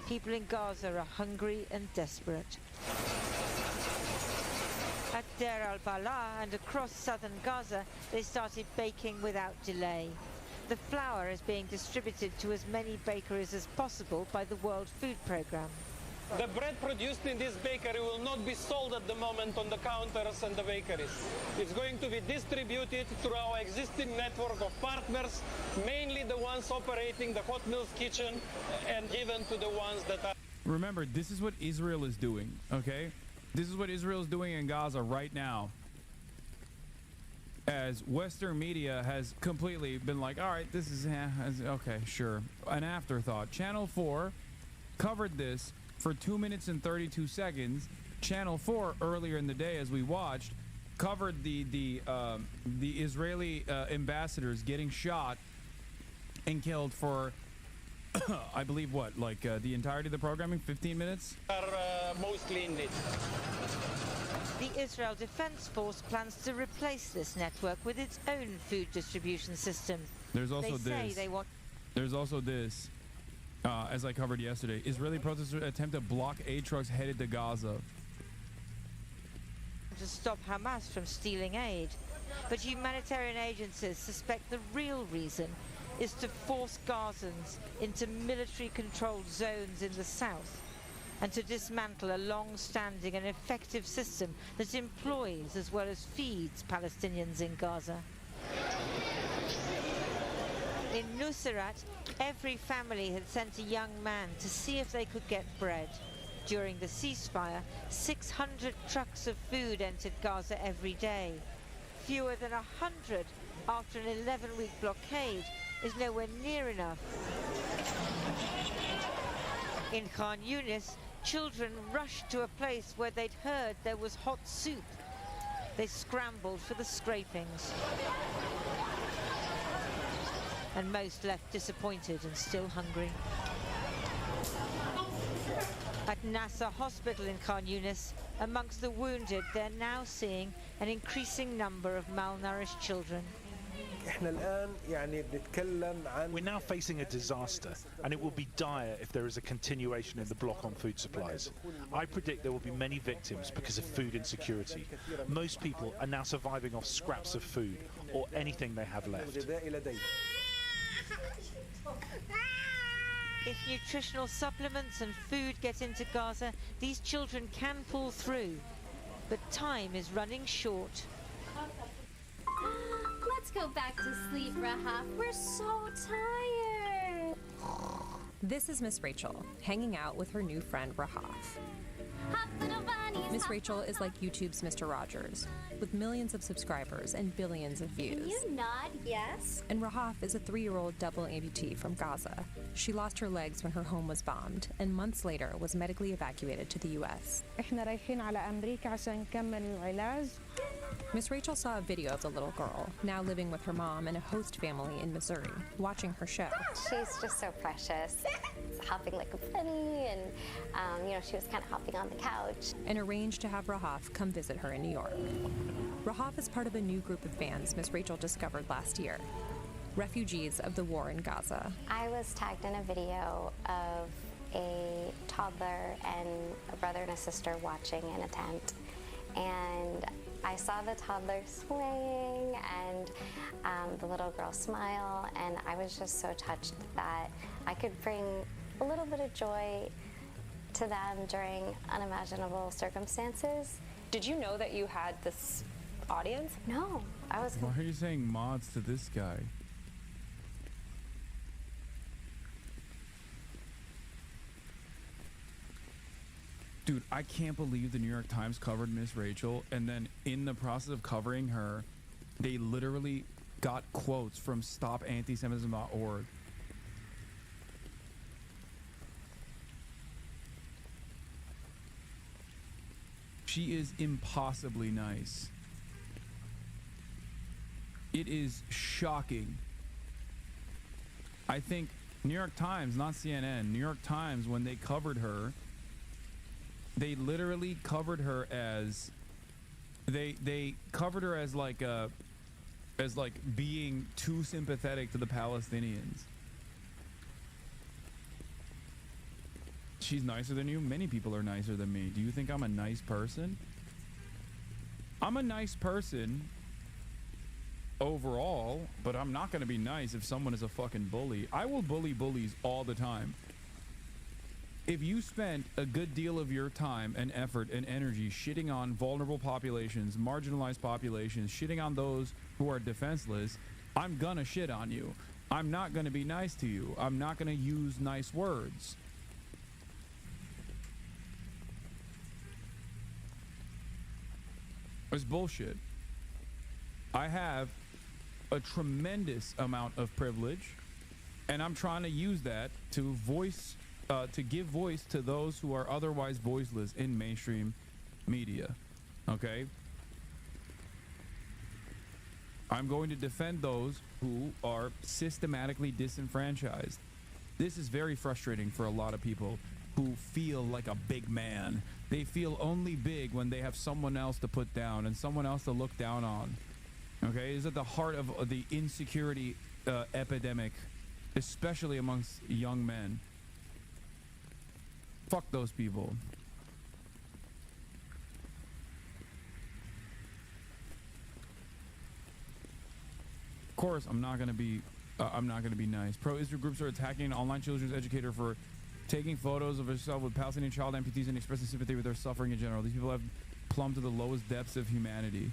People in Gaza are hungry and desperate. At Deir al-Balah and across southern Gaza, they started baking without delay. The flour is being distributed to as many bakeries as possible by the World Food Programme. The bread produced in this bakery will not be sold at the moment on the counters and the bakeries. It's going to be distributed through our existing network of partners, mainly the ones operating the hot meals kitchen, and given to the ones that are... Remember, this is what Israel is doing, okay? This is what Israel is doing in Gaza right now. As Western media has completely been like, all right, this is, okay, sure. An afterthought. Channel 4 covered this for 2 minutes and 32 seconds. Channel 4 earlier in the day, as we watched, covered the Israeli ambassadors getting shot and killed for, I believe, what, like the entirety of the programming, 15 minutes? Are mostly in it. The Israel Defense Force plans to replace this network with its own food distribution system. There's also they say this. They want. There's also this. As I covered yesterday, Israeli protesters attempt to block aid trucks headed to Gaza. To stop Hamas from stealing aid. But humanitarian agencies suspect the real reason is to force Gazans into military-controlled zones in the south and to dismantle a long-standing and effective system that employs as well as feeds Palestinians in Gaza. In Nuseirat, every family had sent a young man to see if they could get bread. During the ceasefire, 600 trucks of food entered Gaza every day. Fewer than 100 after an 11-week blockade is nowhere near enough. In Khan Yunis, children rushed to a place where they'd heard there was hot soup. They scrambled for the scrapings. And most left disappointed and still hungry. At Nasser Hospital in Khan Yunis, amongst the wounded, they're now seeing an increasing number of malnourished children. We're now facing a disaster, and it will be dire if there is a continuation in the block on food supplies. I predict there will be many victims because of food insecurity. Most people are now surviving off scraps of food or anything they have left. If nutritional supplements and food get into Gaza, these children can pull through. But time is running short. Let's go back to sleep, Rahaf. We're so tired. This is Miss Rachel, hanging out with her new friend, Rahaf. Miss Rachel is like YouTube's Mr. Rogers, with millions of subscribers and billions of views. Can you nod yes? And Rahaf is a 3-year-old double amputee from Gaza. She lost her legs when her home was bombed, and months later was medically evacuated to the U.S. Miss Rachel saw a video of the little girl, now living with her mom and a host family in Missouri, watching her show. She's just so precious. Hopping like a bunny, and she was kind of hopping on the couch. And arranged to have Rahaf come visit her in New York. Rahaf is part of a new group of fans Miss Rachel discovered last year, refugees of the war in Gaza. I was tagged in a video of a toddler and a brother and a sister watching in a tent, and I saw the toddler swaying and the little girl smile, and I was just so touched that I could bring a little bit of joy to them during unimaginable circumstances. Did you know that you had this audience? No, I was. Why are you saying mods to this guy? Dude, I can't believe the New York Times covered Miss Rachel, and then in the process of covering her, they literally got quotes from StopAntisemitism.org. She is impossibly nice. It is shocking. I think New York Times, not CNN, New York Times, when they covered her, They literally covered her as they covered her as like being too sympathetic to the Palestinians. She's nicer than you? Many people are nicer than me. Do you think I'm a nice person? I'm a nice person overall, but I'm not going to be nice if someone is a fucking bully. I will bully bullies all the time. If you spent a good deal of your time and effort and energy shitting on vulnerable populations, marginalized populations, shitting on those who are defenseless, I'm gonna shit on you. I'm not gonna be nice to you. I'm not gonna use nice words. It's bullshit. I have a tremendous amount of privilege, and I'm trying to use that to give voice to those who are otherwise voiceless in mainstream media. Okay? I'm going to defend those who are systematically disenfranchised. This is very frustrating for a lot of people who feel like a big man. They feel only big when they have someone else to put down and someone else to look down on. Okay? It's at the heart of the insecurity epidemic, especially amongst young men. Fuck those people. Of course, I'm not gonna be nice. Pro-Israel groups are attacking an online children's educator for taking photos of herself with Palestinian child amputees and expressing sympathy with their suffering in general. These people have plumbed to the lowest depths of humanity.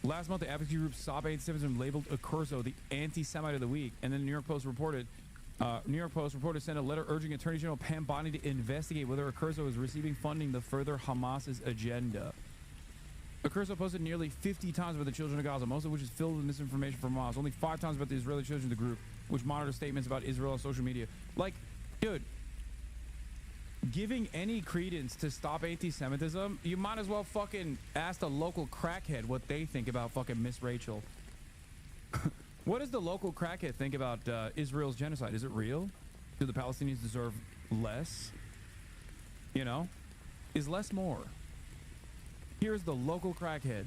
Last month, the advocacy group Stop Anti-Semitism labeled Accurso the anti-Semite of the week, and then the New York Post reported sent a letter urging Attorney General Pam Bondi to investigate whether Accurso is receiving funding to further Hamas's agenda. Accurso posted nearly 50 times about the children of Gaza, most of which is filled with misinformation from Hamas. Only 5 times about the Israeli children of the group, which monitor statements about Israel on social media. Like, dude, giving any credence to Stop Anti-Semitism, you might as well fucking ask the local crackhead what they think about fucking Miss Rachel. What does the local crackhead think about Israel's genocide? Is it real? Do the Palestinians deserve less? You know? Is less more? Here's the local crackhead.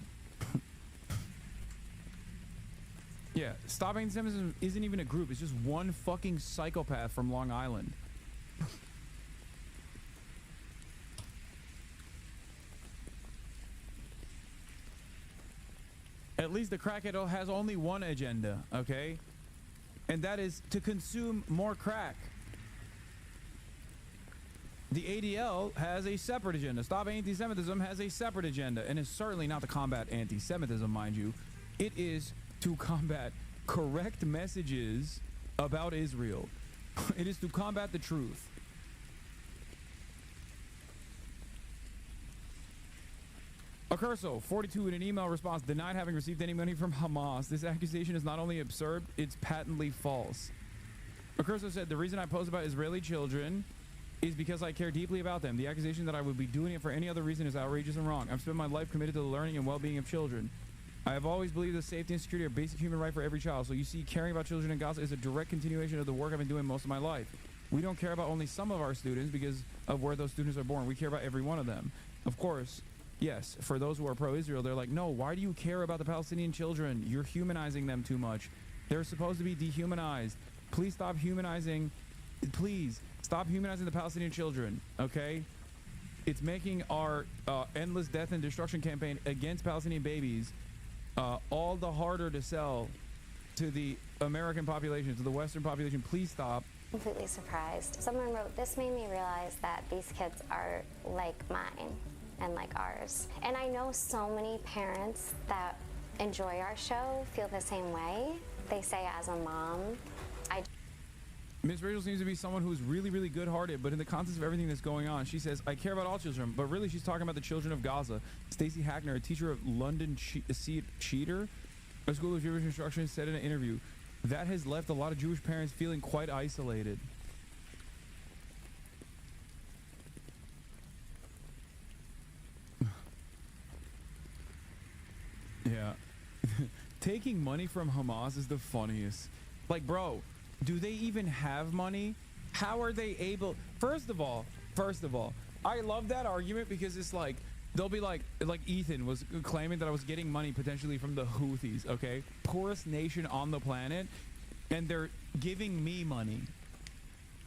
Yeah, Stop Anti-Semitism isn't even a group. It's just one fucking psychopath from Long Island. At least the crackhead has only one agenda, okay? And that is to consume more crack. The ADL has a separate agenda. Stop Anti-Semitism has a separate agenda, and it's certainly not to combat anti-Semitism, mind you. It is to combat correct messages about Israel. It is to combat the truth. Accurso, 42, in an email response, denied having received any money from Hamas. This accusation is not only absurd, it's patently false. Accurso said, the reason I post about Israeli children is because I care deeply about them. The accusation that I would be doing it for any other reason is outrageous and wrong. I've spent my life committed to the learning and well-being of children. I have always believed that safety and security are a basic human right for every child. So you see, caring about children in Gaza is a direct continuation of the work I've been doing most of my life. We don't care about only some of our students because of where those students are born. We care about every one of them. Of course, yes, for those who are pro-Israel, they're like, no, why do you care about the Palestinian children? You're humanizing them too much. They're supposed to be dehumanized. Please stop humanizing. Please stop humanizing the Palestinian children, okay? It's making our endless death and destruction campaign against Palestinian babies all the harder to sell to the American population, to the Western population. Please stop. Completely surprised. Someone wrote, this made me realize that these kids are like mine and like ours. And I know so many parents that enjoy our show feel the same way. They say, as a mom, Ms. Rachel seems to be someone who's really, really good-hearted, but in the context of everything that's going on, she says, I care about all children, but really she's talking about the children of Gaza. Stacey Hackner, a teacher of London Cheater, a school of Jewish instruction, said in an interview, that has left a lot of Jewish parents feeling quite isolated. Yeah. Taking money from Hamas is the funniest. Like, bro, do they even have money? How are they able? First of all, First of all, I love that argument because it's like they'll be like Ethan was claiming that I was getting money potentially from the Houthis, okay? Poorest nation on the planet, and they're giving me money.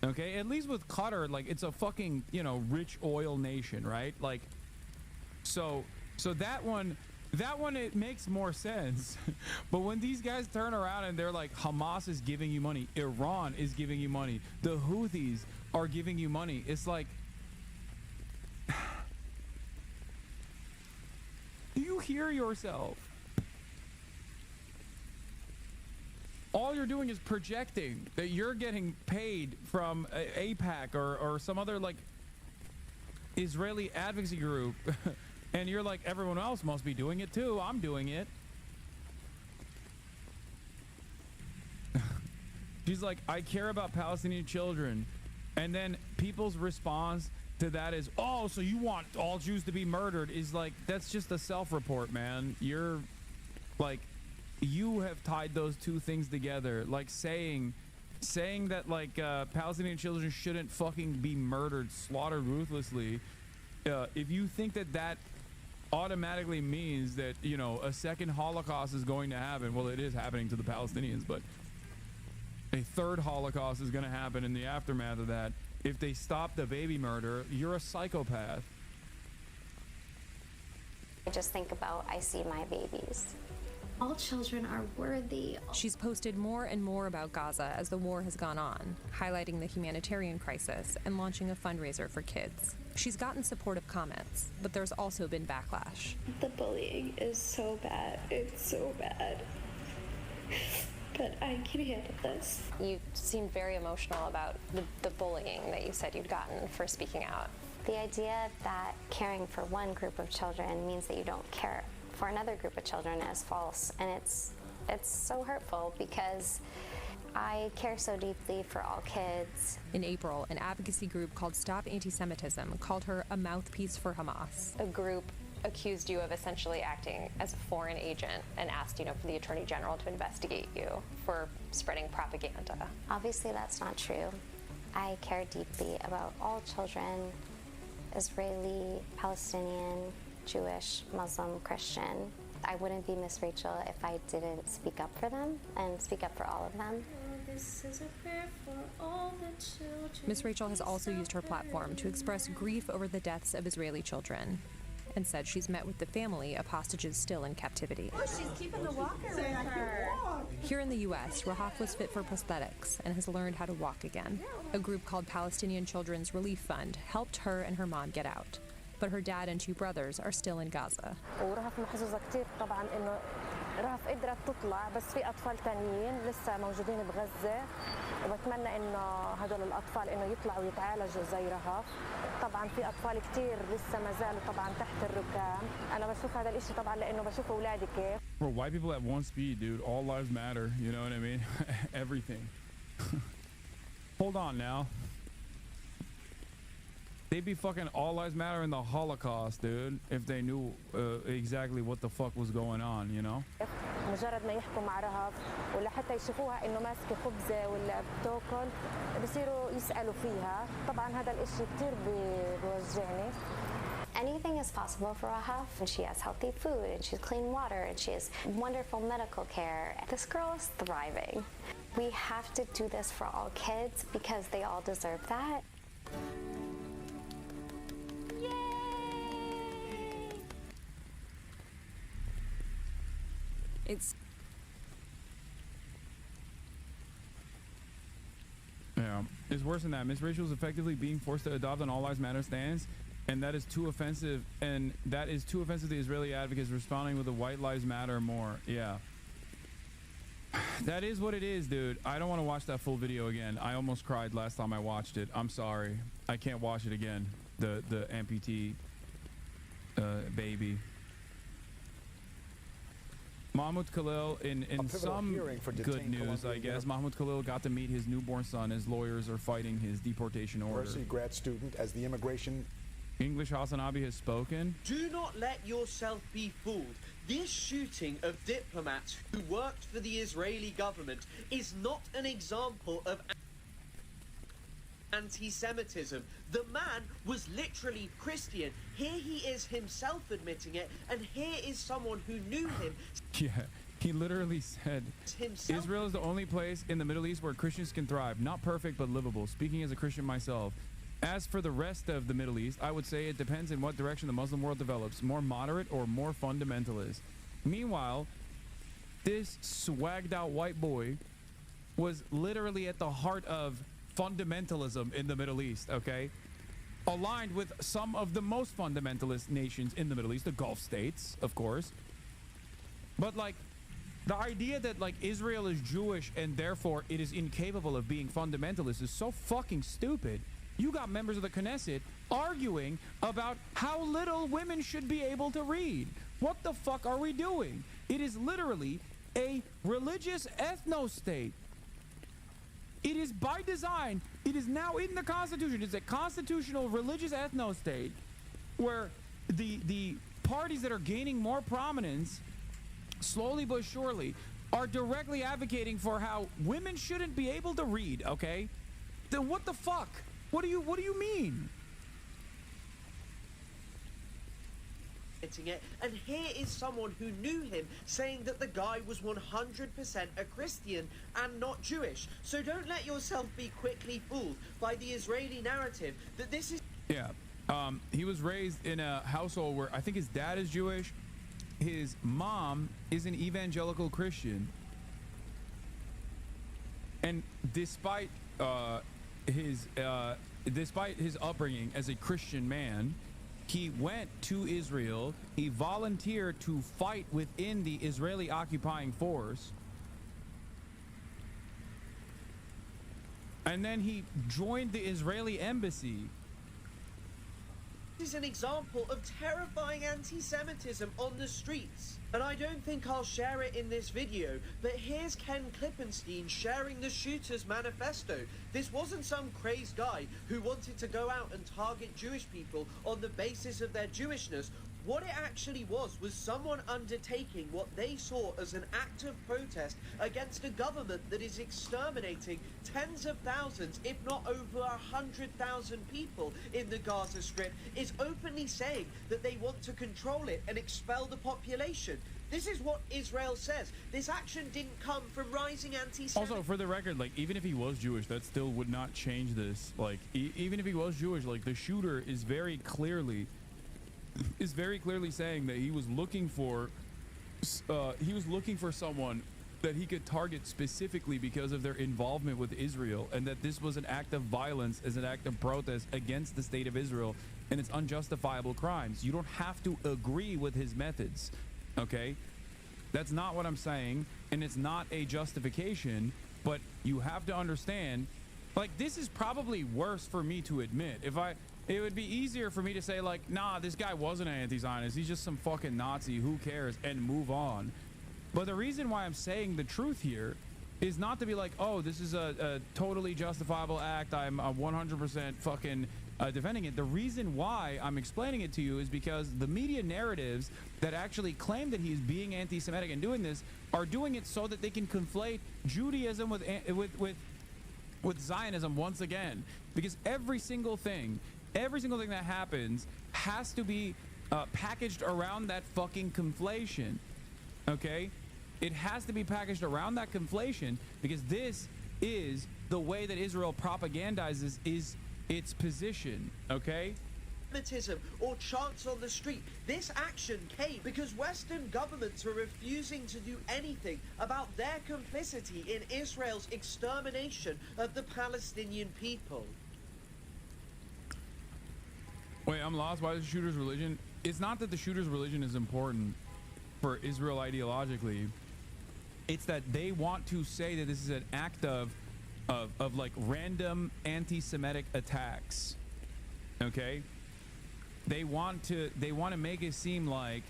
Okay? At least with Qatar, like it's a fucking, you know, rich oil nation, right? Like so that one it makes more sense. But when these guys turn around and they're like, Hamas is giving you money, Iran is giving you money, the Houthis are giving you money, it's like, do you hear yourself? All you're doing is projecting that you're getting paid from AIPAC or some other like Israeli advocacy group. And you're like, everyone else must be doing it too. I'm doing it. She's like, I care about Palestinian children. And then people's response to that is, oh, so you want all Jews to be murdered? Is like, that's just a self-report, man. You're like, you have tied those two things together. Like saying that like Palestinian children shouldn't fucking be murdered, slaughtered ruthlessly. If you think that automatically means that, you know, a second Holocaust is going to happen, well, it is happening to the Palestinians, but a third Holocaust is going to happen in the aftermath of that. If they stop the baby murder, you're a psychopath. I just think about, I see my babies. All children are worthy. She's posted more and more about Gaza as the war has gone on, highlighting the humanitarian crisis and launching a fundraiser for kids. She's gotten supportive comments, but there's also been backlash. The bullying is so bad. It's so bad. But I can handle this. You seemed very emotional about the bullying that you said you'd gotten for speaking out. The idea that caring for one group of children means that you don't care for another group of children is false, and it's so hurtful because I care so deeply for all kids. In April, an advocacy group called Stop Anti-Semitism called her a mouthpiece for Hamas. A group accused you of essentially acting as a foreign agent and asked, for the Attorney General to investigate you for spreading propaganda. Obviously, that's not true. I care deeply about all children, Israeli, Palestinian, Jewish, Muslim, Christian. I wouldn't be Miss Rachel if I didn't speak up for them and speak up for all of them. This is a prayer for all the children. Miss Rachel has also used her platform to express grief over the deaths of Israeli children and said she's met with the family of hostages still in captivity. Oh, she's keeping the walker with her. Here in the U.S., Rahaf was fit for prosthetics and has learned how to walk again. A group called Palestinian Children's Relief Fund helped her and her mom get out. But her dad and two brothers are still in Gaza. ورهف محظوظة كتير طبعا إنه رهف قدرت تطلع بس في أطفال تانيين لسه موجودين بغزة وبتمنى إنه هدول الأطفال إنه يطلعوا يتعالجوا زي رهف. طبعا في أطفال كتير لسه ما زالوا طبعا تحت الركام. أنا بشوف هذا الإشي طبعا لأنه بشوف أولادي كيف. Bro, white people at one speed, dude. All lives matter. You know what I mean? Everything. Hold on now. They'd be fucking all lives matter in the Holocaust, dude, if they knew exactly what the fuck was going on, you know? مجرد ما يحكوا مع رهف ولا حتى يشوفوها إنه ماسكة خبزة ولا بتاكل بصيروا يسألوا فيها. طبعا هذا الإشي كتير بيوجعني. Anything is possible for Rahaf, and she has healthy food, and she has clean water, and she has wonderful medical care. This girl is thriving. We have to do this for all kids because they all deserve that. It's worse than that. Miss Rachel is effectively being forced to adopt an all lives matter stance, and that is too offensive. And that is too offensive to Israeli advocates responding with a white lives matter more. Yeah, that is what it is, dude. I don't want to watch that full video again. I almost cried last time I watched it. I'm sorry. I can't watch it again. The amputee baby. Mahmoud Khalil, in some good news, I guess, Mahmoud Khalil got to meet his newborn son as lawyers are fighting his deportation order. University grad student as the immigration... English Hasanabi has spoken. Do not let yourself be fooled. This shooting of diplomats who worked for the Israeli government is not an example of... anti-Semitism. The man was literally Christian. Here he is himself admitting it, and here is someone who knew him. Yeah, he literally said, Israel is the only place in the Middle East where Christians can thrive. Not perfect, but livable. Speaking as a Christian myself. As for the rest of the Middle East, I would say it depends in what direction the Muslim world develops, more moderate or more fundamentalist. Meanwhile, this swagged out white boy was literally at the heart of fundamentalism in the Middle East, okay? Aligned with some of the most fundamentalist nations in the Middle East, the Gulf states, of course. But like, the idea that like Israel is Jewish and therefore it is incapable of being fundamentalist is so fucking stupid. You got members of the Knesset arguing about how little women should be able to read. What the fuck are we doing? It is literally a religious ethno-state. It is by design. It is now in the Constitution. It's a constitutional religious ethno-state where the parties that are gaining more prominence, slowly but surely, are directly advocating for how women shouldn't be able to read, okay? Then what the fuck? What do you mean? It. And here is someone who knew him saying that the guy was 100% a Christian and not Jewish. So don't let yourself be quickly fooled by the Israeli narrative that this is... Yeah, he was raised in a household where I think his dad is Jewish, his mom is an evangelical Christian, and despite his upbringing as a Christian man, he went to Israel. He volunteered to fight within the Israeli occupying force. And then he joined the Israeli embassy. This is an example of terrifying anti-Semitism on the streets. And I don't think I'll share it in this video, but here's Ken Klippenstein sharing the shooter's manifesto. This wasn't some crazed guy who wanted to go out and target Jewish people on the basis of their Jewishness. What it actually was someone undertaking what they saw as an act of protest against a government that is exterminating tens of thousands, if not over 100,000 people in the Gaza Strip, is openly saying that they want to control it and expel the population. This is what Israel says. This action didn't come from rising anti-Semitism. Also, for the record, like, even if he was Jewish, that still would not change this. Like, even if he was Jewish, like, the shooter is very clearly saying that he was looking for someone that he could target specifically because of their involvement with Israel, and that this was an act of violence, as an act of protest against the state of Israel and its unjustifiable crimes. You don't have to agree with his methods, okay? That's not what I'm saying, and it's not a justification, but you have to understand, like, this is probably worse for me to admit. It would be easier for me to say, like, nah, this guy wasn't an anti-Zionist, he's just some fucking Nazi, who cares, and move on. But the reason why I'm saying the truth here is not to be like, oh, this is a totally justifiable act, I'm 100% fucking defending it. The reason why I'm explaining it to you is because the media narratives that actually claim that he's being anti-Semitic and doing this are doing it so that they can conflate Judaism with Zionism once again. Because every single thing that happens has to be packaged around that fucking conflation, okay? It has to be packaged around that conflation because this is the way that Israel propagandizes its position, okay? Or chants on the street. This action came because Western governments were refusing to do anything about their complicity in Israel's extermination of the Palestinian people. Wait, I'm lost. Why is the shooter's religion? It's not that the shooter's religion is important for Israel ideologically. It's that they want to say that this is an act of like random anti-Semitic attacks. Okay? They want to make it seem like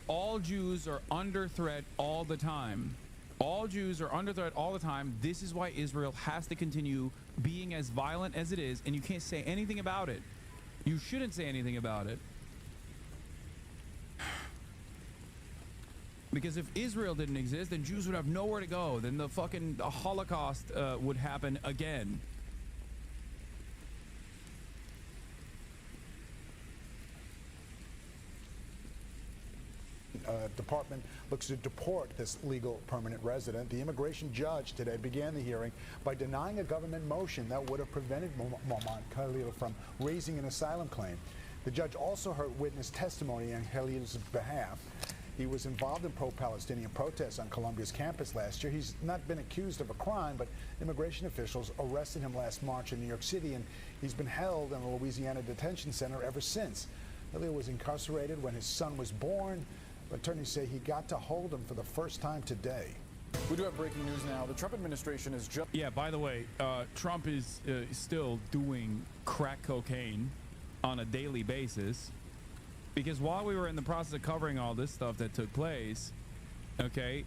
all Jews are under threat all the time. All Jews are under threat all the time. This is why Israel has to continue being as violent as it is, and you can't say anything about it. You shouldn't say anything about it. Because if Israel didn't exist, then Jews would have nowhere to go. Then the fucking Holocaust would happen again. department looks to deport this legal permanent resident. The immigration judge today began the hearing by denying a government motion that would have prevented Mohammad Khalil from raising an asylum claim. The judge also heard witness testimony on Khalil's behalf. He was involved in pro-Palestinian protests on Columbia's campus last year. He's not been accused of a crime, but immigration officials arrested him last March in New York City, and he's been held in a Louisiana detention center ever since. Khalil was incarcerated when his son was born. Attorneys say he got to hold him for the first time today. We do have breaking news now. The Trump administration is just... Yeah, by the way, Trump is still doing crack cocaine on a daily basis. Because while we were in the process of covering all this stuff that took place, okay,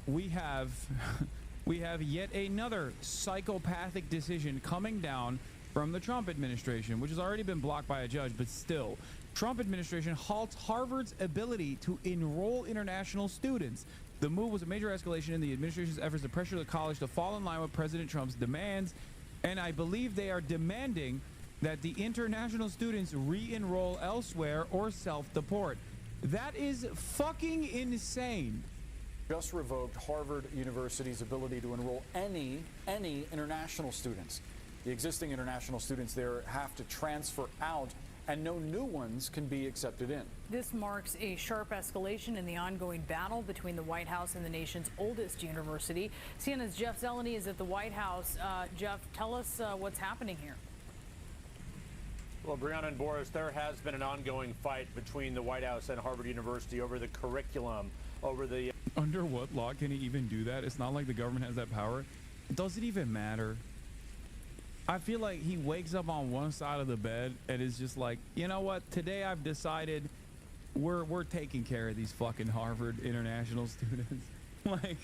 we have yet another psychopathic decision coming down from the Trump administration, which has already been blocked by a judge, but still. Trump administration halts Harvard's ability to enroll international students. The move was a major escalation in the administration's efforts to pressure the college to fall in line with President Trump's demands, and I believe they are demanding that the international students re-enroll elsewhere or self-deport. That is fucking insane. Just revoked Harvard University's ability to enroll any international students. The existing international students there have to transfer out, and no new ones can be accepted in. This marks a sharp escalation in the ongoing battle between the White House and the nation's oldest university. CNN's Jeff Zeleny is at the White House. Jeff, tell us what's happening here. Well, Brianna and Boris, there has been an ongoing fight between the White House and Harvard University over the curriculum, over the... Under what law can he even do that? It's not like the government has that power. Does it even matter? I feel like he wakes up on one side of the bed and is just like, you know what? Today I've decided we're taking care of these fucking Harvard international students. Like,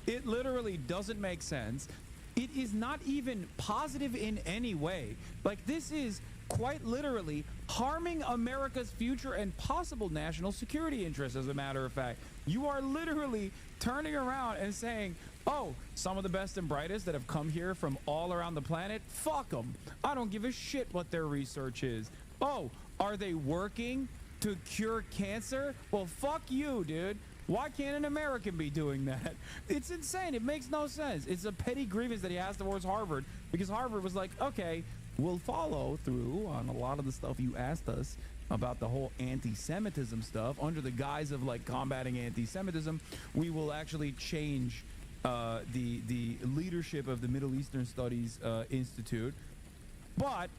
it literally doesn't make sense. It is not even positive in any way. Like, this is quite literally harming America's future and possible national security interests, as a matter of fact. You are literally turning around and saying, oh, some of the best and brightest that have come here from all around the planet, fuck them. I don't give a shit what their research is. Oh, are they working to cure cancer? Well, fuck you, dude. Why can't an American be doing that? It's insane. It makes no sense. It's a petty grievance that he has towards Harvard, because Harvard was like, okay, we'll follow through on a lot of the stuff you asked us about the whole anti-Semitism stuff. Under the guise of like combating anti-Semitism, we will actually change the leadership of the Middle Eastern Studies Institute. But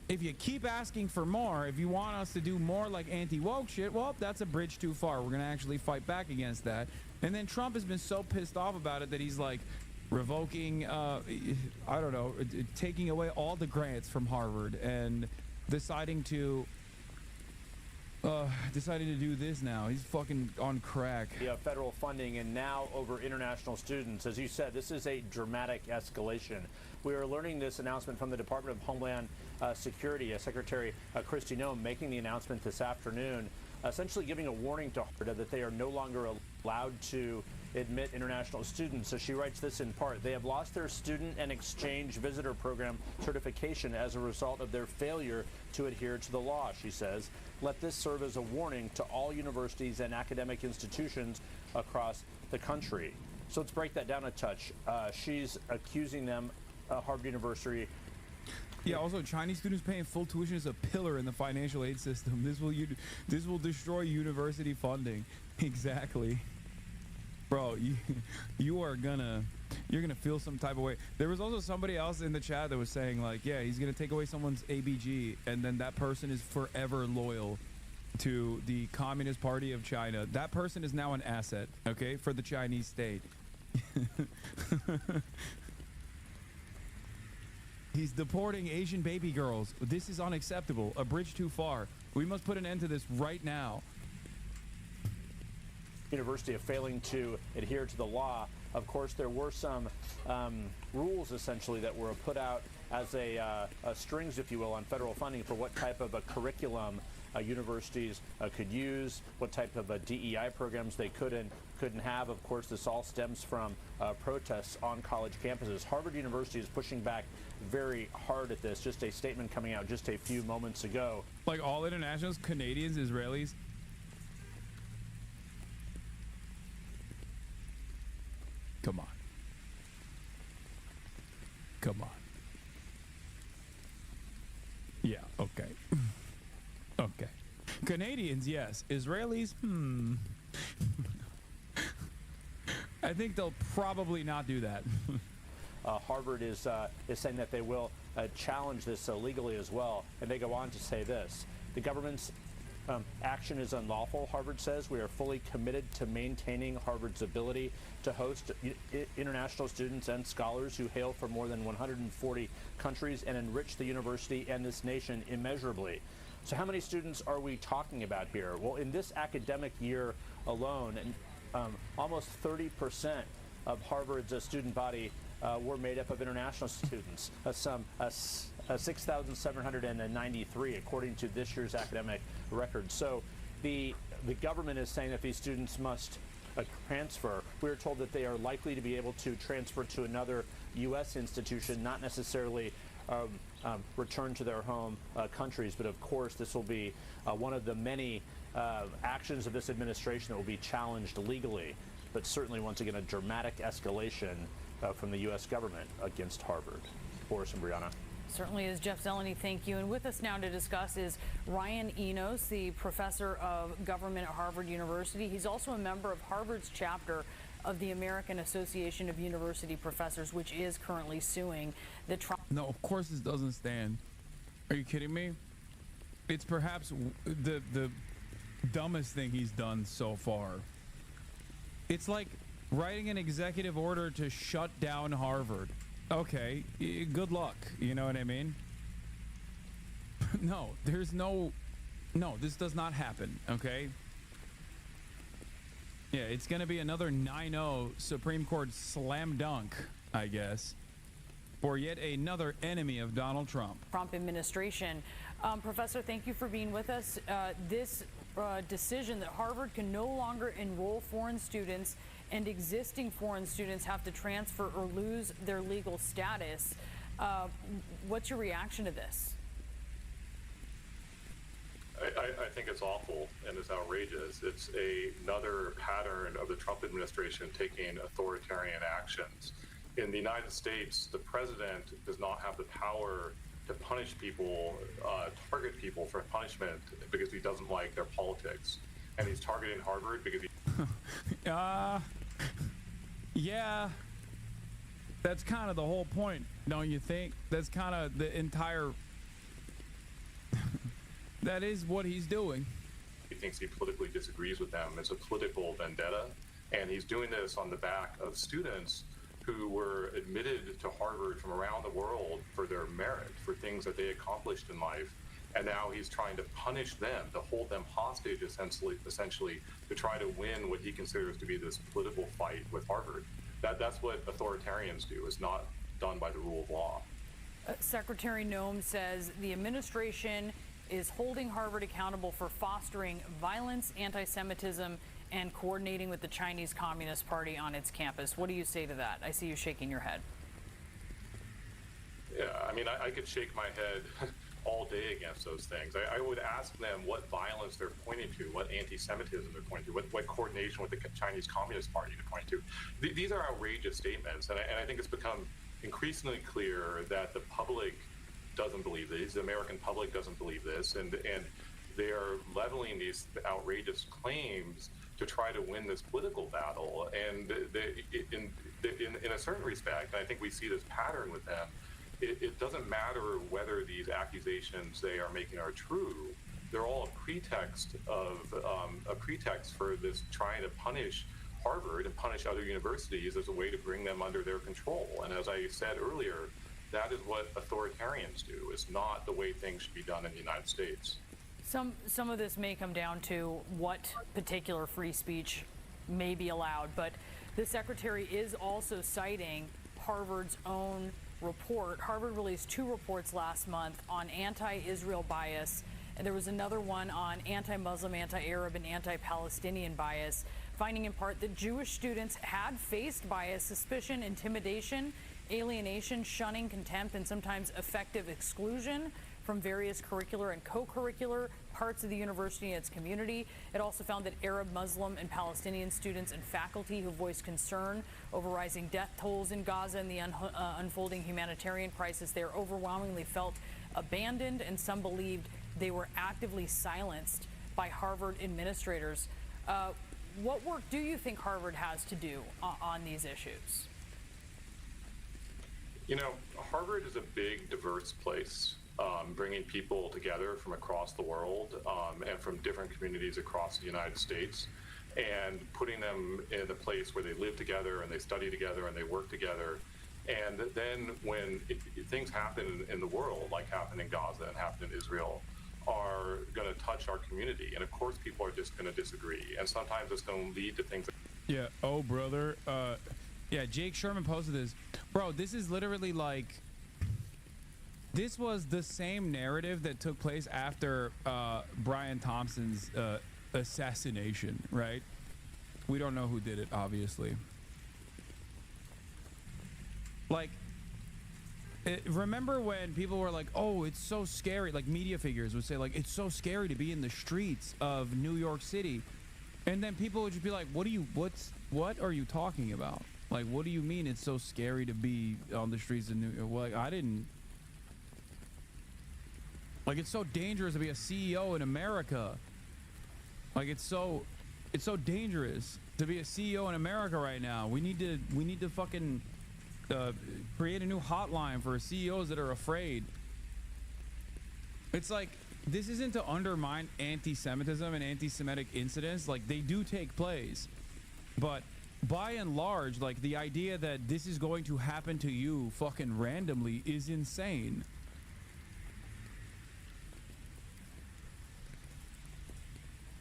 if you keep asking for more, if you want us to do more like anti-woke shit, well, that's a bridge too far. We're going to actually fight back against that. And then Trump has been so pissed off about it that he's like revoking, I don't know, taking away all the grants from Harvard and deciding to do this now. He's fucking on crack. Yeah, federal funding and now over international students. As you said, this is a dramatic escalation. We are learning this announcement from the Department of Homeland Security. Secretary Kristi Noem making the announcement this afternoon, essentially giving a warning to Harvard that they are no longer allowed to admit international students. So she writes this in part: they have lost their student and exchange visitor program certification as a result of their failure to adhere to the law, she says. Let this serve as a warning to all universities and academic institutions across the country. So let's break that down a touch. She's accusing them, Harvard University. Yeah, also Chinese students paying full tuition is a pillar in the financial aid system. This will destroy university funding. Exactly. Bro, you're gonna feel some type of way. There was also somebody else in the chat that was saying like, yeah, he's gonna take away someone's ABG and then that person is forever loyal to the Communist Party of China. That person is now an asset, okay, for the Chinese state. He's deporting Asian baby girls. This is unacceptable. A bridge too far. We must put an end to this right now. University of failing to adhere to the law. Of course, there were some rules essentially that were put out as a strings, if you will, on federal funding for what type of a curriculum universities could use, what type of DEI programs they couldn't have. Of course, this all stems from protests on college campuses. Harvard University is pushing back very hard at this. Just a statement coming out just a few moments ago. Like all internationals, Canadians, Israelis. Come on. Come on. Yeah, okay. Okay. Canadians, yes. Israelis, I think they'll probably not do that. Harvard is saying that they will challenge this legally as well. And they go on to say this. The government's action is unlawful, Harvard says. We are fully committed to maintaining Harvard's ability to host international students and scholars who hail from more than 140 countries and enrich the university and this nation immeasurably. So how many students are we talking about here? Well, in this academic year alone, almost 30% of Harvard's student body were made up of international students, some 6,793 according to this year's academic record. So the government is saying that these students must transfer. We are told that they are likely to be able to transfer to another U.S. institution, not necessarily return to their home countries. But of course, this will be one of the many actions of this administration that will be challenged legally. But certainly, once again, a dramatic escalation from the U.S. government against Harvard. Boris and Brianna. Certainly is, Jeff Zeleny, thank you. And with us now to discuss is Ryan Enos, the professor of government at Harvard University. He's also a member of Harvard's chapter of the American Association of University Professors, which is currently suing the Trump. No, of course this doesn't stand. Are you kidding me? It's perhaps the dumbest thing he's done so far. It's like writing an executive order to shut down Harvard. Okay, good luck. You know what I mean? No, there's no, this does not happen, okay? Yeah, it's going to be another 9-0 Supreme Court slam dunk, I guess, for yet another enemy of Donald Trump. Trump administration. Professor, thank you for being with us. This decision that Harvard can no longer enroll foreign students and existing foreign students have to transfer or lose their legal status. What's your reaction to this? I think it's awful and it's outrageous. It's another pattern of the Trump administration taking authoritarian actions. In the United States, the president does not have the power to punish people, target people for punishment because he doesn't like their politics. And he's targeting Harvard because he... Yeah, that's kind of the whole point, don't you think? That's kind of the entire... That is what he's doing. He thinks he politically disagrees with them. It's a political vendetta. And he's doing this on the back of students who were admitted to Harvard from around the world for their merit, for things that they accomplished in life. And now he's trying to punish them, to hold them hostage, essentially to try to win what he considers to be this political fight with Harvard. That's what authoritarians do. It's not done by the rule of law. Secretary Noem says the administration is holding Harvard accountable for fostering violence, anti-Semitism, and coordinating with the Chinese Communist Party on its campus. What do you say to that? I see you shaking your head. Yeah, I mean, I could shake my head all day against those things. I would ask them what violence they're pointing to, what anti-Semitism they're pointing to, what coordination with the Chinese Communist Party they're pointing to. These are outrageous statements, and I think it's become increasingly clear that the public doesn't believe these. The American public doesn't believe this, and they are leveling these outrageous claims to try to win this political battle. And in a certain respect, and I think we see this pattern with them, it doesn't matter whether these accusations they are making are true. They're all a pretext for this trying to punish Harvard and punish other universities as a way to bring them under their control. And as I said earlier, that is what authoritarians do. It's not the way things should be done in the United States. Some of this may come down to what particular free speech may be allowed, but the secretary is also citing Harvard's own report. Harvard released 2 reports last month on anti-Israel bias, and there was another one on anti-Muslim, anti-Arab, and anti-Palestinian bias, finding in part that Jewish students had faced bias, suspicion, intimidation, alienation, shunning, contempt, and sometimes effective exclusion from various curricular and co-curricular parts of the university and its community. It also found that Arab, Muslim, and Palestinian students and faculty who voiced concern over rising death tolls in Gaza and the unfolding humanitarian crisis there overwhelmingly felt abandoned, and some believed they were actively silenced by Harvard administrators. What work do you think Harvard has to do on these issues? You know, Harvard is a big, diverse place, bringing people together from across the world and from different communities across the United States, and putting them in a place where they live together and they study together and they work together. And then when things happen in the world, like happened in Gaza and happened in Israel, are going to touch our community. And of course, people are just going to disagree. And sometimes it's going to lead to things. Yeah. Oh, brother. Yeah, Jake Sherman posted this. Bro, this is literally like, this was the same narrative that took place after Brian Thompson's assassination, right? We don't know who did it, obviously. Like, remember when people were like, oh, it's so scary, like media figures would say, like, it's so scary to be in the streets of New York City. And then people would just be like, what are you talking about? Like, what do you mean it's so scary to be on the streets of New York? Well, like, like, it's so dangerous to be a CEO in America. Like, it's so dangerous to be a CEO in America right now. We need to fucking create a new hotline for CEOs that are afraid. It's like, this isn't to undermine anti-Semitism and anti-Semitic incidents. Like, they do take place, but by and large, like, the idea that this is going to happen to you fucking randomly is insane.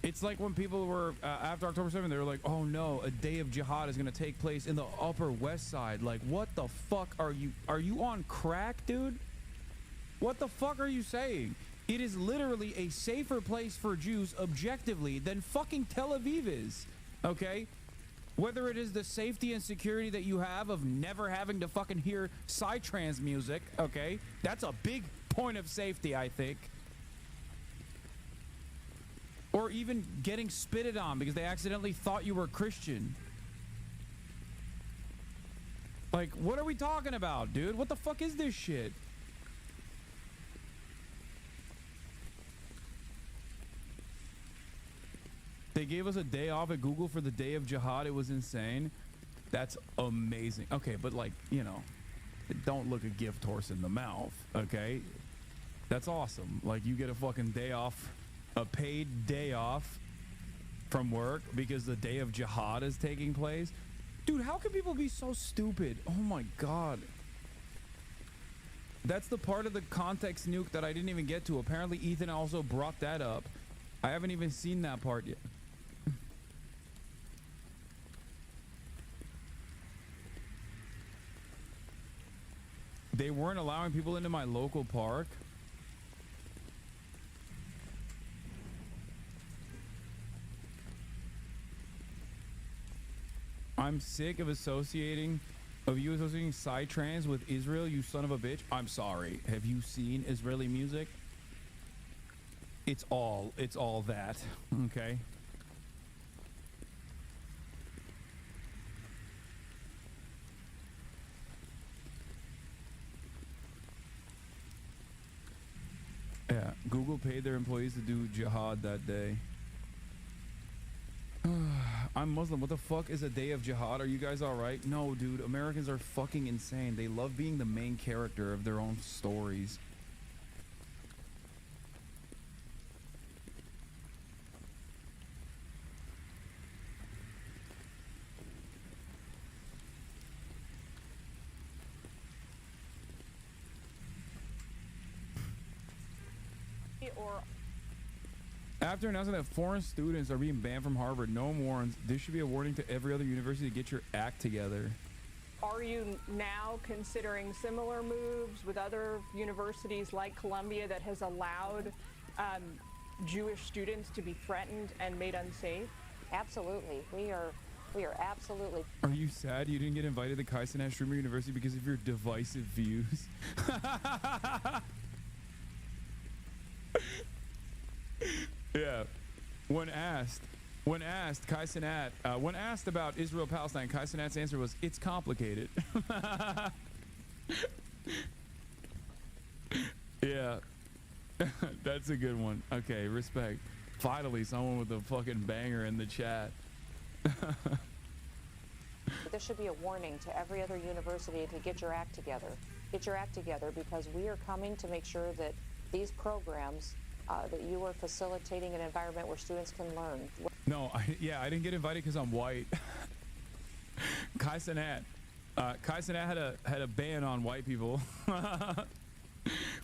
It's like when people were after October 7th, they were like, oh no, a day of jihad is going to take place in the Upper West Side. Like, what the fuck are you on crack, dude? What the fuck are you saying? It is literally a safer place for Jews objectively than fucking Tel Aviv is, okay? Whether it is the safety and security that you have of never having to fucking hear psytrance music, okay? That's a big point of safety, I think. Or even getting spitted on because they accidentally thought you were Christian. Like, what are we talking about, dude? What the fuck is this shit? They gave us a day off at Google for the day of jihad. It was insane. That's amazing. Okay, but like, you know, don't look a gift horse in the mouth, okay? That's awesome. Like, you get a fucking day off, a paid day off from work because the day of jihad is taking place. Dude, how can people be so stupid? Oh my god. That's the part of the context nuke that I didn't even get to. Apparently Ethan also brought that up. I haven't even seen that part yet. They weren't allowing people into my local park. I'm sick of you associating psytrance with Israel, you son of a bitch. I'm sorry. Have you seen Israeli music? It's all that, okay? Yeah, Google paid their employees to do jihad that day. I'm Muslim. What the fuck is a day of jihad? Are you guys all right? No, dude. Americans are fucking insane. They love being the main character of their own stories. After announcing that foreign students are being banned from Harvard, Noam warns this should be a warning to every other university to get your act together. Are you now considering similar moves with other universities like Columbia that has allowed Jewish students to be threatened and made unsafe? Absolutely. We are absolutely. Are you sad you didn't get invited to Hasanabi University because of your divisive views? Yeah. When asked, Kai Cenat, when asked about Israel-Palestine, Kai Cenat's answer was, it's complicated. Yeah. That's a good one. Okay, respect. Finally, someone with a fucking banger in the chat. This should be a warning to every other university to get your act together. Get your act together, because we are coming to make sure that these programs, that you are facilitating an environment where students can learn. No, I didn't get invited because I'm white. Kai Cenat had a ban on white people,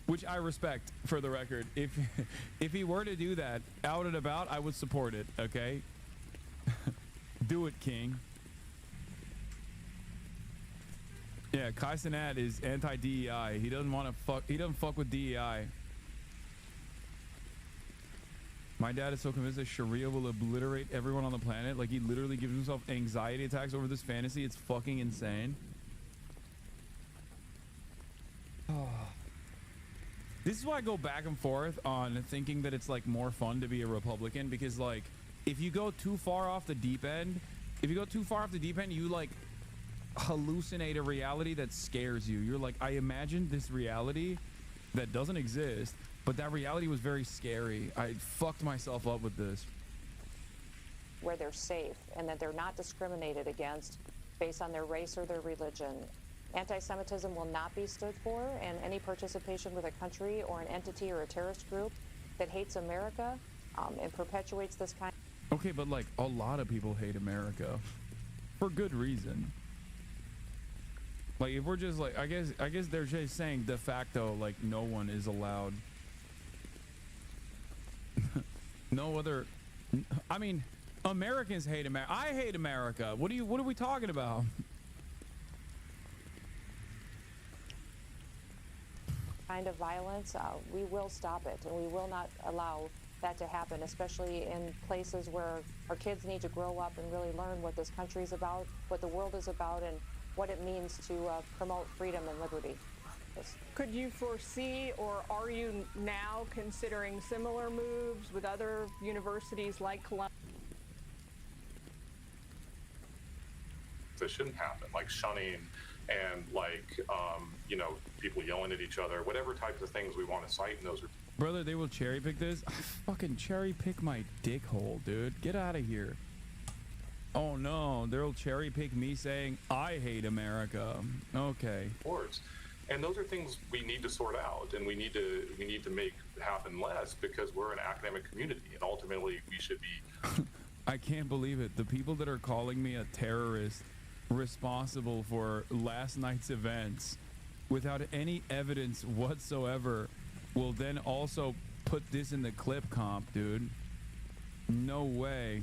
which I respect, for the record. If he were to do that out and about, I would support it. Okay, do it, King. Yeah, Kai Cenat is anti-DEI. He doesn't want to fuck. He doesn't fuck with DEI. My dad is so convinced that Sharia will obliterate everyone on the planet. Like, he literally gives himself anxiety attacks over this fantasy. It's fucking insane. Oh. This is why I go back and forth on thinking that it's like more fun to be a Republican, because like if you go too far off the deep end, you like hallucinate a reality that scares you. You're like, I imagined this reality that doesn't exist, but that reality was very scary. I fucked myself up with this. Where they're safe and that they're not discriminated against based on their race or their religion. Anti-Semitism will not be stood for, and any participation with a country or an entity or a terrorist group that hates America and perpetuates this kind. Okay, but like a lot of people hate America for good reason. Like, if we're just like, I guess they're just saying de facto, like, no one is allowed. No other. I mean, Americans hate America. I hate America. What are we talking about? Kind of violence, we will stop it, and we will not allow that to happen, especially in places where our kids need to grow up and really learn what this country is about, what the world is about, and what it means to promote freedom and liberty. Yes. Could you foresee, or are you now considering similar moves with other universities like Columbia? This shouldn't happen, like shunning and like, you know, people yelling at each other, whatever types of things we want to cite, and those are... Brother, they will cherry pick this? Fucking cherry pick my dick hole, dude. Get out of here. Oh no, they'll cherry pick me saying I hate America. Okay. Words. And those are things we need to sort out, and we need to make happen less, because we're an academic community, and ultimately we should be... I can't believe it. The people that are calling me a terrorist responsible for last night's events without any evidence whatsoever will then also put this in the clip comp, dude. No way.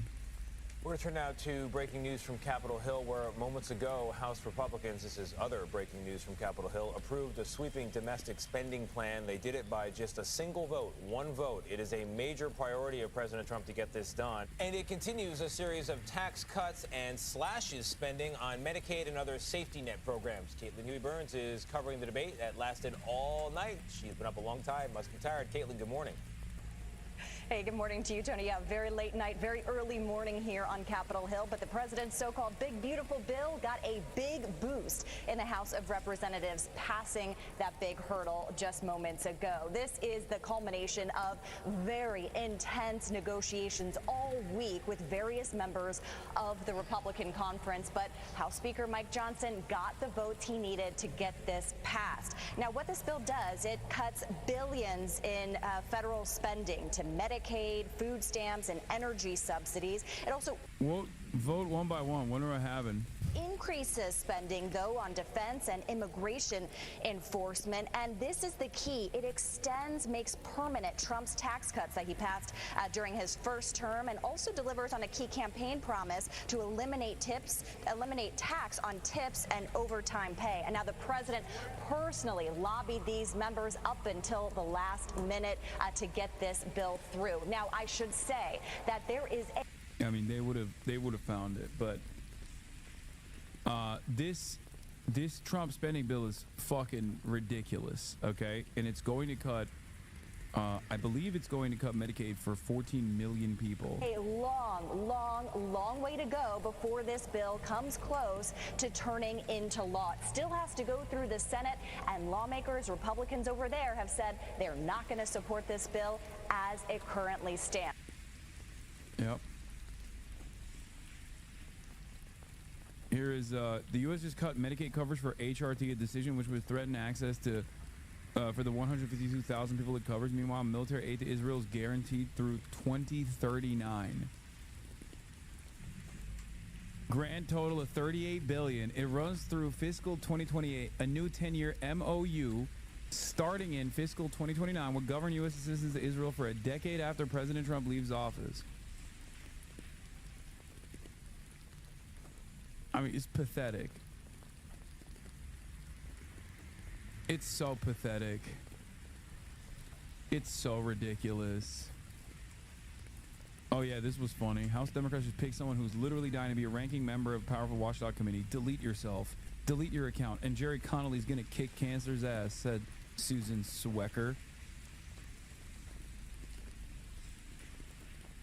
We're going to turn now to breaking news from Capitol Hill, where moments ago, House Republicans, this is other breaking news from Capitol Hill, approved a sweeping domestic spending plan. They did it by just a single vote, one vote. It is a major priority of President Trump to get this done. And it continues a series of tax cuts and slashes spending on Medicaid and other safety net programs. Caitlin Huey-Burns is covering the debate that lasted all night. She's been up a long time, must be tired. Caitlin, good morning. Hey, good morning to you, Tony. Yeah, very late night, very early morning here on Capitol Hill, but the president's so-called big, beautiful bill got a big boost in the House of Representatives, passing that big hurdle just moments ago. This is the culmination of very intense negotiations all week with various members of the Republican conference, but House Speaker Mike Johnson got the votes he needed to get this passed. Now, what this bill does, it cuts billions in federal spending to Medicaid, food stamps, and energy subsidies. It also vote one by one. When are we having? Increases spending, though, on defense and immigration enforcement. And this is the key. It extends, makes permanent Trump's tax cuts that he passed during his first term, and also delivers on a key campaign promise to eliminate tax on tips and overtime pay. And now the president personally lobbied these members up until the last minute to get this bill through. Now, I should say that there is I mean, they would have found it, but this Trump spending bill is fucking ridiculous, okay? And it's going to cut I believe it's going to cut Medicaid for 14 million people. A long way to go before this bill comes close to turning into law. It still has to go through the Senate, and lawmakers, Republicans over there, have said they're not going to support this bill as it currently stands. Yep. Here is the U.S. just cut Medicaid coverage for HRT, a decision which would threaten access to for the 152,000 people it covers. Meanwhile, military aid to Israel is guaranteed through 2039. Grand total of $38 billion. It runs through fiscal 2028. A new 10-year MOU starting in fiscal 2029 will govern U.S. assistance to Israel for a decade after President Trump leaves office. I mean, it's pathetic. It's so pathetic. It's so ridiculous. Oh yeah, this was funny. House Democrats just picked someone who's literally dying to be a ranking member of a powerful watchdog committee. Delete yourself. Delete your account. And Jerry Connolly's gonna kick cancer's ass, said Susan Swecker.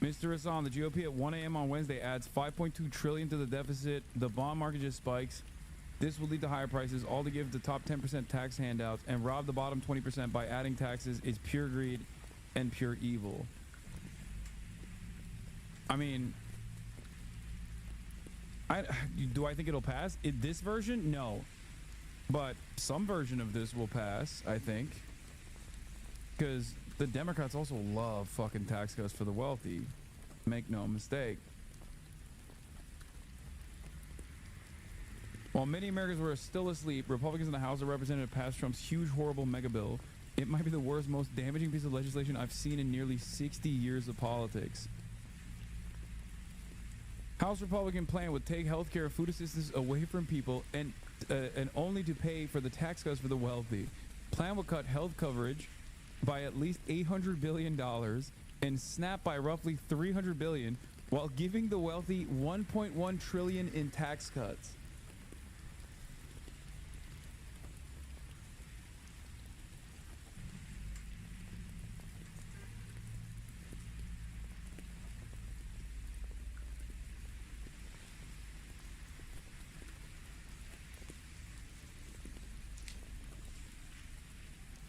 Mr. Hassan, the GOP at 1 a.m. on Wednesday adds $5.2 trillion to the deficit. The bond market just spikes. This will lead to higher prices, all to give the top 10% tax handouts and rob the bottom 20% by adding taxes is pure greed and pure evil. I mean, do I think it'll pass? In this version? No. But some version of this will pass, I think. Because the Democrats also love fucking tax cuts for the wealthy. Make no mistake. While many Americans were still asleep, Republicans in the House of Representatives passed Trump's huge, horrible mega bill. It might be the worst, most damaging piece of legislation I've seen in nearly 60 years of politics. House Republican plan would take health care and food assistance away from people and only to pay for the tax cuts for the wealthy. Plan would cut health coverage by at least $800 billion and SNAP by roughly $300 billion while giving the wealthy $1.1 trillion in tax cuts.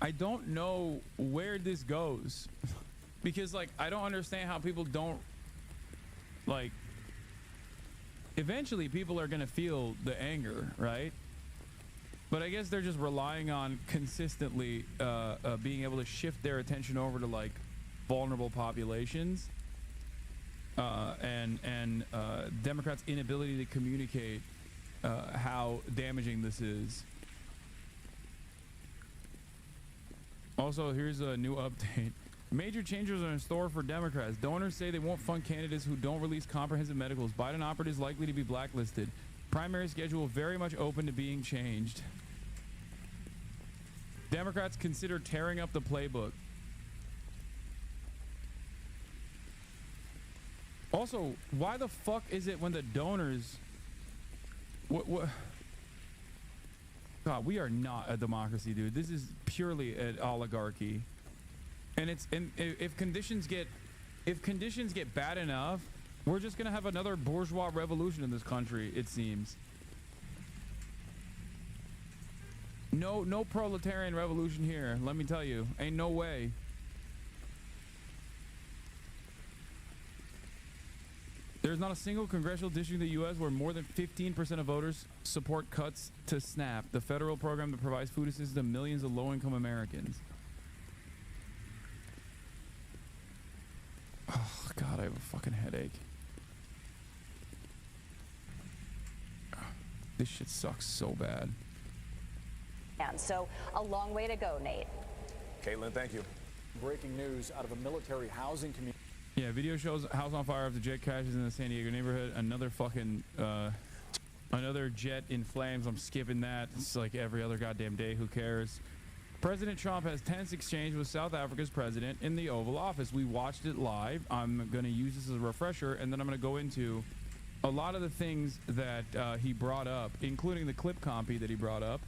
I don't know where this goes because like I don't understand how people don't like eventually people are gonna feel the anger, right? But I guess they're just relying on consistently being able to shift their attention over to like vulnerable populations and Democrats' inability to communicate how damaging this is. Also, here's a new update. Major changes are in store for Democrats. Donors say they won't fund candidates who don't release comprehensive medicals. Biden operatives likely to be blacklisted. Primary schedule very much open to being changed. Democrats consider tearing up the playbook. Also, why the fuck is it when the donors... What? God, we are not a democracy, dude. This is purely an oligarchy, and if conditions get bad enough, we're just gonna have another bourgeois revolution in this country. It seems. No proletarian revolution here. Let me tell you, ain't no way. There's not a single congressional district in the U.S. where more than 15% of voters support cuts to SNAP, the federal program that provides food assistance to millions of low-income Americans. Oh, God, I have a fucking headache. This shit sucks so bad. And so a long way to go, Nate. Caitlin, thank you. Breaking news out of a military housing community. Yeah, video shows house on fire after jet crashes in the San Diego neighborhood. Another fucking, another jet in flames. I'm skipping that. It's like every other goddamn day. Who cares? President Trump has tense exchange with South Africa's president in the Oval Office. We watched it live. I'm going to use this as a refresher, and then I'm going to go into a lot of the things that he brought up, including the clip copy that he brought up.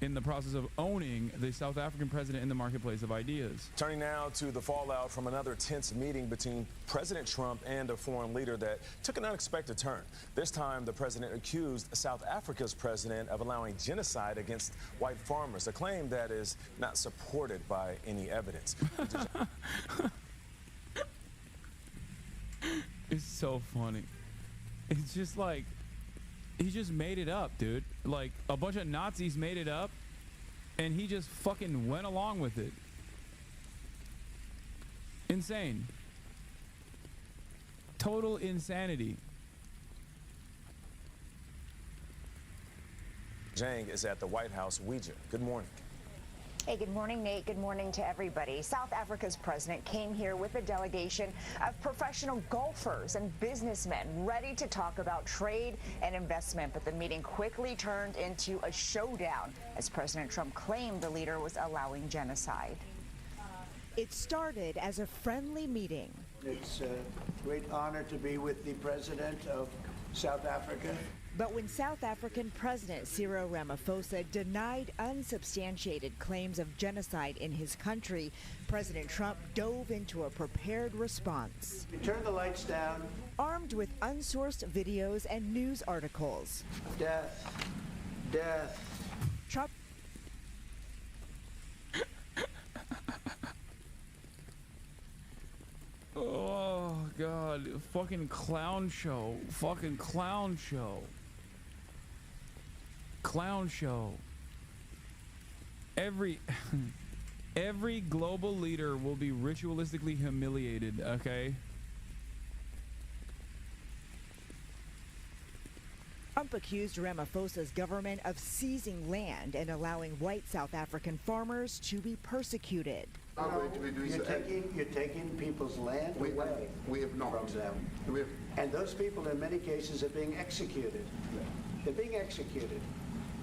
in the process of owning the South African president in the marketplace of ideas. Turning now to the fallout from another tense meeting between President Trump and a foreign leader that took an unexpected turn. This time, the president accused South Africa's president of allowing genocide against white farmers, a claim that is not supported by any evidence. It's so funny. It's just like, he just made it up, dude. Like, a bunch of Nazis made it up, and he just fucking went along with it. Insane. Total insanity. Zhang is at the White House. Ouija, good morning. Hey, good morning, Nate. Good morning to everybody. South Africa's president came here with a delegation of professional golfers and businessmen ready to talk about trade and investment. But the meeting quickly turned into a showdown as President Trump claimed the leader was allowing genocide. It started as a friendly meeting. It's a great honor to be with the president of South Africa. But when South African President Cyril Ramaphosa denied unsubstantiated claims of genocide in his country, President Trump dove into a prepared response. Turn the lights down. Armed with unsourced videos and news articles. Death. Death. Trump. Oh, God. Fucking clown show. Fucking clown show. Clown show. Every global leader will be ritualistically humiliated, okay? Trump accused Ramaphosa's government of seizing land and allowing white South African farmers to be persecuted. Not going to be doing you're taking people's land away. We have not. From them. And those people in many cases are being executed. They're being executed.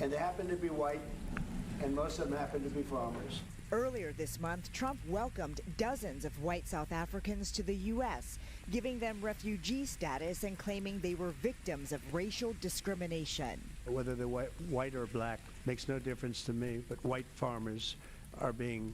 And they happen to be white, and most of them happen to be farmers. Earlier this month, Trump welcomed dozens of white South Africans to the U.S., giving them refugee status and claiming they were victims of racial discrimination. Whether they're white or black makes no difference to me, but white farmers are being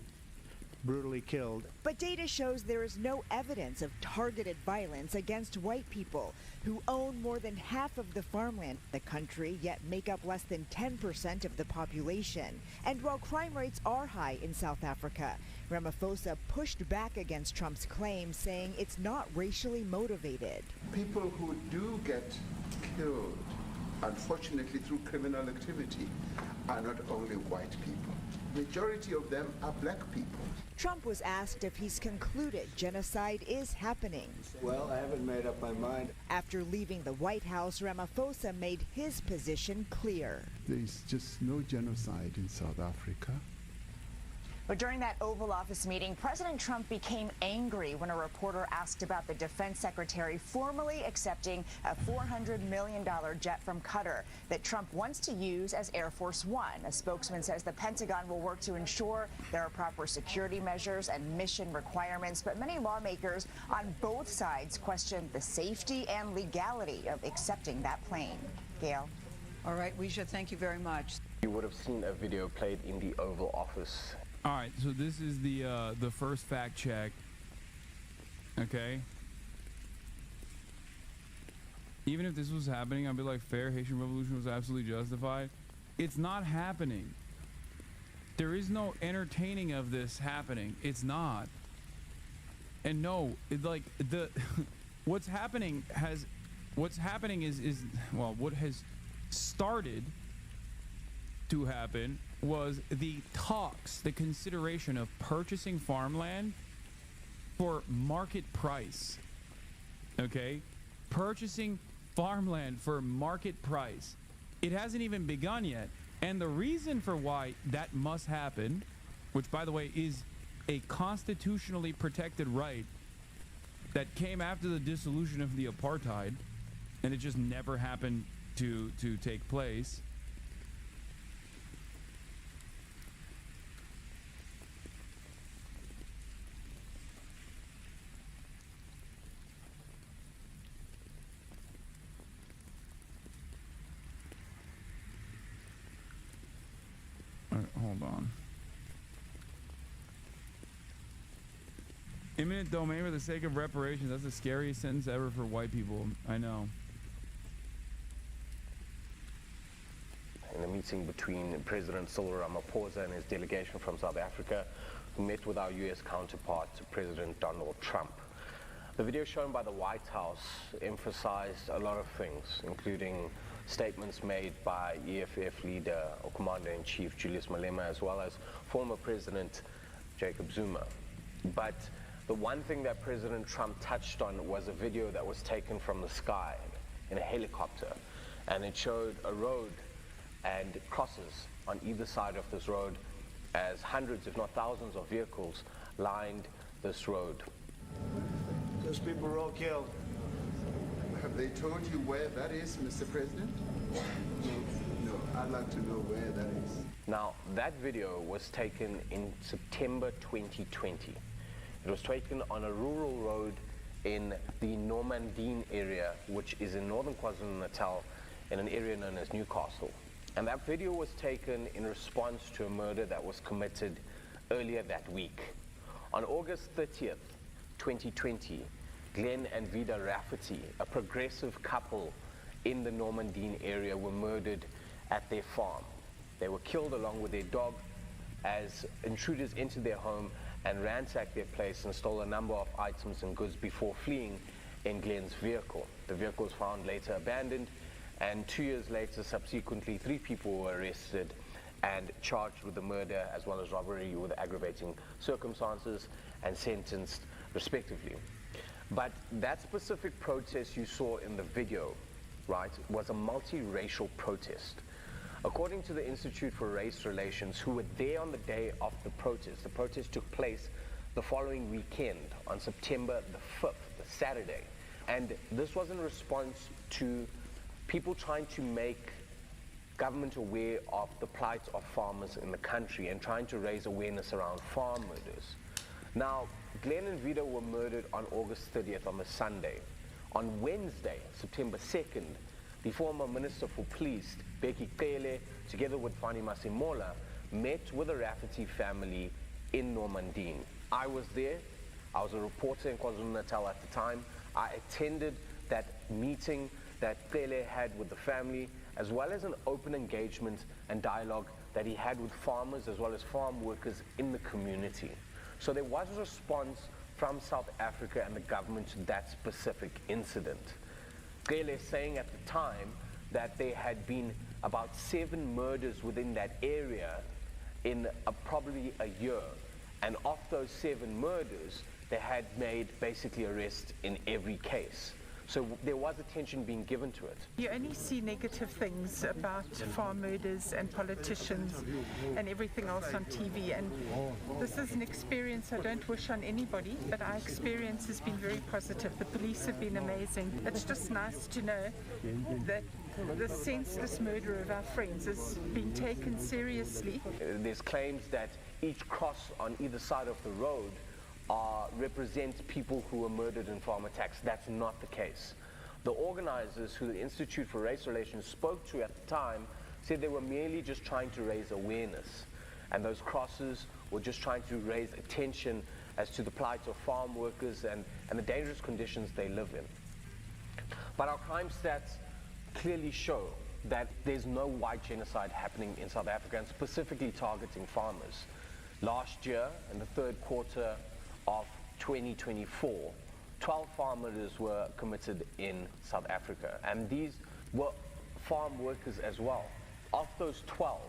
brutally killed. But data shows there is no evidence of targeted violence against white people who own more than half of the farmland in the country, yet make up less than 10% of the population. And while crime rates are high in South Africa, Ramaphosa pushed back against Trump's claim, saying it's not racially motivated. People who do get killed, unfortunately through criminal activity, are not only white people. Majority of them are black people. Trump was asked if he's concluded genocide is happening. Well, I haven't made up my mind. After leaving the White House, Ramaphosa made his position clear. There is just no genocide in South Africa. But during that Oval Office meeting, President Trump became angry when a reporter asked about the defense secretary formally accepting a $400 million jet from Qatar that Trump wants to use as Air Force One. A spokesman says the Pentagon will work to ensure there are proper security measures and mission requirements. But many lawmakers on both sides question the safety and legality of accepting that plane. Gail. All right, Ouija, thank you very much. You would have seen a video played in the Oval Office. All right, so this is the first fact check. Okay. Even if this was happening, I'd be like, fair, Haitian Revolution was absolutely justified. It's not happening. There is no entertaining of this happening. It's not. And no, like what's happening is well, what has started to happen was the talks, the consideration of purchasing farmland for market price. Okay? Purchasing farmland for market price. It hasn't even begun yet. And the reason for why that must happen, which by the way is a constitutionally protected right that came after the dissolution of the apartheid, and it just never happened to take place. Hold on. Eminent domain for the sake of reparations. That's the scariest sentence ever for white people. I know. In a meeting between President Cyril Ramaphosa and his delegation from South Africa, who met with our U.S. counterpart, President Donald Trump. The video shown by the White House emphasized a lot of things, including statements made by EFF leader or Commander-in-Chief Julius Malema, as well as former President Jacob Zuma. But the one thing that President Trump touched on was a video that was taken from the sky in a helicopter, and it showed a road and crosses on either side of this road as hundreds, if not thousands, of vehicles lined this road. Those people were all killed. Have they told you where that is, Mr. President? No, I'd like to know where that is. Now, that video was taken in September 2020. It was taken on a rural road in the Normandin area, which is in northern KwaZulu-Natal, in an area known as Newcastle. And that video was taken in response to a murder that was committed earlier that week. On August 30th, 2020, Glenn and Vida Rafferty, a progressive couple in the Normandin area, were murdered at their farm. They were killed along with their dog as intruders entered their home and ransacked their place and stole a number of items and goods before fleeing in Glenn's vehicle. The vehicle was found later abandoned, and 2 years later, subsequently, 3 people were arrested and charged with the murder as well as robbery with aggravating circumstances and sentenced respectively. But that specific protest you saw in the video, right, was a multiracial protest. According to the Institute for Race Relations, who were there on the day of the protest took place the following weekend on September the 5th, the Saturday. And this was in response to people trying to make government aware of the plight of farmers in the country and trying to raise awareness around farm murders. Now, Glenn and Vida were murdered on August 30th on the Sunday. On Wednesday, September 2nd, the former Minister for Police, Becky Cele, together with Fani Masimola, met with the Rafferty family in Normandin. I was there. I was a reporter in KwaZulu-Natal at the time. I attended that meeting that Cele had with the family, as well as an open engagement and dialogue that he had with farmers as well as farm workers in the community. So there was a response from South Africa and the government to that specific incident. Cele saying at the time that there had been about 7 murders within that area in probably a year. And of those 7 murders, they had made basically arrests in every case. So there was attention being given to it. You only see negative things about farm murders and politicians and everything else on TV. And this is an experience I don't wish on anybody, but our experience has been very positive. The police have been amazing. It's just nice to know that the senseless murder of our friends is being taken seriously. There's claims that each cross on either side of the road represent people who were murdered in farm attacks. That's not the case. The organizers, who the Institute for Race Relations spoke to at the time, said they were merely just trying to raise awareness. And those crosses were just trying to raise attention as to the plight of farm workers and the dangerous conditions they live in. But our crime stats clearly show that there's no white genocide happening in South Africa, and specifically targeting farmers. Last year, in the third quarter of 2024, 12 farm murders were committed in South Africa, and these were farm workers as well. Of those 12,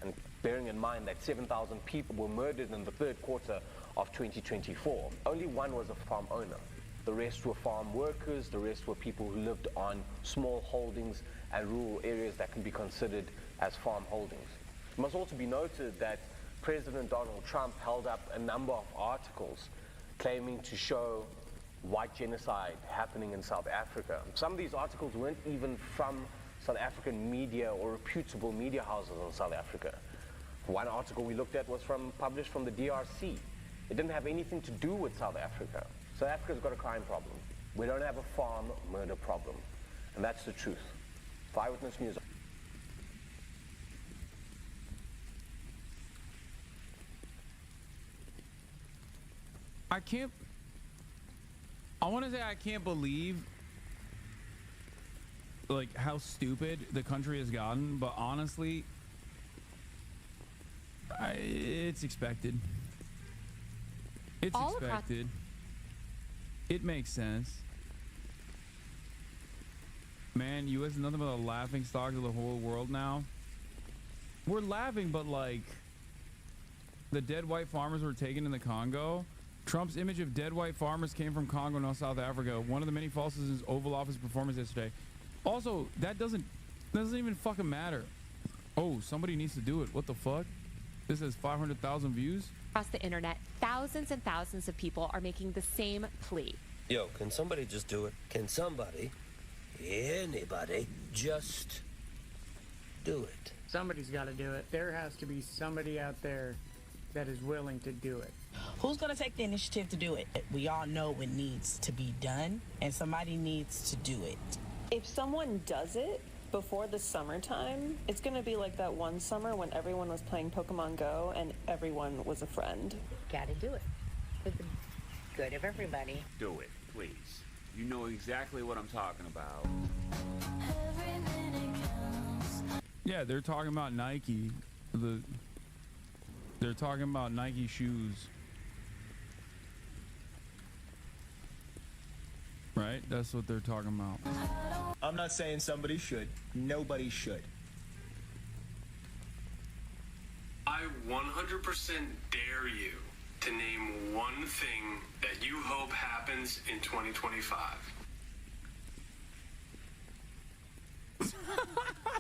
and bearing in mind that 7,000 people were murdered in the third quarter of 2024, only one was a farm owner. The rest were farm workers, the rest were people who lived on small holdings and rural areas that can be considered as farm holdings. It must also be noted that President Donald Trump held up a number of articles claiming to show white genocide happening in South Africa. Some of these articles weren't even from South African media or reputable media houses in South Africa. One article we looked at was published from the DRC. It didn't have anything to do with South Africa. South Africa's got a crime problem. We don't have a farm murder problem. And that's the truth. For Eyewitness News. I want to say I can't believe like how stupid the country has gotten, but honestly, it's expected. It's expected. It makes sense. Man, U.S. is nothing but a laughing stock of the whole world now. We're laughing, but like the dead white farmers were taken in the Congo. Trump's image of dead white farmers came from Congo, not South Africa. One of the many falsehoods in his Oval Office performance yesterday. Also, that doesn't even fucking matter. Oh, somebody needs to do it. What the fuck? This has 500,000 views. Across the internet, thousands and thousands of people are making the same plea. Yo, can somebody just do it? Can somebody, anybody, just do it? Somebody's got to do it. There has to be somebody out there that is willing to do it. Who's going to take the initiative to do it? We all know it needs to be done, and somebody needs to do it. If someone does it before the summertime, it's going to be like that one summer when everyone was playing Pokemon Go and everyone was a friend. Gotta do it. For the good of everybody. Do it, please. You know exactly what I'm talking about. Yeah, they're talking about Nike. They're talking about Nike shoes. Right? That's what they're talking about. I'm not saying somebody should. Nobody should. I 100% dare you to name one thing that you hope happens in 2025.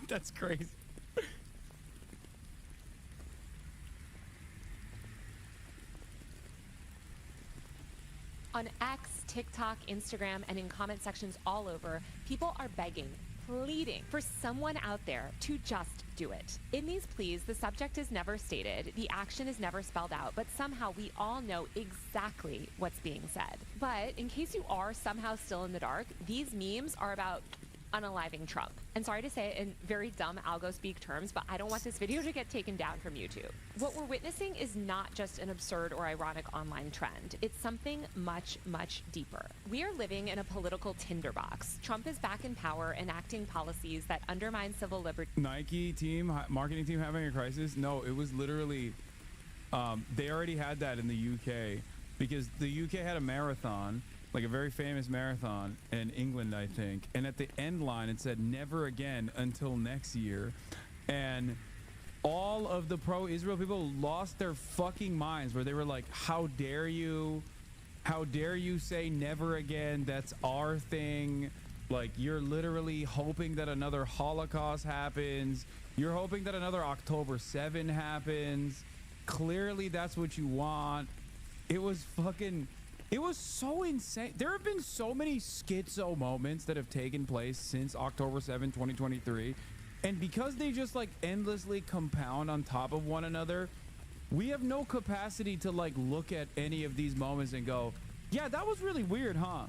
That's crazy. On X, TikTok, Instagram, and in comment sections all over, people are begging, pleading for someone out there to just do it. In these pleas, the subject is never stated, the action is never spelled out, but somehow we all know exactly what's being said. But in case you are somehow still in the dark, these memes are about unaliving Trump. And sorry to say it in very dumb algo speak terms, but I don't want this video to get taken down from YouTube. What we're witnessing is not just an absurd or ironic online trend. It's something much, much deeper. We are living in a political tinderbox. Trump is back in power, enacting policies that undermine civil liberty. Nike team, marketing team having a crisis? No, it was literally, they already had that in the UK because the UK had a marathon, like a very famous marathon in England, I think. And at the end line, it said never again until next year. And all of the pro-Israel people lost their fucking minds where they were like, how dare you? How dare you say never again? That's our thing. Like, you're literally hoping that another Holocaust happens. You're hoping that another October 7 happens. Clearly, that's what you want. It was fucking... It was so insane. There have been so many schizo moments that have taken place since October 7, 2023. And because they just like endlessly compound on top of one another, we have no capacity to like look at any of these moments and go, yeah, that was really weird, huh?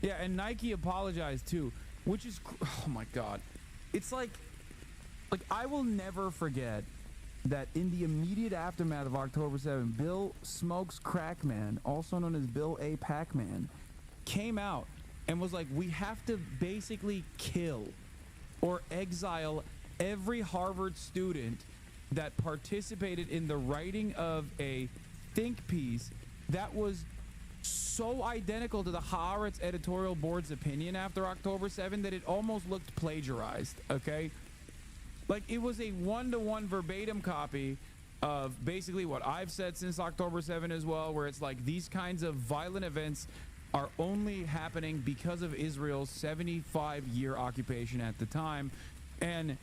Yeah, and Nike apologized too, which is, oh my God. It's like I will never forget that in the immediate aftermath of October 7, Bill Smokes Crackman, also known as Bill A. Pac-Man, came out and was like, we have to basically kill or exile every Harvard student that participated in the writing of a think piece that was so identical to the Haaretz editorial board's opinion after October 7 that it almost looked plagiarized, okay? Like, it was a one-to-one verbatim copy of basically what I've said since October 7 as well, where it's like these kinds of violent events are only happening because of Israel's 75-year occupation at the time. And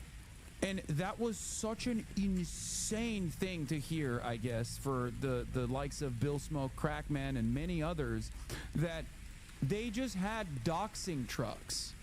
that was such an insane thing to hear, I guess, for the likes of Bill Smoke Crackman and many others, that they just had doxing trucks.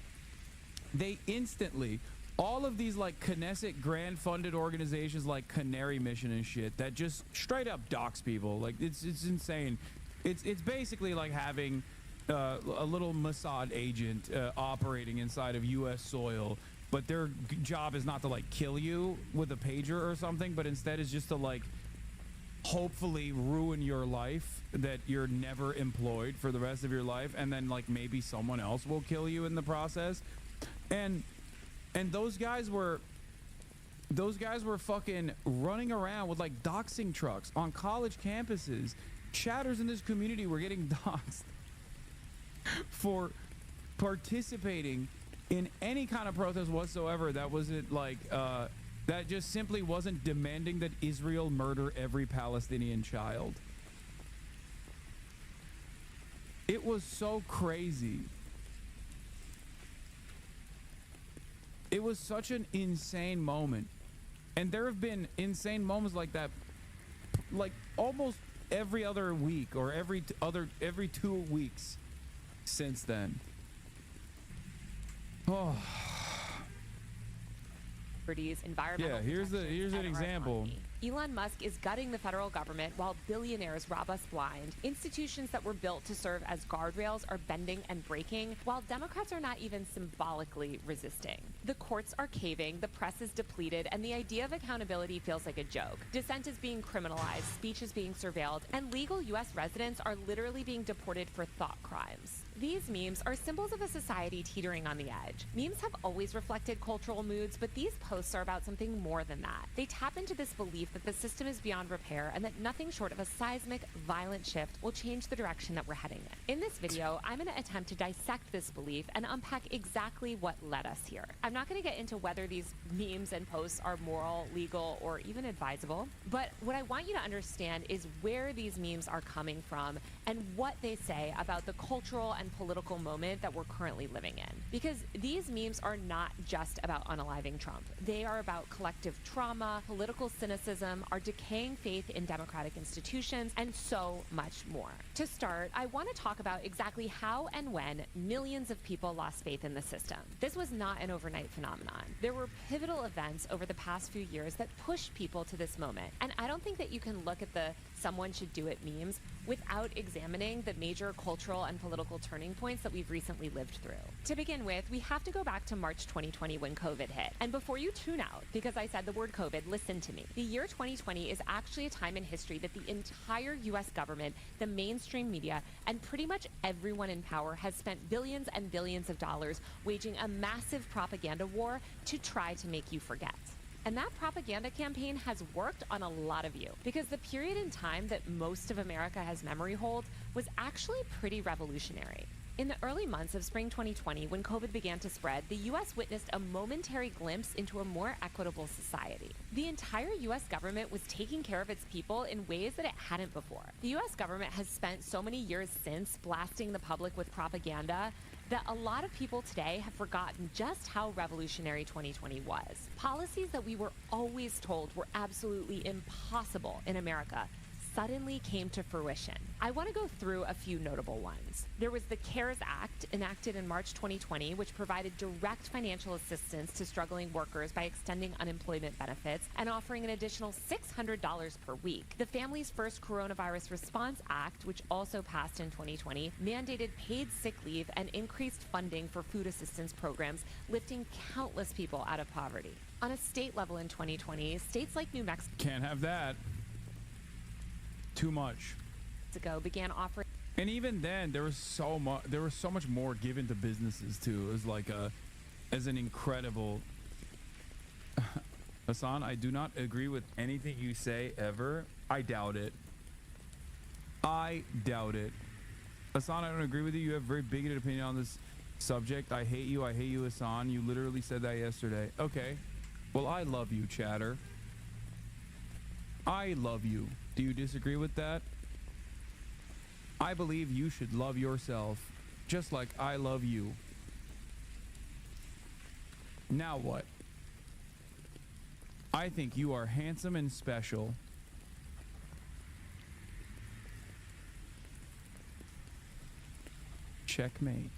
They instantly... all of these like Knesset grant funded organizations like Canary Mission and shit that just straight up dox people. Like it's insane. It's basically like having a little Mossad agent operating inside of U.S. soil, but their job is not to like kill you with a pager or something, but instead is just to like hopefully ruin your life, that you're never employed for the rest of your life, and then like maybe someone else will kill you in the process. And those guys were fucking running around with like doxing trucks on college campuses. Chatters in this community were getting doxed for participating in any kind of protest whatsoever that wasn't like that just simply wasn't demanding that Israel murder every Palestinian child. It was so crazy. It was such an insane moment. And there have been insane moments like that like almost every other week or every 2 weeks since then. Oh. Environmental yeah, here's an example. Elon Musk is gutting the federal government while billionaires rob us blind. Institutions that were built to serve as guardrails are bending and breaking, while Democrats are not even symbolically resisting. The courts are caving, the press is depleted, and the idea of accountability feels like a joke. Dissent is being criminalized, speech is being surveilled, and legal U.S. residents are literally being deported for thought crimes. These memes are symbols of a society teetering on the edge. Memes have always reflected cultural moods, but these posts are about something more than that. They tap into this belief that the system is beyond repair and that nothing short of a seismic, violent shift will change the direction that we're heading in. In this video, I'm going to attempt to dissect this belief and unpack exactly what led us here. I'm not going to get into whether these memes and posts are moral, legal, or even advisable, but what I want you to understand is where these memes are coming from and what they say about the cultural and political moment that we're currently living in. Because these memes are not just about unaliving Trump. They are about collective trauma, political cynicism, our decaying faith in democratic institutions, and so much more. To start, I want to talk about exactly how and when millions of people lost faith in the system. This was not an overnight phenomenon. There were pivotal events over the past few years that pushed people to this moment. And I don't think that you can look at the "someone should do it" memes without examining the major cultural and political turning points that we've recently lived through. To begin with, we have to go back to March 2020 when COVID hit. And before you tune out, because I said the word COVID, listen to me. The year 2020 is actually a time in history that the entire US government, the mainstream media, and pretty much everyone in power has spent billions and billions of dollars waging a massive propaganda war to try to make you forget. And that propaganda campaign has worked on a lot of you, because the period in time that most of America has memory hold was actually pretty revolutionary. In the early months of spring 2020, when COVID began to spread, the U.S. witnessed a momentary glimpse into a more equitable society. The entire U.S. government was taking care of its people in ways that it hadn't before. The U.S. government has spent so many years since blasting the public with propaganda that a lot of people today have forgotten just how revolutionary 2020 was. Policies that we were always told were absolutely impossible in America suddenly came to fruition. I want to go through a few notable ones. There was the CARES Act, enacted in March 2020, which provided direct financial assistance to struggling workers by extending unemployment benefits and offering an additional $600 per week. The Families First Coronavirus Response Act, which also passed in 2020, mandated paid sick leave and increased funding for food assistance programs, lifting countless people out of poverty. On a state level in 2020, states like New Mexico Can't have that. Too much. Began offering, and even then there was so much more given to businesses too. It was like as an incredible Hasan, I do not agree with anything you say ever. I doubt it. Hasan, I don't agree with you. You have a very bigoted opinion on this subject. I hate you, Hasan. You literally said that yesterday. Okay, well, I love you, chatter. I love you. Do you disagree with that? I believe you should love yourself just like I love you. Now what? I think you are handsome and special. Checkmate.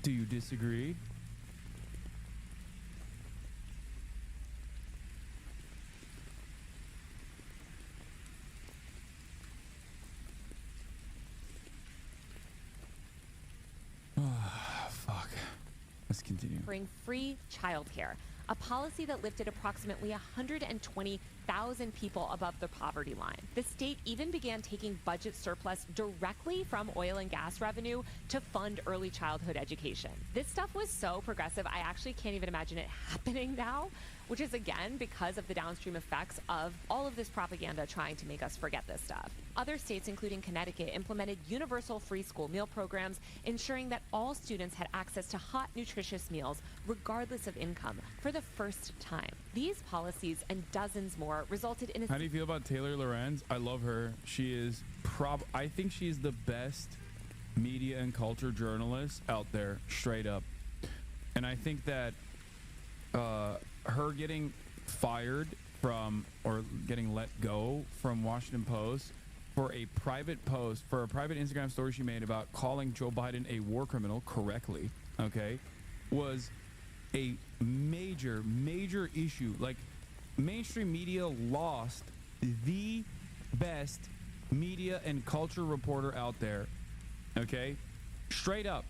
Do you disagree? Fuck. Let's continue. Offering free childcare. a policy that lifted approximately 120,000 people above the poverty line. The state even began taking budget surplus directly from oil and gas revenue to fund early childhood education. This stuff was so progressive, I actually can't even imagine it happening now, which is again because of the downstream effects of all of this propaganda trying to make us forget this stuff. Other states, including Connecticut, implemented universal free school meal programs, ensuring that all students had access to hot, nutritious meals, regardless of income, for the first time. These policies and dozens more resulted in a... How do you feel about Taylor Lorenz? I love her. She is I think she's the best media and culture journalist out there, straight up. And I think that her getting fired from, or getting let go from Washington Post for a private post, for a private Instagram story she made about calling Joe Biden a war criminal correctly, okay, was a major, major issue. Like, mainstream media lost the best media and culture reporter out there, okay? Straight up.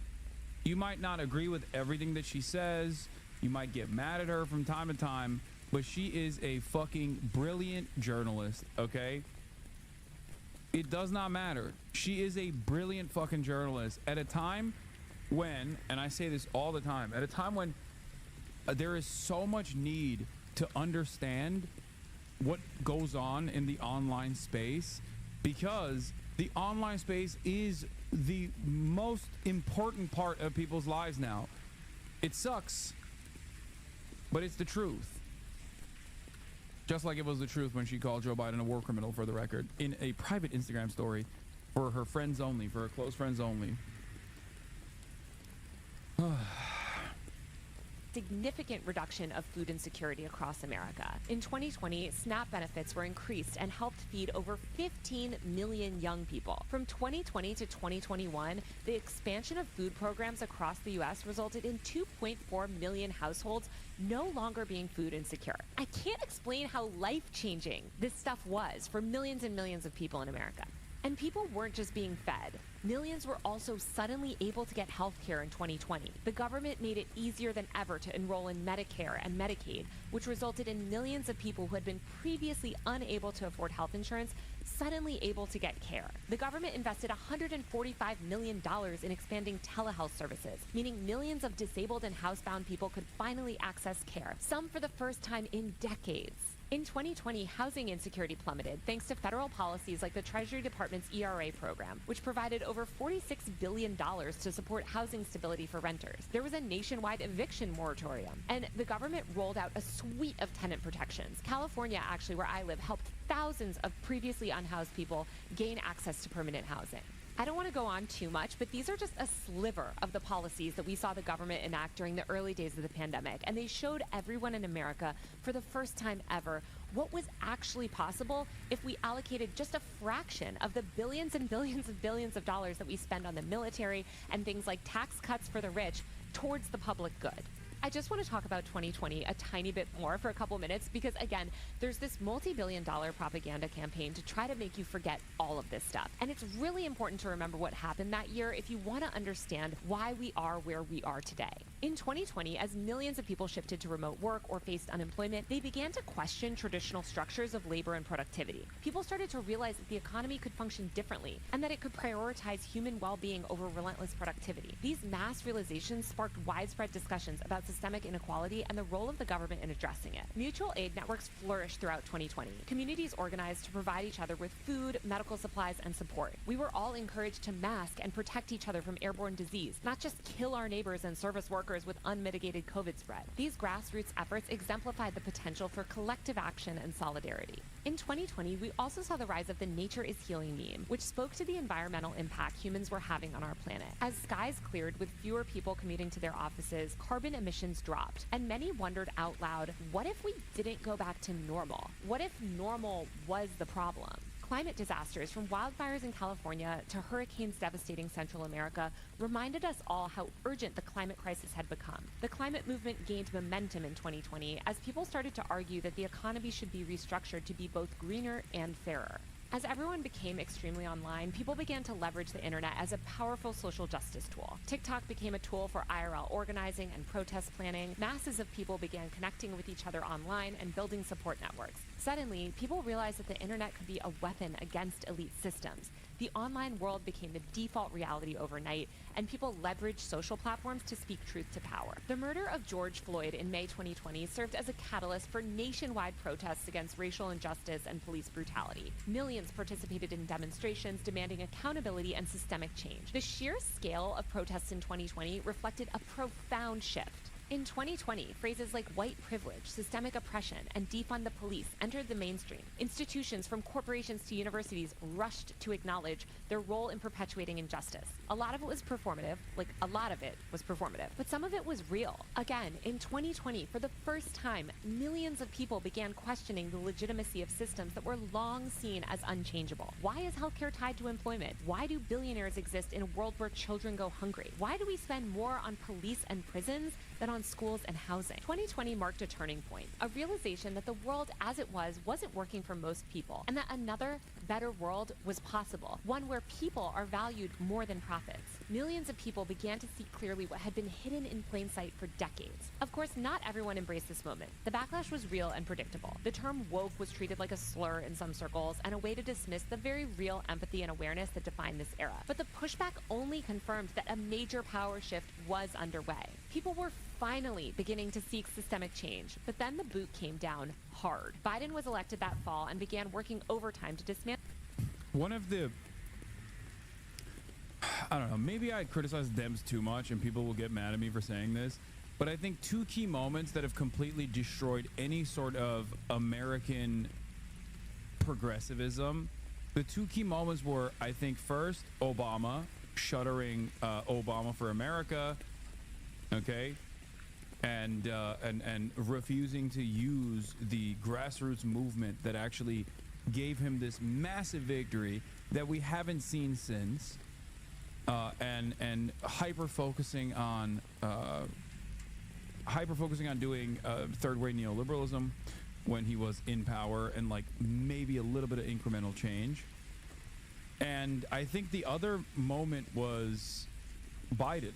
You might not agree with everything that she says. You might get mad at her from time to time, but she is a fucking brilliant journalist, okay? It does not matter. She is a brilliant fucking journalist at a time when, and I say this all the time, at a time when there is so much need to understand what goes on in the online space, because the online space is the most important part of people's lives now. It sucks, but it's the truth. Just like it was the truth when she called Joe Biden a war criminal, for the record, in a private Instagram story for her friends only, for her close friends only. Significant reduction of food insecurity across America. In 2020, SNAP benefits were increased and helped feed over 15 million young people. From 2020 to 2021, the expansion of food programs across the U.S. resulted in 2.4 million households no longer being food insecure. I can't explain how life-changing this stuff was for millions and millions of people in America. And people weren't just being fed. Millions were also suddenly able to get health care in 2020. The government made it easier than ever to enroll in Medicare and Medicaid, which resulted in millions of people who had been previously unable to afford health insurance suddenly able to get care. The government invested $145 million in expanding telehealth services, meaning millions of disabled and housebound people could finally access care, some for the first time in decades. In 2020, housing insecurity plummeted thanks to federal policies like the Treasury Department's ERA program, which provided over $46 billion to support housing stability for renters. There was a nationwide eviction moratorium, and the government rolled out a suite of tenant protections. California, actually, where I live, helped thousands of previously unhoused people gain access to permanent housing. I don't want to go on too much, but these are just a sliver of the policies that we saw the government enact during the early days of the pandemic, and they showed everyone in America, for the first time ever, what was actually possible if we allocated just a fraction of the billions and billions and billions of dollars that we spend on the military and things like tax cuts for the rich towards the public good. I just want to talk about 2020 a tiny bit more for a couple minutes because, again, there's this multi-billion-dollar propaganda campaign to try to make you forget all of this stuff. And it's really important to remember what happened that year if you want to understand why we are where we are today. In 2020, as millions of people shifted to remote work or faced unemployment, they began to question traditional structures of labor and productivity. People started to realize that the economy could function differently and that it could prioritize human well-being over relentless productivity. These mass realizations sparked widespread discussions about systemic inequality and the role of the government in addressing it. Mutual aid networks flourished throughout 2020. Communities organized to provide each other with food, medical supplies, and support. We were all encouraged to mask and protect each other from airborne disease, not just kill our neighbors and service workers with unmitigated COVID spread. These grassroots efforts exemplified the potential for collective action and solidarity. In 2020, we also saw the rise of the nature is healing meme, which spoke to the environmental impact humans were having on our planet. As skies cleared with fewer people commuting to their offices, carbon emissions dropped, and many wondered out loud, what if we didn't go back to normal? What if normal was the problem? Climate disasters, from wildfires in California to hurricanes devastating Central America, reminded us all how urgent the climate crisis had become. The climate movement gained momentum in 2020 as people started to argue that the economy should be restructured to be both greener and fairer. As everyone became extremely online, people began to leverage the internet as a powerful social justice tool. TikTok became a tool for IRL organizing and protest planning. Masses of people began connecting with each other online and building support networks. Suddenly, people realized that the internet could be a weapon against elite systems. The online world became the default reality overnight, and people leveraged social platforms to speak truth to power. The murder of George Floyd in May 2020 served as a catalyst for nationwide protests against racial injustice and police brutality. Millions participated in demonstrations demanding accountability and systemic change. The sheer scale of protests in 2020 reflected a profound shift. In 2020, phrases like white privilege, systemic oppression, and defund the police entered the mainstream. Institutions from corporations to universities rushed to acknowledge their role in perpetuating injustice. A lot of it was performative, but some of it was real. Again, in 2020, for the first time, millions of people began questioning the legitimacy of systems that were long seen as unchangeable. Why is healthcare tied to employment? Why do billionaires exist in a world where children go hungry? Why do we spend more on police and prisons than on schools and housing? 2020 marked a turning point, a realization that the world as it wasn't working for most people, and that another, better world was possible, one where people are valued more than profits. Millions of people began to see clearly what had been hidden in plain sight for decades. Of course, not everyone embraced this moment. The backlash was real and predictable. The term woke was treated like a slur in some circles and a way to dismiss the very real empathy and awareness that defined this era. But the pushback only confirmed that a major power shift was underway. People were finally beginning to seek systemic change, but then the boot came down hard. Biden was elected that fall and began working overtime to dismantle. One of the, I don't know, maybe I criticize Dems too much and people will get mad at me for saying this, but I think two key moments that have completely destroyed any sort of American progressivism. The two key moments were, I think, first, Obama shuttering Obama for America, okay, and refusing to use the grassroots movement that actually gave him this massive victory that we haven't seen since, and hyper focusing on doing third way neoliberalism when he was in power, and like maybe a little bit of incremental change. And I think the other moment was Biden.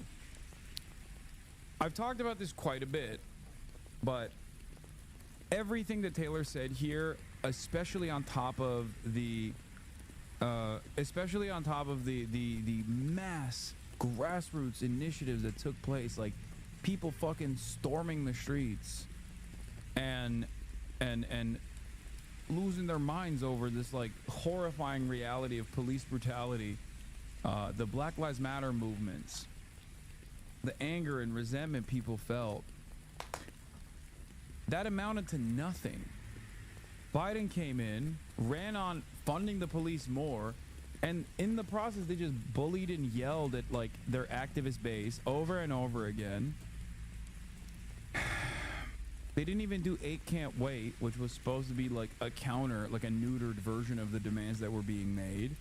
I've talked about this quite a bit, but everything that Taylor said here, especially on top of the mass grassroots initiatives that took place, like people fucking storming the streets and losing their minds over this like horrifying reality of police brutality, the Black Lives Matter movements, the anger and resentment people felt, that amounted to nothing. Biden came in, ran on funding the police more, and in the process they just bullied and yelled at like their activist base over and over again. They didn't even do 8 Can't Wait, which was supposed to be like a counter, like a neutered version of the demands that were being made.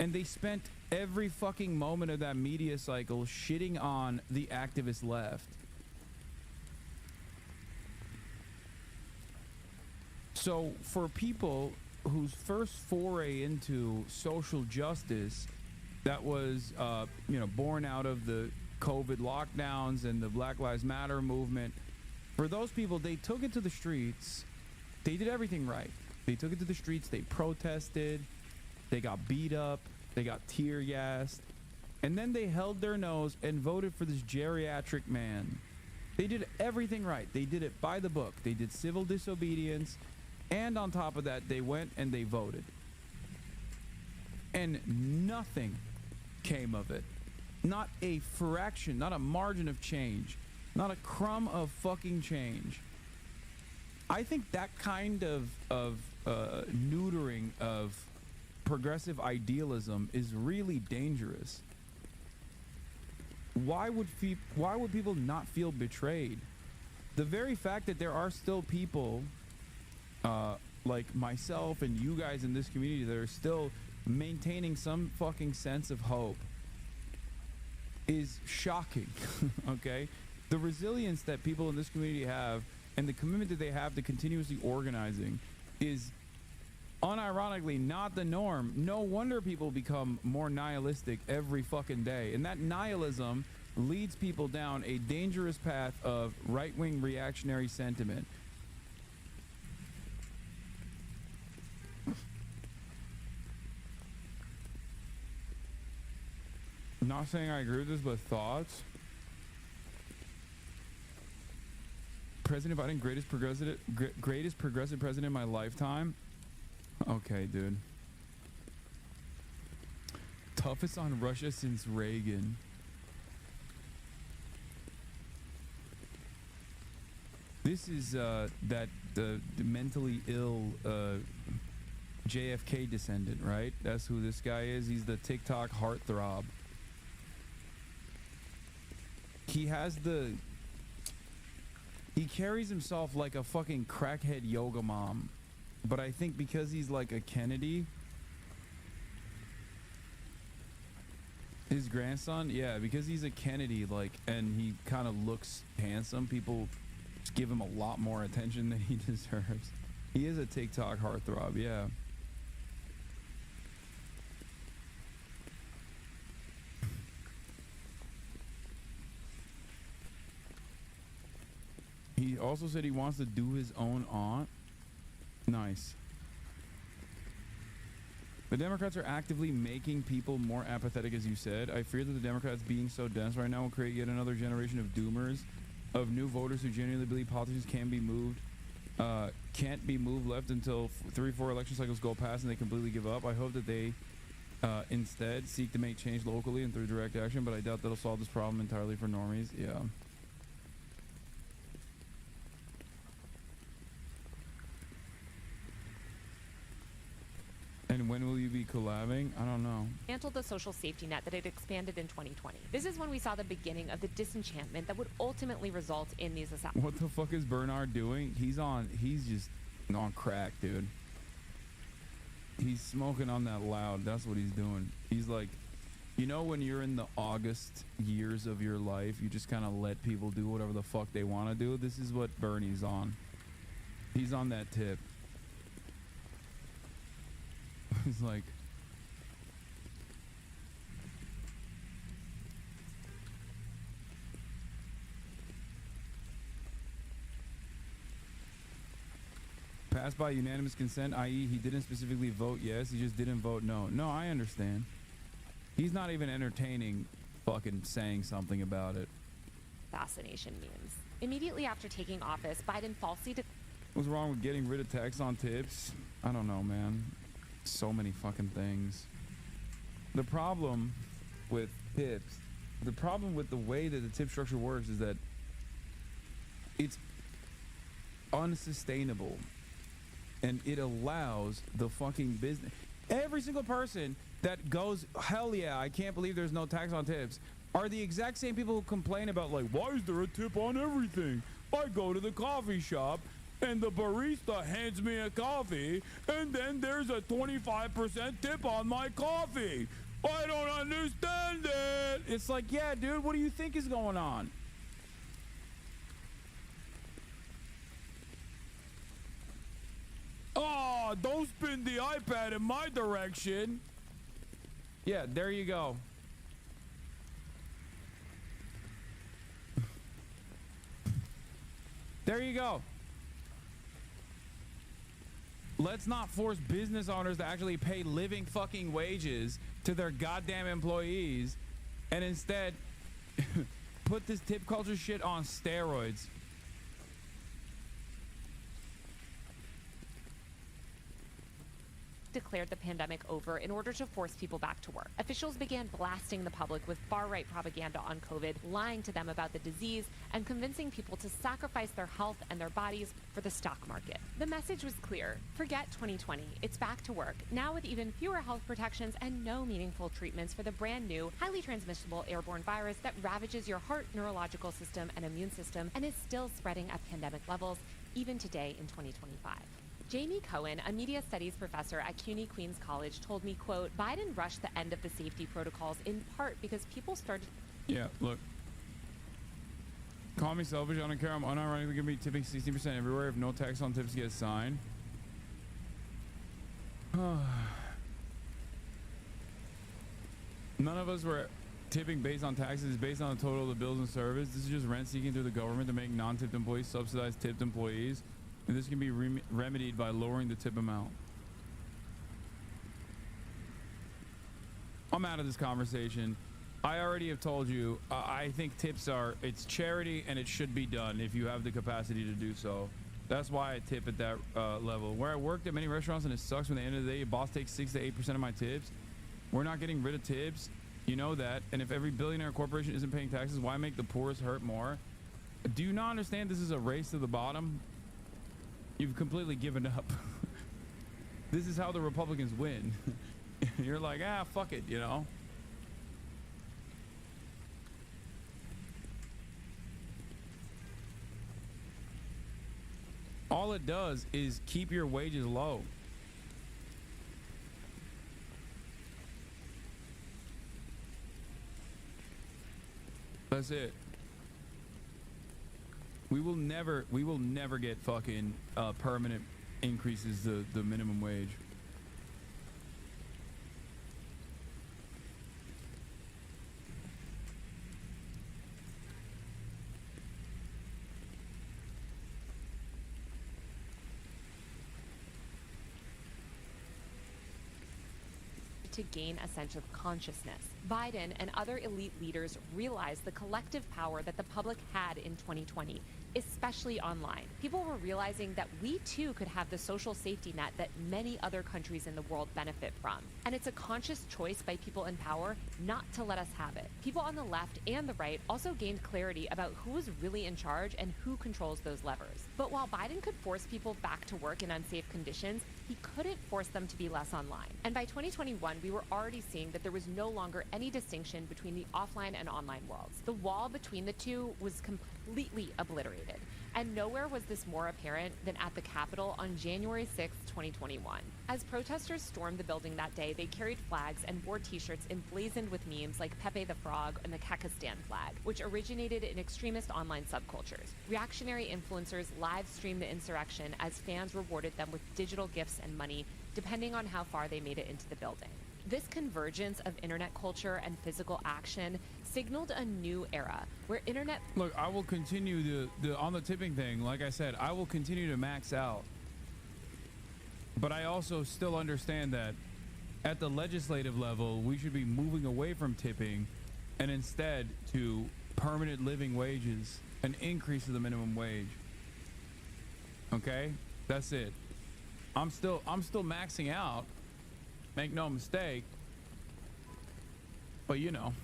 And they spent every fucking moment of that media cycle shitting on the activist left. So for people whose first foray into social justice that was, born out of the COVID lockdowns and the Black Lives Matter movement, for those people, they took it to the streets. They did everything right. They took it to the streets. They protested. They got beat up. They got tear gassed. And then they held their nose and voted for this geriatric man. They did everything right. They did it by the book. They did civil disobedience. And on top of that, they went and they voted. And nothing came of it. Not a fraction, not a margin of change. Not a crumb of fucking change. I think that kind of neutering of progressive idealism is really dangerous. Why would people not feel betrayed? The very fact that there are still people like myself and you guys in this community that are still maintaining some fucking sense of hope is shocking. Okay? The resilience that people in this community have and the commitment that they have to continuously organizing is Unironically, not the norm. No wonder people become more nihilistic every fucking day. And that nihilism leads people down a dangerous path of right-wing reactionary sentiment. Not saying I agree with this, but thoughts. President Biden, greatest progressive president in my lifetime. Okay, dude. Toughest on Russia since Reagan. This is the mentally ill JFK descendant, right? That's who this guy is. He's the TikTok heartthrob. He carries himself like a fucking crackhead yoga mom. But I think because he's like a Kennedy, his grandson, yeah, because he's a Kennedy, like, and he kind of looks handsome, people just give him a lot more attention than he deserves. He is a TikTok heartthrob, yeah. He also said he wants to do his own aunt. Nice. The Democrats are actively making people more apathetic, as you said. I fear that the Democrats being so dense right now will create yet another generation of doomers, of new voters who genuinely believe politicians can't be moved left until 3-4 election cycles go past and they completely give up. I hope that they instead seek to make change locally and through direct action, but I doubt that'll solve this problem entirely for normies. Yeah. And when will you be collabing? I don't know. Dismantled the social safety net that had expanded in 2020. This is when we saw the beginning of the disenchantment that would ultimately result in these assassins. What the fuck is Bernard doing? He's just on crack, dude. He's smoking on that loud. That's what he's doing. He's like, you know, when you're in the August years of your life, you just kind of let people do whatever the fuck they want to do. This is what Bernie's on. He's on that tip. He's like, passed by unanimous consent, i.e. he didn't specifically vote yes, he just didn't vote no. No, I understand. He's not even entertaining fucking saying something about it. Assassination memes. Immediately after taking office, Biden falsely What's wrong with getting rid of tax on tips? I don't know, man. So many fucking things. The problem with tips, the problem with the way that the tip structure works is that it's unsustainable and it allows the fucking business. Every single person that goes, hell yeah, I can't believe there's no tax on tips, are the exact same people who complain about, like, why is there a tip on everything? I go to the coffee shop and the barista hands me a coffee, and then there's a 25% tip on my coffee. I don't understand it. It's like, yeah, dude, what do you think is going on? Oh, don't spin the iPad in my direction. Yeah, there you go. There you go. Let's not force business owners to actually pay living fucking wages to their goddamn employees and instead put this tip culture shit on steroids. declared the pandemic over in order to force people back to work. Officials began blasting the public with far-right propaganda on COVID, lying to them about the disease, and convincing people to sacrifice their health and their bodies for the stock market. The message was clear. Forget 2020. It's back to work, now with even fewer health protections and no meaningful treatments for the brand new, highly transmissible airborne virus that ravages your heart, neurological system, and immune system, and is still spreading at pandemic levels, even today in 2025. Jamie Cohen, a media studies professor at CUNY Queens College, told me, quote, Biden rushed the end of the safety protocols in part because people started... Yeah, look. Call me selfish, I don't care. I'm unironically going to be tipping 60% everywhere if no tax on tips gets signed. None of us were tipping based on taxes. It's based on the total of the bills and service. This is just rent seeking through the government to make non-tipped employees subsidize tipped employees. And this can be remedied by lowering the tip amount. I'm out of this conversation. I already have told you, I think tips it's charity and it should be done if you have the capacity to do so. That's why I tip at that level. Where I worked at many restaurants, and it sucks when at the end of the day, your boss takes 6 to 8% of my tips. We're not getting rid of tips. You know that. And if every billionaire corporation isn't paying taxes, why make the poorest hurt more? Do you not understand this is a race to the bottom? You've completely given up. This is how the Republicans win. You're like, fuck it, you know? All it does is keep your wages low. That's it. We will never get fucking permanent increases the minimum wage. To gain a sense of consciousness. Biden and other elite leaders realized the collective power that the public had in 2020, especially online. People were realizing that we too could have the social safety net that many other countries in the world benefit from. And it's a conscious choice by people in power not to let us have it. People on the left and the right also gained clarity about who is really in charge and who controls those levers. But while Biden could force people back to work in unsafe conditions, he couldn't force them to be less online. And by 2021, we were already seeing that there was no longer any distinction between the offline and online worlds. The wall between the two was completely obliterated. And nowhere was this more apparent than at the Capitol on January 6, 2021. As protesters stormed the building that day, they carried flags and wore t-shirts emblazoned with memes like Pepe the Frog and the Kakistan flag, which originated in extremist online subcultures. Reactionary influencers live-streamed the insurrection as fans rewarded them with digital gifts and money, depending on how far they made it into the building. This convergence of internet culture and physical action signaled a new era where internet... Look, I will continue on the tipping thing. Like I said, I will continue to max out. But I also still understand that at the legislative level, we should be moving away from tipping and instead to permanent living wages, an increase of the minimum wage. Okay? That's it. I'm still maxing out. Make no mistake. But you know.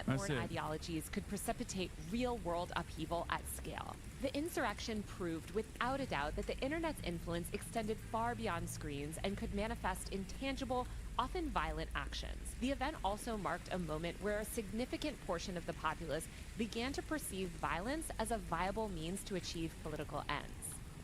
Born ideologies could precipitate real-world upheaval at scale. The insurrection proved without a doubt that the internet's influence extended far beyond screens and could manifest in tangible, often violent actions. The event also marked a moment where a significant portion of the populace began to perceive violence as a viable means to achieve political ends.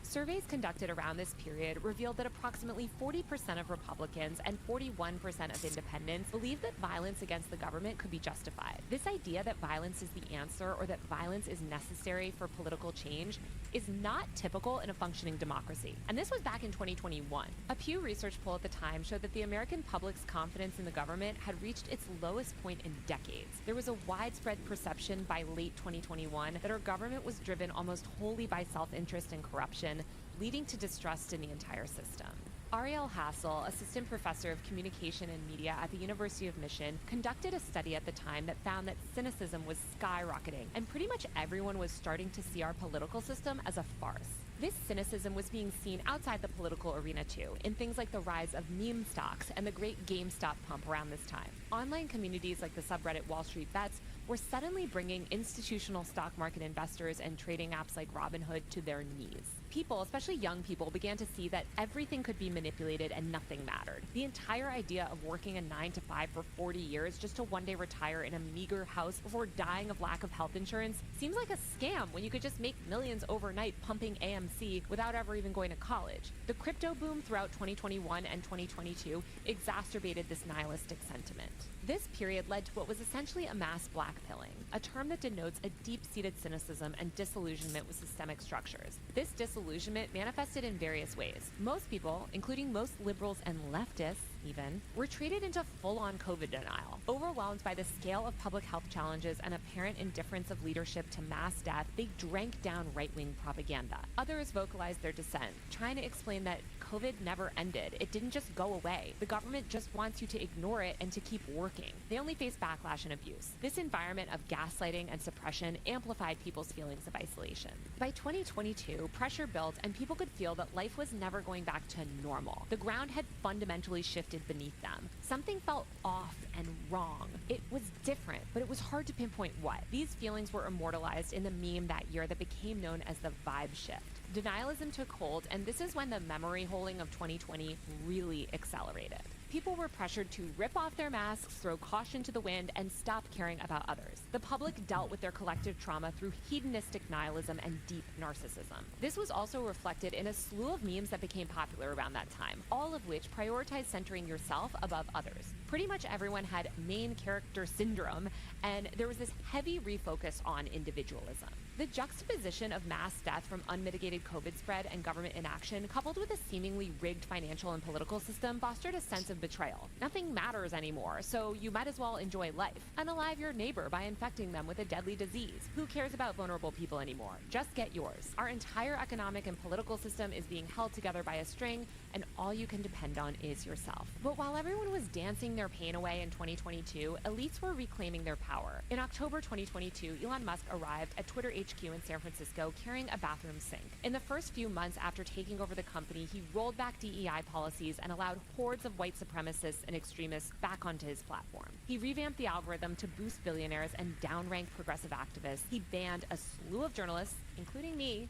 Surveys conducted around this period revealed that approximately 40% of Republicans and 41% of independents believed that violence against the government could be justified. This idea that violence is the answer or that violence is necessary for political change is not typical in a functioning democracy. And this was back in 2021. A Pew Research poll at the time showed that the American public's confidence in the government had reached its lowest point in decades. There was a widespread perception by late 2021 that our government was driven almost wholly by self-interest and corruption, leading to distrust in the entire system. Ariel Hassel, assistant professor of communication and media at the University of Michigan, conducted a study at the time that found that cynicism was skyrocketing, and pretty much everyone was starting to see our political system as a farce. This cynicism was being seen outside the political arena too, in things like the rise of meme stocks and the great GameStop pump around this time. Online communities like the subreddit Wall Street Bets were suddenly bringing institutional stock market investors and trading apps like Robinhood to their knees. People, especially young people, began to see that everything could be manipulated and nothing mattered. The entire idea of working a 9-to-5 for 40 years just to one day retire in a meager house before dying of lack of health insurance seems like a scam when you could just make millions overnight pumping AMC without ever even going to college. The crypto boom throughout 2021 and 2022 exacerbated this nihilistic sentiment. This period led to what was essentially a mass blackpilling, a term that denotes a deep-seated cynicism and disillusionment with systemic structures. This disillusionment disillusionment manifested in various ways. Most people, including most liberals and leftists even, were treated into full-on COVID denial. Overwhelmed by the scale of public health challenges and apparent indifference of leadership to mass death, they drank down right-wing propaganda. Others vocalized their dissent, trying to explain that COVID never ended. It didn't just go away. The government just wants you to ignore it and to keep working. They only face backlash and abuse. This environment of gaslighting and suppression amplified people's feelings of isolation. By 2022, pressure built and people could feel that life was never going back to normal. The ground had fundamentally shifted beneath them. Something felt off and wrong. It was different, but it was hard to pinpoint what. These feelings were immortalized in the meme that year that became known as the vibe shift. Denialism took hold, and this is when the memory holding of 2020 really accelerated. People were pressured to rip off their masks, throw caution to the wind, and stop caring about others. The public dealt with their collective trauma through hedonistic nihilism and deep narcissism. This was also reflected in a slew of memes that became popular around that time, all of which prioritized centering yourself above others. Pretty much everyone had main character syndrome, and there was this heavy refocus on individualism. The juxtaposition of mass death from unmitigated COVID spread and government inaction, coupled with a seemingly rigged financial and political system, fostered a sense of betrayal. Nothing matters anymore, so you might as well enjoy life. Unalive your neighbor by infecting them with a deadly disease. Who cares about vulnerable people anymore? Just get yours. Our entire economic and political system is being held together by a string, and all you can depend on is yourself. But while everyone was dancing their pain away in 2022, elites were reclaiming their power. In October 2022, Elon Musk arrived at Twitter HQ in San Francisco carrying a bathroom sink. In the first few months after taking over the company, he rolled back DEI policies and allowed hordes of white supremacists and extremists back onto his platform. He revamped the algorithm to boost billionaires and downrank progressive activists. He banned a slew of journalists, including me,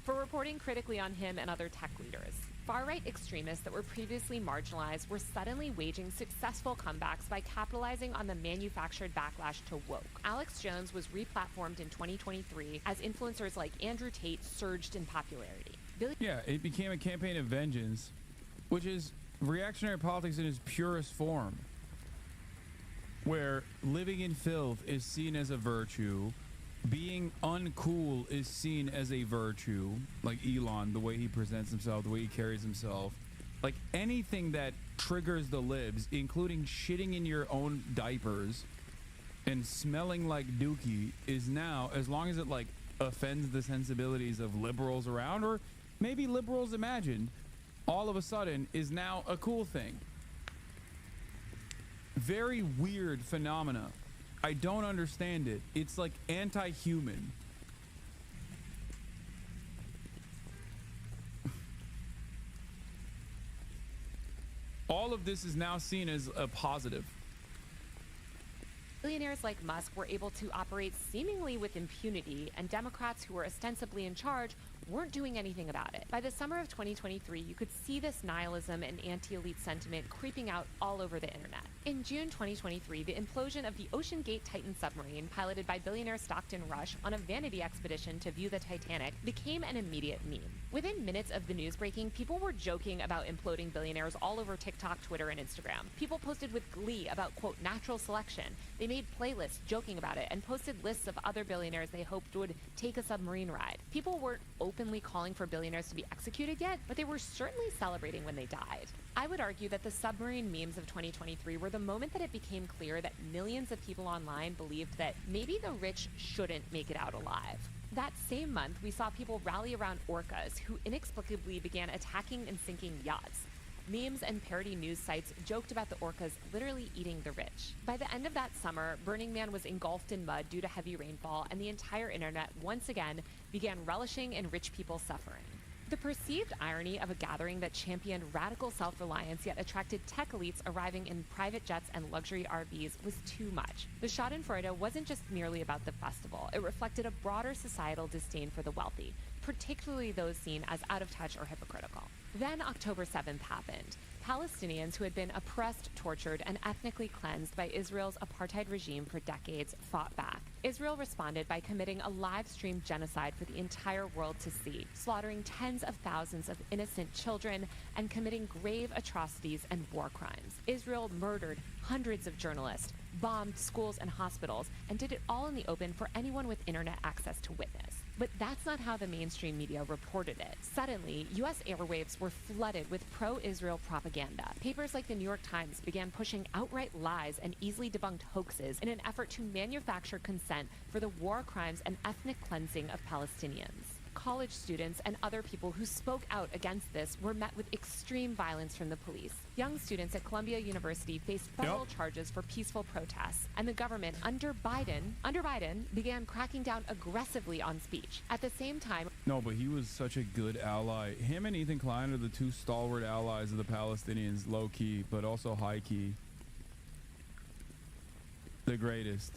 for reporting critically on him and other tech leaders. Far-right extremists that were previously marginalized were suddenly waging successful comebacks by capitalizing on the manufactured backlash to woke. Alex Jones was replatformed in 2023 as influencers like Andrew Tate surged in popularity. Yeah, it became a campaign of vengeance, which is reactionary politics in its purest form, where living in filth is seen as a virtue, being uncool is seen as a virtue, like Elon, the way he presents himself, the way he carries himself. Like anything that triggers the libs, including shitting in your own diapers and smelling like dookie, is now, as long as it like offends the sensibilities of liberals around, or maybe liberals imagined, all of a sudden is now a cool thing. Very weird phenomena. I don't understand it. It's like anti-human. All of this is now seen as a positive. Billionaires like Musk were able to operate seemingly with impunity, and Democrats who were ostensibly in charge weren't doing anything about it. By the summer of 2023, you could see this nihilism and anti-elite sentiment creeping out all over the internet. In June 2023, the implosion of the Ocean Gate Titan submarine, piloted by billionaire Stockton Rush on a vanity expedition to view the Titanic, became an immediate meme. Within minutes of the news breaking, people were joking about imploding billionaires all over TikTok, Twitter, and Instagram. People posted with glee about, quote, natural selection. They made playlists joking about it and posted lists of other billionaires they hoped would take a submarine ride. People weren't openly calling for billionaires to be executed yet, but they were certainly celebrating when they died. I would argue that the submarine memes of 2023 were the moment that it became clear that millions of people online believed that maybe the rich shouldn't make it out alive. That same month, we saw people rally around orcas who inexplicably began attacking and sinking yachts. Memes and parody news sites joked about the orcas literally eating the rich. By the end of that summer, Burning Man was engulfed in mud due to heavy rainfall, and the entire internet once again began relishing in rich people's suffering. The perceived irony of a gathering that championed radical self-reliance yet attracted tech elites arriving in private jets and luxury RVs was too much. The Schadenfreude wasn't just merely about the festival. It reflected a broader societal disdain for the wealthy, particularly those seen as out of touch or hypocritical. Then October 7th happened. Palestinians who had been oppressed, tortured, and ethnically cleansed by Israel's apartheid regime for decades fought back. Israel responded by committing a live-streamed genocide for the entire world to see, slaughtering tens of thousands of innocent children and committing grave atrocities and war crimes. Israel murdered hundreds of journalists, bombed schools and hospitals, and did it all in the open for anyone with internet access to witness. But that's not how the mainstream media reported it. Suddenly, U.S. airwaves were flooded with pro-Israel propaganda. Papers like the New York Times began pushing outright lies and easily debunked hoaxes in an effort to manufacture consent for the war crimes and ethnic cleansing of Palestinians. College students and other people who spoke out against this were met with extreme violence from the police. Young students at Columbia University faced federal charges for peaceful protests, and the government under Biden began cracking down aggressively on speech. At the same time, No, but he was such a good ally. Him and Ethan Klein are the two stalwart allies of the Palestinians, low key, but also high key. The greatest.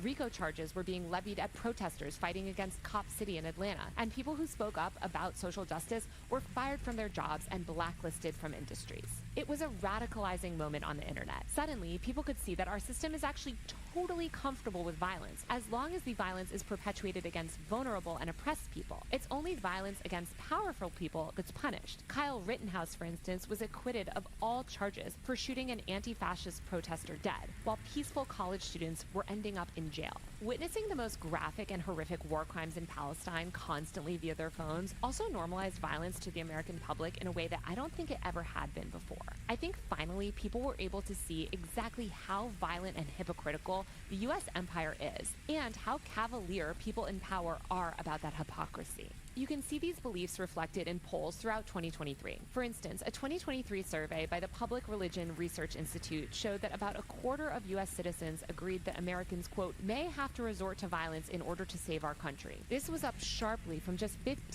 RICO charges were being levied at protesters fighting against Cop City in Atlanta, and people who spoke up about social justice were fired from their jobs and blacklisted from industries. It was a radicalizing moment on the internet. Suddenly, people could see that our system is actually totally comfortable with violence, as long as the violence is perpetuated against vulnerable and oppressed people. It's only violence against powerful people that's punished. Kyle Rittenhouse, for instance, was acquitted of all charges for shooting an anti-fascist protester dead, while peaceful college students were ending up in jail. Witnessing the most graphic and horrific war crimes in Palestine constantly via their phones also normalized violence to the American public in a way that I don't think it ever had been before. I think finally people were able to see exactly how violent and hypocritical the U.S. empire is, and how cavalier people in power are about that hypocrisy. You can see these beliefs reflected in polls throughout 2023. For instance, a 2023 survey by the Public Religion Research Institute showed that about a quarter of U.S. citizens agreed that Americans, quote, may have to resort to violence in order to save our country. This was up sharply from just 15%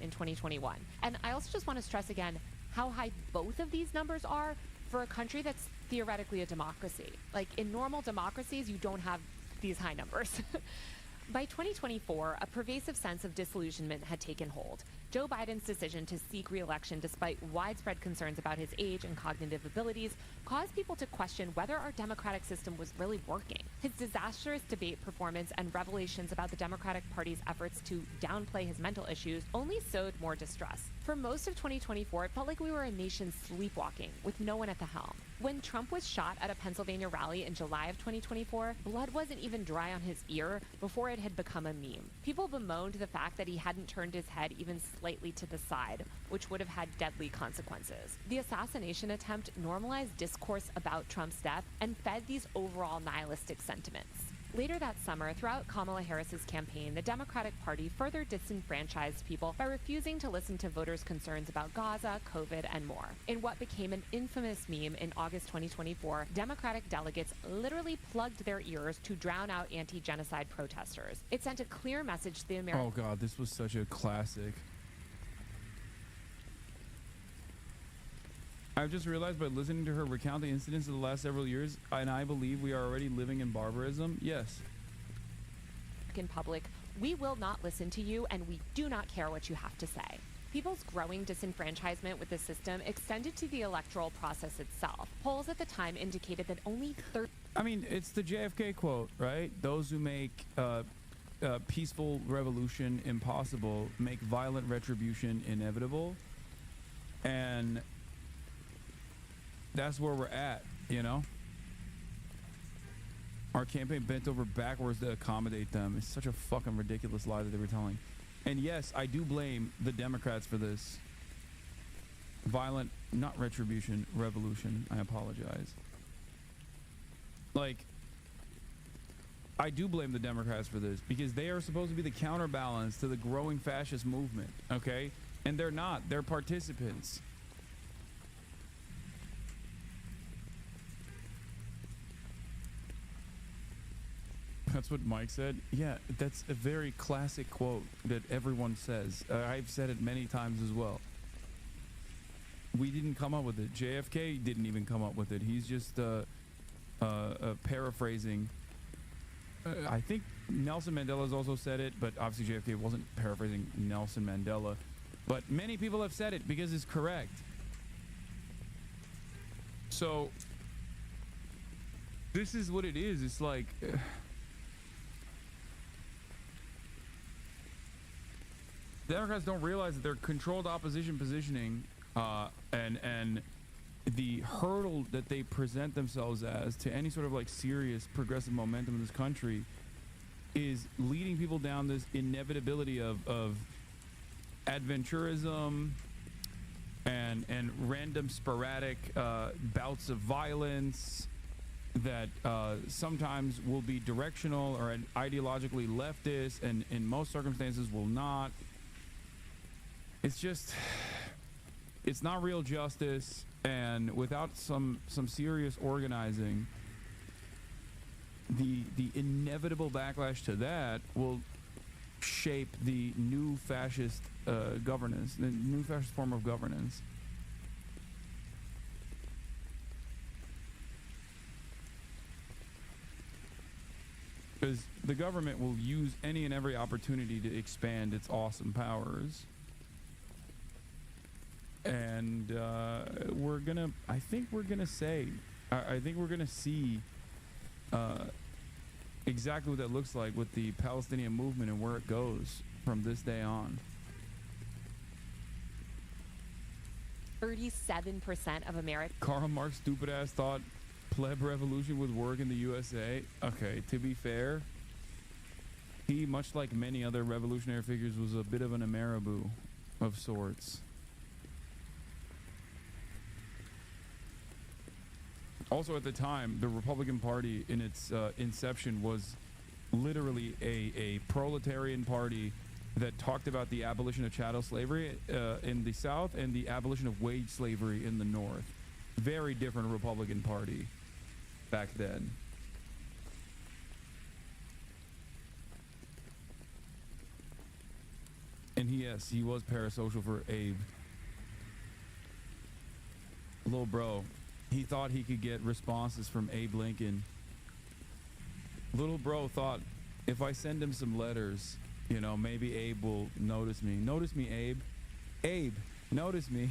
in 2021. And I also just want to stress again how high both of these numbers are for a country that's theoretically a democracy. Like, in normal democracies, you don't have these high numbers. By 2024, a pervasive sense of disillusionment had taken hold. Joe Biden's decision to seek re-election despite widespread concerns about his age and cognitive abilities caused people to question whether our democratic system was really working. His disastrous debate performance and revelations about the Democratic Party's efforts to downplay his mental issues only sowed more distrust. For most of 2024, it felt like we were a nation sleepwalking, with no one at the helm. When Trump was shot at a Pennsylvania rally in July of 2024, blood wasn't even dry on his ear before it had become a meme. People bemoaned the fact that he hadn't turned his head even slightly to the side, which would have had deadly consequences. The assassination attempt normalized discourse about Trump's death and fed these overall nihilistic sentiments. Later that summer, throughout Kamala Harris's campaign, the Democratic Party further disenfranchised people by refusing to listen to voters' concerns about Gaza, COVID, and more. In what became an infamous meme in August 2024, Democratic delegates literally plugged their ears to drown out anti-genocide protesters. It sent a clear message to the American... Oh God, this was such a classic. I've just realized by listening to her recount the incidents of the last several years, and I believe we are already living in barbarism. Yes. In public, we will not listen to you, and we do not care what you have to say. People's growing disenfranchisement with the system extended to the electoral process itself. Polls at the time indicated that only 30... I mean, it's the JFK quote, right? Those who make peaceful revolution impossible make violent retribution inevitable. And that's where we're at, you know? Our campaign bent over backwards to accommodate them. It's such a fucking ridiculous lie that they were telling. And yes, I do blame the Democrats for this. Violent, not retribution, revolution. I apologize. Like, I do blame the Democrats for this because they are supposed to be the counterbalance to the growing fascist movement, okay? And they're not. They're participants. That's what Mike said. Yeah, that's a very classic quote that everyone says. I've said it many times as well. We didn't come up with it. JFK didn't even come up with it. He's just paraphrasing. I think Nelson Mandela's also said it, but obviously JFK wasn't paraphrasing Nelson Mandela. But many people have said it because it's correct. So this is what it is. It's like... Democrats don't realize that their controlled opposition positioning and the hurdle that they present themselves as to any sort of like serious progressive momentum in this country is leading people down this inevitability of adventurism and random sporadic bouts of violence that sometimes will be directional or ideologically leftist, and in most circumstances will not. It's just, it's not real justice, and without some serious organizing, the inevitable backlash to that will shape the new fascist governance, the new fascist form of governance. Because the government will use any and every opportunity to expand its awesome powers. And I think we're gonna see exactly what that looks like with the Palestinian movement and where it goes from this day on. 37% of Americans. Karl Marx stupid ass thought pleb revolution would work in the USA. Okay, to be fair, he, much like many other revolutionary figures, was a bit of an Ameriboo of sorts. Also, at the time, the Republican Party in its inception was literally a proletarian party that talked about the abolition of chattel slavery in the South and the abolition of wage slavery in the North. Very different Republican Party back then. And yes, he was parasocial for Abe. Little bro. He thought he could get responses from Abe Lincoln. Little bro thought, if I send him some letters, you know, maybe Abe will notice me. Notice me, Abe. Abe, notice me.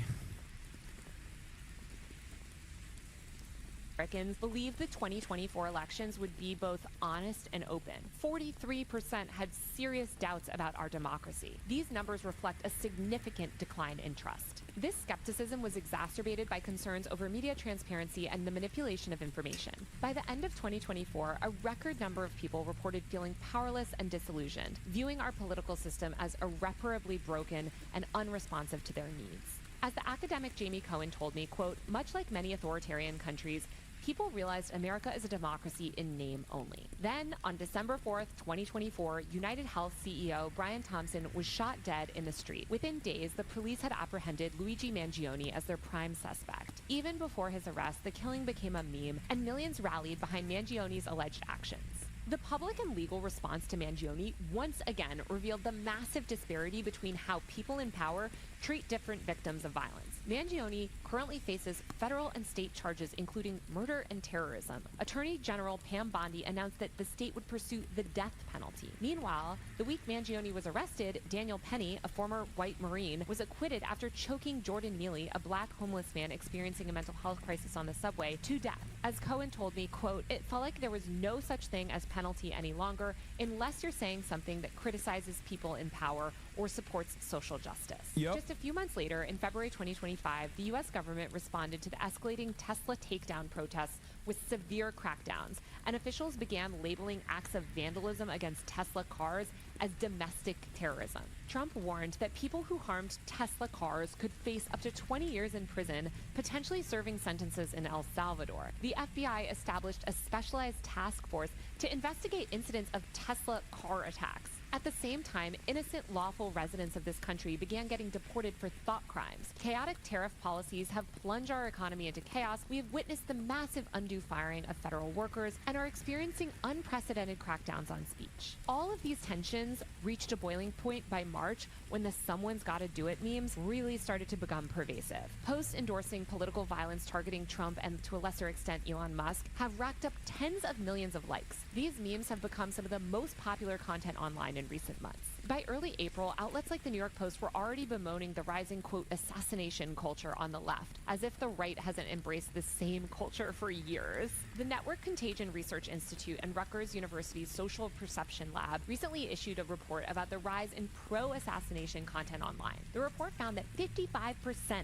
Americans believed the 2024 elections would be both honest and open. 43% had serious doubts about our democracy. These numbers reflect a significant decline in trust. This skepticism was exacerbated by concerns over media transparency and the manipulation of information. By the end of 2024, a record number of people reported feeling powerless and disillusioned, viewing our political system as irreparably broken and unresponsive to their needs. As the academic Jamie Cohen told me, quote, much like many authoritarian countries, people realized America is a democracy in name only. Then, on December 4th, 2024, United Health CEO Brian Thompson was shot dead in the street. Within days, the police had apprehended Luigi Mangione as their prime suspect. Even before his arrest, the killing became a meme, and millions rallied behind Mangione's alleged actions. The public and legal response to Mangione once again revealed the massive disparity between how people in power treat different victims of violence. Mangione currently faces federal and state charges including murder and terrorism. Attorney General Pam Bondi announced that the state would pursue the death penalty. Meanwhile, the week Mangione was arrested, Daniel Penny, a former white Marine, was acquitted after choking Jordan Neely, a black homeless man experiencing a mental health crisis on the subway, to death. As Cohen told me, quote, it felt like there was no such thing as penalty any longer unless you're saying something that criticizes people in power or supports social justice. Yep. Just a few months later, in February 2025, the U.S. government responded to the escalating Tesla takedown protests with severe crackdowns, and officials began labeling acts of vandalism against Tesla cars as domestic terrorism. Trump warned that people who harmed Tesla cars could face up to 20 years in prison, potentially serving sentences in El Salvador. The FBI established a specialized task force to investigate incidents of Tesla car attacks. At the same time, innocent lawful residents of this country began getting deported for thought crimes. Chaotic tariff policies have plunged our economy into chaos. We have witnessed the massive undue firing of federal workers and are experiencing unprecedented crackdowns on speech. All of these tensions reached a boiling point by March when the "someone's gotta do it" memes really started to become pervasive. Posts endorsing political violence targeting Trump and, to a lesser extent, Elon Musk have racked up tens of millions of likes. These memes have become some of the most popular content online in recent months. By early April, outlets like the New York Post were already bemoaning the rising, quote, assassination culture on the left, as if the right hasn't embraced the same culture for years. The Network Contagion Research Institute and Rutgers University's Social Perception Lab recently issued a report about the rise in pro-assassination content online. The report found that 55%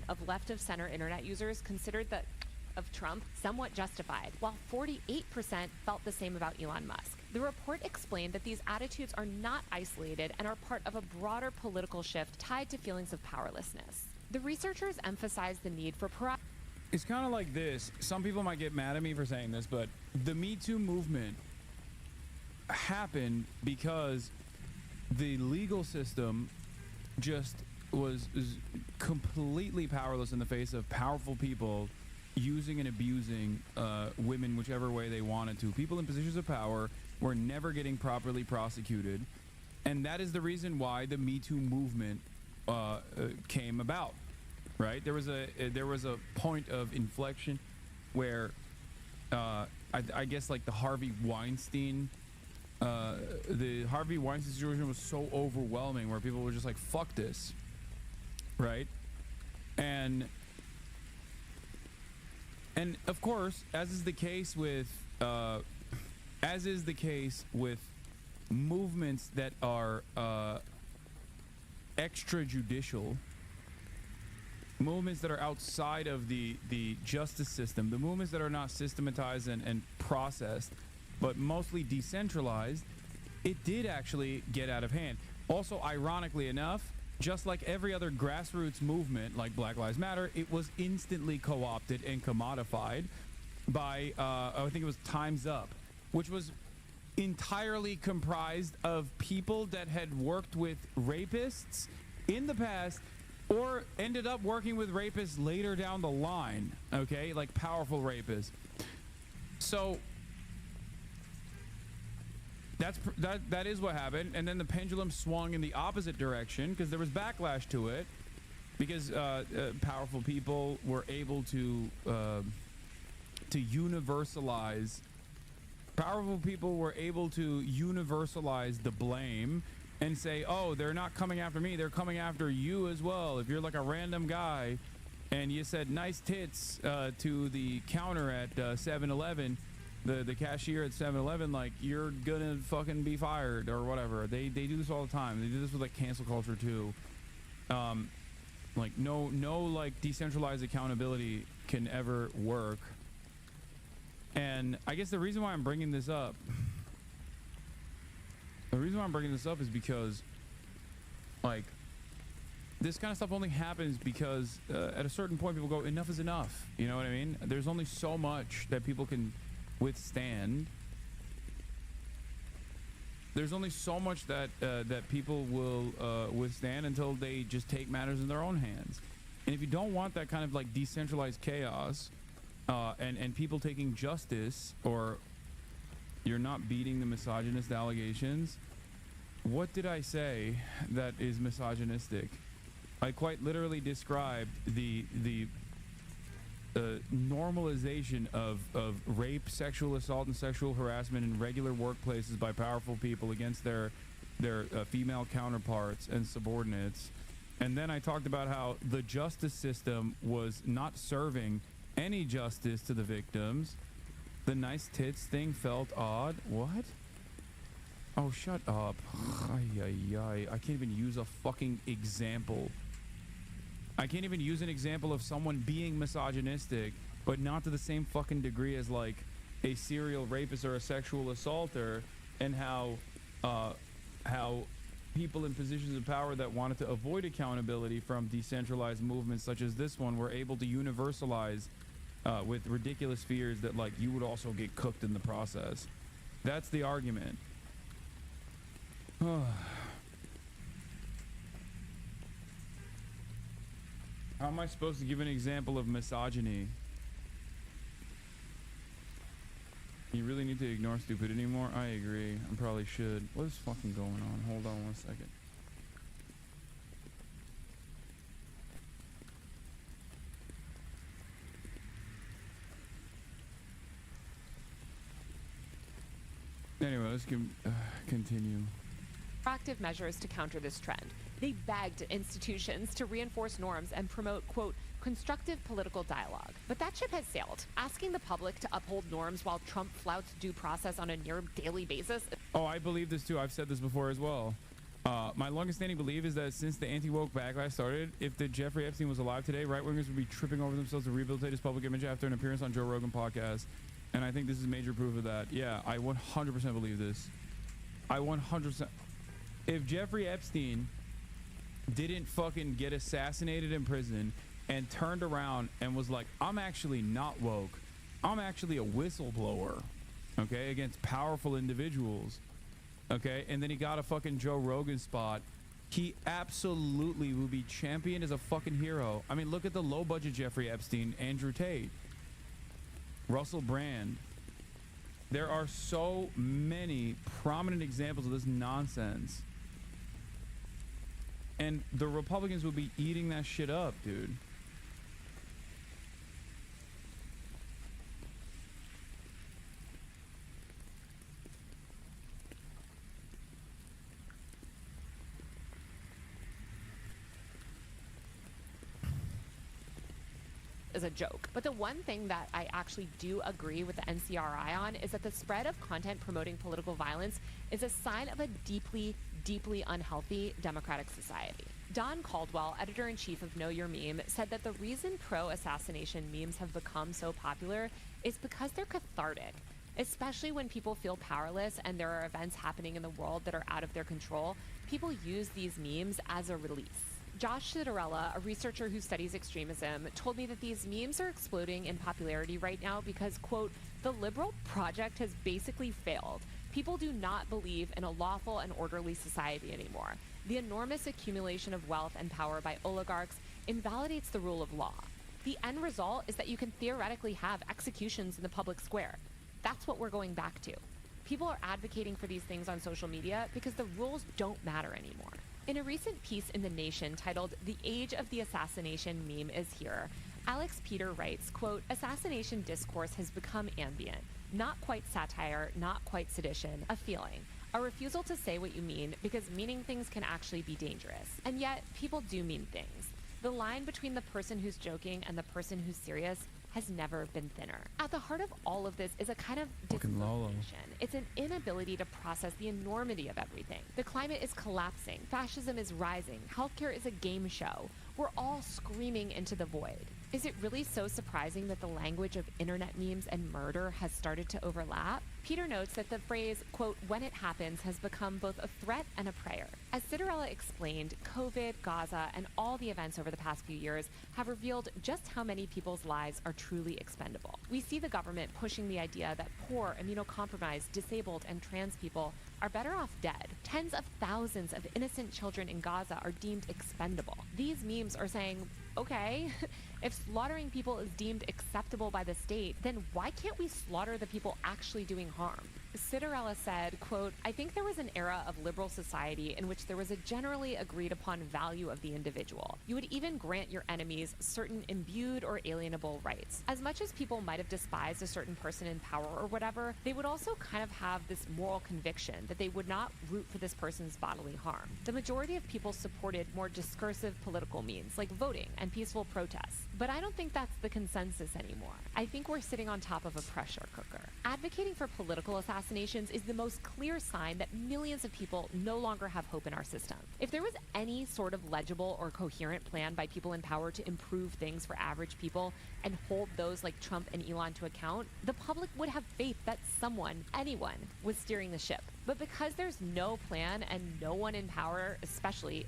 of left-of-center internet users considered the of Trump somewhat justified, while 48% felt the same about Elon Musk. The report explained that these attitudes are not isolated and are part of a broader political shift tied to feelings of powerlessness. The researchers emphasized the need for It's kind of like this. Some people might get mad at me for saying this, but the Me Too movement happened because the legal system just was completely powerless in the face of powerful people using and abusing women whichever way they wanted to. People in positions of power were never getting properly prosecuted, and that is the reason why the Me Too movement came about. Right? There was a point of inflection where I guess like the Harvey Weinstein situation was so overwhelming where people were just like, fuck this. Right? And of course, as is the case with movements that are extrajudicial, movements that are outside of the justice system, the movements that are not systematized and processed, but mostly decentralized, it did actually get out of hand. Also, ironically enough, just like every other grassroots movement like Black Lives Matter, it was instantly co-opted and commodified by, I think it was Time's Up, which was entirely comprised of people that had worked with rapists in the past or ended up working with rapists later down the line, okay? Like powerful rapists. So that is what happened, and then the pendulum swung in the opposite direction because there was backlash to it, because powerful people were able to universalize. Powerful people were able to universalize the blame and say, oh, they're not coming after me, they're coming after you as well. If you're like a random guy and you said nice tits to the counter at 7-Eleven, the cashier at 7-Eleven, like, you're gonna fucking be fired or whatever. They do this all the time. They do this with like cancel culture too. Like no like decentralized accountability can ever work. And I guess the reason why I'm bringing this up is because, like, this kind of stuff only happens because at a certain point people go, enough is enough. You know what I mean? There's only so much that people can withstand. There's only so much that people will withstand until they just take matters in their own hands. And if you don't want that kind of like decentralized chaos and people taking justice, or you're not beating the misogynist allegations. What did I say that is misogynistic? I quite literally described the normalization of rape, sexual assault, and sexual harassment in regular workplaces by powerful people against their female counterparts and subordinates. And then I talked about how the justice system was not serving any justice to the victims. The nice tits thing felt odd. What? Oh, shut up. I can't even use a fucking example. I can't even use an example of someone being misogynistic, but not to the same fucking degree as like a serial rapist or a sexual assaulter, and how people in positions of power that wanted to avoid accountability from decentralized movements such as this one were able to universalize with ridiculous fears that like you would also get cooked in the process. That's the argument. How am I supposed to give an example of misogyny? You really need to ignore stupidity more? I agree. I probably should. What is fucking going on? Hold on 1 second. Anyway, let's continue. Proactive measures to counter this trend. They begged institutions to reinforce norms and promote, quote, constructive political dialogue. But that ship has sailed. Asking the public to uphold norms while Trump flouts due process on a near daily basis. Oh, I believe this too. I've said this before as well. My longest standing belief is that since the anti-woke backlash started, if the Jeffrey Epstein was alive today, right-wingers would be tripping over themselves to rehabilitate his public image after an appearance on Joe Rogan podcast. And I think this is major proof of that. Yeah, I 100% believe this. I 100%. If Jeffrey Epstein didn't fucking get assassinated in prison and turned around and was like, I'm actually not woke, I'm actually a whistleblower, okay, against powerful individuals, okay, and then he got a fucking Joe Rogan spot, he absolutely will be championed as a fucking hero. I mean, look at the low budget Jeffrey Epstein, Andrew Tate, Russell Brand. There are so many prominent examples of this nonsense. And the Republicans would be eating that shit up, dude. Is a joke. But the one thing that I actually do agree with the NCRI on is that the spread of content promoting political violence is a sign of a deeply, deeply unhealthy democratic society. Don Caldwell, editor-in-chief of Know Your Meme, said that the reason pro-assassination memes have become so popular is because they're cathartic, especially when people feel powerless and there are events happening in the world that are out of their control. People use these memes as a release. Josh Citarella, a researcher who studies extremism, told me that these memes are exploding in popularity right now because, quote, the liberal project has basically failed. People do not believe in a lawful and orderly society anymore. The enormous accumulation of wealth and power by oligarchs invalidates the rule of law. The end result is that you can theoretically have executions in the public square. That's what we're going back to. People are advocating for these things on social media because the rules don't matter anymore. In a recent piece in The Nation titled "The Age of the Assassination Meme is Here," Alex Peter writes, quote, assassination discourse has become ambient, not quite satire, not quite sedition, a feeling, a refusal to say what you mean because meaning things can actually be dangerous. And yet, people do mean things. The line between the person who's joking and the person who's serious has never been thinner. At the heart of all of this is a kind of dissociation. It's an inability to process the enormity of everything. The climate is collapsing. Fascism is rising. Healthcare is a game show. We're all screaming into the void. Is it really so surprising that the language of internet memes and murder has started to overlap? Peter notes that the phrase, quote, when it happens has become both a threat and a prayer. As Citarella explained, COVID, Gaza, and all the events over the past few years have revealed just how many people's lives are truly expendable. We see the government pushing the idea that poor, immunocompromised, disabled, and trans people are better off dead. Tens of thousands of innocent children in Gaza are deemed expendable. These memes are saying, okay, if slaughtering people is deemed acceptable by the state, then why can't we slaughter the people actually doing harm? Citarella said, quote, I think there was an era of liberal society in which there was a generally agreed upon value of the individual. You would even grant your enemies certain imbued or alienable rights. As much as people might have despised a certain person in power or whatever, they would also kind of have this moral conviction that they would not root for this person's bodily harm. The majority of people supported more discursive political means, like voting and peaceful protests. But I don't think that's the consensus anymore. I think we're sitting on top of a pressure cooker. Advocating for political assassinations is the most clear sign that millions of people no longer have hope in our system. If there was any sort of legible or coherent plan by people in power to improve things for average people and hold those like Trump and Elon to account, the public would have faith that someone, anyone, was steering the ship. But because there's no plan and no one in power, especially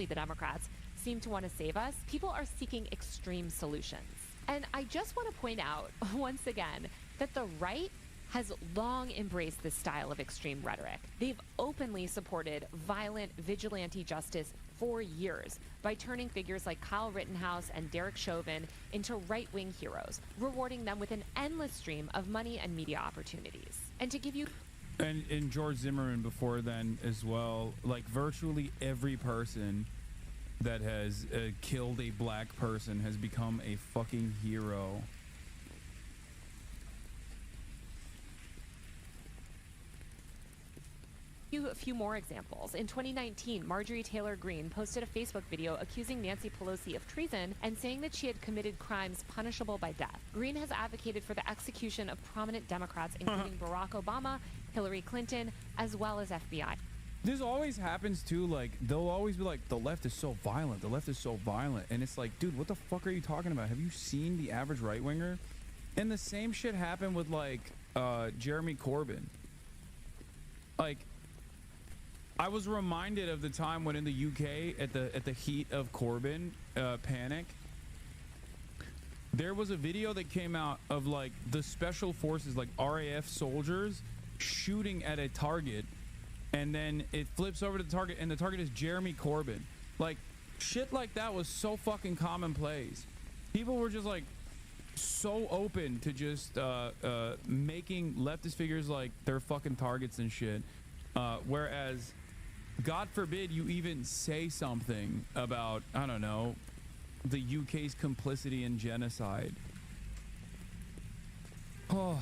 the Democrats, seem to want to save us, people are seeking extreme solutions. And I just want to point out, once again, that the right has long embraced this style of extreme rhetoric. They've openly supported violent vigilante justice for years by turning figures like Kyle Rittenhouse and Derek Chauvin into right-wing heroes, rewarding them with an endless stream of money and media opportunities. And to give you... And George Zimmerman before then as well, like virtually every person that has killed a black person has become a fucking hero. A few more examples. In 2019, Marjorie Taylor Greene posted a Facebook video accusing Nancy Pelosi of treason and saying that she had committed crimes punishable by death. Greene has advocated for the execution of prominent Democrats, including Barack Obama, Hillary Clinton, as well as FBI. This always happens too. Like, they'll always be like, the left is so violent. The left is so violent. And it's like, dude, what the fuck are you talking about? Have you seen the average right winger? And the same shit happened with like Jeremy Corbyn. Like, I was reminded of the time when in the UK at the heat of Corbyn panic, there was a video that came out of like the special forces, like RAF soldiers shooting at a target, and then it flips over to the target and the target is Jeremy Corbyn. Like, shit like that was so fucking commonplace. People were just like so open to just making leftist figures like their fucking targets and shit, whereas God forbid you even say something about, I don't know, the UK's complicity in genocide. Oh.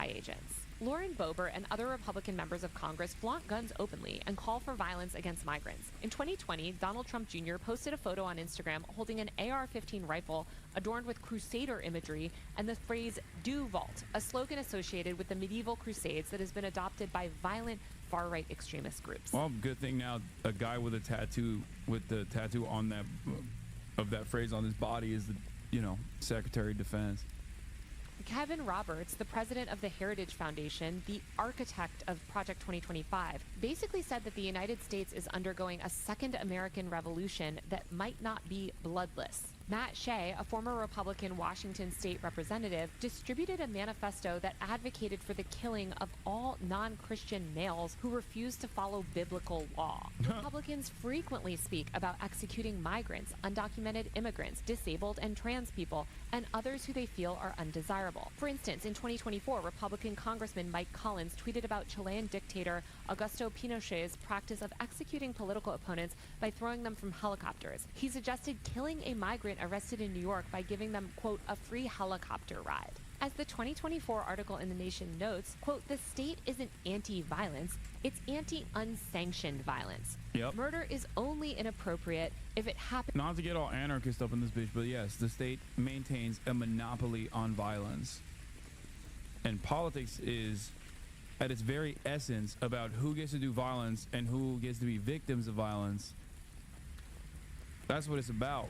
Agents. Lauren Boebert and other Republican members of Congress flaunt guns openly and call for violence against migrants. In 2020, Donald Trump Jr. posted a photo on Instagram holding an AR-15 rifle adorned with Crusader imagery and the phrase "Do Vault," a slogan associated with the medieval crusades that has been adopted by violent far-right extremist groups. Well, good thing now a guy with a tattoo, with the tattoo on that of that phrase on his body is the, you know, Secretary of Defense. Kevin Roberts, the president of the Heritage Foundation, the architect of Project 2025, basically said that the United States is undergoing a second American revolution that might not be bloodless. Matt Shea, a former Republican Washington state representative, distributed a manifesto that advocated for the killing of all non-Christian males who refuse to follow biblical law. Republicans frequently speak about executing migrants, undocumented immigrants, disabled and trans people, and others who they feel are undesirable. For instance, in 2024, Republican Congressman Mike Collins tweeted about Chilean dictator Augusto Pinochet's practice of executing political opponents by throwing them from helicopters. He suggested killing a migrant arrested in New York by giving them, quote, a free helicopter ride. As the 2024 article in The Nation notes, quote, the state isn't anti-violence, it's anti-unsanctioned violence. Yep. Murder is only inappropriate if it happens. Not to get all anarchist up in this bitch, but yes, the state maintains a monopoly on violence. And politics is, at its very essence, about who gets to do violence and who gets to be victims of violence. That's what it's about.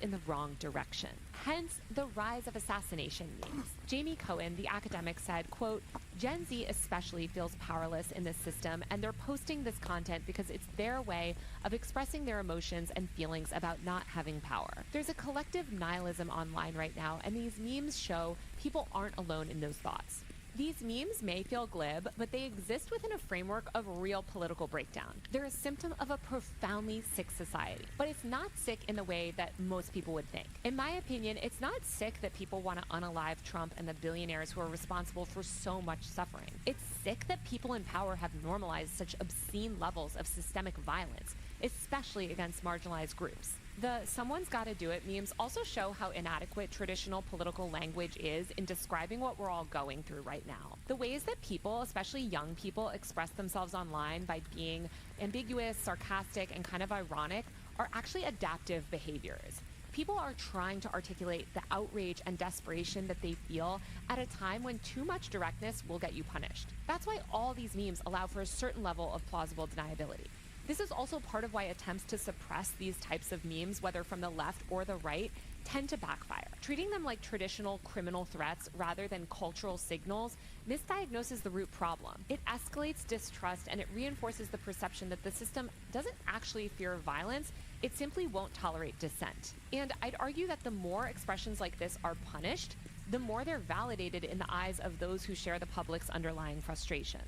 In the wrong direction. Hence, the rise of assassination memes. Jamie Cohen, the academic, said, quote, Gen Z especially feels powerless in this system, and they're posting this content because it's their way of expressing their emotions and feelings about not having power. There's a collective nihilism online right now, and these memes show people aren't alone in those thoughts. These memes may feel glib, but they exist within a framework of real political breakdown. They're a symptom of a profoundly sick society, but it's not sick in the way that most people would think. In my opinion, it's not sick that people want to unalive Trump and the billionaires who are responsible for so much suffering. It's sick that people in power have normalized such obscene levels of systemic violence, especially against marginalized groups. The "someone's gotta do it" memes also show how inadequate traditional political language is in describing what we're all going through right now. The ways that people, especially young people, express themselves online by being ambiguous, sarcastic, and kind of ironic are actually adaptive behaviors. People are trying to articulate the outrage and desperation that they feel at a time when too much directness will get you punished. That's why all these memes allow for a certain level of plausible deniability. This is also part of why attempts to suppress these types of memes, whether from the left or the right, tend to backfire. Treating them like traditional criminal threats rather than cultural signals misdiagnoses the root problem. It escalates distrust and it reinforces the perception that the system doesn't actually fear violence, it simply won't tolerate dissent. And I'd argue that the more expressions like this are punished, the more they're validated in the eyes of those who share the public's underlying frustration.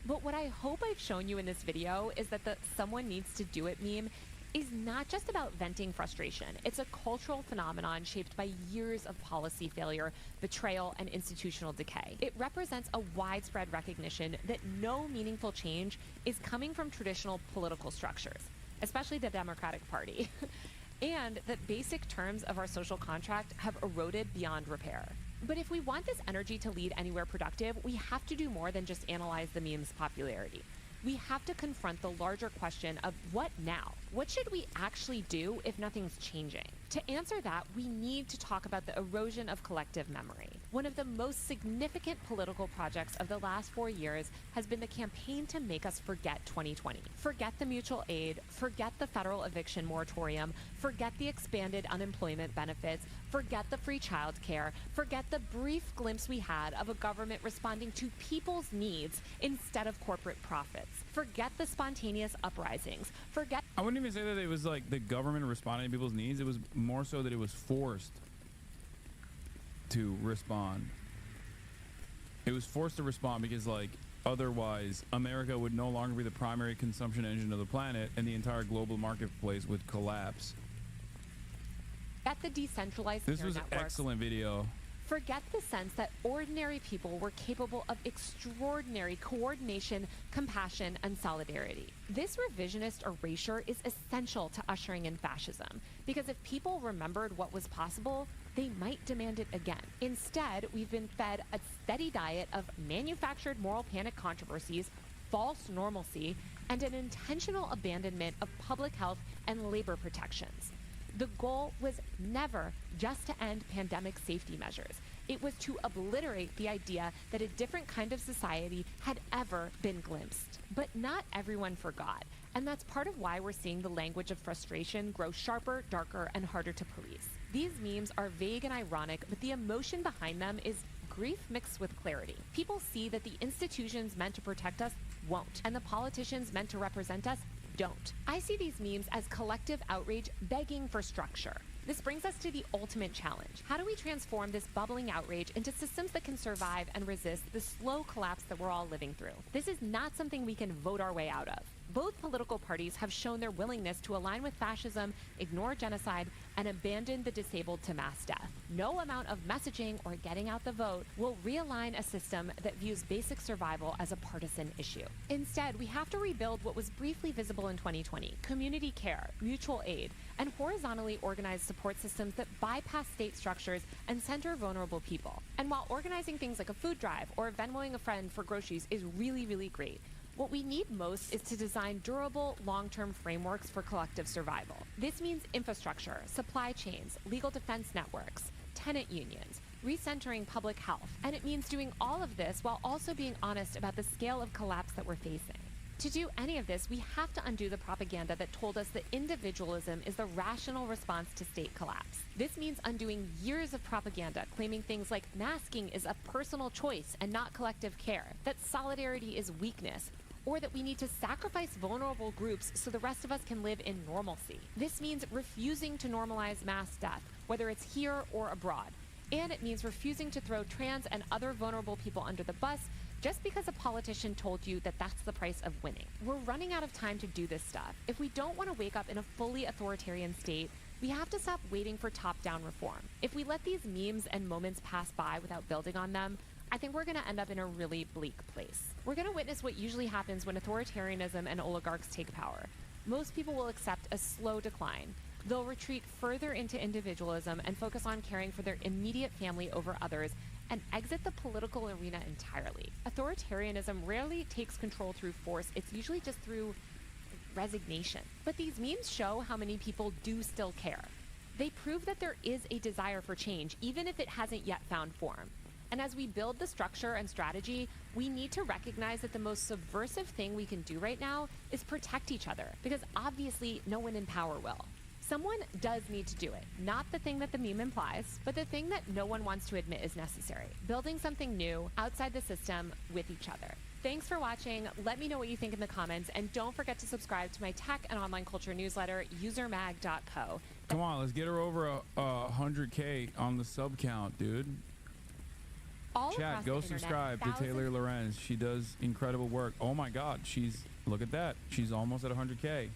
But what I hope I've shown you in this video is that the "someone needs to do it" meme is not just about venting frustration. It's a cultural phenomenon shaped by years of policy failure, betrayal, and institutional decay. It represents a widespread recognition that no meaningful change is coming from traditional political structures, especially the Democratic Party, and that basic terms of our social contract have eroded beyond repair. But if we want this energy to lead anywhere productive, we have to do more than just analyze the meme's popularity. We have to confront the larger question of what now? What should we actually do if nothing's changing? To answer that, we need to talk about the erosion of collective memory. One of the most significant political projects of the last 4 years has been the campaign to make us forget 2020. Forget the mutual aid, forget the federal eviction moratorium, forget the expanded unemployment benefits, forget the free child care, forget the brief glimpse we had of a government responding to people's needs instead of corporate profits. Forget the spontaneous uprisings. Forget. I wouldn't even say that it was like the government responding to people's needs. It was more so that it was forced to respond. It was forced to respond because, like, otherwise America would no longer be the primary consumption engine of the planet and the entire global marketplace would collapse. At the decentralized This care was an networks. excellent video. Forget the sense that ordinary people were capable of extraordinary coordination, compassion, and solidarity. This revisionist erasure is essential to ushering in fascism, because if people remembered what was possible, they might demand it again. Instead, we've been fed a steady diet of manufactured moral panic controversies, false normalcy, and an intentional abandonment of public health and labor protections. The goal was never just to end pandemic safety measures. It was to obliterate the idea that a different kind of society had ever been glimpsed. But not everyone forgot, and that's part of why we're seeing the language of frustration grow sharper, darker, and harder to police. These memes are vague and ironic, but the emotion behind them is grief mixed with clarity. People see that the institutions meant to protect us won't, and the politicians meant to represent us don't. I see these memes as collective outrage begging for structure. This brings us to the ultimate challenge. How do we transform this bubbling outrage into systems that can survive and resist the slow collapse that we're all living through? This is not something we can vote our way out of. Both political parties have shown their willingness to align with fascism, ignore genocide, and abandon the disabled to mass death. No amount of messaging or getting out the vote will realign a system that views basic survival as a partisan issue. Instead, we have to rebuild what was briefly visible in 2020: community care, mutual aid, and horizontally organized support systems that bypass state structures and center vulnerable people. And while organizing things like a food drive or Venmoing a friend for groceries is really, really great, what we need most is to design durable, long-term frameworks for collective survival. This means infrastructure, supply chains, legal defense networks, tenant unions, recentering public health. And it means doing all of this while also being honest about the scale of collapse that we're facing. To do any of this, we have to undo the propaganda that told us that individualism is the rational response to state collapse. This means undoing years of propaganda claiming things like masking is a personal choice and not collective care, that solidarity is weakness, or that we need to sacrifice vulnerable groups so the rest of us can live in normalcy. This means refusing to normalize mass death, whether it's here or abroad. And it means refusing to throw trans and other vulnerable people under the bus just because a politician told you that that's the price of winning. We're running out of time to do this stuff. If we don't want to wake up in a fully authoritarian state, we have to stop waiting for top-down reform. If we let these memes and moments pass by without building on them, I think we're going to end up in a really bleak place. We're going to witness what usually happens when authoritarianism and oligarchs take power. Most people will accept a slow decline. They'll retreat further into individualism and focus on caring for their immediate family over others and exit the political arena entirely. Authoritarianism rarely takes control through force. It's usually just through resignation. But these memes show how many people do still care. They prove that there is a desire for change, even if it hasn't yet found form. And as we build the structure and strategy, we need to recognize that the most subversive thing we can do right now is protect each other, because obviously no one in power will. Someone does need to do it. Not the thing that the meme implies, but the thing that no one wants to admit is necessary. Building something new outside the system with each other. Thanks for watching. Let me know what you think in the comments, and don't forget to subscribe to my tech and online culture newsletter, usermag.co. Come on, let's get her over a 100K on the sub count, dude. All Chat, go subscribe to Taylor Lorenz. She does incredible work. Oh my God, look at that. She's almost at 100K.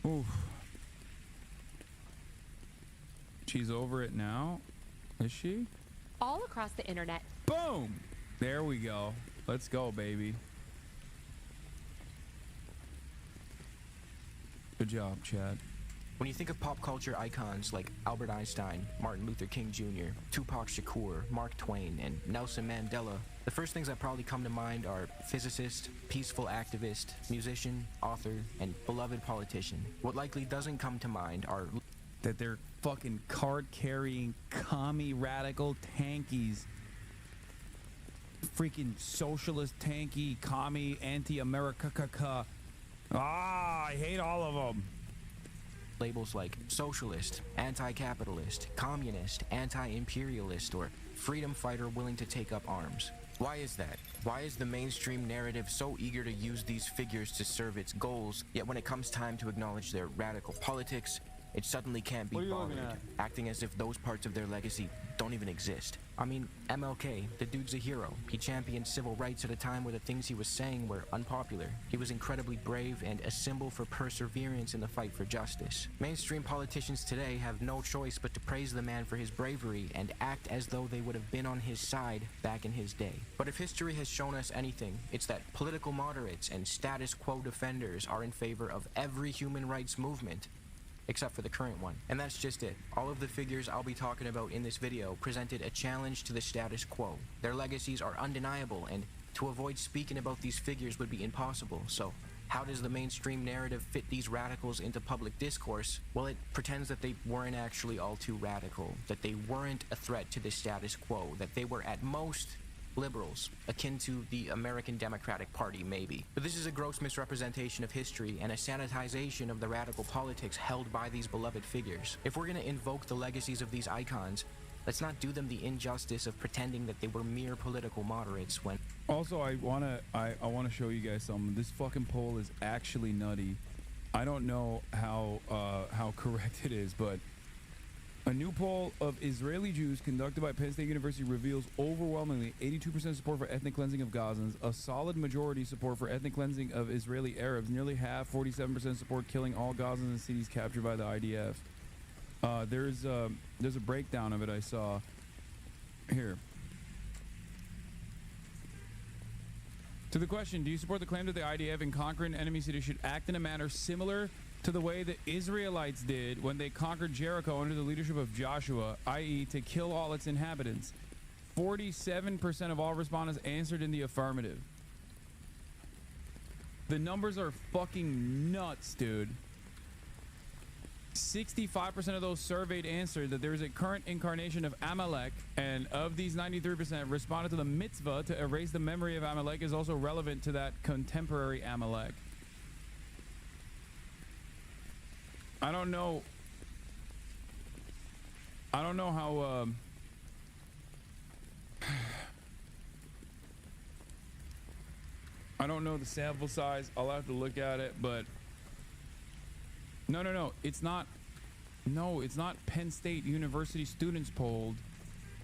Oof. She's over it now, is she? All across the internet. Boom! There we go. Let's go, baby. Good job, Chad. When you think of pop culture icons like Albert Einstein, Martin Luther King Jr., Tupac Shakur, Mark Twain, and Nelson Mandela, the first things that probably come to mind are physicist, peaceful activist, musician, author, and beloved politician. What likely doesn't come to mind are that they're fucking card-carrying, commie radical tankies. Freaking socialist tanky, commie, anti-America. I hate all of them. Labels like socialist, anti-capitalist, communist, anti-imperialist, or freedom fighter willing to take up arms. Why is that? Why is the mainstream narrative so eager to use these figures to serve its goals, yet when it comes time to acknowledge their radical politics, it suddenly can't be bothered, acting as if those parts of their legacy don't even exist? I mean, MLK, the dude's a hero. He championed civil rights at a time where the things he was saying were unpopular. He was incredibly brave and a symbol for perseverance in the fight for justice. Mainstream politicians today have no choice but to praise the man for his bravery and act as though they would have been on his side back in his day. But if history has shown us anything, it's that political moderates and status quo defenders are in favor of every human rights movement, except for the current one. And that's just it. All of the figures I'll be talking about in this video presented a challenge to the status quo. Their legacies are undeniable, and to avoid speaking about these figures would be impossible. So how does the mainstream narrative fit these radicals into public discourse? Well, it pretends that they weren't actually all too radical, that they weren't a threat to the status quo, that they were at most liberals, akin to the American Democratic Party, maybe. But this is a gross misrepresentation of history and a sanitization of the radical politics held by these beloved figures. If we're going to invoke the legacies of these icons, let's not do them the injustice of pretending that they were mere political moderates when... Also, I wanna show you guys something. This fucking poll is actually nutty. I don't know how correct it is, but a new poll of Israeli Jews conducted by Penn State University reveals overwhelmingly 82% support for ethnic cleansing of Gazans, a solid majority support for ethnic cleansing of Israeli Arabs, nearly half, 47% support killing all Gazans in cities captured by the IDF. There's a breakdown of it I saw here. To the question, do you support the claim that the IDF in conquering enemy cities should act in a manner similar to the way the Israelites did when they conquered Jericho under the leadership of Joshua, i.e. to kill all its inhabitants? 47% of all respondents answered in the affirmative. The numbers are fucking nuts, dude. 65% of those surveyed answered that there is a current incarnation of Amalek, and of these 93% responded to the mitzvah to erase the memory of Amalek is also relevant to that contemporary Amalek. I don't know how I don't know the sample size. I'll have to look at it, but no, it's not Penn State University students polled,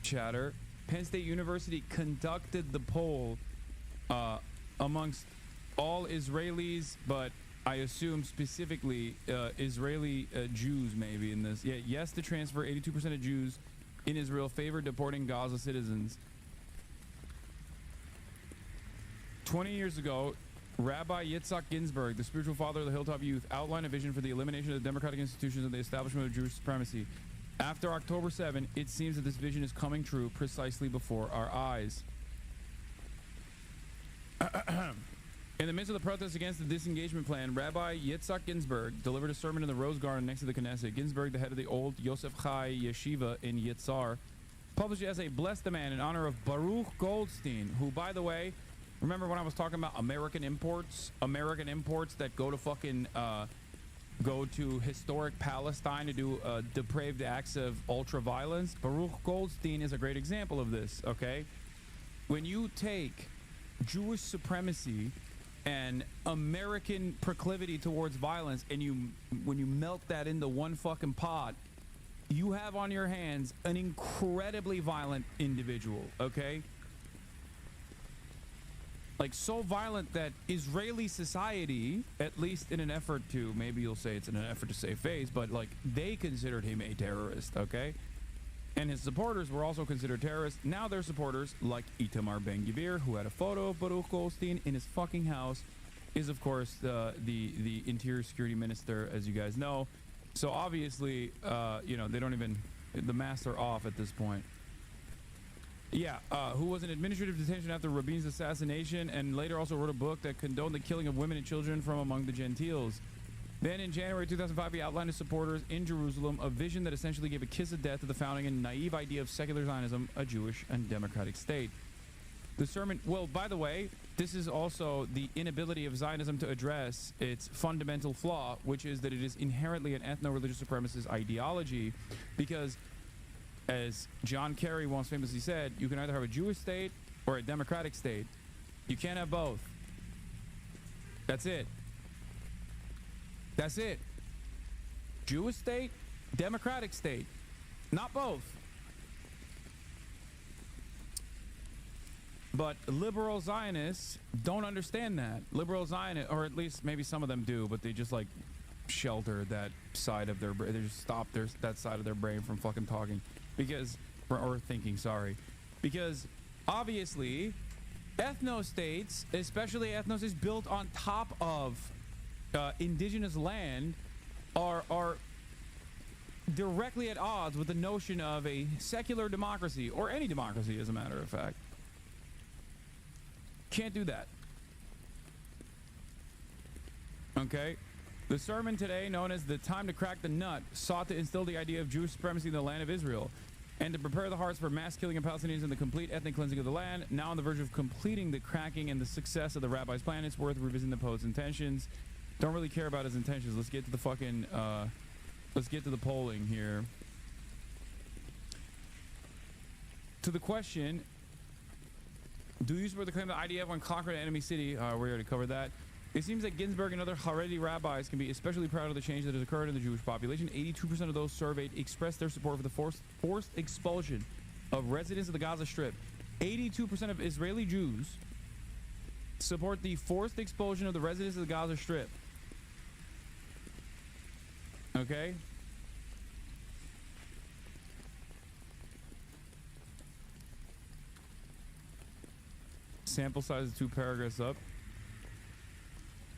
chatter. Penn State University conducted the poll amongst all Israelis, but I assume specifically Israeli Jews maybe in this. Yeah, yes to transfer. 82% of Jews in Israel favor deporting Gaza citizens. 20 years ago, Rabbi Yitzhak Ginsburg, the spiritual father of the Hilltop Youth, outlined a vision for the elimination of the democratic institutions and the establishment of Jewish supremacy. After October 7, it seems that this vision is coming true precisely before our eyes. In the midst of the protests against the disengagement plan, Rabbi Yitzhak Ginsburg delivered a sermon in the Rose Garden next to the Knesset. Ginsburg, the head of the old Yosef Chai Yeshiva in Yitzhar, published as a blessed man in honor of Baruch Goldstein, who, by the way, remember when I was talking about American imports that go to fucking go to historic Palestine to do depraved acts of ultra violence? Baruch Goldstein is a great example of this. Okay, when you take Jewish supremacy and American proclivity towards violence, and when you melt that into one fucking pot, you have on your hands an incredibly violent individual, okay? Like, so violent that Israeli society, at least in an effort to, maybe you'll say it's in an effort to save face, but like, they considered him a terrorist, okay? And his supporters were also considered terrorists. Now their supporters, like Itamar Ben-Gvir, who had a photo of Baruch Goldstein in his fucking house, is of course the Interior Security Minister, as you guys know. So obviously, you know, they don't even, the masks are off at this point. Yeah, who was in administrative detention after Rabin's assassination and later also wrote a book that condoned the killing of women and children from among the Gentiles. Then in January 2005, he outlined his supporters in Jerusalem a vision that essentially gave a kiss of death to the founding and naive idea of secular Zionism, a Jewish and democratic state. The sermon, well, by the way, this is also the inability of Zionism to address its fundamental flaw, which is that it is inherently an ethno-religious supremacist ideology, because as John Kerry once famously said, you can either have a Jewish state or a democratic state. You can't have both. That's it. That's it. Jewish state, democratic state. Not both. But liberal Zionists don't understand that. Liberal Zionists, or at least maybe some of them do, but they just like shelter that side of their brain. They just stop that side of their brain from fucking talking. Because, or thinking, sorry. Because obviously, ethno-states, especially ethno-states built on top of indigenous land, are directly at odds with the notion of a secular democracy, or any democracy as a matter of fact. Can't do that. Okay? The sermon today, known as the Time to Crack the Nut, sought to instill the idea of Jewish supremacy in the land of Israel and to prepare the hearts for mass killing of Palestinians and the complete ethnic cleansing of the land. Now on the verge of completing the cracking and the success of the rabbi's plan, it's worth revisiting the poet's intentions. Don't really care about his intentions. Let's get to the fucking, let's get to the polling here. To the question, do you support the claim that IDF when conquering an enemy city? We already covered that. It seems that Ginsburg and other Haredi rabbis can be especially proud of the change that has occurred in the Jewish population. 82% of those surveyed expressed their support for the forced expulsion of residents of the Gaza Strip. 82% of Israeli Jews support the forced expulsion of the residents of the Gaza Strip. Okay? Sample size is 2 paragraphs up.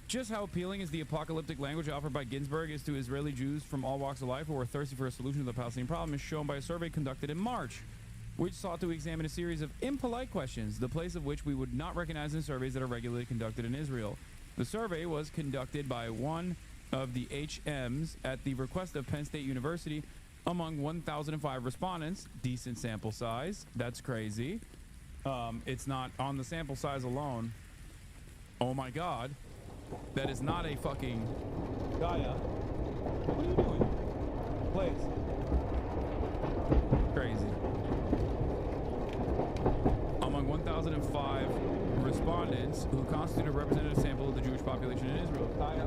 Just how appealing is the apocalyptic language offered by Ginsburg is to Israeli Jews from all walks of life who are thirsty for a solution to the Palestinian problem is shown by a survey conducted in March, which sought to examine a series of impolite questions, the place of which we would not recognize in surveys that are regularly conducted in Israel. The survey was conducted by one of the HMs at the request of Penn State University among 1,005 respondents. Decent sample size. That's crazy. It's not on the sample size alone. Oh my God. That is not a fucking... Gaia, what are you doing? Please. Crazy. Among 1,005 respondents who constitute a representative sample of the Jewish population in Israel. Gaia,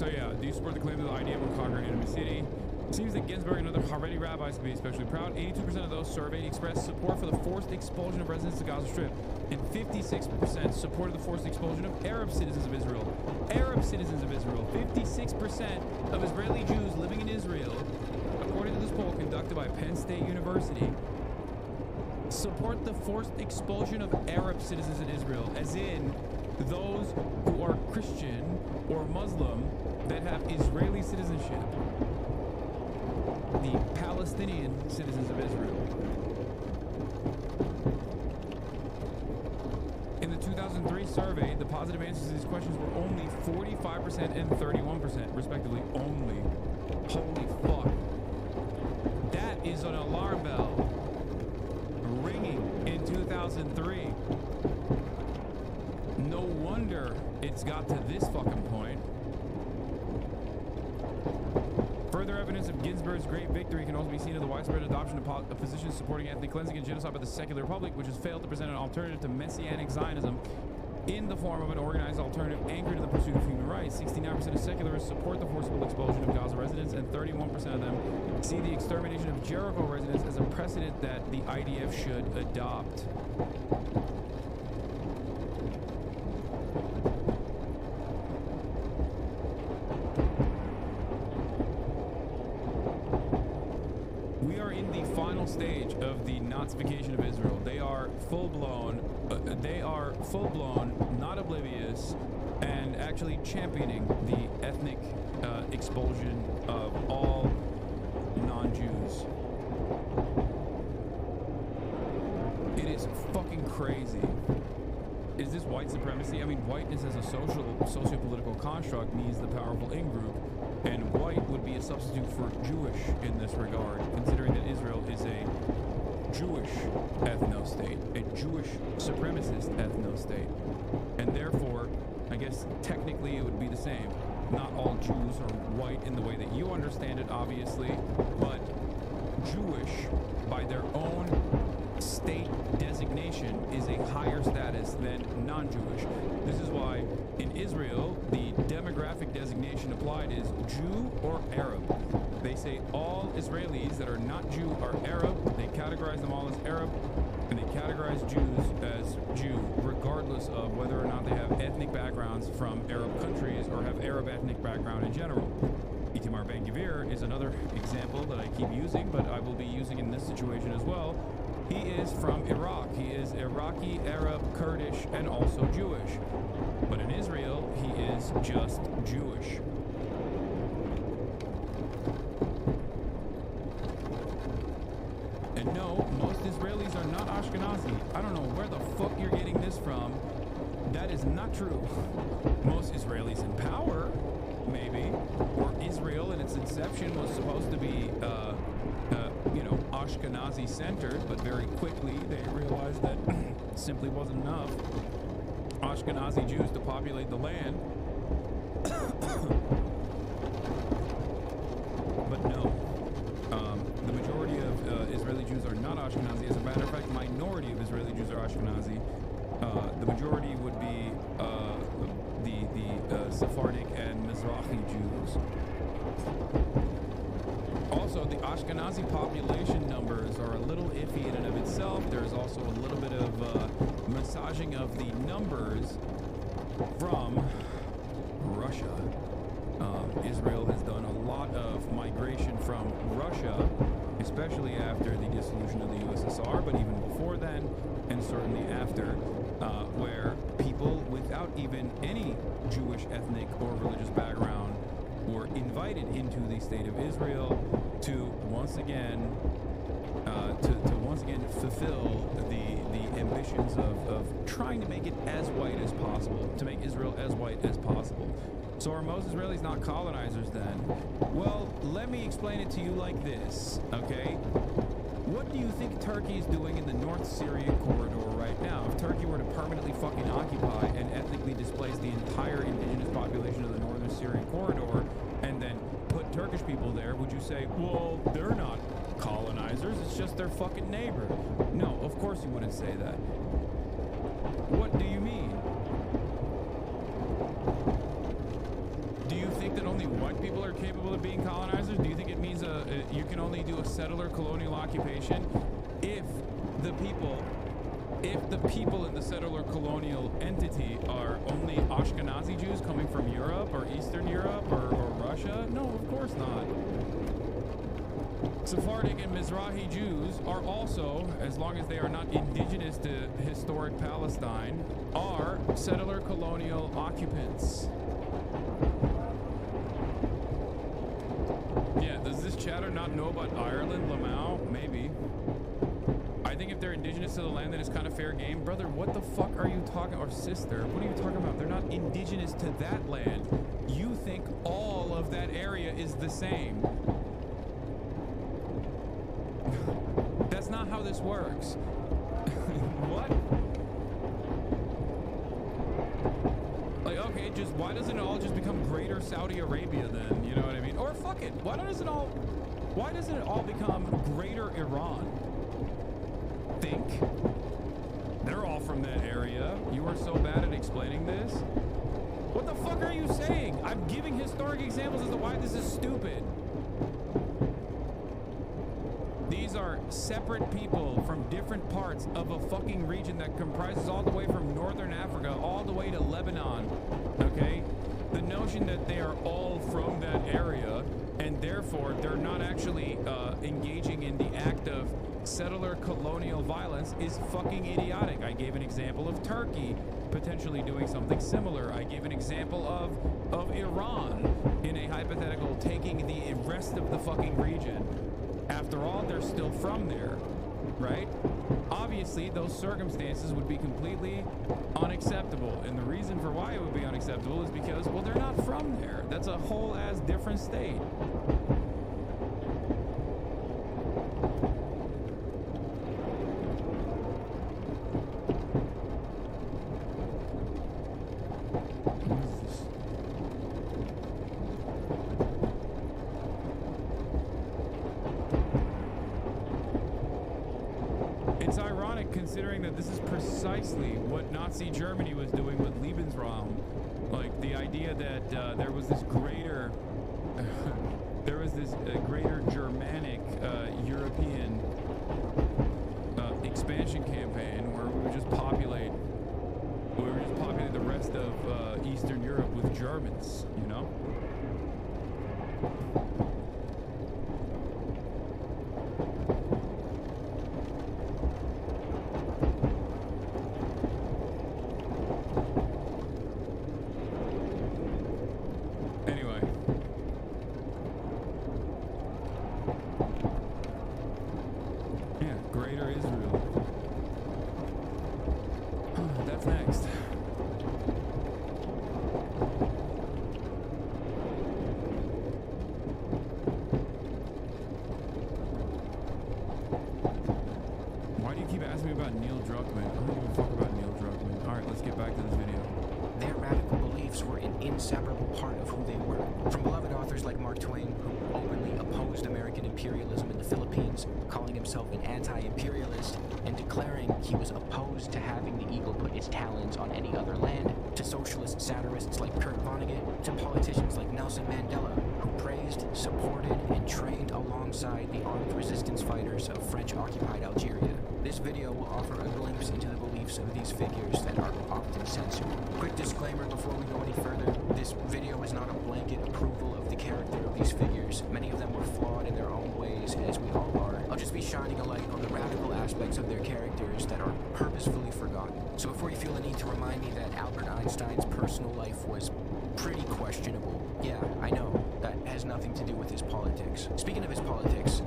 So yeah, do you support the claim that the idea will conquer an enemy city? It seems that Ginsburg and other Haredi rabbis can be especially proud. 82% of those surveyed expressed support for the forced expulsion of residents of the Gaza Strip, and 56% supported the forced expulsion of Arab citizens of Israel. Arab citizens of Israel. 56% of Israeli Jews living in Israel, according to this poll conducted by Penn State University, support the forced expulsion of Arab citizens in Israel, as in those who are Christian or Muslim that have Israeli citizenship. The Palestinian citizens of Israel. In the 2003 survey, the positive answers to these questions were only 45% and 31%, respectively. Only. Holy fuck. That is an alarm bell ringing in 2003. No wonder it's got to this fucking point. Further evidence of Ginsburg's great victory can also be seen in the widespread adoption of positions supporting ethnic cleansing and genocide by the secular public, which has failed to present an alternative to Messianic Zionism in the form of an organized alternative anchored in the pursuit of human rights. 69% of secularists support the forcible expulsion of Gaza residents, and 31% of them see the extermination of Jericho residents as a precedent that the IDF should adopt. final stage of the Nazification of Israel. They are full-blown, not oblivious, and actually championing the ethnic expulsion of all non-Jews. It is fucking crazy. Is this white supremacy? I mean, whiteness as a socio-political construct means the powerful in-group, and white would be a substitute for Jewish in this regard, considering that Israel is a Jewish ethno-state, a Jewish supremacist ethno-state, and therefore, I guess technically it would be the same. Not all Jews are white in the way that you understand it, obviously, but Jewish, by their own state designation, is a higher status than non-Jewish. This is why in Israel the demographic designation applied is Jew or Arab. They say all Israelis that are not Jew are Arab. They categorize them all as Arab, and they categorize Jews as Jew, regardless of whether or not they have ethnic backgrounds from Arab countries or have Arab ethnic background in general. Itamar Ben-Gvir is another example that I keep using, but I will be using in this situation as well. He is from Iraq. He is Iraqi, Arab, Kurdish, and also Jewish. But in Israel, he is just Jewish. And no, most Israelis are not Ashkenazi. I don't know where the fuck you're getting this from. That is not true. Most Israelis in power, maybe, or Israel in its inception was supposed to be, Ashkenazi centered, but very quickly they realized that simply wasn't enough Ashkenazi Jews to populate the land. But no, the majority of Israeli Jews are not Ashkenazi. As a matter of fact, the minority of Israeli Jews are Ashkenazi. The majority would be the Sephardic and Mizrahi Jews. Also, the Ashkenazi population numbers are a little iffy in and of itself. There's also a little bit of massaging of the numbers from Russia. Israel has done a lot of migration from Russia, especially after the dissolution of the USSR, but even before then, and certainly after, where people without even any Jewish ethnic or religious background were invited into the state of Israel to once again fulfill the ambitions of trying to make it as white as possible, to make Israel as white as possible. So are most Israelis not colonizers then? Well, let me explain it to you like this, okay? What do you think Turkey is doing in the North Syrian corridor right now? If Turkey were to permanently fucking occupy and ethnically displace the entire indigenous population of the Northern Syrian corridor and then put Turkish people there, would you say, well, they're not colonizers, it's just their fucking neighbor? No, of course you wouldn't say that. What do you mean? Do you think that only white people are capable of being colonizers? Do you think it means you can only do a settler colonial occupation if the people in the settler colonial entity are only Ashkenazi Jews coming from Europe or Eastern Europe or Russia? No, of course not. Sephardic and Mizrahi Jews are also, as long as they are not indigenous to historic Palestine, are settler colonial occupants. Yeah, does this chatter not know about Ireland, Lamau? Maybe. I think if they're indigenous to the land, then it's kind of fair game. Brother, what the fuck are you talking, or sister, what are you talking about? They're not indigenous to that land. You think all of that area is the same. That's not how this works. What? Like, okay, just why doesn't it all just become greater Saudi Arabia then? You know what I mean? Or fuck it. Why doesn't it all become greater Iran? Think. They're all from that area. You are so bad at explaining this. What the fuck are you saying? I'm giving historic examples as to why this is stupid. These are separate people from different parts of a fucking region that comprises all the way from northern Africa all the way to Lebanon, okay? The notion that they are all from that area and therefore they're not actually engaging in the act of settler colonial violence is fucking idiotic. I gave an example of Turkey potentially doing something similar. I gave an example of Iran in a hypothetical taking the rest of the fucking region. After all, they're still from there, right? Obviously, those circumstances would be completely unacceptable. And the reason for why it would be unacceptable is because, well, they're not from there. That's a whole ass different state. It's ironic considering that this is precisely what Nazi Germany was doing with Lebensraum. Like the idea that there was this greater, greater Germanic European expansion campaign where we would just populate the rest of Eastern Europe with Germans, you know? Satirists like Kurt Vonnegut, to politicians like Nelson Mandela, who praised, supported, and trained alongside the armed resistance fighters of French-occupied Algeria. This video will offer a glimpse into the beliefs of these figures that are often censored. Quick disclaimer before we go any further, this video is not a blanket approval of the character of these figures. Many of them were flawed in their own ways, as we all are. I'll just be shining a light on the radical aspects of their characters that are purposefully forgotten. So before you feel the need to remind me that Albert Einstein's personal life was pretty questionable, yeah, I know, that has nothing to do with his politics. Speaking of his politics,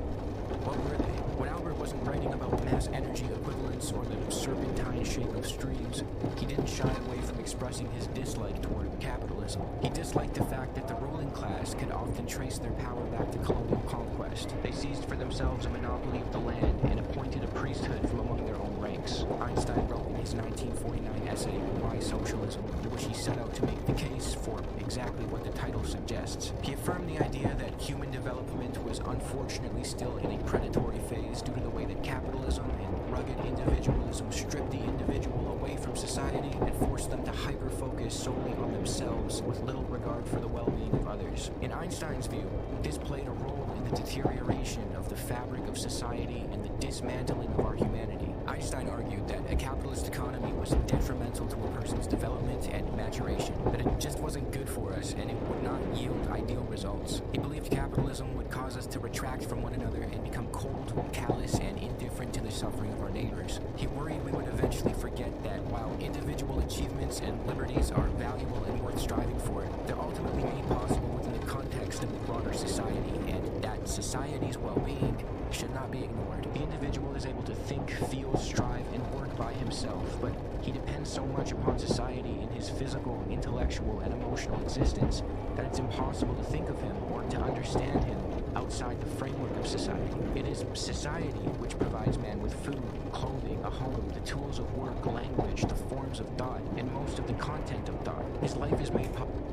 what were they? When Albert wasn't writing about mass energy equivalents or the serpentine shape of streams, he didn't shy away from expressing his dislike toward capitalism. He disliked the fact that the ruling class could often trace their power back to colonial conquest. They seized for themselves a monopoly of the land and appointed a priesthood from among their own ranks. Einstein wrote in his 1949 essay, Why Socialism?, in which he set out to make the case for exactly what the title suggests. He affirmed the idea that human development was unfortunately still in a predatory phase due to the way that capitalism and rugged individualism stripped the individual away from society and forced them to hyper-focus solely on themselves with little regard for the well-being of others. In Einstein's view, this played a role in the deterioration of the fabric of society and the dismantling of our humanity. Einstein argued that a capitalist economy was detrimental to a person's development and maturation, that it just wasn't good for us and it would not yield ideal results. He believed capitalism would cause us to retract from one another and become cold, callous, and indifferent to the suffering of our neighbors. He worried we would eventually forget that while individual achievements and liberties are valuable and worth striving for, they're ultimately made possible within the context of the broader society, and that society's well-being should not be ignored. The individual is able to think, feel, strive, and work by himself, but he depends so much upon society in his physical, intellectual, and emotional existence that it's impossible to think of him or to understand him outside the framework of society. It is society which provides man with food, clothing, a home, the tools of work, language, the forms of thought, and most of the content of thought. His life is made public.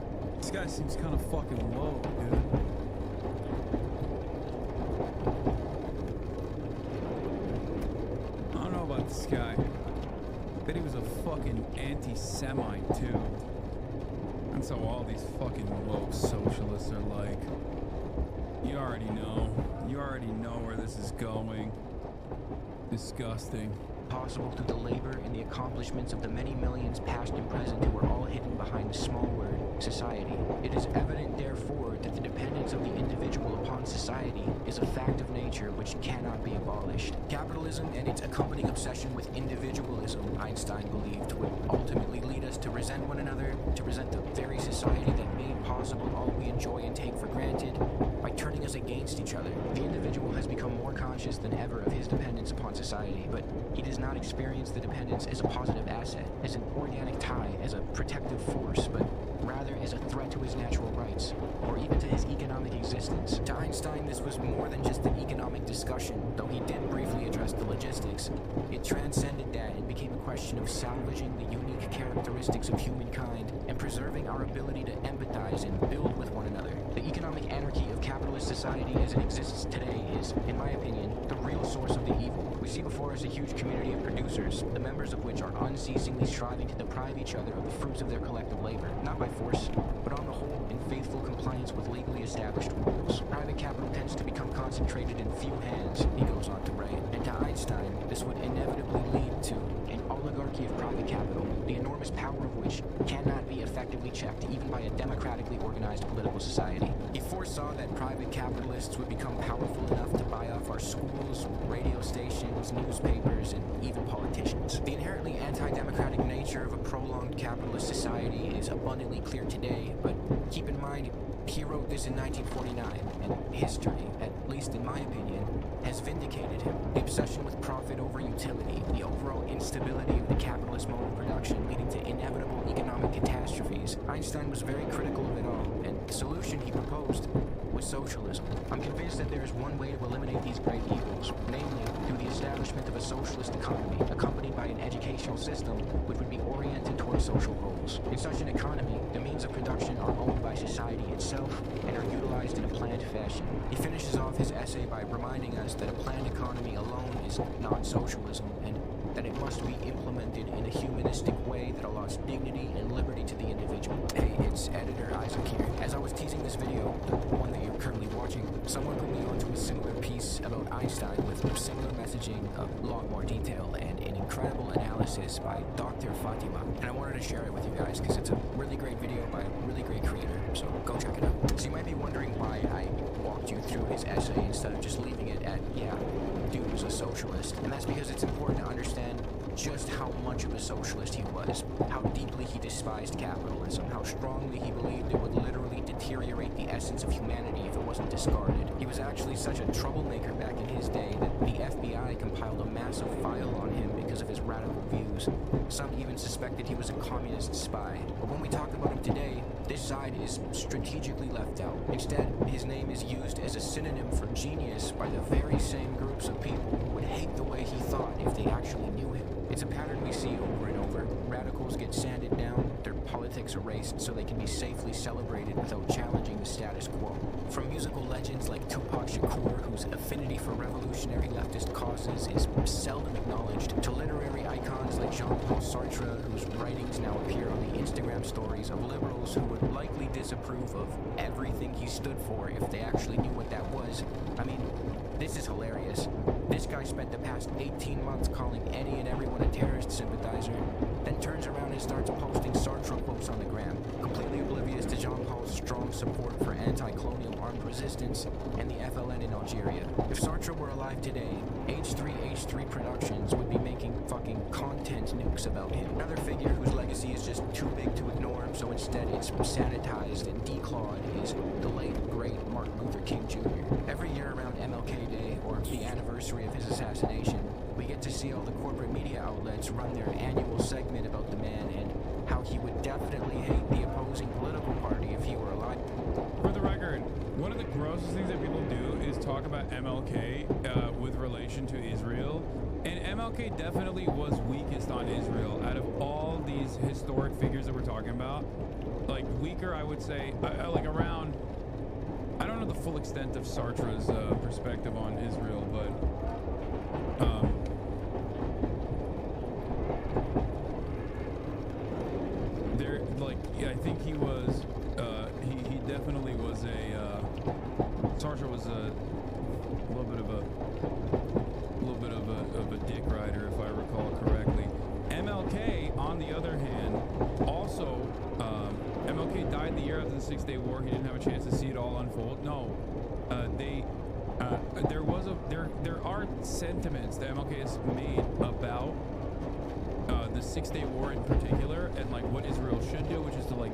This guy seems kind of fucking low, dude. I don't know about this guy. Bet he was a fucking anti-Semite, too. That's how all these fucking woke socialists are like. You already know. You already know where this is going. Disgusting. Possible through the labor and the accomplishments of the many millions past and present who are all hidden behind the small word, society. It is evident, therefore, that the dependence of the individual upon upon society is a fact of nature which cannot be abolished. Capitalism and its accompanying obsession with individualism, Einstein believed, would ultimately lead us to resent one another, to resent the very society that made possible all we enjoy and take for granted, by turning us against each other. The individual has become more conscious than ever of his dependence upon society, but he does not experience the dependence as a positive asset, as an organic tie, as a protective force, but rather as a threat to his natural rights, or even to his economic existence. To Einstein, this was more than just an economic discussion, though he did briefly address the logistics. It transcended that and became a question of salvaging the unique characteristics of humankind and preserving our ability to empathize and build with one another. The economic anarchy of capitalist society as it exists today is, in my opinion, the real source of the evil. We see before us a huge community of producers, the members of which are unceasingly striving to deprive each other of the fruits of their collective labor, not by force, but on the whole in faithful compliance with legally established rules. Private capital tends to become concentrated in few hands, he goes on to write, and to Einstein, this would inevitably lead to an oligarchy of private capital, the enormous power of which cannot be effectively checked even by a democratically organized political society. He foresaw that private capitalists would become powerful enough to buy off our schools, radio stations, newspapers, and even politicians. The inherently anti-democratic nature of a prolonged capitalist society is abundantly clear today, but keep in mind, he wrote this in 1949, and history, at least in my opinion, has vindicated him. The obsession with profit over utility, the overall instability of the capitalist mode of production leading to inevitable economic catastrophes. Einstein was very critical of it all, and the solution he proposed was socialism. I'm convinced that there is one way to eliminate these great evils, namely through the establishment of a socialist economy, accompanied by an educational system which would be oriented towards social goals. In such an economy, the means of production are owned by society itself and are utilized in a planned fashion. He finishes off his essay by reminding us that a planned economy alone is not socialism, and that it must be implemented in a humanistic way that allows dignity and liberty to the individual. Hey, it's Editor Isaac here. As I was teasing this video, the one that you're currently watching, someone put me onto a similar piece about Einstein with similar messaging, a lot more detail, and an incredible analysis by Dr. Fatima. And I wanted to share it with you guys because it's a really great video by a really great creator, so go check it out. So you might be wondering why I walked you through his essay instead of just leaving it at, yeah, dude was a socialist. And that's because it's important to understand just how much of a socialist he was, how deeply he despised capitalism, how strongly he believed it would literally deteriorate the essence of humanity if it wasn't discarded. He was actually such a troublemaker back in his day that the FBI compiled a massive file on him because of his radical views. Some even suspected he was a communist spy. But when we talk about him today, this side is strategically left out. Instead, his name is used as a synonym for genius by the very same groups of people who would hate the way he thought if they actually knew him. It's a pattern we see over and over. Radicals get sanded down, their politics erased so they can be safely celebrated without challenging the status quo. From musical legends like Tupac Shakur, whose affinity for revolutionary leftist causes is seldom acknowledged, to literary icons like Jean-Paul Sartre, whose writings now appear on the Instagram stories of liberals who would likely disapprove of everything he stood for if they actually knew what that was. I mean, this is hilarious. This guy spent the past 18 months calling any and everyone a terrorist sympathizer, then turns around and starts posting Sartre quotes on the gram, completely oblivious to Jean-Paul's strong support for anti-colonial armed resistance and the FLN in Algeria. If Sartre were alive today, H3H3 Productions would be making fucking content nukes about him. Another figure whose legacy is just too big to ignore, so instead it's sanitized and declawed, is the late, great Martin Luther King Jr. Every year around MLK Day, or the anniversary of his assassination, we get to see all the corporate media outlets run their annual segment about the man and how he would definitely hate the opposing political party if he were alive. For the record, one of the grossest things that people do is talk about MLK with relation to Israel. And MLK definitely was weakest on Israel out of all these historic figures that we're talking about. Like, weaker, I would say, like around, I don't know the full extent of Sartre's perspective on Israel, but there, like, yeah, I think he was, he definitely was Sartre was a little bit of a dick rider, if I recall correctly. MLK, on the other hand, also, MLK died the year after the 6-Day War. He didn't have a chance to see it all unfold. No, there are sentiments that MLK has made about the 6-Day War in particular, and like what Israel should do, which is to like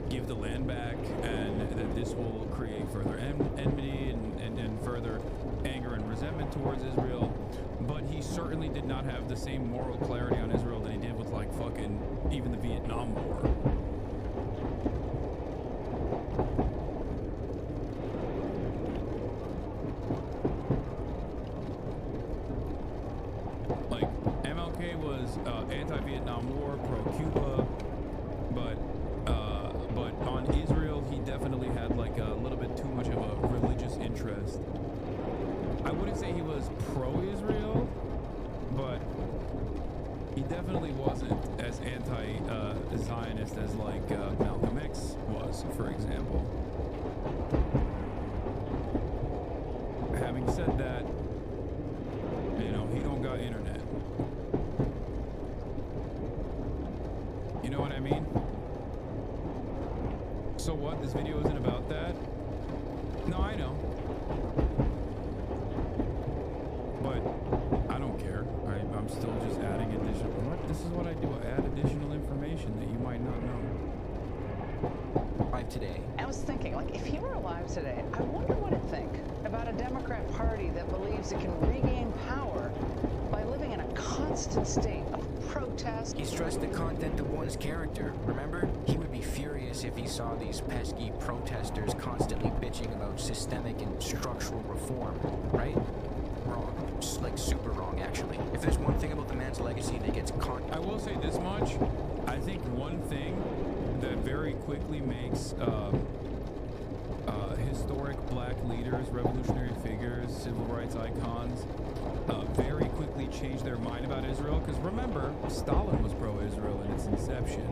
give the land back, and that this will create further enmity and further anger and resentment towards Israel. But he certainly did not have the same moral clarity on Israel that he did with like fucking even the Vietnam War. Like MLK was anti-Vietnam War, pro-Cuba, but on Israel he definitely had like a little bit too much of a religious interest. I wouldn't say he was pro-Israel, but he definitely wasn't as anti-Zionist as like Malcolm X was, for example. Having said that, you know, he don't got internet. You know what I mean? So what? This video isn't about that? No, I know. But I don't care. I'm still just adding additional. What? This is what I do. I add additional information that you might not know. Live today. I was thinking, like, if he were alive today, I wonder what he'd think about a Democrat Party that believes it can regain power by living in a constant state of protest. He stressed the content of one's character. Remember? He would be furious if he saw these pesky protesters constantly bitching about systemic and structural reform, right? Wrong. Just like super wrong, actually. If there's one thing about the man's legacy that gets caught. I will say this much. I think one thing that very quickly makes historic black leaders, revolutionary figures, civil rights icons very quickly change their mind about Israel. Because remember, Stalin was pro-Israel in its inception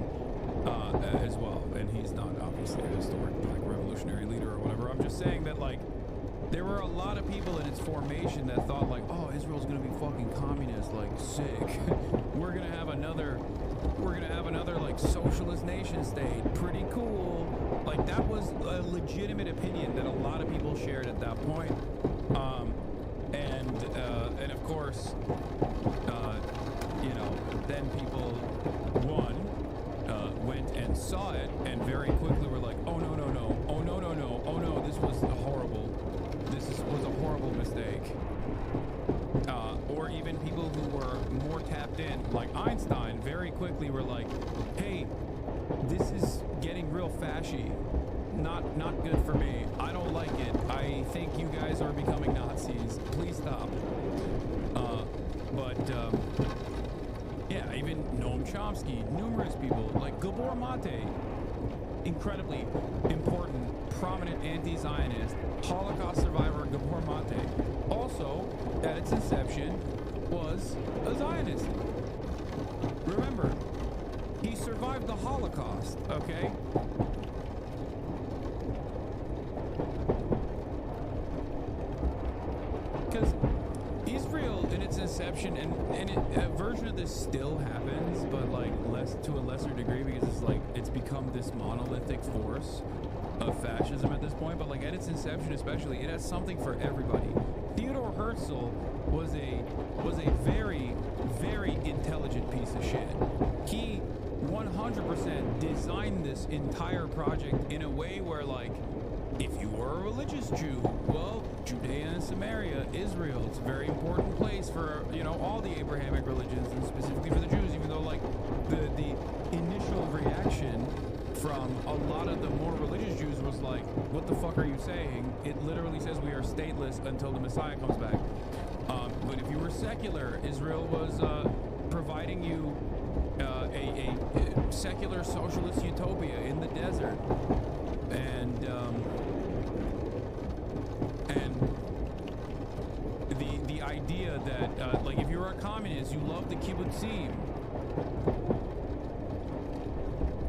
as well. And he's not obviously a historic black revolutionary leader or whatever. I'm just saying that, like, there were a lot of people in its formation that thought like, oh, Israel's gonna be fucking communist, like sick. We're gonna have another like socialist nation state. Pretty cool. Like that was a legitimate opinion that a lot of people shared at that point. And of course, you know, then people went and saw it and very quickly were like, oh no, this was horrible. This was a horrible mistake. Or even people who were more tapped in, like Einstein, very quickly were like, hey, this is getting real fashy. Not good for me. I don't like it. I think you guys are becoming Nazis. Please stop. Yeah, even Noam Chomsky, numerous people, like Gabor Mate, incredibly important, prominent anti-Zionist, Holocaust survivor Gabor Mate, also, at its inception, was a Zionist. Remember, he survived the Holocaust, okay? Because Israel, in its inception, and a version of this still happens, but like to a lesser degree, because it's like it's become this monolithic force of fascism at this point. But like at its inception, especially, it has something for everybody. Theodore Herzl was a very, very intelligent piece of shit. He 100% designed this entire project in a way where, like, if you were a religious Jew, well, Judea and Samaria, Israel, it's a very important place for, you know, all the Abrahamic religions, and specifically for the Jews, even though, like, the initial reaction from a lot of the more religious Jews was like, what the fuck are you saying? It literally says we are stateless until the Messiah comes back. But if you were secular, Israel was providing you a secular socialist utopia in the desert. And the idea that, like, if you're a communist, you love the kibbutzim.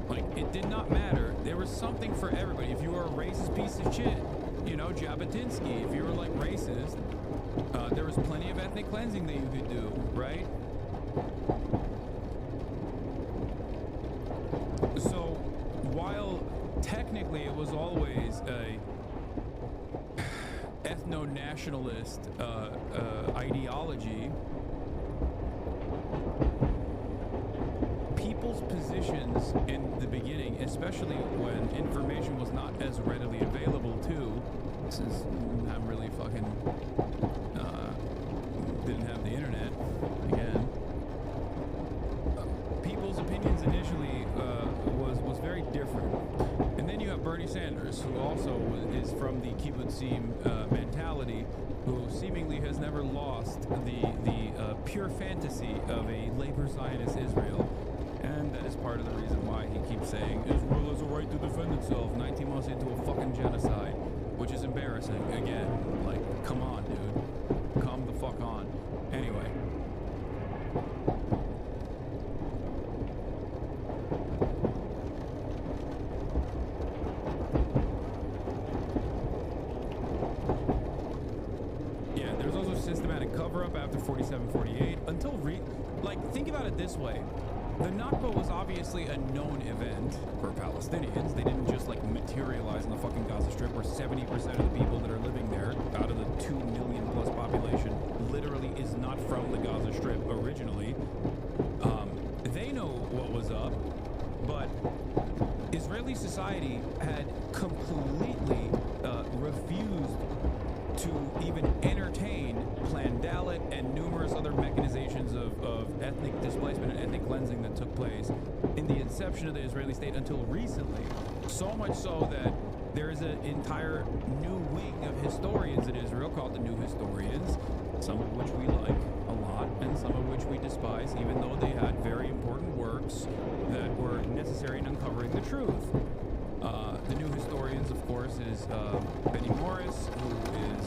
Like, it did not matter. There was something for everybody. If you were a racist piece of shit, you know, Jabotinsky, if you were, like, racist, there was plenty of ethnic cleansing that you could do, right? So, while technically it was always a ethno-nationalist ideology, people's positions in the beginning, especially when information was not as readily available too, since I'm really fucking didn't have the internet again. People's opinions initially was very different, and then you have Bernie Sanders, who also is from the kibbutzim mentality, who seemingly has never lost the pure fantasy of a labor Zionist Israel. And that is part of the reason why he keeps saying Israel has a right to defend itself 19 months into a fucking genocide, which is embarrassing. Again, like, come on, dude. Come the fuck on. Anyway. Yeah, there's also systematic cover-up after 47-48 until think about it this way. The Nakba was obviously a known event for Palestinians. They didn't just like materialize in the fucking Gaza Strip, where 70% of the people that are living there, out of the 2 million plus population, literally is not from the Gaza Strip originally. They know what was up, but Israeli society had completely refused to even entertain Planned Dalit and numerous other mechanizations of ethnic displacement and ethnic cleansing that took place in the inception of the Israeli state until recently. So much so that there is an entire new wing of historians in Israel called the New Historians, some of which we like a lot and some of which we despise, even though they had very important works that were necessary in uncovering the truth. The New Historians, of course, is Benny Morris, who is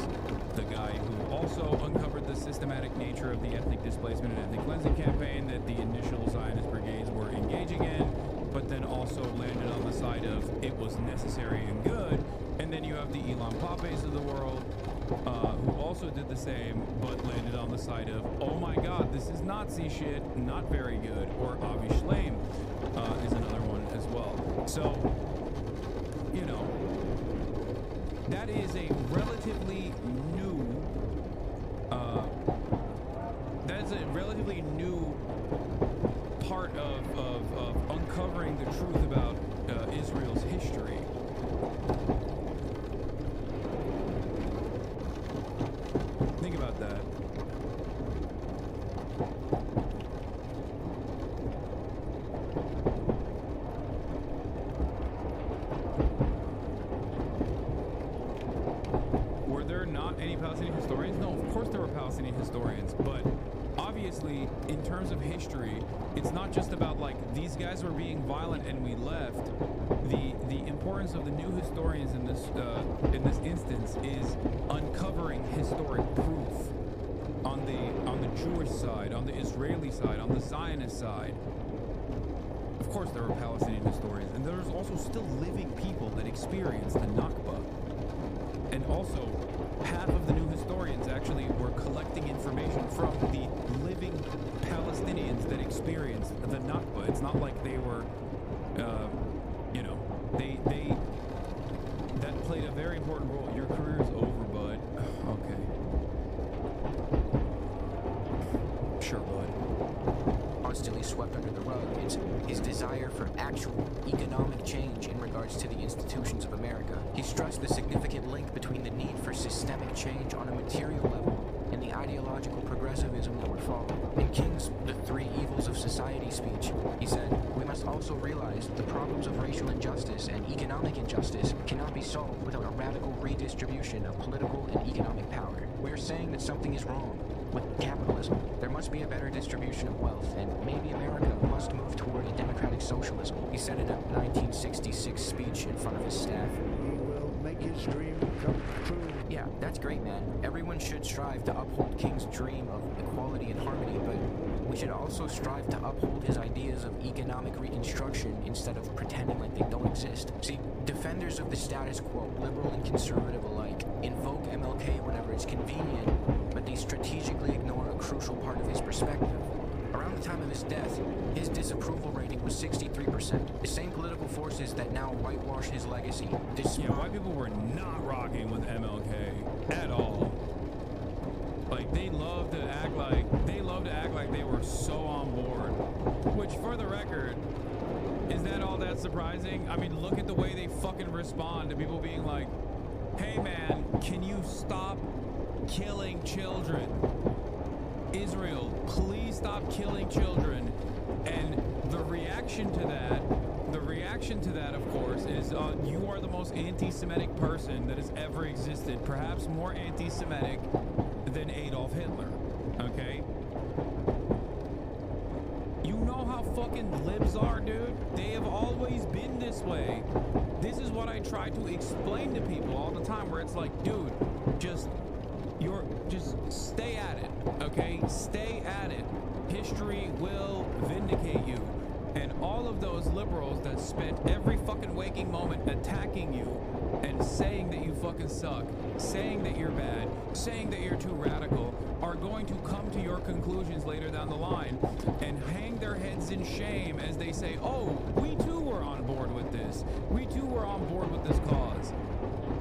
the guy who also uncovered the systematic nature of the ethnic displacement and ethnic cleansing campaign that the initial Zionist brigades were engaging in, but then also landed on the side of it was necessary and good. And then you have the Ilan Papes of the world, who also did the same, but landed on the side of, oh my god, this is Nazi shit, not very good. Or Avi Shlaim is another one as well. So, you know, that is a relatively new, part of uncovering the truth about Israel's history. Think about that. Were there not any Palestinian historians? No, of course there were Palestinian historians, but obviously, in terms of history, it's not just about like these guys were being violent and we left. The importance of the new historians in this instance is uncovering historic proof on the Jewish side, on the Israeli side, on the Zionist side. Of course, there were Palestinian historians, and there's also still living people that experienced the Nakba. And also, half of the new historians actually were collecting information from the living Palestinians that experienced the Nakba. It's not like they were, that played a very important role. Your career is over, bud. Okay. Sure, bud. Constantly swept under the rug is his desire for actual economic change in regards to the institutions of America. He stressed the significant link between the need for systemic change on a material level and the ideological progressivism that would follow. In King's The Three Evils of Society speech, he said, "We must also realize that the problems of racial injustice and economic injustice cannot be solved without a radical redistribution of political and economic power. We are saying that something is wrong with capitalism. There must be a better distribution of wealth, and maybe America must move toward a democratic socialism." He said in a 1966 speech in front of his staff. He will make his dream come true. Yeah, that's great, man. Everyone should strive to uphold King's dream of equality and harmony, but we should also strive to uphold his ideas of economic reconstruction instead of pretending like they don't exist. See, defenders of the status quo, liberal and conservative alike, invoke MLK whenever it's convenient, but they strategically ignore a crucial part of his perspective. Around the time of his death, his disapproval rating was 63%. The same political forces that now whitewash his legacy. Yeah, white people were not rocking with MLK at all. so on board. Which, for the record, is that all that surprising? I mean, look at the way they fucking respond to people being like, hey man, can you stop killing children? Israel, please stop killing children. And the reaction to that, of course, is you are the most anti-Semitic person that has ever existed. Perhaps more anti-Semitic than Adolf Hitler, okay? You know how fucking libs are, dude? They have always been this way. This is what I try to explain to people all the time, where it's like, dude, just stay at it, okay? Stay at it. History will vindicate you. And all of those liberals that spent every fucking waking moment attacking you and saying that you fucking suck, saying that you're bad, saying that you're too radical, are going to come to your conclusions later down the line and hang their heads in shame as they say, oh, we too were on board with this. We too were on board with this cause.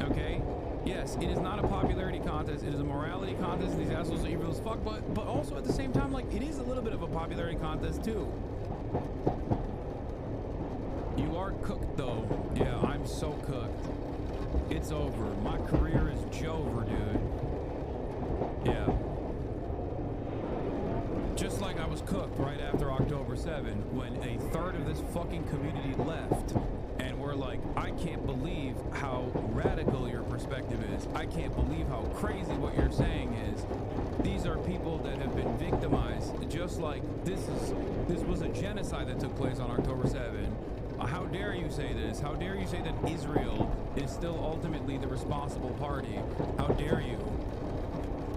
Okay? Yes, it is not a popularity contest. It is a morality contest. These assholes are evil as fuck. But also at the same time, like, it is a little bit of a popularity contest too. You are cooked though. Yeah, I'm so cooked. It's over. My career is Jover, dude. Yeah. Just like I was cooked right after October 7, when a third of this fucking community left. And we're like, I can't believe how radical your perspective is. I can't believe how crazy what you're saying is. These are people that have been victimized, just like this was a genocide that took place on October 7. How dare you say this? How dare you say that Israel is still ultimately the responsible party? How dare you?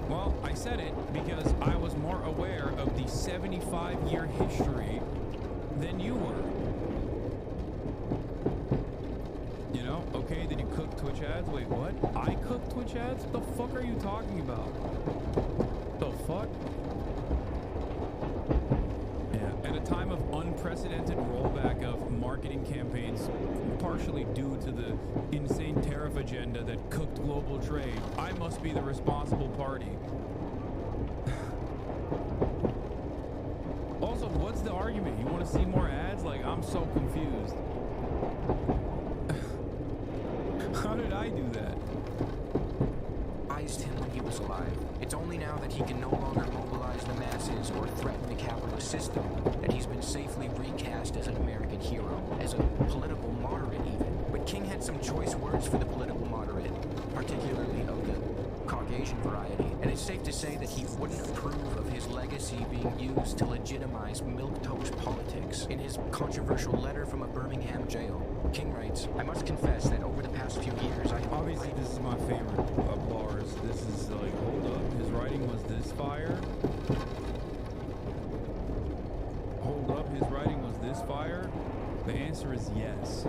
Well, I said it because I was more aware of the 75-year history than you were. You know? Okay, did you cook Twitch ads? Wait, what? I cook Twitch ads? What the fuck are you talking about? The fuck? Yeah, at a time of unprecedented rollback of marketing campaigns, partially due to the insane tariff agenda that cooked global trade, I must be the responsible party. Also, what's the argument? You want to see more ads? Like, I'm so confused. How did I do that? Him when he was alive. It's only now that he can no longer mobilize the masses or threaten the capitalist system that he's been safely recast as an American hero, as a political moderate even. But King had some choice words for the political moderate, particularly of the Caucasian variety, and it's safe to say that he wouldn't approve of his legacy being used to legitimize milquetoast politics. In his controversial letter from a Birmingham jail, King writes, I must confess that over the past few years I have... Obviously, this is my favorite of bars. This is like, hold up, his writing was this fire? Hold up, his writing was this fire? The answer is yes.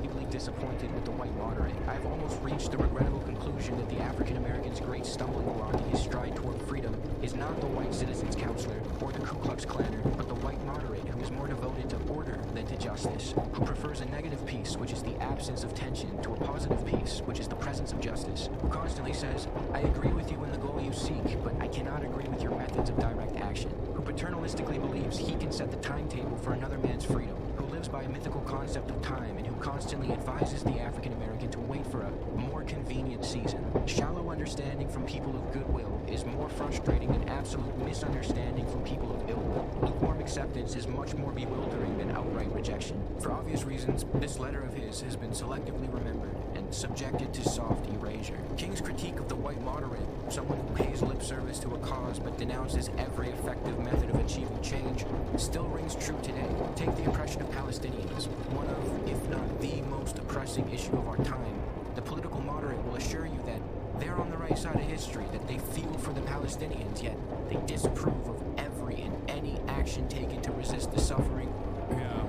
Deeply disappointed with the white moderate, I've almost reached the regrettable conclusion that the African American's great stumbling block in his stride toward freedom is not the white citizens counselor or the Ku Klux Klaner, but the white moderate who is more devoted to order than to justice, who prefers a negative peace, which is the absence of tension, to a positive peace, which is the presence of justice, who constantly says, I agree with you in the goal you seek, but I cannot agree with your methods of direct action, who paternalistically believes he can set the timetable for another man's freedom, who lives by a mythical concept of time, and who constantly advises the African American to wait for a more convenient season. Shallow understanding from people of goodwill is more frustrating than absolute misunderstanding from people of ill will. Lukewarm acceptance is much more bewildering than outright rejection. For obvious reasons, this letter of his has been selectively remembered and subjected to soft erasure. King's critique of the white moderate, someone who pays lip service to a cause but denounces every effective method of achieving change, still rings true today. Take the oppression of Palestinians, one of, if not the most pressing issue of our time. The political moderate will assure you that they're on the right side of history, that they feel for the Palestinians, yet they disapprove of every and any action taken to resist the suffering. Yeah,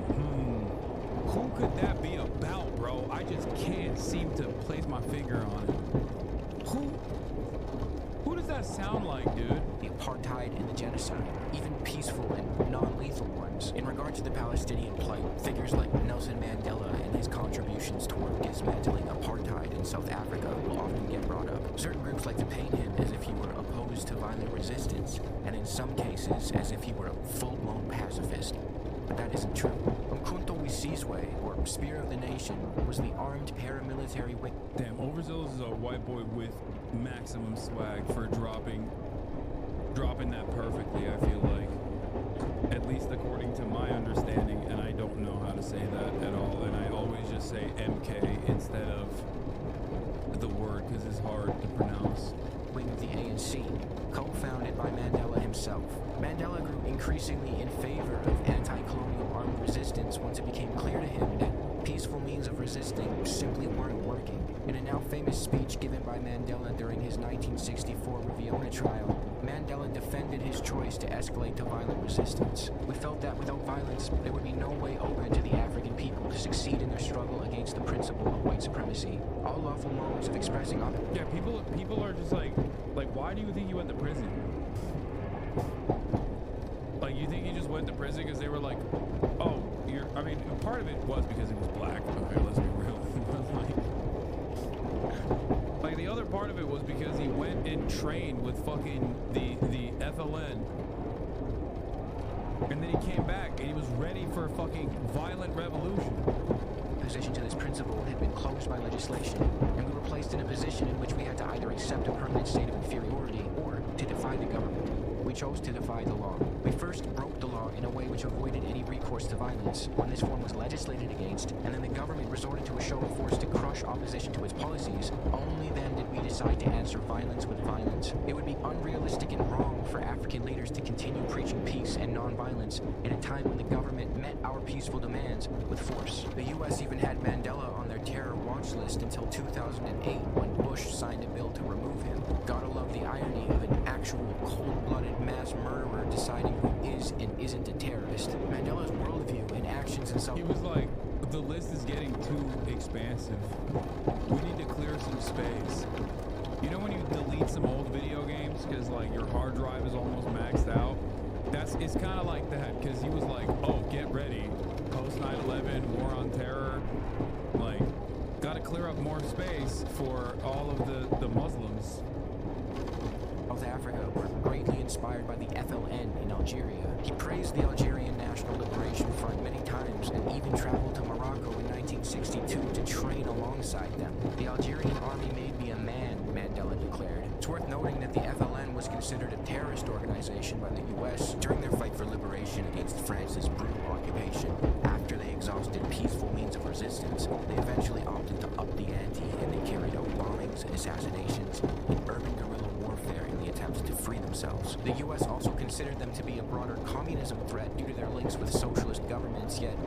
Who could that be about, bro? I just can't seem to place my finger on it. Who does that sound like, dude? The apartheid and the genocide, even peaceful and non-lethal ones. In regard to the Palestinian plight, figures like Nelson Mandela and his contributions toward dismantling apartheid in South Africa will often get brought up. Certain groups like to paint him as if he were opposed to violent resistance, and in some cases, as if he were a full-blown pacifist. But that isn't true. Mkhonto Wisizwe, or Spear of the Nation, was the armed paramilitary wing. Damn, Overzealous is a white boy with maximum swag for dropping that perfectly, I feel like. At least according to my understanding, and I don't know how to say that at all, and I always just say MK instead of the word because it's hard to pronounce. Wing of the ANC, co-founded by Mandela himself. Mandela grew increasingly in favor of anti-colonial armed resistance once it became clear to him that peaceful means of resisting simply weren't working. In a now famous speech given by Mandela during his 1964 Riviera trial, Mandela defended his choice to escalate to violent resistance. We felt that without violence, there would be no way open to the African people to succeed in their struggle against the principle of white supremacy. All lawful modes of expressing other... Yeah, people are just like, why do you think he went to prison? Like, you think he just went to prison because they were like, oh, I mean, part of it was because he was black. Okay, let's be real. Like, the other part of it was because he went and trained with fucking the FLN. And then he came back and he was ready for a fucking violent revolution. Opposition to this principle had been closed by legislation, and we were placed in a position in which we had to either accept a permanent state of inferiority or to defy the government. We chose to defy the law. We first broke the law in a way which avoided any recourse to violence when this form was legislated against, and then the government resorted to a show of force to crush opposition to its policies. Only then did we decide to answer violence with violence. It would be unrealistic and wrong for African leaders to continue preaching peace and nonviolence in a time when the government met our peaceful demands with force. The U.S. even had Mandela on their terror watch list until 2008 when Bush signed a bill to remove him. Gotta love the irony of an actual cold-blooded mass murderer deciding who is and isn't a terrorist. Mandela's worldview and actions in South... He was like, the list is getting too expansive. We need to clear some space. You know when you delete some old video games because like your hard drive is almost maxed out? It's kind of like that because he was like, oh, get ready. Post 9/11, war on terror. Like, gotta clear up more space for all of the Muslims. South Africa were greatly inspired by the FLN in Algeria. He praised the Algerian National Liberation Front many times and even traveled to Morocco in 1962 to train alongside them. The Algerian army made me a man, Mandela declared. It's worth noting that the FLN was considered a terrorist organization by the U.S. during their fight for liberation against France's brutal occupation. After they exhausted peaceful means of resistance, they eventually opted to up the ante and they carried out bombings and assassinations and urban guerrilla warfare in the attempts to free themselves. The U.S. also considered them to be a broader communism threat due to their links with socialist governments, yet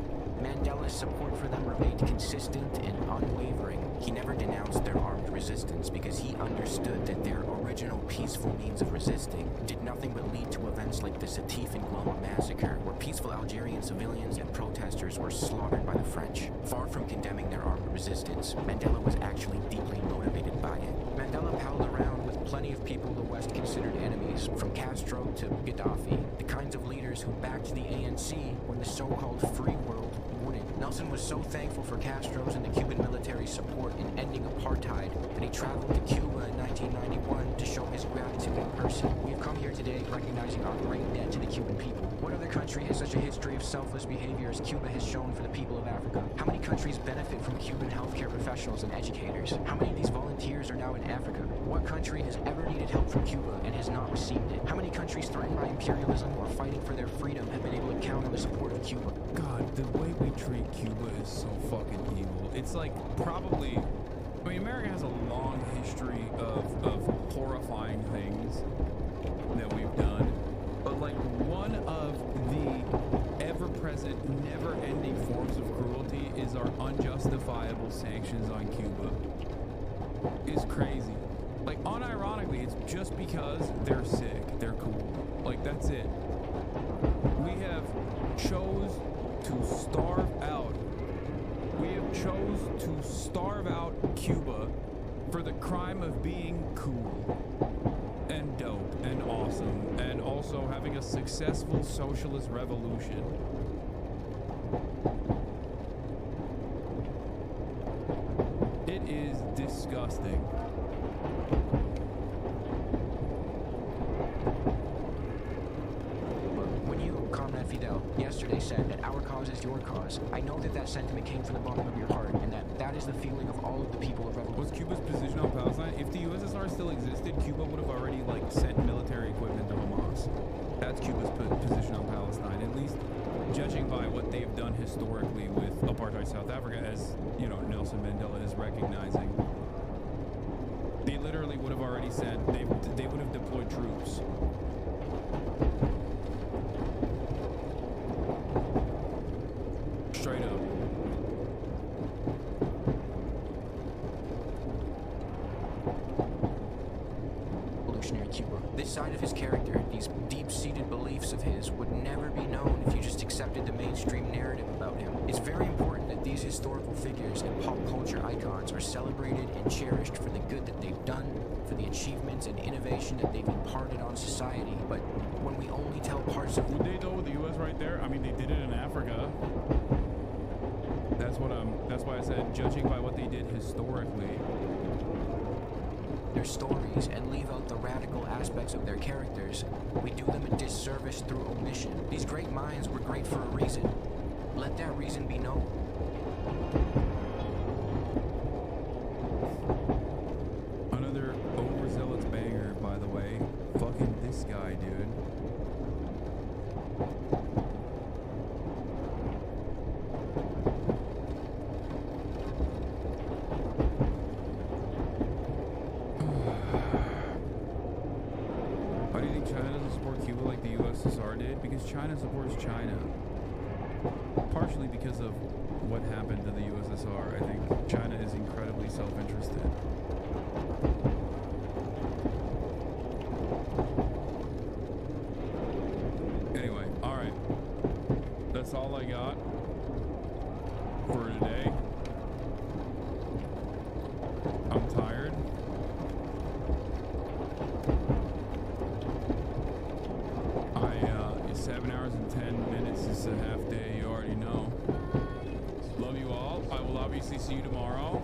Mandela's support for them remained consistent and unwavering. He never denounced their armed resistance because he understood that their original peaceful means of resisting did nothing but lead to events like the Sétif and Gloma massacre, where peaceful Algerian civilians and protesters were slaughtered by the French. Far from condemning their armed resistance, Mandela was actually deeply motivated by it. Mandela palled around with plenty of people the West considered enemies, from Castro to Gaddafi, the kinds of leaders who backed the ANC when the so-called free world wouldn't. Nelson was so thankful for Castro's and the Cuban military support in ending apartheid that he traveled to Cuba in 1991 to show his gratitude in person. We've come here today recognizing our great debt to the Cuban people. What other country has such a history of selfless behavior as Cuba has shown for the people of Africa? How many countries benefit from Cuban healthcare professionals and educators? How many of these volunteers are now in Africa? What country has ever needed help from Cuba and has not received it? How many countries threatened by imperialism or fighting for their freedom have been able to count on the support of Cuba? God, the way we treat Cuba is so fucking evil. It's like probably, I mean, America has a long history of horrifying things that we've done, but like one of the ever-present, never-ending forms of cruelty is our unjustifiable sanctions on Cuba. It's crazy. Like, unironically, it's just because they're sick, they're cool. Like, that's it. We have chose to starve out. We have chose to starve out Cuba for the crime of being cool and dope and awesome and also having a successful socialist revolution. It is disgusting. said that our cause is your cause. I know that that sentiment came from the bottom of your heart, and that is the feeling of all of the people of Revolution. What's Cuba's position on Palestine? If the USSR still existed, Cuba would have already like sent military equipment to Hamas. That's Cuba's position on Palestine, at least judging by what they've done historically with apartheid South Africa, as you know, Nelson Mandela is recognizing. They literally would have already sent. They would have deployed troops. Straight up. Revolutionary Cuba. This side of his character, these deep-seated beliefs of his, would never be known if you just accepted the mainstream narrative about him. It's very important that these historical figures and pop culture icons are celebrated and cherished for the good that they've done, for the achievements and innovation that they've imparted on society. But when we only tell parts of... Would they though with the U.S. right there? I mean, they did it in Africa. That's why I said, judging by what they did historically. Their stories and leave out the radical aspects of their characters, we do them a disservice through omission. These great minds were great for a reason. Let that reason be known. Another overzealous banger, by the way. Fucking this guy, dude. Why do you think China doesn't support Cuba like the USSR did? Because China supports China. Partially because of what happened to the USSR. I think China is incredibly self-interested. Anyway, alright. That's all I got for today. I'm tired. It's 7 hours and 10 minutes. It's a half day, you already know. Love you all. I will obviously see you tomorrow.